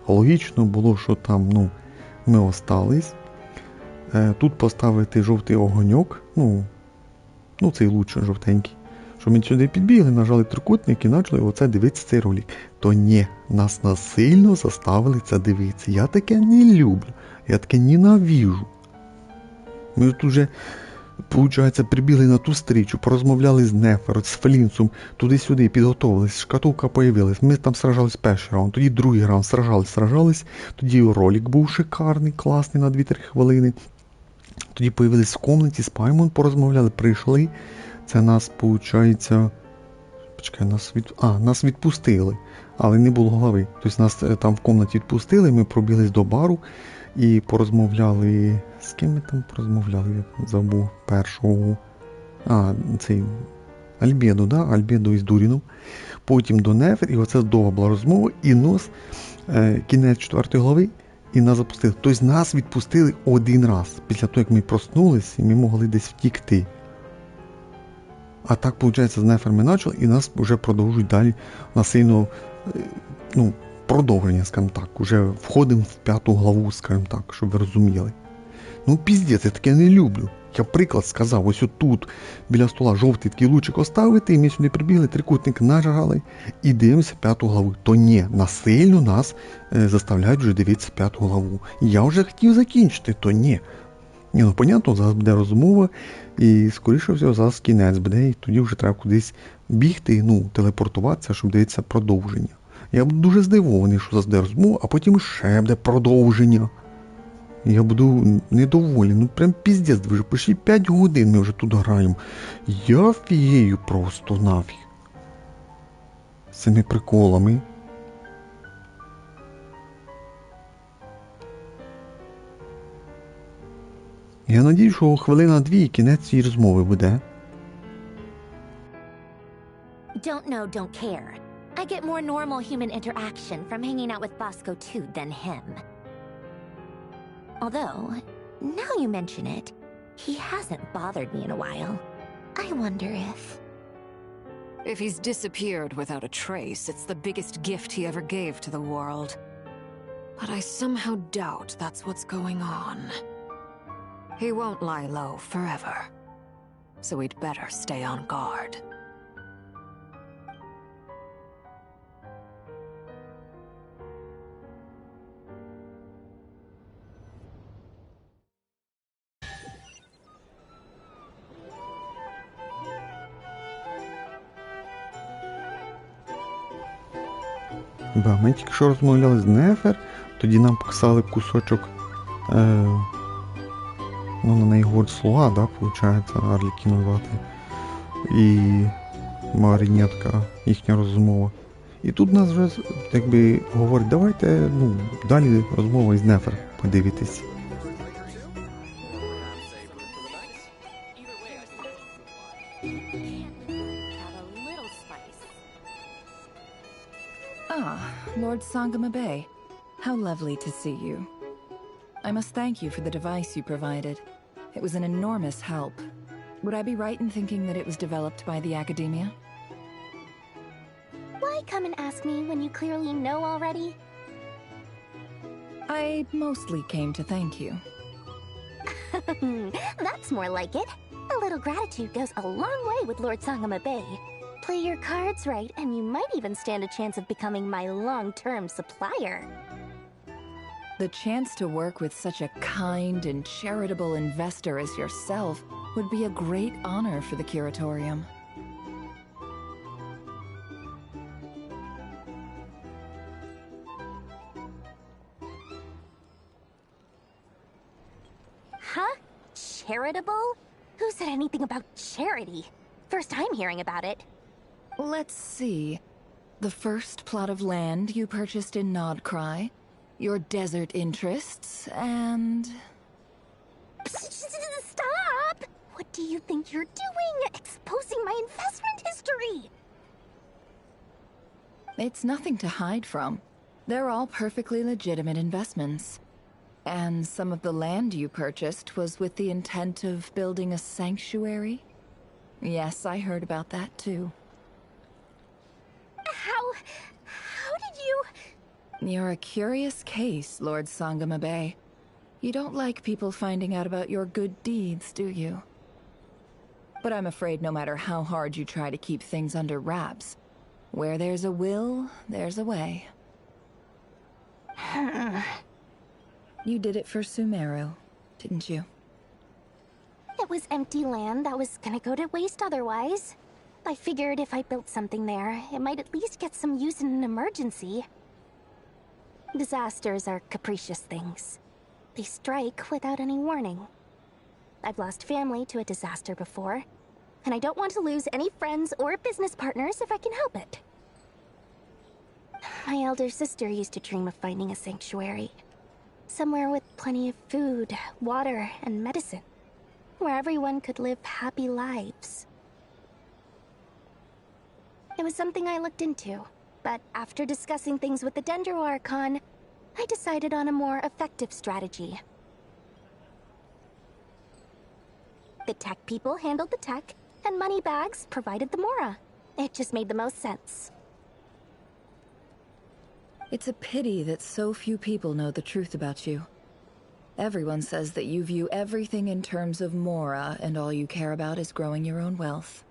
Логічно було, що там, ми остались. Тут поставити жовтий огоньок, цей луч жовтенький. Що ми сюди підбігли, нажали трикутник і почали оце дивитися цей ролик. То ні, нас насильно заставили це дивитися. Я таке не люблю. Я таке ненавижу. Ми тут вже, виходить, прибігли на ту стрічу, порозмовляли з Нефер, з Флінсом, туди-сюди, підготовились, шкатулка появилась, ми там сражались перший раунд, тоді другий раунд, сражались, тоді ролик був шикарний, класний на 2-3 хвилини. Тоді появились в комнаті, з Паймон порозмовляли, прийшли, це нас, виходить, нас відпустили, але не було глави. Тобто нас там в комнаті відпустили, ми пробіглись до бару і порозмовляли, з ким ми там порозмовляли, я забув першого, цей Альбедо, да? Альбедо із Дуріном, потім до Нефер, і оце довга була розмова, і кінець 4-ї глави, і нас запустили. Тобто нас відпустили один раз, після того, як ми проснулись, і ми могли десь втікти. А так, виходить, з Нефер ми почали, і нас вже продовжують далі насильно, продовження, скажімо так. Уже входимо в 5-ту главу, скажімо так, щоб ви розуміли. Піздець, я таке не люблю. Я приклад сказав, ось отут, біля стола, жовтий такий лучик оставити, і ми сюди прибігли, трикутник нажали, і дивимося 5-ту главу. То ні, насильно нас заставляють вже дивитися 5-ту главу. Я вже хотів закінчити, то ні. Понятно, зараз буде розмова, і, скоріше всього, зараз кінець буде, і тоді вже треба кудись бігти, телепортуватися, щоб дивитися продовження. Я буду дуже здивований, що зараз буде розмова, а потім ще буде продовження. Я буду недовольний, прям піздець, вже почти 5 годин ми вже тут граємо. Я фією просто нафіг. З цими приколами. Я надію, що 1-2 хвилини і кінець цієї розмови буде. Don't know, don't care. I get more normal human interaction from hanging out with Bosco 2 than him. Although, now you mention it, he hasn't bothered me in a while. I wonder if... If he's disappeared without a trace, it's the biggest gift he ever gave to the world. But I somehow doubt that's what's going on. He won't lie low forever, so we'd better stay on guard. Ми тільки що розмовляли з Нефер, тоді нам показали кусочок, на неї говорить слуга, да, виходить, Арлікіну звати, і марінетка, їхня розмова. І тут нас вже, говорить, давайте, далі розмова із Нефер подивитись. Lord Sangamabe, how lovely to see you. I must thank you for the device you provided. It was an enormous help. Would I be right in thinking that it was developed by the Academia? Why come and ask me when you clearly know already? I mostly came to thank you. That's more like it. A little gratitude goes a long way with Lord Sangamabe. Play your cards right, and you might even stand a chance of becoming my long-term supplier. The chance to work with such a kind and charitable investor as yourself would be a great honor for the Curatorium. Huh? Charitable? Who said anything about charity? First I'm hearing about it. Let's see. The first plot of land you purchased in Nod-Crай, your desert interests, and... Stop! What do you think you're doing? Exposing my investment history! It's nothing to hide from. They're all perfectly legitimate investments. And some of the land you purchased was with the intent of building a sanctuary? Yes, I heard about that too. How did you... You're a curious case, Lord Sangamabe. You don't like people finding out about your good deeds, do you? But I'm afraid no matter how hard you try to keep things under wraps, where there's a will, there's a way. You did it for Sumeru, didn't you? It was empty land that was gonna go to waste otherwise. I figured if I built something there, it might at least get some use in an emergency. Disasters are capricious things. They strike without any warning. I've lost family to a disaster before, and I don't want to lose any friends or business partners if I can help it. My elder sister used to dream of finding a sanctuary. Somewhere with plenty of food, water, and medicine. Where everyone could live happy lives. It was something I looked into, but after discussing things with the Dendro Archon, I decided on a more effective strategy. The tech people handled the tech, and Moneybags provided the Mora. It just made the most sense. It's a pity that so few people know the truth about you. Everyone says that you view everything in terms of Mora, and all you care about is growing your own wealth.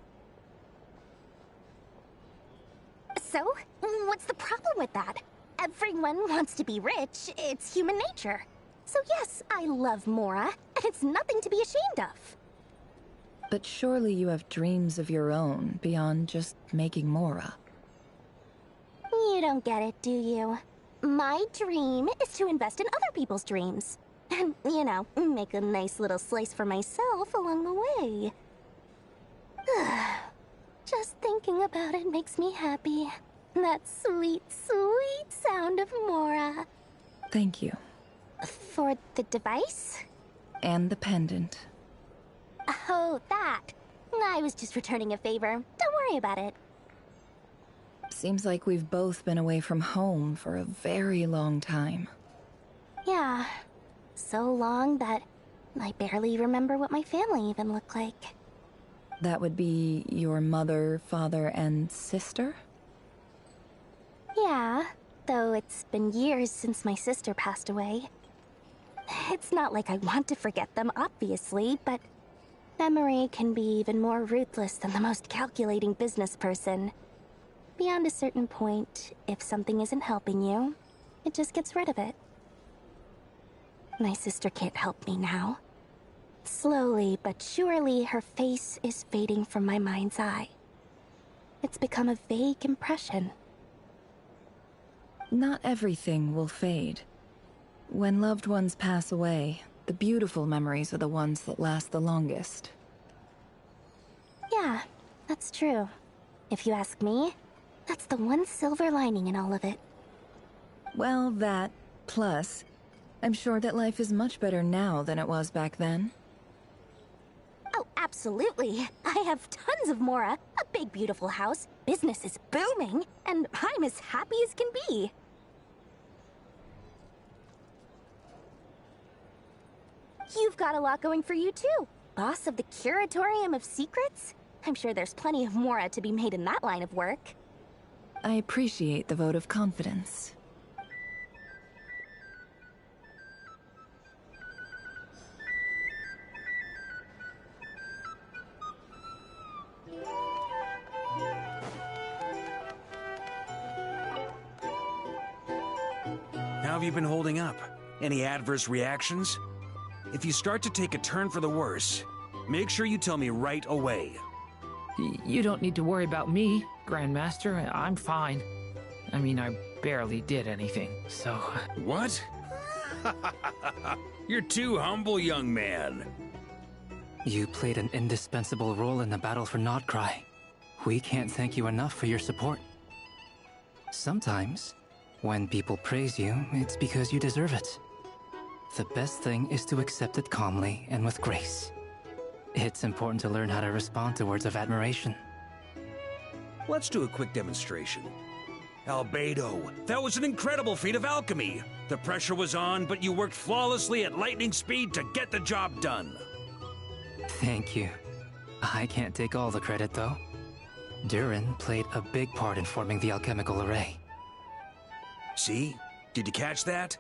So, what's the problem with that? Everyone wants to be rich. It's human nature. So yes, I love Mora, and it's nothing to be ashamed of. But surely you have dreams of your own, beyond just making Mora. You don't get it, do you? My dream is to invest in other people's dreams. And, you know, make a nice little slice for myself along the way. Just thinking about it makes me happy. That sweet, sweet sound of Mora. Thank you. For the device? And the pendant. Oh, that. I was just returning a favor. Don't worry about it. Seems like we've both been away from home for a very long time. Yeah. So long that I barely remember what my family even looked like. That would be your mother, father, and sister? Yeah, though it's been years since my sister passed away. It's not like I want to forget them, obviously, but memory can be even more ruthless than the most calculating business person. Beyond a certain point, if something isn't helping you, it just gets rid of it. My sister can't help me now. Slowly but surely, her face is fading from my mind's eye. It's become a vague impression. Not everything will fade. When loved ones pass away, the beautiful memories are the ones that last the longest. Yeah, that's true. If you ask me, that's the one silver lining in all of it. Well, that, plus, I'm sure that life is much better now than it was back then. Oh, absolutely. I have tons of Mora, a big beautiful house, business is booming, and I'm as happy as can be. You've got a lot going for you too. Boss of the Curatorium of Secrets? I'm sure there's plenty of Mora to be made in that line of work. I appreciate the vote of confidence. How have you been holding up? Any adverse reactions? If you start to take a turn for the worse, make sure you tell me right away. You don't need to worry about me, Grandmaster. I'm fine. I mean, I barely did anything, so... What? You're too humble, young man. You played an indispensable role in the battle for Nod-Crai. We can't thank you enough for your support. Sometimes, when people praise you, it's because you deserve it. The best thing is to accept it calmly and with grace. It's important to learn how to respond to words of admiration. Let's do a quick demonstration. Albedo, that was an incredible feat of alchemy. The pressure was on, but you worked flawlessly at lightning speed to get the job done. Thank you. I can't take all the credit, though. Durin played a big part in forming the alchemical array. See? Did you catch that?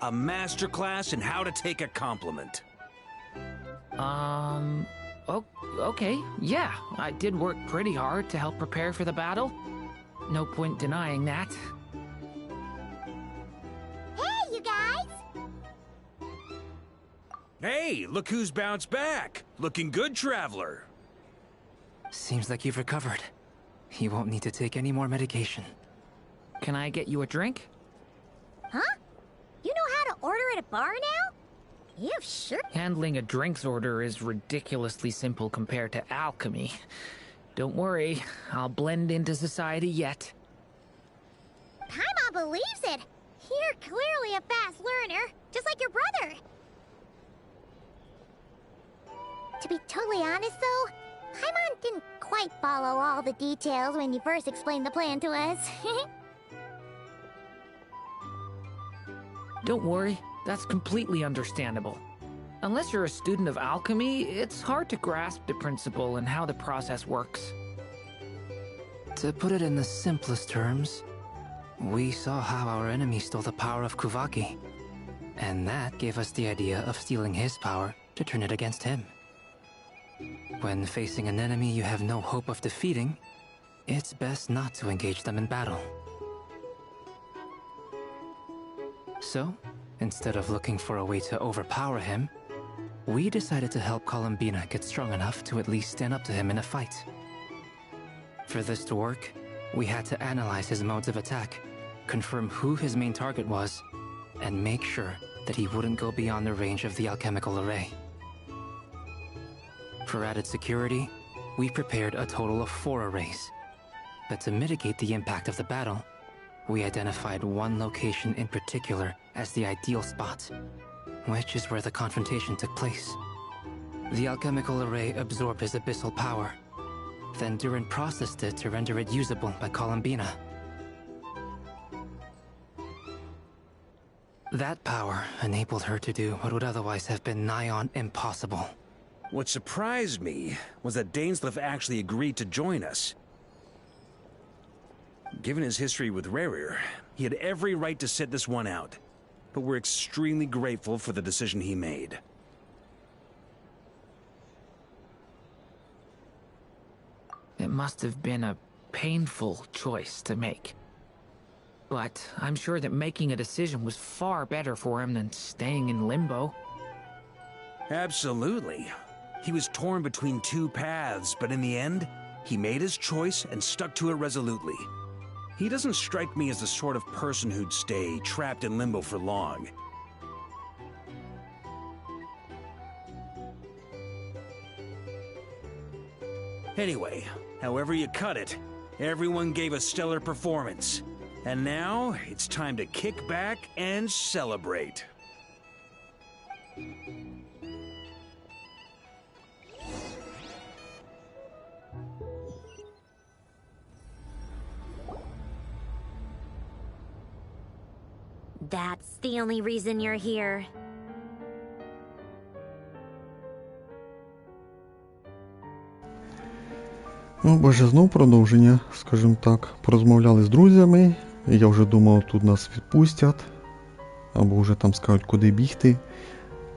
A masterclass in how to take a compliment. Okay, yeah. I did work pretty hard to help prepare for the battle. No point denying that. Hey, you guys! Hey, look who's bounced back. Looking good, Traveler. Seems like you've recovered. You won't need to take any more medication. Can I get you a drink? Huh? You know how to order at a bar now? You've sure... Handling a drinks order is ridiculously simple compared to alchemy. Don't worry, I'll blend into society yet. Paimon believes it! You're clearly a fast learner, just like your brother. To be totally honest, though, Paimon didn't quite follow all the details when you first explained the plan to us. Don't worry, that's completely understandable. Unless you're a student of alchemy, it's hard to grasp the principle and how the process works. To put it in the simplest terms, we saw how our enemy stole the power of Kuvaki. And that gave us the idea of stealing his power to turn it against him. When facing an enemy you have no hope of defeating, it's best not to engage them in battle. So, instead of looking for a way to overpower him, we decided to help Columbina get strong enough to at least stand up to him in a fight. For this to work, we had to analyze his modes of attack, confirm who his main target was, and make sure that he wouldn't go beyond the range of the alchemical array. For added security, we prepared a total of 4 arrays. But to mitigate the impact of the battle, we identified one location in particular as the ideal spot, which is where the confrontation took place. The alchemical array absorbed his abyssal power. Then Durin processed it to render it usable by Columbina. That power enabled her to do what would otherwise have been nigh on impossible. What surprised me was that Dainsleif actually agreed to join us. Given his history with Rerir, he had every right to sit this one out. But we're extremely grateful for the decision he made. It must have been a painful choice to make. But I'm sure that making a decision was far better for him than staying in limbo. Absolutely. He was torn between 2 paths, but in the end, he made his choice and stuck to it resolutely. He doesn't strike me as the sort of person who'd stay trapped in limbo for long. Anyway, however you cut it, everyone gave a stellar performance. And now, it's time to kick back and celebrate. That's the only reason you're here. Ну, боже, знов продовження, скажімо так. Порозмовляли з друзями. Я вже думав, тут нас відпустять. Або вже там скажуть, куди бігти.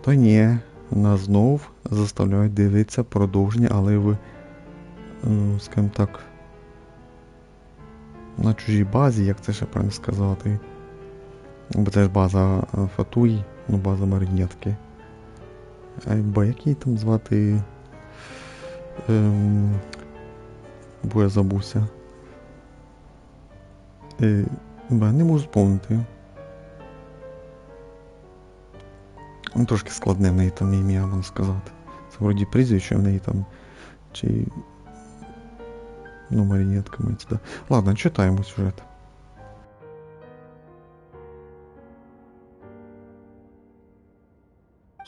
Та ні, нас знов заставляють дивитися продовження, але в, скажімо так, на чужій базі, як це ще правильно сказати. Бо це ж база Фатуї, ну база марінетки. Бо як її там звати? Бо я забувся. Бо я не можу спомнити. Ну, трошки складне в неї там ім'я, можна сказати. Це вроді прізвище в неї там. Чи... Ну, марінетка мається, да. Ладно, читаємо сюжет.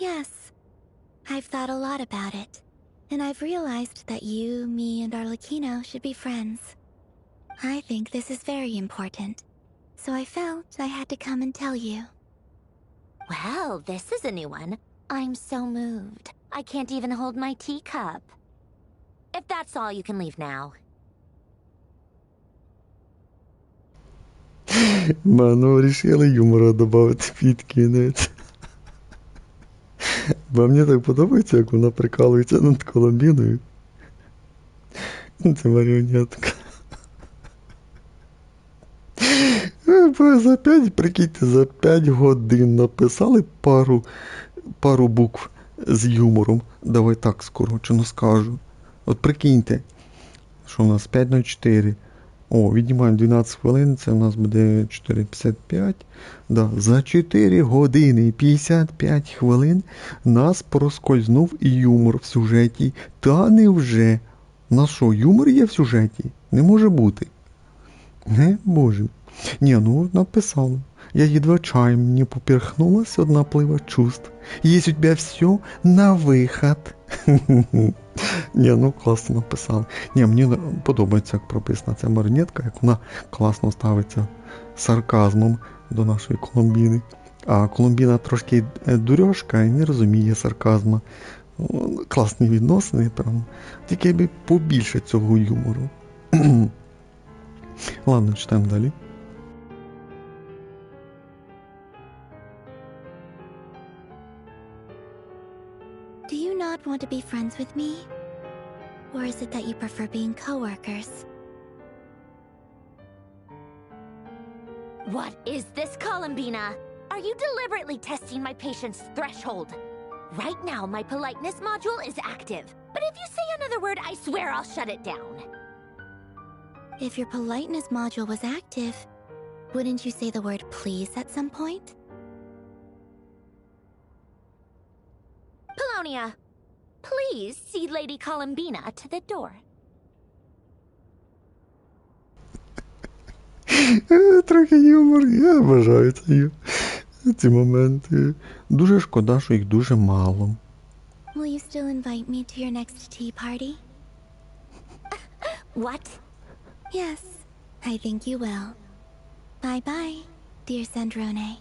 Yes, I've thought a lot about it, and I've realized that you, me, and Arlecchino should be friends. I think this is very important, so I felt I had to come and tell you. Well, this is a new one. I'm so moved. I can't even hold my teacup. If that's all, you can leave now. Ну, рішили юмора додати під кінець. Бо мені так подобається, як вона прикалується над Коломбіною. Це маріонетка. Прикиньте, за 5 годин написали пару букв з юмором. Давай так скорочено скажу. От прикиньте, що у нас 5/4. О, віднімаємо 12 хвилин, це у нас буде 4:55. Да, за 4 години 55 хвилин нас проскользнув юмор в сюжеті. Та невже? На що, юмор є в сюжеті? Не може бути. Не може. Ні, ну написала. Я едва чаем не поперхнулась от наплыва чувств. Есть у тебя все на выход. Ні, ну класно написали. Ні, мені подобається, як прописана ця марionетка, як вона класно ставиться сарказмом до нашої Коломбіни. А Коломбіна трошки дурьошка і не розуміє сарказму. Класні відносини, прям. Тільки би побільше цього юмору. Ладно, читаємо далі. Do you not want to be friends with me? Or is it that you prefer being co-workers? What is this, Columbina? Are you deliberately testing my patience threshold? Right now, my politeness module is active. But if you say another word, I swear I'll shut it down. If your politeness module was active, wouldn't you say the word please at some point? Polonia, please see Lady Columbina to the door. Трохи юмор, я бажаю ці моменти. Дуже шкода, що їх дуже мало. Will you still invite me to your next tea party? What? Yes, I think you will. Bye-bye, dear Sandrone.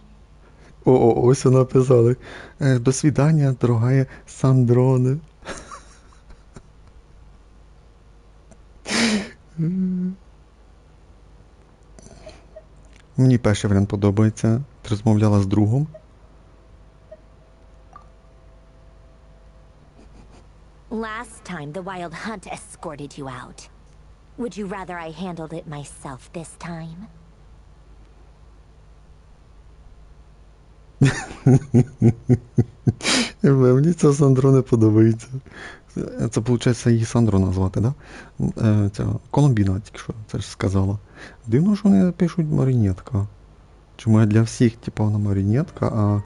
Ось вона написали. До свидання, дорогая Сандроне. Мені перший варіант подобається. Ти розмовляла з другом. Last time the Wild Hunt escorted you out. Would you rather I handled it myself this time? Мені ця Сандро не подобається. Це, виходить, її Сандро назвати, да? Ця Коломбіна тільки що це ж сказала. Дивно, що вони пишуть марionетка. Чому для всіх, типу, вона марionетка, а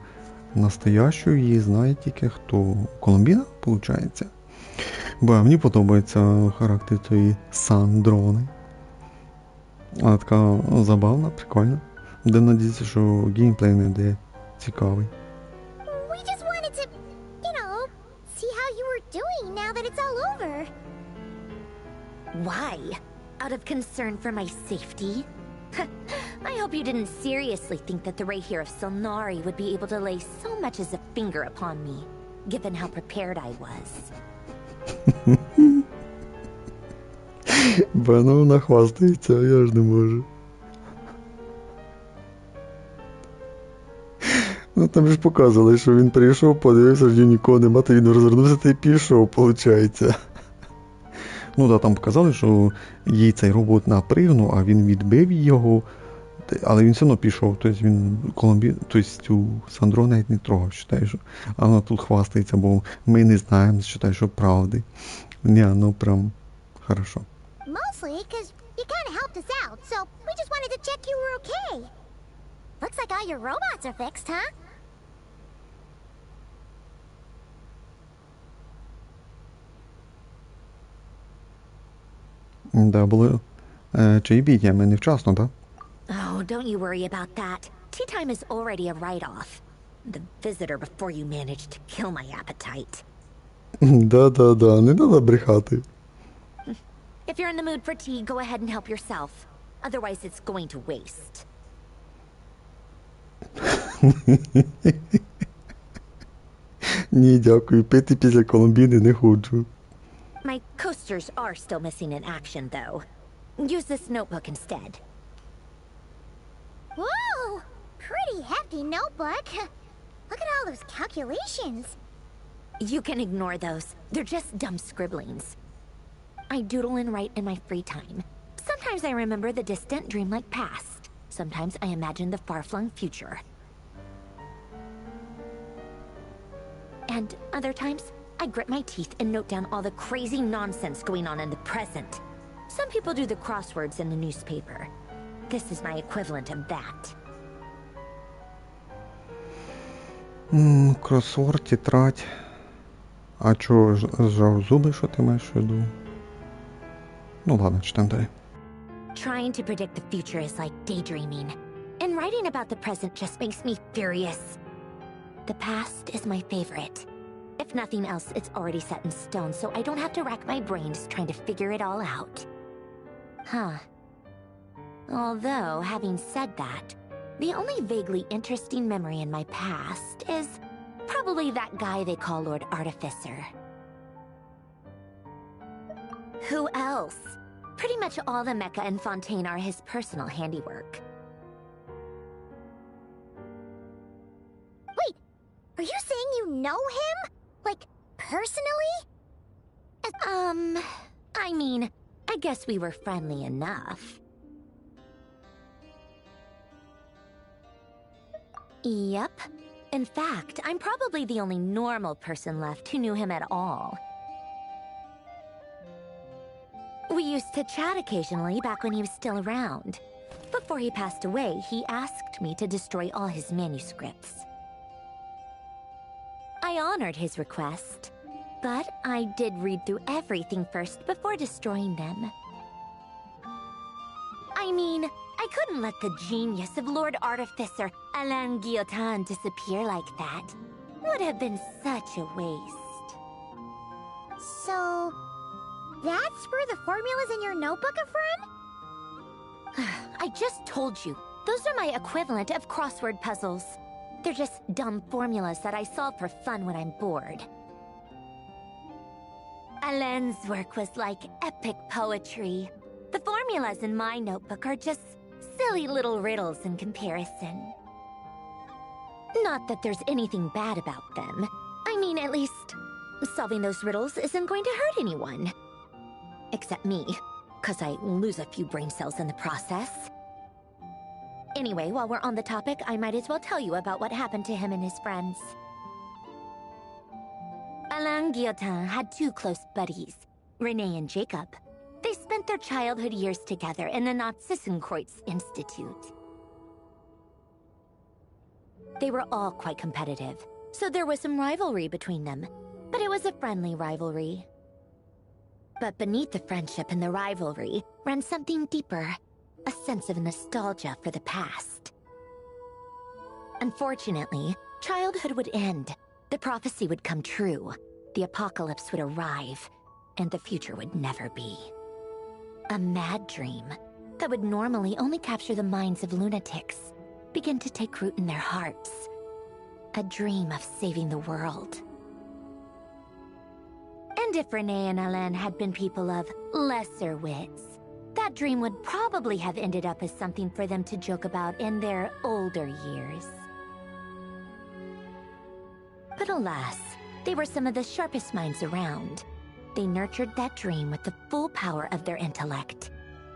настоящу її знає тільки хто? Коломбіна, виходить? Бо мені подобається характер цієї Сандрони. Вона така забавна, прикольна. Де надіюся, що геймплей не буде цікавий. We just wanted to, see how you were doing now that it's all over. Why? Out of concern for my safety? I hope you didn't seriously think that the Rayhir of Solnari would be able to lay so much as a finger upon me, given how prepared I was. Бо вона хвастається, а я ж не можу. Ну там ж показували, що він прийшов, подивився, що нікого нема, то він розвернувся та й пішов, виходить. Ну да, там показали, що їй цей робот напригнув, а він відбив його, але він все одно пішов, тобто він тобто цю Сандро навіть не трогав, вважаю, що а вона тут хвастається, бо ми не знаємо, вважаю, що правди. Ні, ну прям хорошо. Mostly because you kind of helped us out, so we just wanted to check you were okay. Looks like all your robots are fixed, huh? Да, було чаєбіття, ми невчасно, так? Oh, don't you worry about that. Tea time is already a write-off. The visitor before you managed to kill my appetite. Да, не треба брехати. If you're in the mood for tea, go ahead and help yourself. Otherwise, it's going to waste. Ні, дякую, пити після Колумбіни не ходжу. My coasters are still missing in action, though. Use this notebook instead. Whoa! Pretty hefty notebook. Look at all those calculations. You can ignore those. They're just dumb scribblings. I doodle and write in my free time. Sometimes I remember the distant dreamlike past. Sometimes I imagine the far-flung future. And other times, I grit my teeth and note down all the crazy nonsense going on in the present. Some people do the crosswords in the newspaper. This is my equivalent of that. Кросворд, тетрадь. А чого, зжав зуби, що ти маєш в виду? Ну ладно, читаємо далі. Trying to predict the future is like daydreaming. And writing about the present just makes me furious. The past is my favorite. If nothing else, it's already set in stone, so I don't have to rack my brains trying to figure it all out. Huh. Although, having said that, the only vaguely interesting memory in my past is probably that guy they call Lord Artificer. Who else? Pretty much all the mecha in Fontaine are his personal handiwork. Wait, are you saying you know him? Like, personally? I mean, I guess we were friendly enough. Yep. In fact, I'm probably the only normal person left who knew him at all. We used to chat occasionally back when he was still around. Before he passed away, he asked me to destroy all his manuscripts. I honored his request, but I did read through everything first before destroying them. I mean, I couldn't let the genius of Lord Artificer Alain Guillotin disappear like that. Would have been such a waste. So, that's where the formulas in your notebook are from? I just told you, those are my equivalent of crossword puzzles. They're just dumb formulas that I solve for fun when I'm bored. Alain's work was like epic poetry. The formulas in my notebook are just silly little riddles in comparison. Not that there's anything bad about them. I mean, at least, solving those riddles isn't going to hurt anyone. Except me, 'cause I lose a few brain cells in the process. Anyway, while we're on the topic, I might as well tell you about what happened to him and his friends. Alain Guillotin had two close buddies, Renee and Jacob. They spent their childhood years together in the Narzissenkreuz Institute. They were all quite competitive, so there was some rivalry between them, but it was a friendly rivalry. But beneath the friendship and the rivalry ran something deeper, a sense of nostalgia for the past. Unfortunately, childhood would end, the prophecy would come true, the apocalypse would arrive, and the future would never be. A mad dream that would normally only capture the minds of lunatics begin to take root in their hearts. A dream of saving the world. And if Renee and Alain had been people of lesser wits, that dream would probably have ended up as something for them to joke about in their older years. But alas, they were some of the sharpest minds around. They nurtured that dream with the full power of their intellect,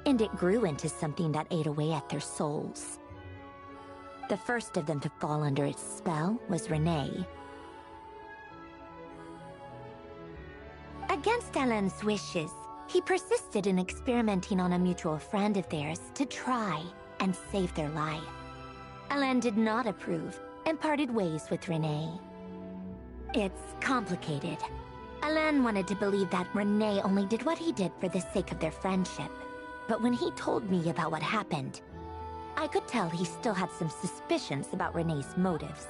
and it grew into something that ate away at their souls. The first of them to fall under its spell was Renee. Against Alain's wishes, he persisted in experimenting on a mutual friend of theirs to try and save their life. Alain did not approve and parted ways with Renee. It's complicated. Alain wanted to believe that Renee only did what he did for the sake of their friendship. But when he told me about what happened, I could tell he still had some suspicions about Renee's motives.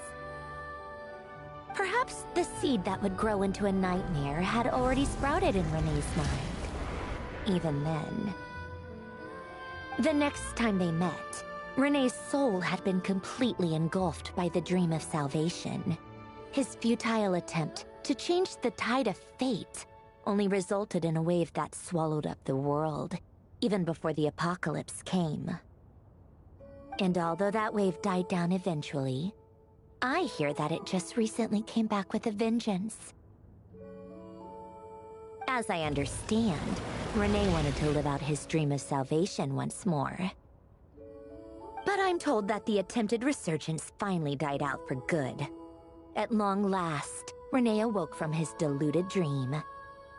Perhaps the seed that would grow into a nightmare had already sprouted in Renee's mind. Even then. The next time they met, Rene's soul had been completely engulfed by the dream of salvation. His futile attempt to change the tide of fate only resulted in a wave that swallowed up the world, even before the apocalypse came. And although that wave died down eventually, I hear that it just recently came back with a vengeance. As I understand, Rene wanted to live out his dream of salvation once more. But I'm told that the attempted resurgence finally died out for good. At long last, Rene awoke from his deluded dream.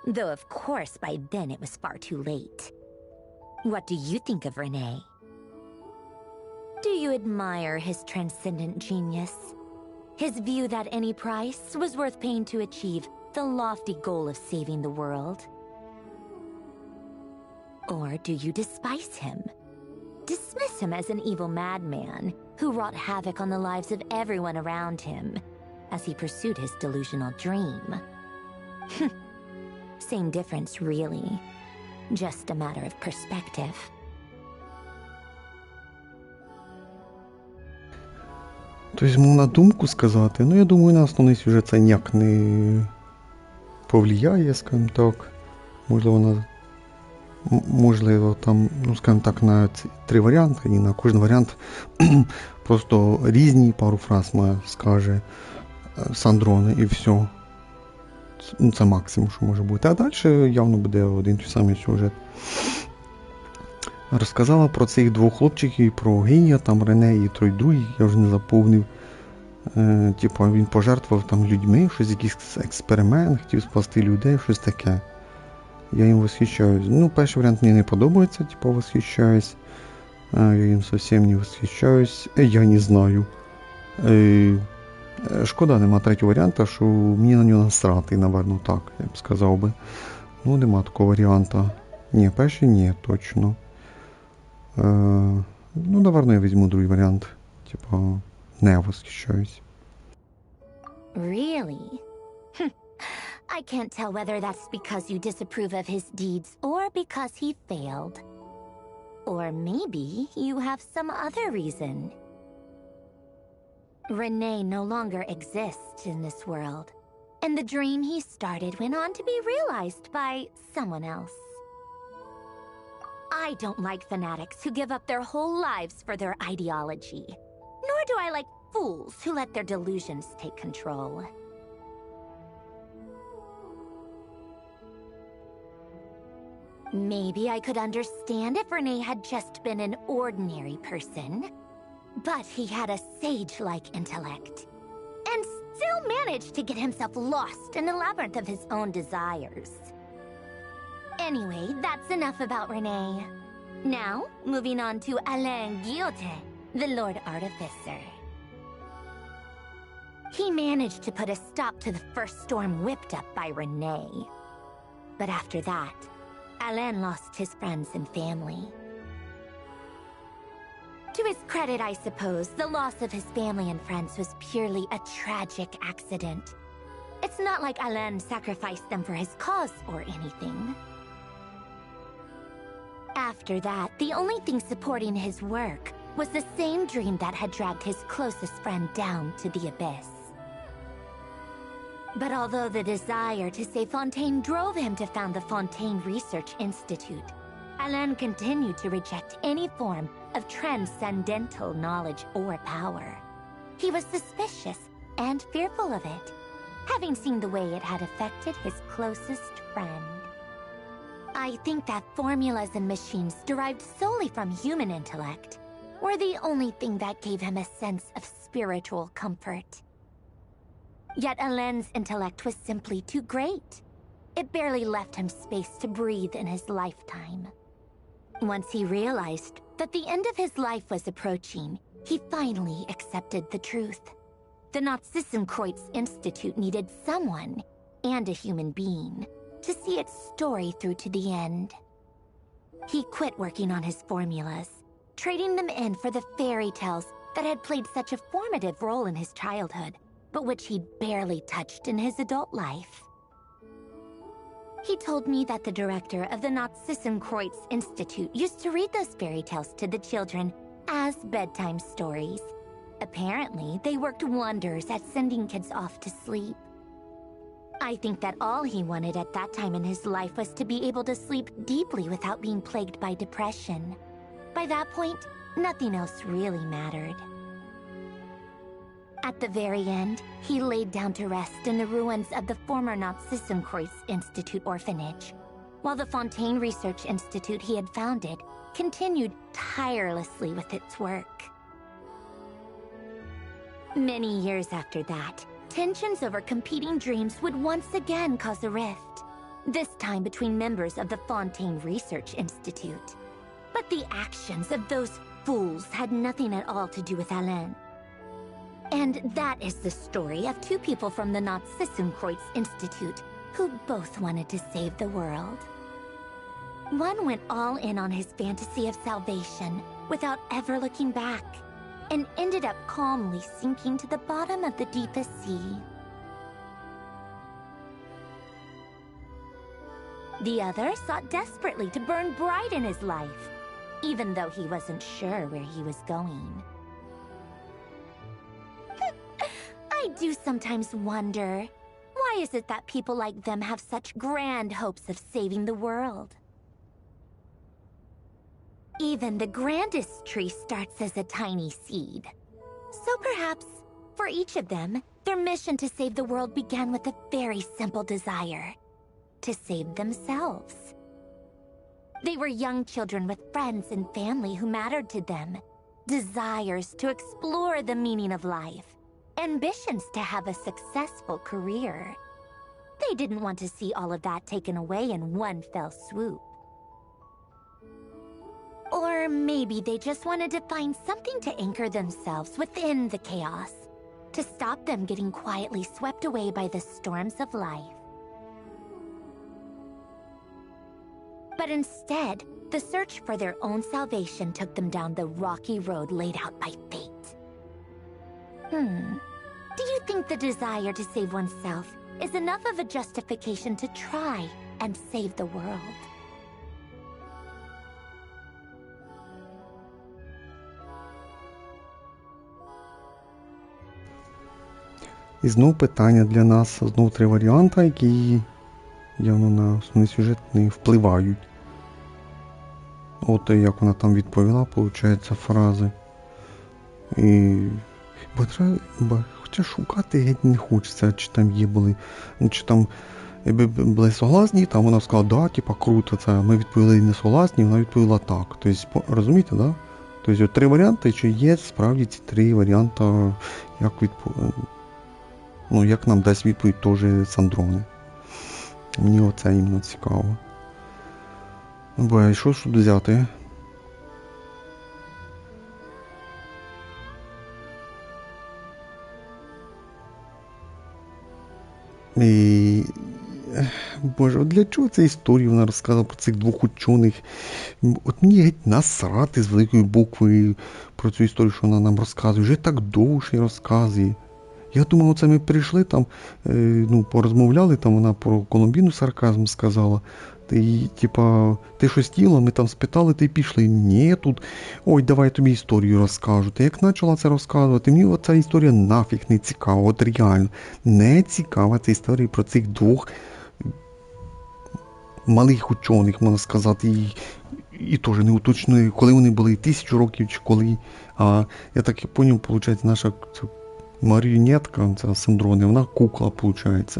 Though of course by then it was far too late. What do you think of Rene? Do you admire his transcendent genius? His view that any price was worth paying to achieve the lofty goal of saving the world? Or do you despise him? Dismiss him as an evil madman who wrought havoc on the lives of everyone around him as he pursued his delusional dream? Same difference, really. Just a matter of perspective. Тобто, на думку сказати, ну я думаю, на основний сюжет це ніяк не повлияє, скажімо так. Можливо, там, ну скажімо так, на ці 3 варіанти, і на кожен варіант просто різні, пару фраз скаже Сандроне і все. Це максимум, що може бути. А далі явно буде один той самий сюжет. Розказала про цих 2 хлопчиків, про генія, там Рене і той другий, я вже не заповнив. Типу, він пожертвував там людьми, щось якийсь експеримент, хотів спасти людей, щось таке. Я їм восхищаюсь. Ну, перший варіант мені не подобається, типу, восхищаюсь. Я їм зовсім не восхищаюсь. Я не знаю. Шкода, нема 3-го варіанта, що мені на нього насрати, напевно, так, я б сказав би. Ну, нема такого варіанта. Ні, перший ні, точно. Ну, напевно, я візьму другий варіант. Типа, не восхищаюсь. Really? I can't tell whether that's because you disapprove of his deeds or because he failed. Or maybe you have some other reason. Rene no longer exists in this world, and the dream he started went on to be realized by someone else. I don't like fanatics who give up their whole lives for their ideology, nor do I like fools who let their delusions take control. Maybe I could understand if Rene had just been an ordinary person. But he had a sage-like intellect, and still managed to get himself lost in the labyrinth of his own desires. Anyway, that's enough about Rene. Now, moving on to Alain Guillotin, the Lord Artificer. He managed to put a stop to the first storm whipped up by Rene. But after that, Alain lost his friends and family. To his credit, I suppose, the loss of his family and friends was purely a tragic accident. It's not like Alain sacrificed them for his cause or anything. After that, the only thing supporting his work was the same dream that had dragged his closest friend down to the abyss. But although the desire to save Fontaine drove him to found the Fontaine Research Institute, Alain continued to reject any form of transcendental knowledge or power. He was suspicious and fearful of it, having seen the way it had affected his closest friend. I think that formulas and machines derived solely from human intellect were the only thing that gave him a sense of spiritual comfort. Yet Alain's intellect was simply too great. It barely left him space to breathe in his lifetime. Once he realized that the end of his life was approaching, he finally accepted the truth. The Nazissenkreuz Institute needed someone, and a human being, to see its story through to the end. He quit working on his formulas, trading them in for the fairy tales that had played such a formative role in his childhood, but which he'd barely touched in his adult life. He told me that the director of the Nod-Krai Institute used to read those fairy tales to the children as bedtime stories. Apparently, they worked wonders at sending kids off to sleep. I think that all he wanted at that time in his life was to be able to sleep deeply without being plagued by depression. By that point, nothing else really mattered. At the very end, he laid down to rest in the ruins of the former Nod-Krai Institute orphanage, while the Fontaine Research Institute he had founded continued tirelessly with its work. Many years after that, tensions over competing dreams would once again cause a rift, this time between members of the Fontaine Research Institute. But the actions of those fools had nothing at all to do with Alain. And that is the story of two people from the Nod-Krai Institute who both wanted to save the world. One went all in on his fantasy of salvation without ever looking back, and ended up calmly sinking to the bottom of the deepest sea. The other sought desperately to burn bright in his life, even though he wasn't sure where he was going. I do sometimes wonder, why is it that people like them have such grand hopes of saving the world? Even the grandest tree starts as a tiny seed. So perhaps, for each of them, their mission to save the world began with a very simple desire: to save themselves. They were young children with friends and family who mattered to them, desires to explore the meaning of life, ambitions to have a successful career. They didn't want to see all of that taken away in one fell swoop. Or maybe they just wanted to find something to anchor themselves within the chaos, to stop them getting quietly swept away by the storms of life. But instead, the search for their own salvation took them down the rocky road laid out by fate. Do you think the desire to save oneself is enough of a justification to try and save the world? І знов питання для нас, знов три варіанти, які явно на основний сюжет не впливають. От як вона там відповіла, виходить, фрази. І... Хоча шукати геть не хочеться, чи там є були, чи там були согласні, там вона сказала, да, типа круто, це ми відповіли не согласні, вона відповіла так. Тобто, розумієте, да? Тобто, от три варіанти, чи є справді ці три варіанти, як нам дасть відповідь теж Сандрони. Мені оце іменно цікаво. Бо що ж тут взяти? І... Боже, от для чого ця історія вона розказала про цих двох учених? От мені геть насрати з великої букви про цю історію, що вона нам розказує. Вже так довше розказує. Я думав, оце ми прийшли там, порозмовляли, там вона про Колумбіну сарказм сказала. Ти щось тіло, ми там спитали, ти пішли. Ні, тут, ой, давай я тобі історію розкажу. Ти як почала це розказувати, мені оця історія нафіг не цікава, от реально. Не цікава ця історія про цих двох малих учених, можна сказати, і теж не уточнює, коли вони були, 1000 років чи коли. А я так і поняв, виходить, наша маріонетка, ця Сандрони, вона кукла, виходить,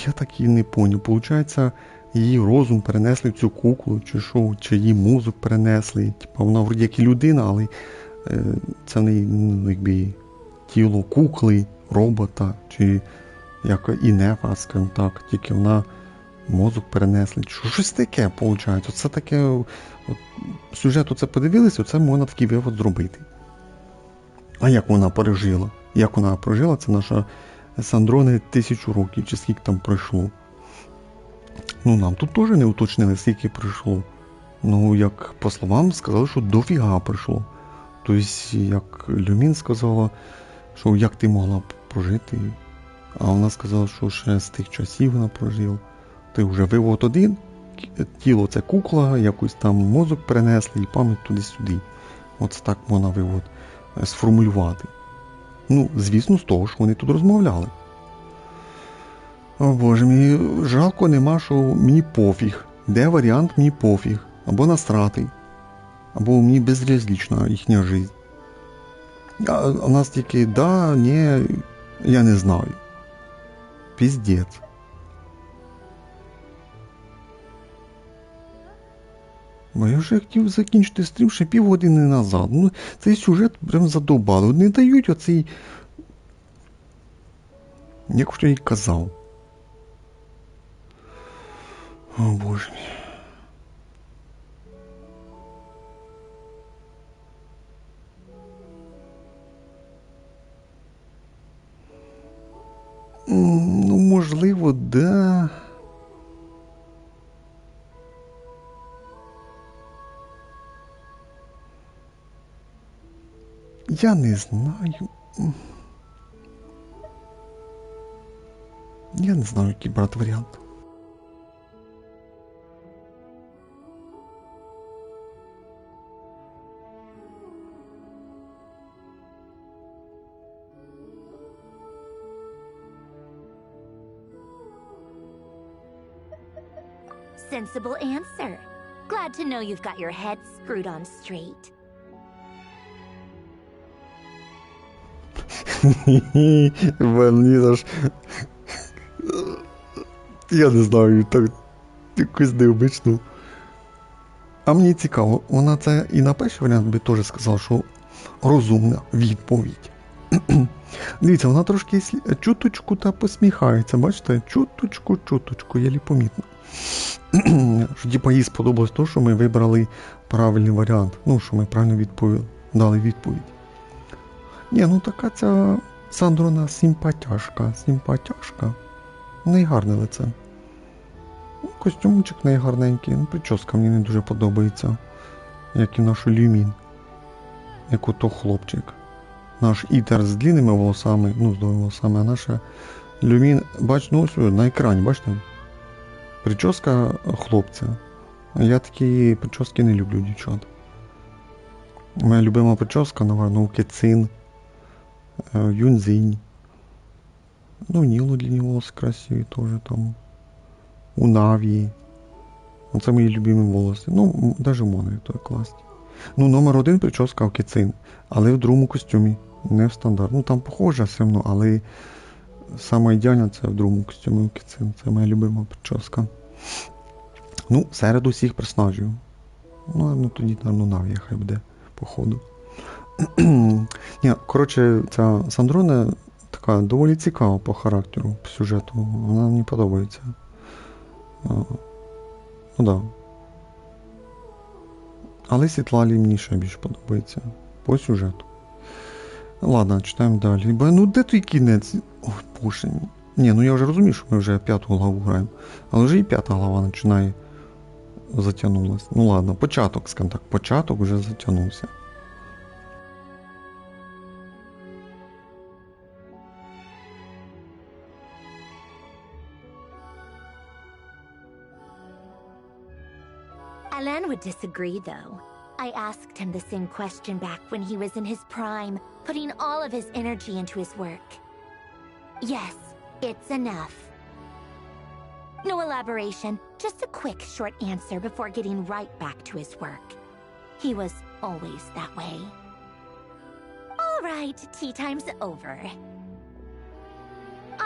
Я так і не поняв. Получається, її розум перенесли в цю куклу, чи що, чи її мозок перенесли. Вона вроді як і людина, але це в неї, якби, тіло кукли, робота, чи як і нефа, скажімо так, тільки вона мозок перенесли. Щось таке, виходить. Оце таке, от, сюжет оце подивилися, оце можна такий вивод зробити. А як вона пережила? Як вона прожила, це наша Сандрони 1000 років, чи скільки там пройшло. Нам тут теж не уточнили, скільки пройшло. Як по словам сказали, що дофіга пройшло. Тобто, як Люмін сказала, що як ти могла прожити А вона сказала, що ще з тих часів вона прожила. Ти вже вивод один, тіло це кукла, якийсь там мозок перенесли і пам'ять туди-сюди. От так можна вивод сформулювати. Ну, звісно, з того, що вони тут розмовляли. О боже, мені жалко нема, що мені пофіг. Де варіант мені пофіг? Або насрати. Або мені безразлічна їхня життя. А у нас тільки да, ні, я не знаю. Піздець. Бо я вже хотів закінчити стрім ще півгодини назад. Ну, цей сюжет прям задовбали. Не дають оцей... Як що я й казав. О, боже мій. Ну, можливо, да. Я не знаю. Я не знаю, який брати варіант. Sensible answer. Glad to know you've got your head screwed on straight. Мені ж... Я не знаю, так якось необично. А мені цікаво, вона це і на перший варіант би теж сказала, що розумна відповідь. Дивіться, вона трошки чуточку та посміхається, бачите? Чуточку, єлі помітно. Що типа їй сподобалось те, що ми вибрали правильний варіант. Ну, що ми правильно дали відповідь. Ні, ну така ця Сандрона симпатяшка. В неї гарне лице. Костюмчик в неї гарненький. Ну, прическа мені не дуже подобається. Як і нашу Люмін. Як ото хлопчик. Наш Ітер з длинними волосами, ну, з довгими волосами, а наша Люмін, бачите, ну ось на екрані, бачите? Прическа хлопця. Я такі прически не люблю, дівчат. Моя любима прическа, наверное, у Кецин, Юнзинь. Ну, у Нілу длинні волоси красиві теж там. У Навії. Оце мої любимі волоси. Ну, навіть у Монові то класні. Ну, номер 1 прическа у Кецин, але в другому костюмі. Не в стандарт. Ну, там похоже все одно, але саме ідеальне це в другому костюмі у Кецин. Це моя любима прическа. Ну, серед усіх персонажів. Ну, тоді, напевно, Навія хай буде, походу. Ні, коротше, ця Сандрона така доволі цікава по характеру, по сюжету. Вона мені подобається. Ну, да. Але Світлалі мені ще більше подобається. По сюжету. Ладно, читаємо далі. Бо, ну, де той кінець? Ой, боже. Ні, ну я вже розумію, що ми вже 5-ту главу граємо. Але вже і 5-та глава починає затягнулась. Ну ладно, початок, скажімо так, початок вже затягнувся. Alan would disagree, though. I asked him the same question back when he was in his prime, putting all of his energy into his work. Yes, it's enough. No elaboration, just a quick, short answer before getting right back to his work. He was always that way. All right, tea time's over.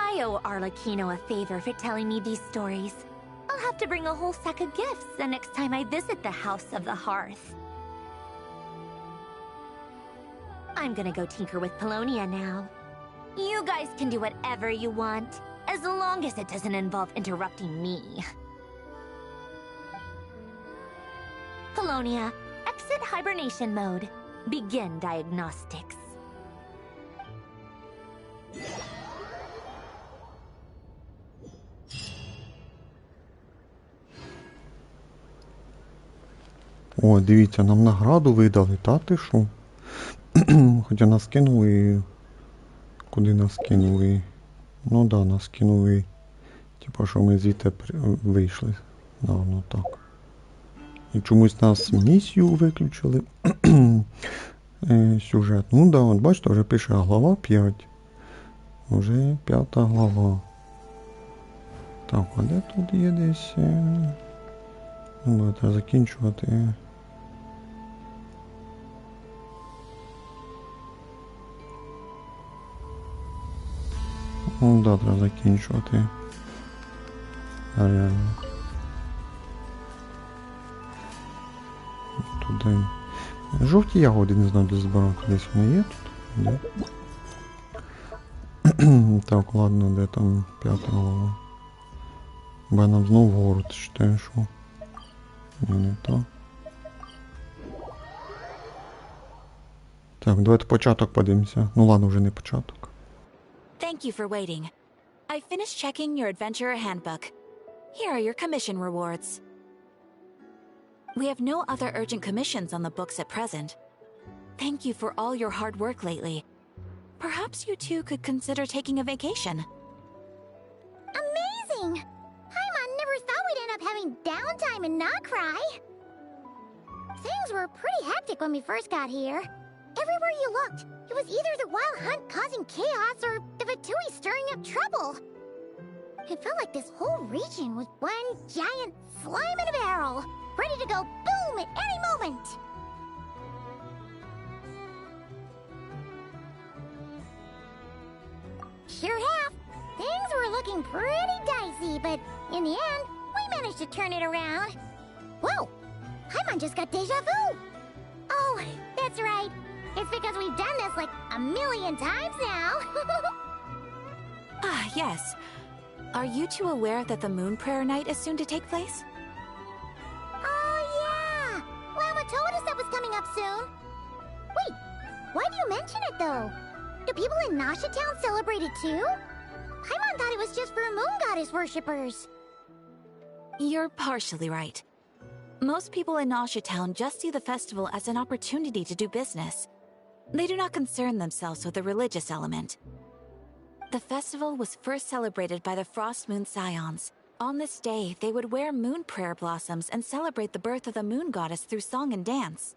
I owe Arlecchino a favor for telling me these stories. I'll have to bring a whole sack of gifts the next time I visit the House of the Hearth. I'm gonna go tinker with Polonia now. You guys can do whatever you want, as long as it doesn't involve interrupting me. Polonia, exit hibernation mode. Begin diagnostics. О, дивіться, нам награду видали, та ти що? Хоча нас кинули... Куди нас кинули? Ну да, нас кинули. Типа, що ми звідти вийшли. Давно так. І чомусь нас місію виключили. Сюжет. Ну да, от бачите, вже пише глава 5. Вже 5 глава. Так, а де тут є десь? Ну, треба закінчувати. Ну да, треба закінчувати. Реально. Туди. Жовті ягоди, не знаю, де збирати. Десь вони є тут? Де? Так, ладно, де там 5 голова. Бо нам знову вгору читаю, що. Не то. Так, давайте початок подивимося. Ну ладно, вже не початок. Thank you for waiting. I finished checking your adventurer handbook. Here are your commission rewards. We have no other urgent commissions on the books at present. Thank you for all your hard work lately. Perhaps you two could consider taking a vacation. Amazing! Paimon never thought we'd end up having downtime in Nod-Crai. Things were pretty hectic when we first got here. Everywhere you looked, it was either the Wild Hunt causing chaos or the Vatui stirring up trouble. It felt like this whole region was one giant slime in a barrel, ready to go boom at any moment. Sure have. Things were looking pretty dicey, but in the end, we managed to turn it around. Whoa! Paimon just got deja vu! Oh, that's right. It's because we've done this like a million times now. Ah, yes. Are you two aware that the Moon Prayer Night is soon to take place? Oh, yeah! Lama told us that was coming up soon. Wait, why do you mention it, though? Do people in Nasha Town celebrate it, too? Paimon thought it was just for Moon Goddess worshippers. You're partially right. Most people in Nasha Town just see the festival as an opportunity to do business. They do not concern themselves with the religious element. The festival was first celebrated by the Frost Moon Scions. On this day, they would wear moon prayer blossoms and celebrate the birth of the moon goddess through song and dance.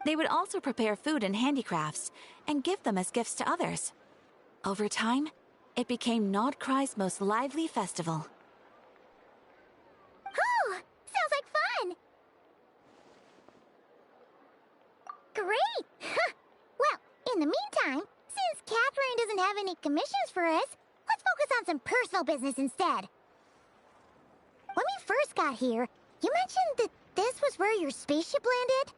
They would also prepare food and handicrafts, and give them as gifts to others. Over time, it became Nod-Crai's most lively festival. Oh, sounds like fun! Great! Well, in the meantime, since Catherine doesn't have any commissions for us, let's focus on some personal business instead. When we first got here, you mentioned that this was where your spaceship landed?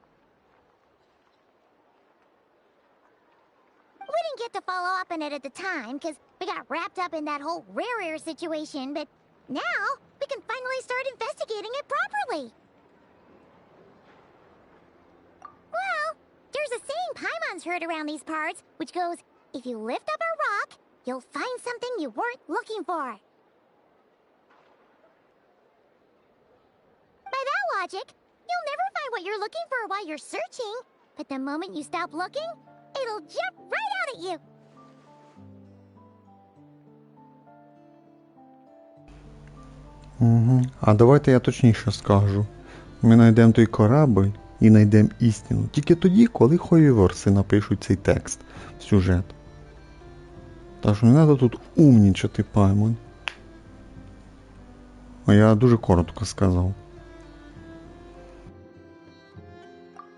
We didn't get to follow up on it at the time, because we got wrapped up in that whole rare situation, but now we can finally start investigating it properly. Well, there's a saying Paimon's heard around these parts, which goes, if you lift up a rock, you'll find something you weren't looking for. By that logic, you'll never find what you're looking for while you're searching, but the moment you stop looking, it'll jump right out at you. Угу. А давайте я точніше скажу. Ми знайдемо той корабль і знайдемо істину. Тільки тоді, коли хойверси напишуть цей текст в сюжет. Так що не треба тут умнічати, Паймон. А я дуже коротко сказав.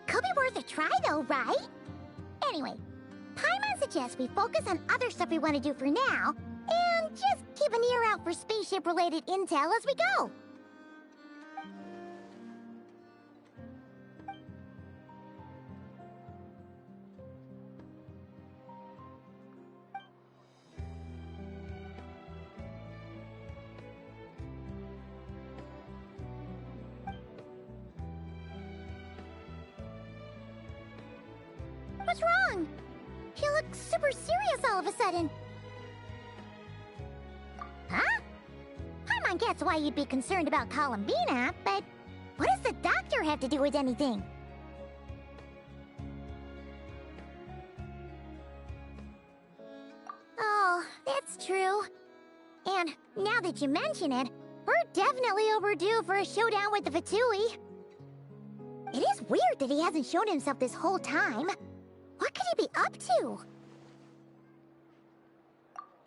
Could be worth a try though, right? Anyway, Paimon suggests we focus on other stuff we want to do for now, and just keep an ear out for spaceship-related intel as we go. What's wrong? You look super serious all of a sudden. Huh? Paimon gets why you'd be concerned about Columbina, but what does the doctor have to do with anything? Oh, that you mention it, we're definitely overdue for a showdown with the Fatui. It is weird that he hasn't shown himself this whole time. What could he be up to?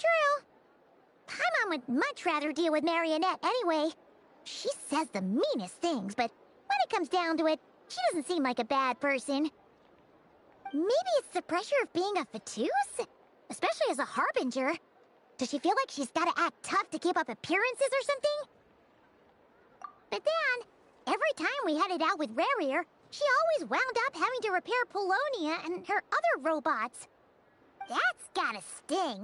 True. Paimon would much rather deal with Marionette anyway. She says the meanest things, but when it comes down to it, she doesn't seem like a bad person. Maybe it's the pressure of being a Fatus? Especially as a Harbinger. Does she feel like she's gotta act tough to keep up appearances or something? But then, every time we headed out with Rarier, she always wound up having to repair Polonia and her other robots. That's gotta sting.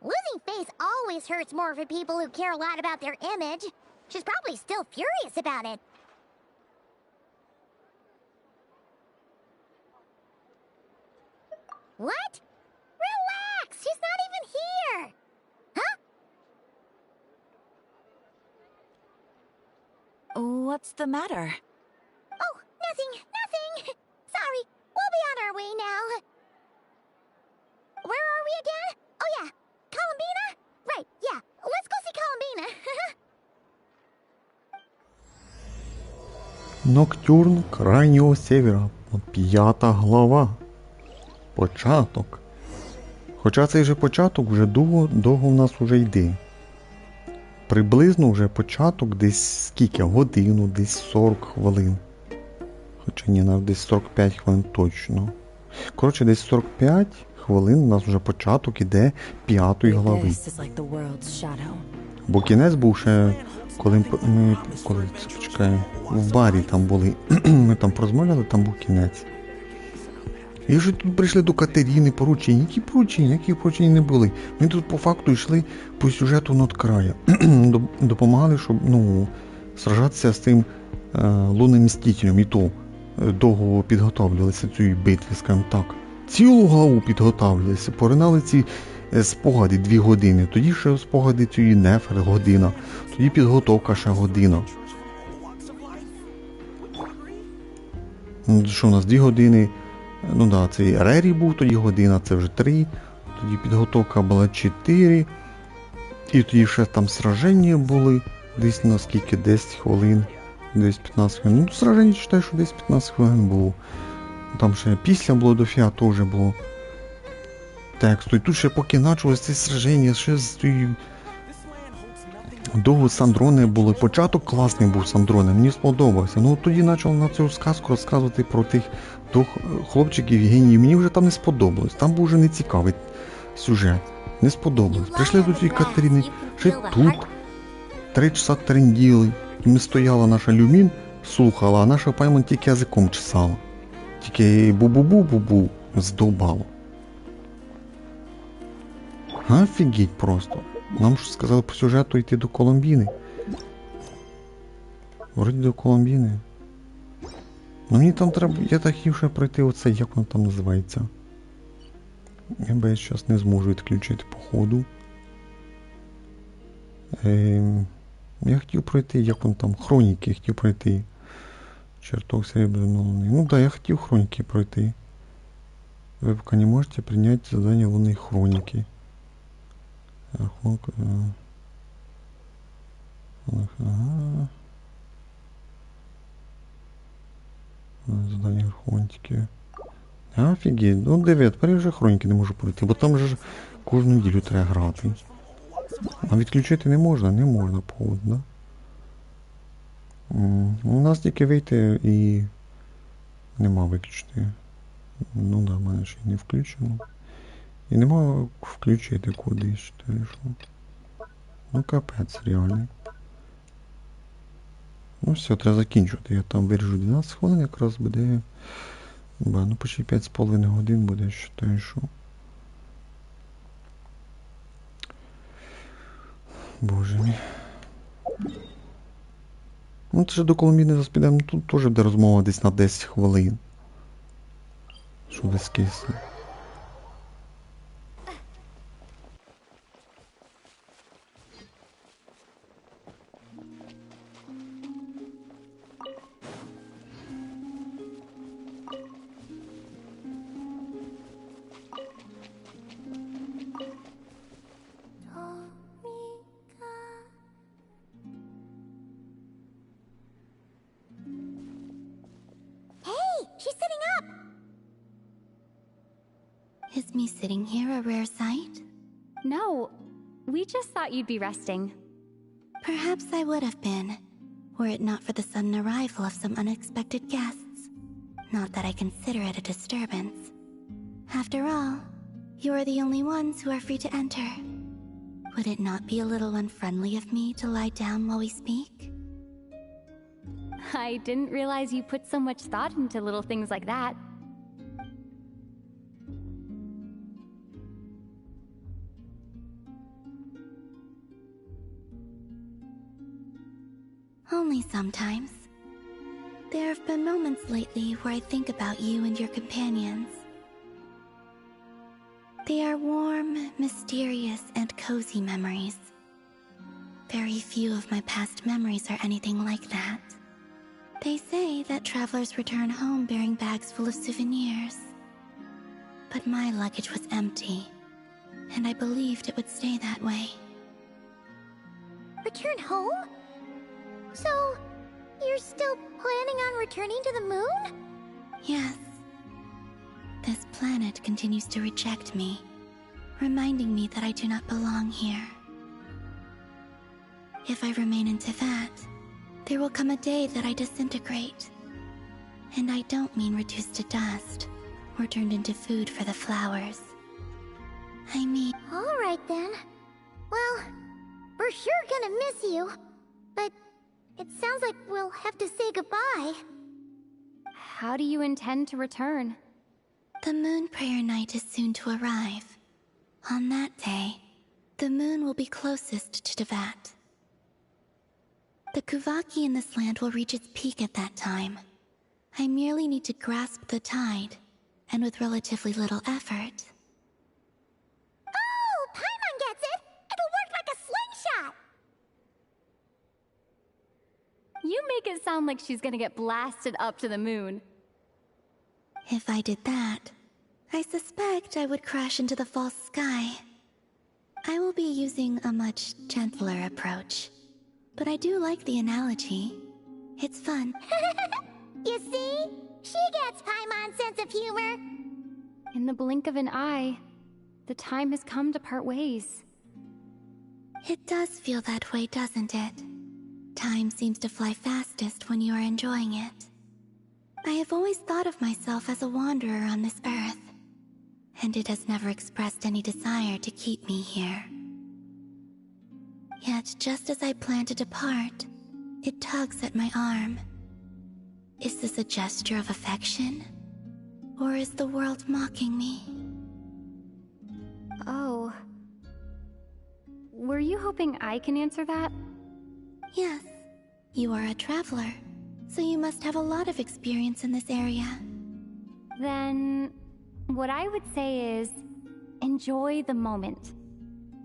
Losing face always hurts more for people who care a lot about their image. She's probably still furious about it. What? Relax! She's not even here! Huh? What's the matter? Oh, nothing. Sorry, we'll be on our way now. Where are we again? Oh yeah, Columbina? Right, yeah, let's go see Columbina. Ноктюрн Крайнього Севера. 5 глава. Початок. Хоча цей же початок вже довго в нас уже йде. Приблизно вже початок десь скільки? Годину, десь 40 хвилин. Хоча ні, навіть десь 45 хвилин точно. Коротше, десь 45 хвилин у нас вже початок іде 5 глави. Бо кінець був ще, коли ми в барі там були. Ми там порозмовляли, там був кінець. І вже тут прийшли до Катерини поручення. Які поручення? Які поручення не були? Ми тут по факту йшли по сюжету Нод-Края. Допомагали, щоб, сражатися з цим лунним мстителем. І то довго підготовлювалися цієї битви, скажімо так. Цілу главу підготовлювалися. Поринали ці спогади 2 години. Тоді ще спогади цієї Нефер година. Тоді підготовка ще година. Що у нас 2 години? Ну так, це Рері був, тоді година, це вже 3, тоді підготовка була 4, і тоді ще там сраження були, десь на скільки, 10 хвилин, десь 15 хвилин. Ну, сраження, читаю, що десь 15 хвилин було. Там ще після було до фіа теж було тексту. І тут ще поки почалося це сраження, ще з тією довго Сандрони було. Початок класний був Сандрони, мені сподобався. Ну тоді почав на цю сказку розказувати про тих 2 хлопчиків геніїв. Мені вже там не сподобалось. Там був вже не цікавий сюжет. Не сподобалось. Прийшли до цієї Катерини, ще тут 3 часа тренділи. І ми стояла наша Люмін, слухала, а наша Паймон тільки язиком чесала. Тільки бу-бу-бу-бу-бу здовбало. Офігеть просто. Нам ж сказали по сюжету йти до Колумбіни. Вроді до Колумбіни. Ну мені там треба... Я так хотів ще пройти оце, як воно там називається. Я зараз не зможу відключити по ходу. Я хотів пройти, як воно там, хроніки хотів пройти. Чертог серебряный. Ну да, я хотел хроники пройти. Вы пока не можете принять задание лунной хроники. Ага. Задание хроники. Офігеть, ну диви, тепер я вже хроніки не можу пройти, бо там же кожну неділю треба грати. А відключити не можна? Не можна, повод, да? У нас тільки вийти і нема виключити. Ну да, в мене ще не включено. І нема включити кудись. Ну капець реальний. Ну все, треба закінчувати. Я там виріжу 12 хвилин, якраз буде... Ну почти 5,5 годин буде, я вважаю, що... Боже мій. Ну це ж до Колумбіни зараз підемо, тут теж буде розмова десь на 10 хвилин. Що десь кисне. Is me sitting here a rare sight? No, we just thought you'd be resting. Perhaps I would have been, were it not for the sudden arrival of some unexpected guests. Not that I consider it a disturbance. After all, you are the only ones who are free to enter. Would it not be a little unfriendly of me to lie down while we speak? I didn't realize you put so much thought into little things like that. Only sometimes. There have been moments lately where I think about you and your companions. They are warm, mysterious, and cozy memories. Very few of my past memories are anything like that. They say that travelers return home bearing bags full of souvenirs. But my luggage was empty, and I believed it would stay that way. Return home? So, you're still planning on returning to the moon? Yes. This planet continues to reject me, reminding me that I do not belong here. If I remain in Teyvat, there will come a day that I disintegrate. And I don't mean reduced to dust, or turned into food for the flowers. I mean... Alright then. Well, we're sure gonna miss you. But it sounds like we'll have to say goodbye. How do you intend to return? The moon prayer night is soon to arrive. On that day, the moon will be closest to Teyvat. The Kuvaki in this land will reach its peak at that time. I merely need to grasp the tide, and with relatively little effort. Oh! Paimon gets it! It'll work like a slingshot! You make it sound like she's gonna get blasted up to the moon. If I did that, I suspect I would crash into the false sky. I will be using a much gentler approach. But I do like the analogy. It's fun. You see? She gets Paimon's sense of humor. In the blink of an eye, the time has come to part ways. It does feel that way, doesn't it? Time seems to fly fastest when you are enjoying it. I have always thought of myself as a wanderer on this earth, and it has never expressed any desire to keep me here. Yet, just as I plan to depart, it tugs at my arm. Is this a gesture of affection? Or is the world mocking me? Oh. Were you hoping I can answer that? Yes. You are a traveler, so you must have a lot of experience in this area. Then, what I would say is, enjoy the moment.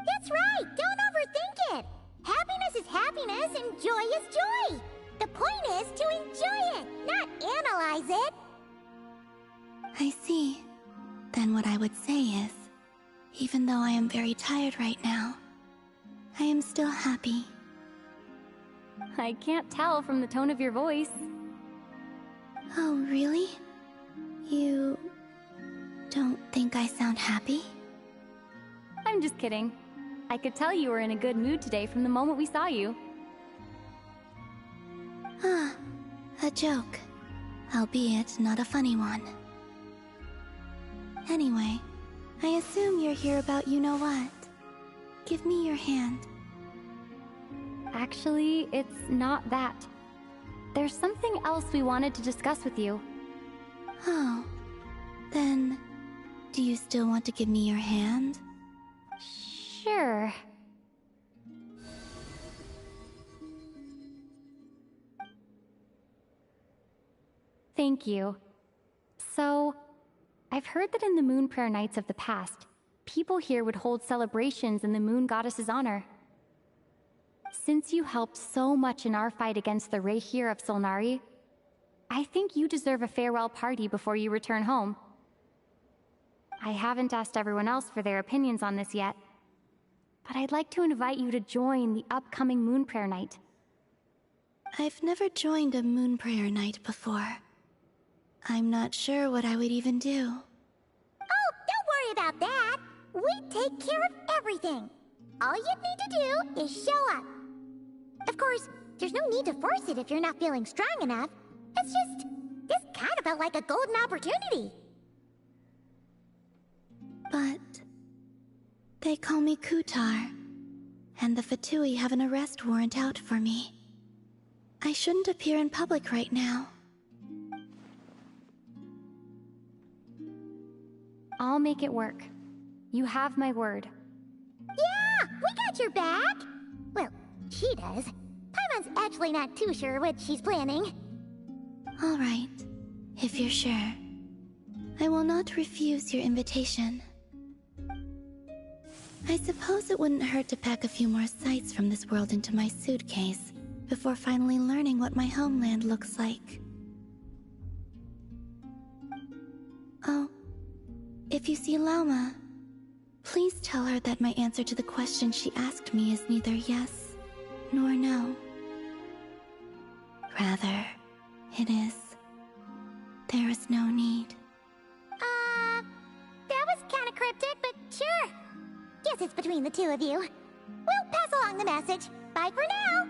That's right! Don't overthink it! Happiness is happiness and joy is joy! The point is to enjoy it, not analyze it! I see. Then what I would say is, even though I am very tired right now, I am still happy. I can't tell from the tone of your voice. Oh, really? You don't think I sound happy? I'm just kidding. I could tell you were in a good mood today from the moment we saw you. Ah, a joke. Albeit not a funny one. Anyway, I assume you're here about you-know-what. Give me your hand. Actually, it's not that. There's something else we wanted to discuss with you. Oh. Then, do you still want to give me your hand? Sure. Thank you. So, I've heard that in the moon prayer nights of the past, people here would hold celebrations in the moon goddess's honor. Since you helped so much in our fight against the Rayhir of Solnari, I think you deserve a farewell party before you return home. I haven't asked everyone else for their opinions on this yet, but I'd like to invite you to join the upcoming moon prayer night. I've never joined a moon prayer night before. I'm not sure what I would even do. Oh, don't worry about that. We take care of everything. All you need to do is show up. Of course, there's no need to force it if you're not feeling strong enough. It's just, this kind of felt like a golden opportunity. But they call me Kutar, and the Fatui have an arrest warrant out for me. I shouldn't appear in public right now. I'll make it work. You have my word. Yeah, we got your back. Well, she does. Paimon's actually not too sure what she's planning. All right, if you're sure. I will not refuse your invitation. I suppose it wouldn't hurt to pack a few more sights from this world into my suitcase before finally learning what my homeland looks like. Oh, if you see Lauma, please tell her that my answer to the question she asked me is neither yes nor no. Rather, it is, there is no need. That was kind of cryptic, but sure. Guess it's between the two of you. We'll pass along the message. Bye for now.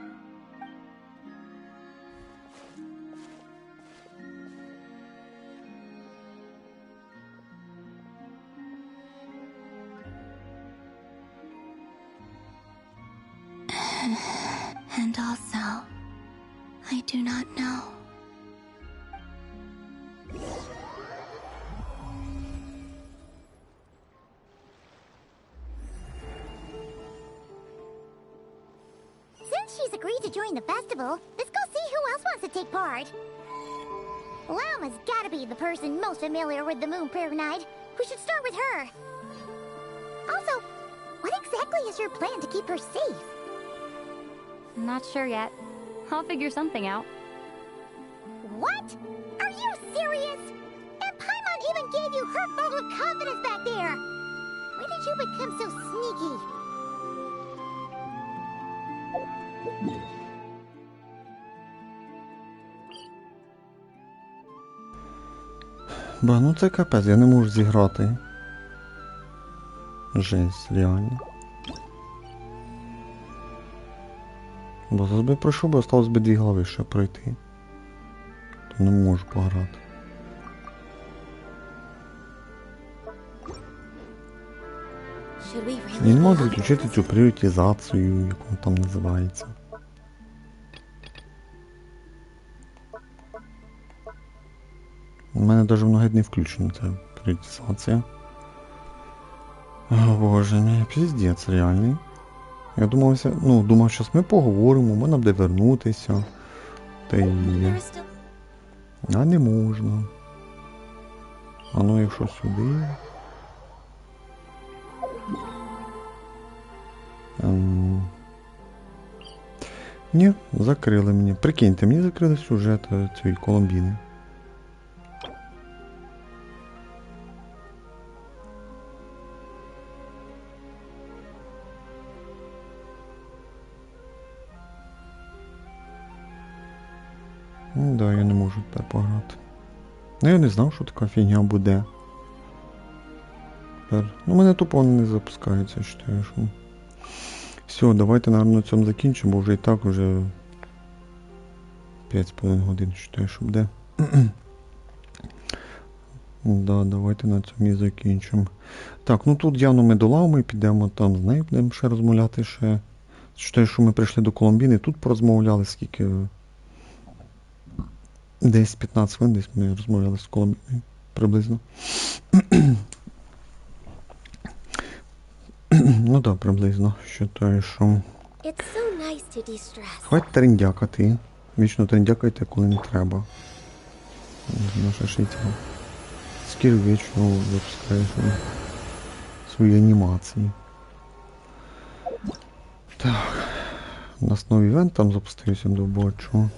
And also, I do not know. Since she's agreed to join the festival, let's go see who else wants to take part. Lauma's gotta be the person most familiar with the Moon Prayer Night. We should start with her. Also, what exactly is your plan to keep her safe? Not sure yet. I'll figure something out. What? Are you serious? And Paimon even gave you her vote of confidence back there. When did you become so sneaky? Ба, ну це капець, я не можу зіграти. Жесть, реально. Бо зараз би пройшов, бо осталось би 2 глави ще пройти. То не можу пограти. Я не можу відключити цю пріоритизацію, як вона там називається. У мене навіть воно геть не включено, ця пріоритизація. О, боже мій, піздець реальний. Я думав, зараз ми поговоримо, можна буде вернутися. Та й... А не можна. А ну якщо сюди... Ні, закрили мені. Прикиньте, мені закрили сюжет цієї Колумбіни. Ну да, я не можу тепер пограти. Ну я не знав, що така фігня буде. Тепер... Ну мене тупо не запускається, вважаю, що... Все, давайте, наверное, на цьому закінчимо, бо вже і так вже 5,5 годин, вважаю, що буде. Да, давайте на цьому і закінчимо. Так, ну тут явно ми до Лауми підемо, там з нею будемо ще розмовляти ще. Вважаю, що ми прийшли до Колумбіни, тут порозмовляли, скільки... Десь 15 хвилин, десь ми розмовляли з Колумбіною, приблизно. Ну да, приблизно. Вважаю, що... Хватить трендякати. Вічно трендякайте, коли не треба. Наша шиття. Скір вічно випускаєш свої анімації. Так. У нас новий івент там запустився, добачу.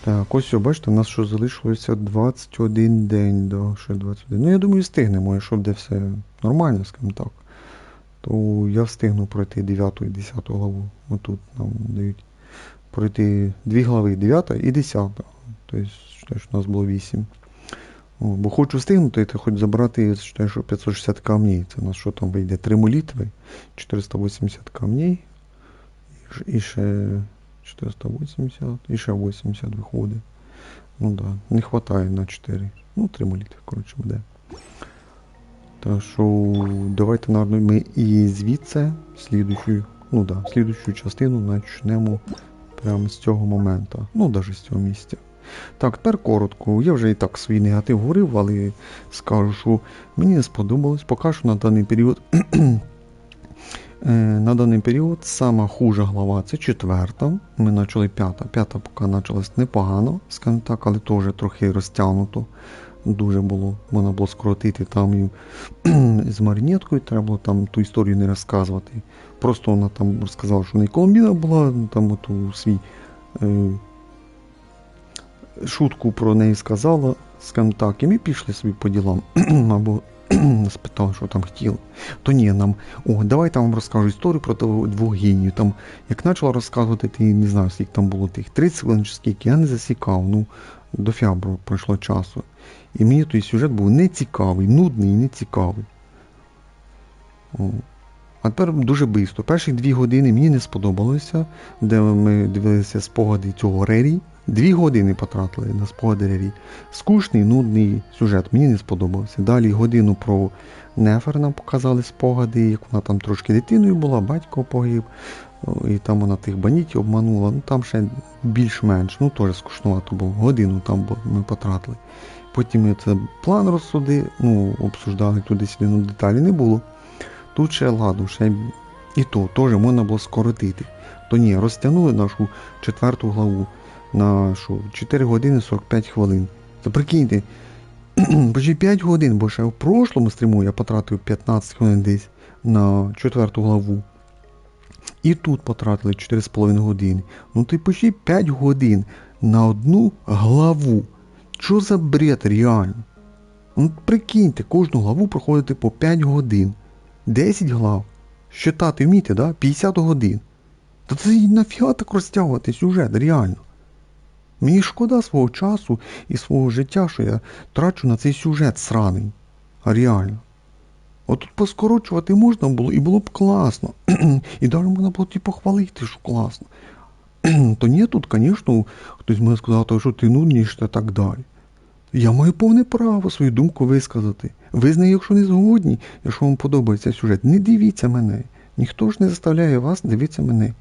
Так, ось, бачите, у нас що залишилося 21 день до ще 21. Ну, я думаю, встигнемо, якщо буде все нормально, скажімо так. То я встигну пройти 9 і 10 главу. Отут нам дають пройти 2 глави, 9 і 10. Тобто, що у нас було 8. Бо хочу встигнути, ти хоч забрати, я читаю, що 560 камней. Це у нас що там вийде? 3 молитви, 480 камней, і ще 480, і ще 80 виходить. Ну да, не вистачає на 4. Ну, 3 молитви, коротше, буде. Так що, давайте, наверное, ми і звідси, слідуючу частину почнемо прямо з цього моменту. Ну, навіть з цього місця. Так, тепер коротко. Я вже і так свій негатив говорив, але скажу, що мені не сподобалось. Поки що на даний період сама хужа глава це 4-та. Ми почали 5-та. 5-та поки почалась непогано, скажімо так, але теж трохи розтягнуто. Дуже було, можна було скоротити там і з марінеткою, треба було там ту історію не розказувати. Просто вона там розказала, що в неї Коломбіна була, там оту свій шутку про неї сказала, скажімо так, і ми пішли собі по ділам, або спитали, що там хотіли. То ні, давайте я вам розкажу історію про двох геніїв. Там, як почала розказувати, ти не знаю, скільки там було тих 30 хвилин чи скільки, я не засікав, до фябру пройшло часу. І мені той сюжет був нецікавий, нудний і нецікавий. А тепер дуже швидко. Перші 2 години мені не сподобалося, де ми дивилися спогади цього Рері. 2 години потратили на спогади Рері. Скучний, нудний сюжет, мені не сподобався. Далі годину про Нефер нам показали спогади, як вона там трошки дитиною була, батько погиб, і там вона тих бандитів обманула. Там ще більш-менш, теж скучнувато було. Годину там ми потратили. Потім ми це план обсуждали туди-сюди, деталі не було. Тут ще ладно, ще і то теж можна було скоротити. То ні, розтягнули нашу 4-ту главу на 4 години 45 хвилин. Це прикиньте, почти 5 годин, бо ще в прошлому стріму я потратив 15 хвилин десь на 4-ту главу. І тут потратили 4,5 години. Ти почти 5 годин на одну главу. Що за бред реально? Прикиньте, кожну главу проходити по 5 годин. 10 глав. Считати вмієте, да? 50 годин. Та це нафіга так розтягувати сюжет, реально. Мені шкода свого часу і свого життя, що я трачу на цей сюжет сраний. А реально. Тут поскорочувати можна було і було б класно. І навіть можна було похвалити, що класно. То ні, тут, звісно, хтось може сказати, що ти нудніш та так далі. Я маю повне право свою думку висказати. Ви з нею, якщо не згодні, якщо вам подобається сюжет, не дивіться мене. Ніхто ж не заставляє вас дивитися мене.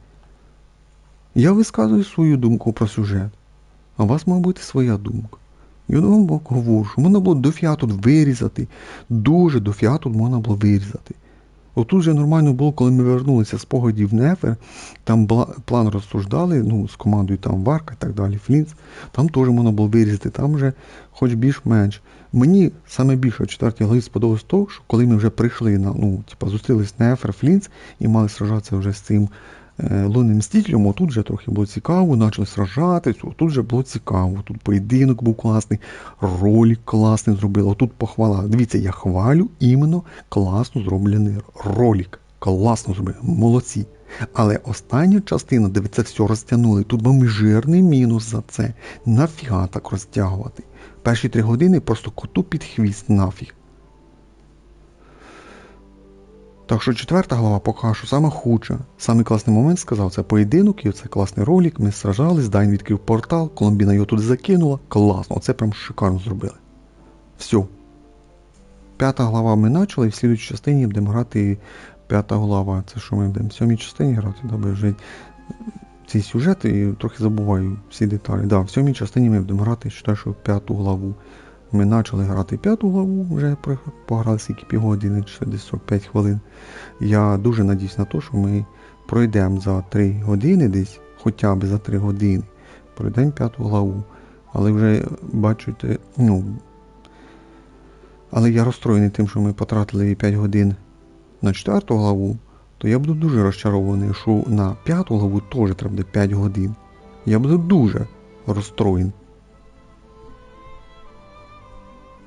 Я висказую свою думку про сюжет, а у вас має бути своя думка. Я вам говорю, що можна було дофіга тут вирізати. Дуже дофіга тут можна було вирізати. Отут вже нормально було, коли ми вернулися з погодів Нефер, там план розсуждали, з командою там Варка і так далі, Флінц, там теж можна було вирізати, там вже хоч більш-менш. Мені саме більше в 4-й главі сподобалось то, що коли ми вже прийшли зустрілись Нефер, Флінц і мали сражатися вже з цим лунним мстителем, отут вже трохи було цікаво, почали сражатись, отут вже було цікаво, тут поєдинок був класний, ролик класний зробили, отут похвала. Дивіться, я хвалю іменно класно зроблений ролик, класно зроблений, молодці. Але остання частина, де ви це все розтягнули, тут вам жирний мінус за це. Нафіга так розтягувати? Перші 3 години просто коту під хвіст нафіг. Так що 4-та глава поки що саме худша. Самий класний момент сказав, це поєдинок, і оце класний ролик, ми сражались, Дайн відкрив портал, Коломбіна його туди закинула, класно, оце прям шикарно зробили. Все. 5-та глава ми почали, і в слідуючій частині будемо грати 5-та глава, це що ми будемо в 7-й частині грати, бо вже цей сюжет, і трохи забуваю всі деталі. В 7-й частині ми будемо грати 4-5 главу. Ми почали грати 5-ту главу, вже пограли скільки півгодини, чи десь 45 хвилин. Я дуже надіюсь на те, що ми пройдемо за 3 години десь, хоча б за 3 години, пройдемо 5-ту главу. Але вже, бачите, але я розстроєний тим, що ми потратили 5 годин на 4-ту главу, то я буду дуже розчарований, що на 5-ту главу теж треба буде 5 годин. Я буду дуже розстроєний.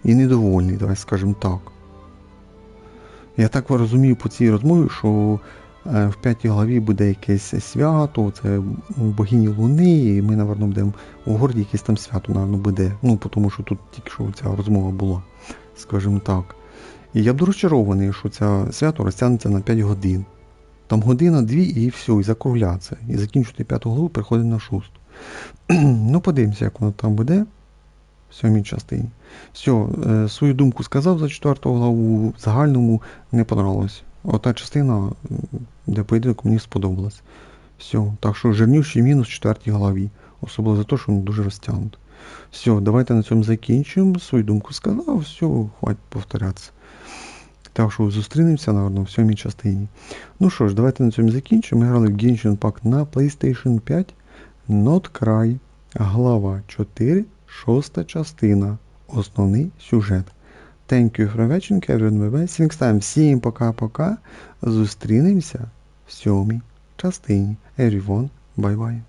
І недовольний, давай скажемо так. Я так розумію по цій розмові, що В 5 главі буде якесь свято, це богині Луни, і ми, напевно, будемо у городі якесь там свято, напевно, буде. Ну, тому що тут тільки що ця розмова була, скажімо так. І я буду розчарований, що це свято розтягнеться на 5 годин. Там година-дві і все, і закругляться. І закінчити 5 главу, приходить на 6. Ну, подивимося, як воно там буде в 7-й частині. Все, свою думку сказав за 4 главу, в загальному не понравилось. Ота частина, де поєдинок, мені сподобалась. Все, так що жирнющий мінус в 4 главі. Особливо за те, що воно дуже розтягнуто. Все, давайте на цьому закінчимо. Свою думку сказав, все, хватить повторятися. Так що зустрінемося, напевно, в 7-й частині. Ну що ж, давайте на цьому закінчимо. Ми грали в Genshin Impact на PlayStation 5. Нод-Край, Глава 4, 6 частина. Основний сюжет. Thank you for watching, everyone. Bye-bye. Всім пока-пока. Зустрінемося в 7-й частині. Everyone, bye-bye.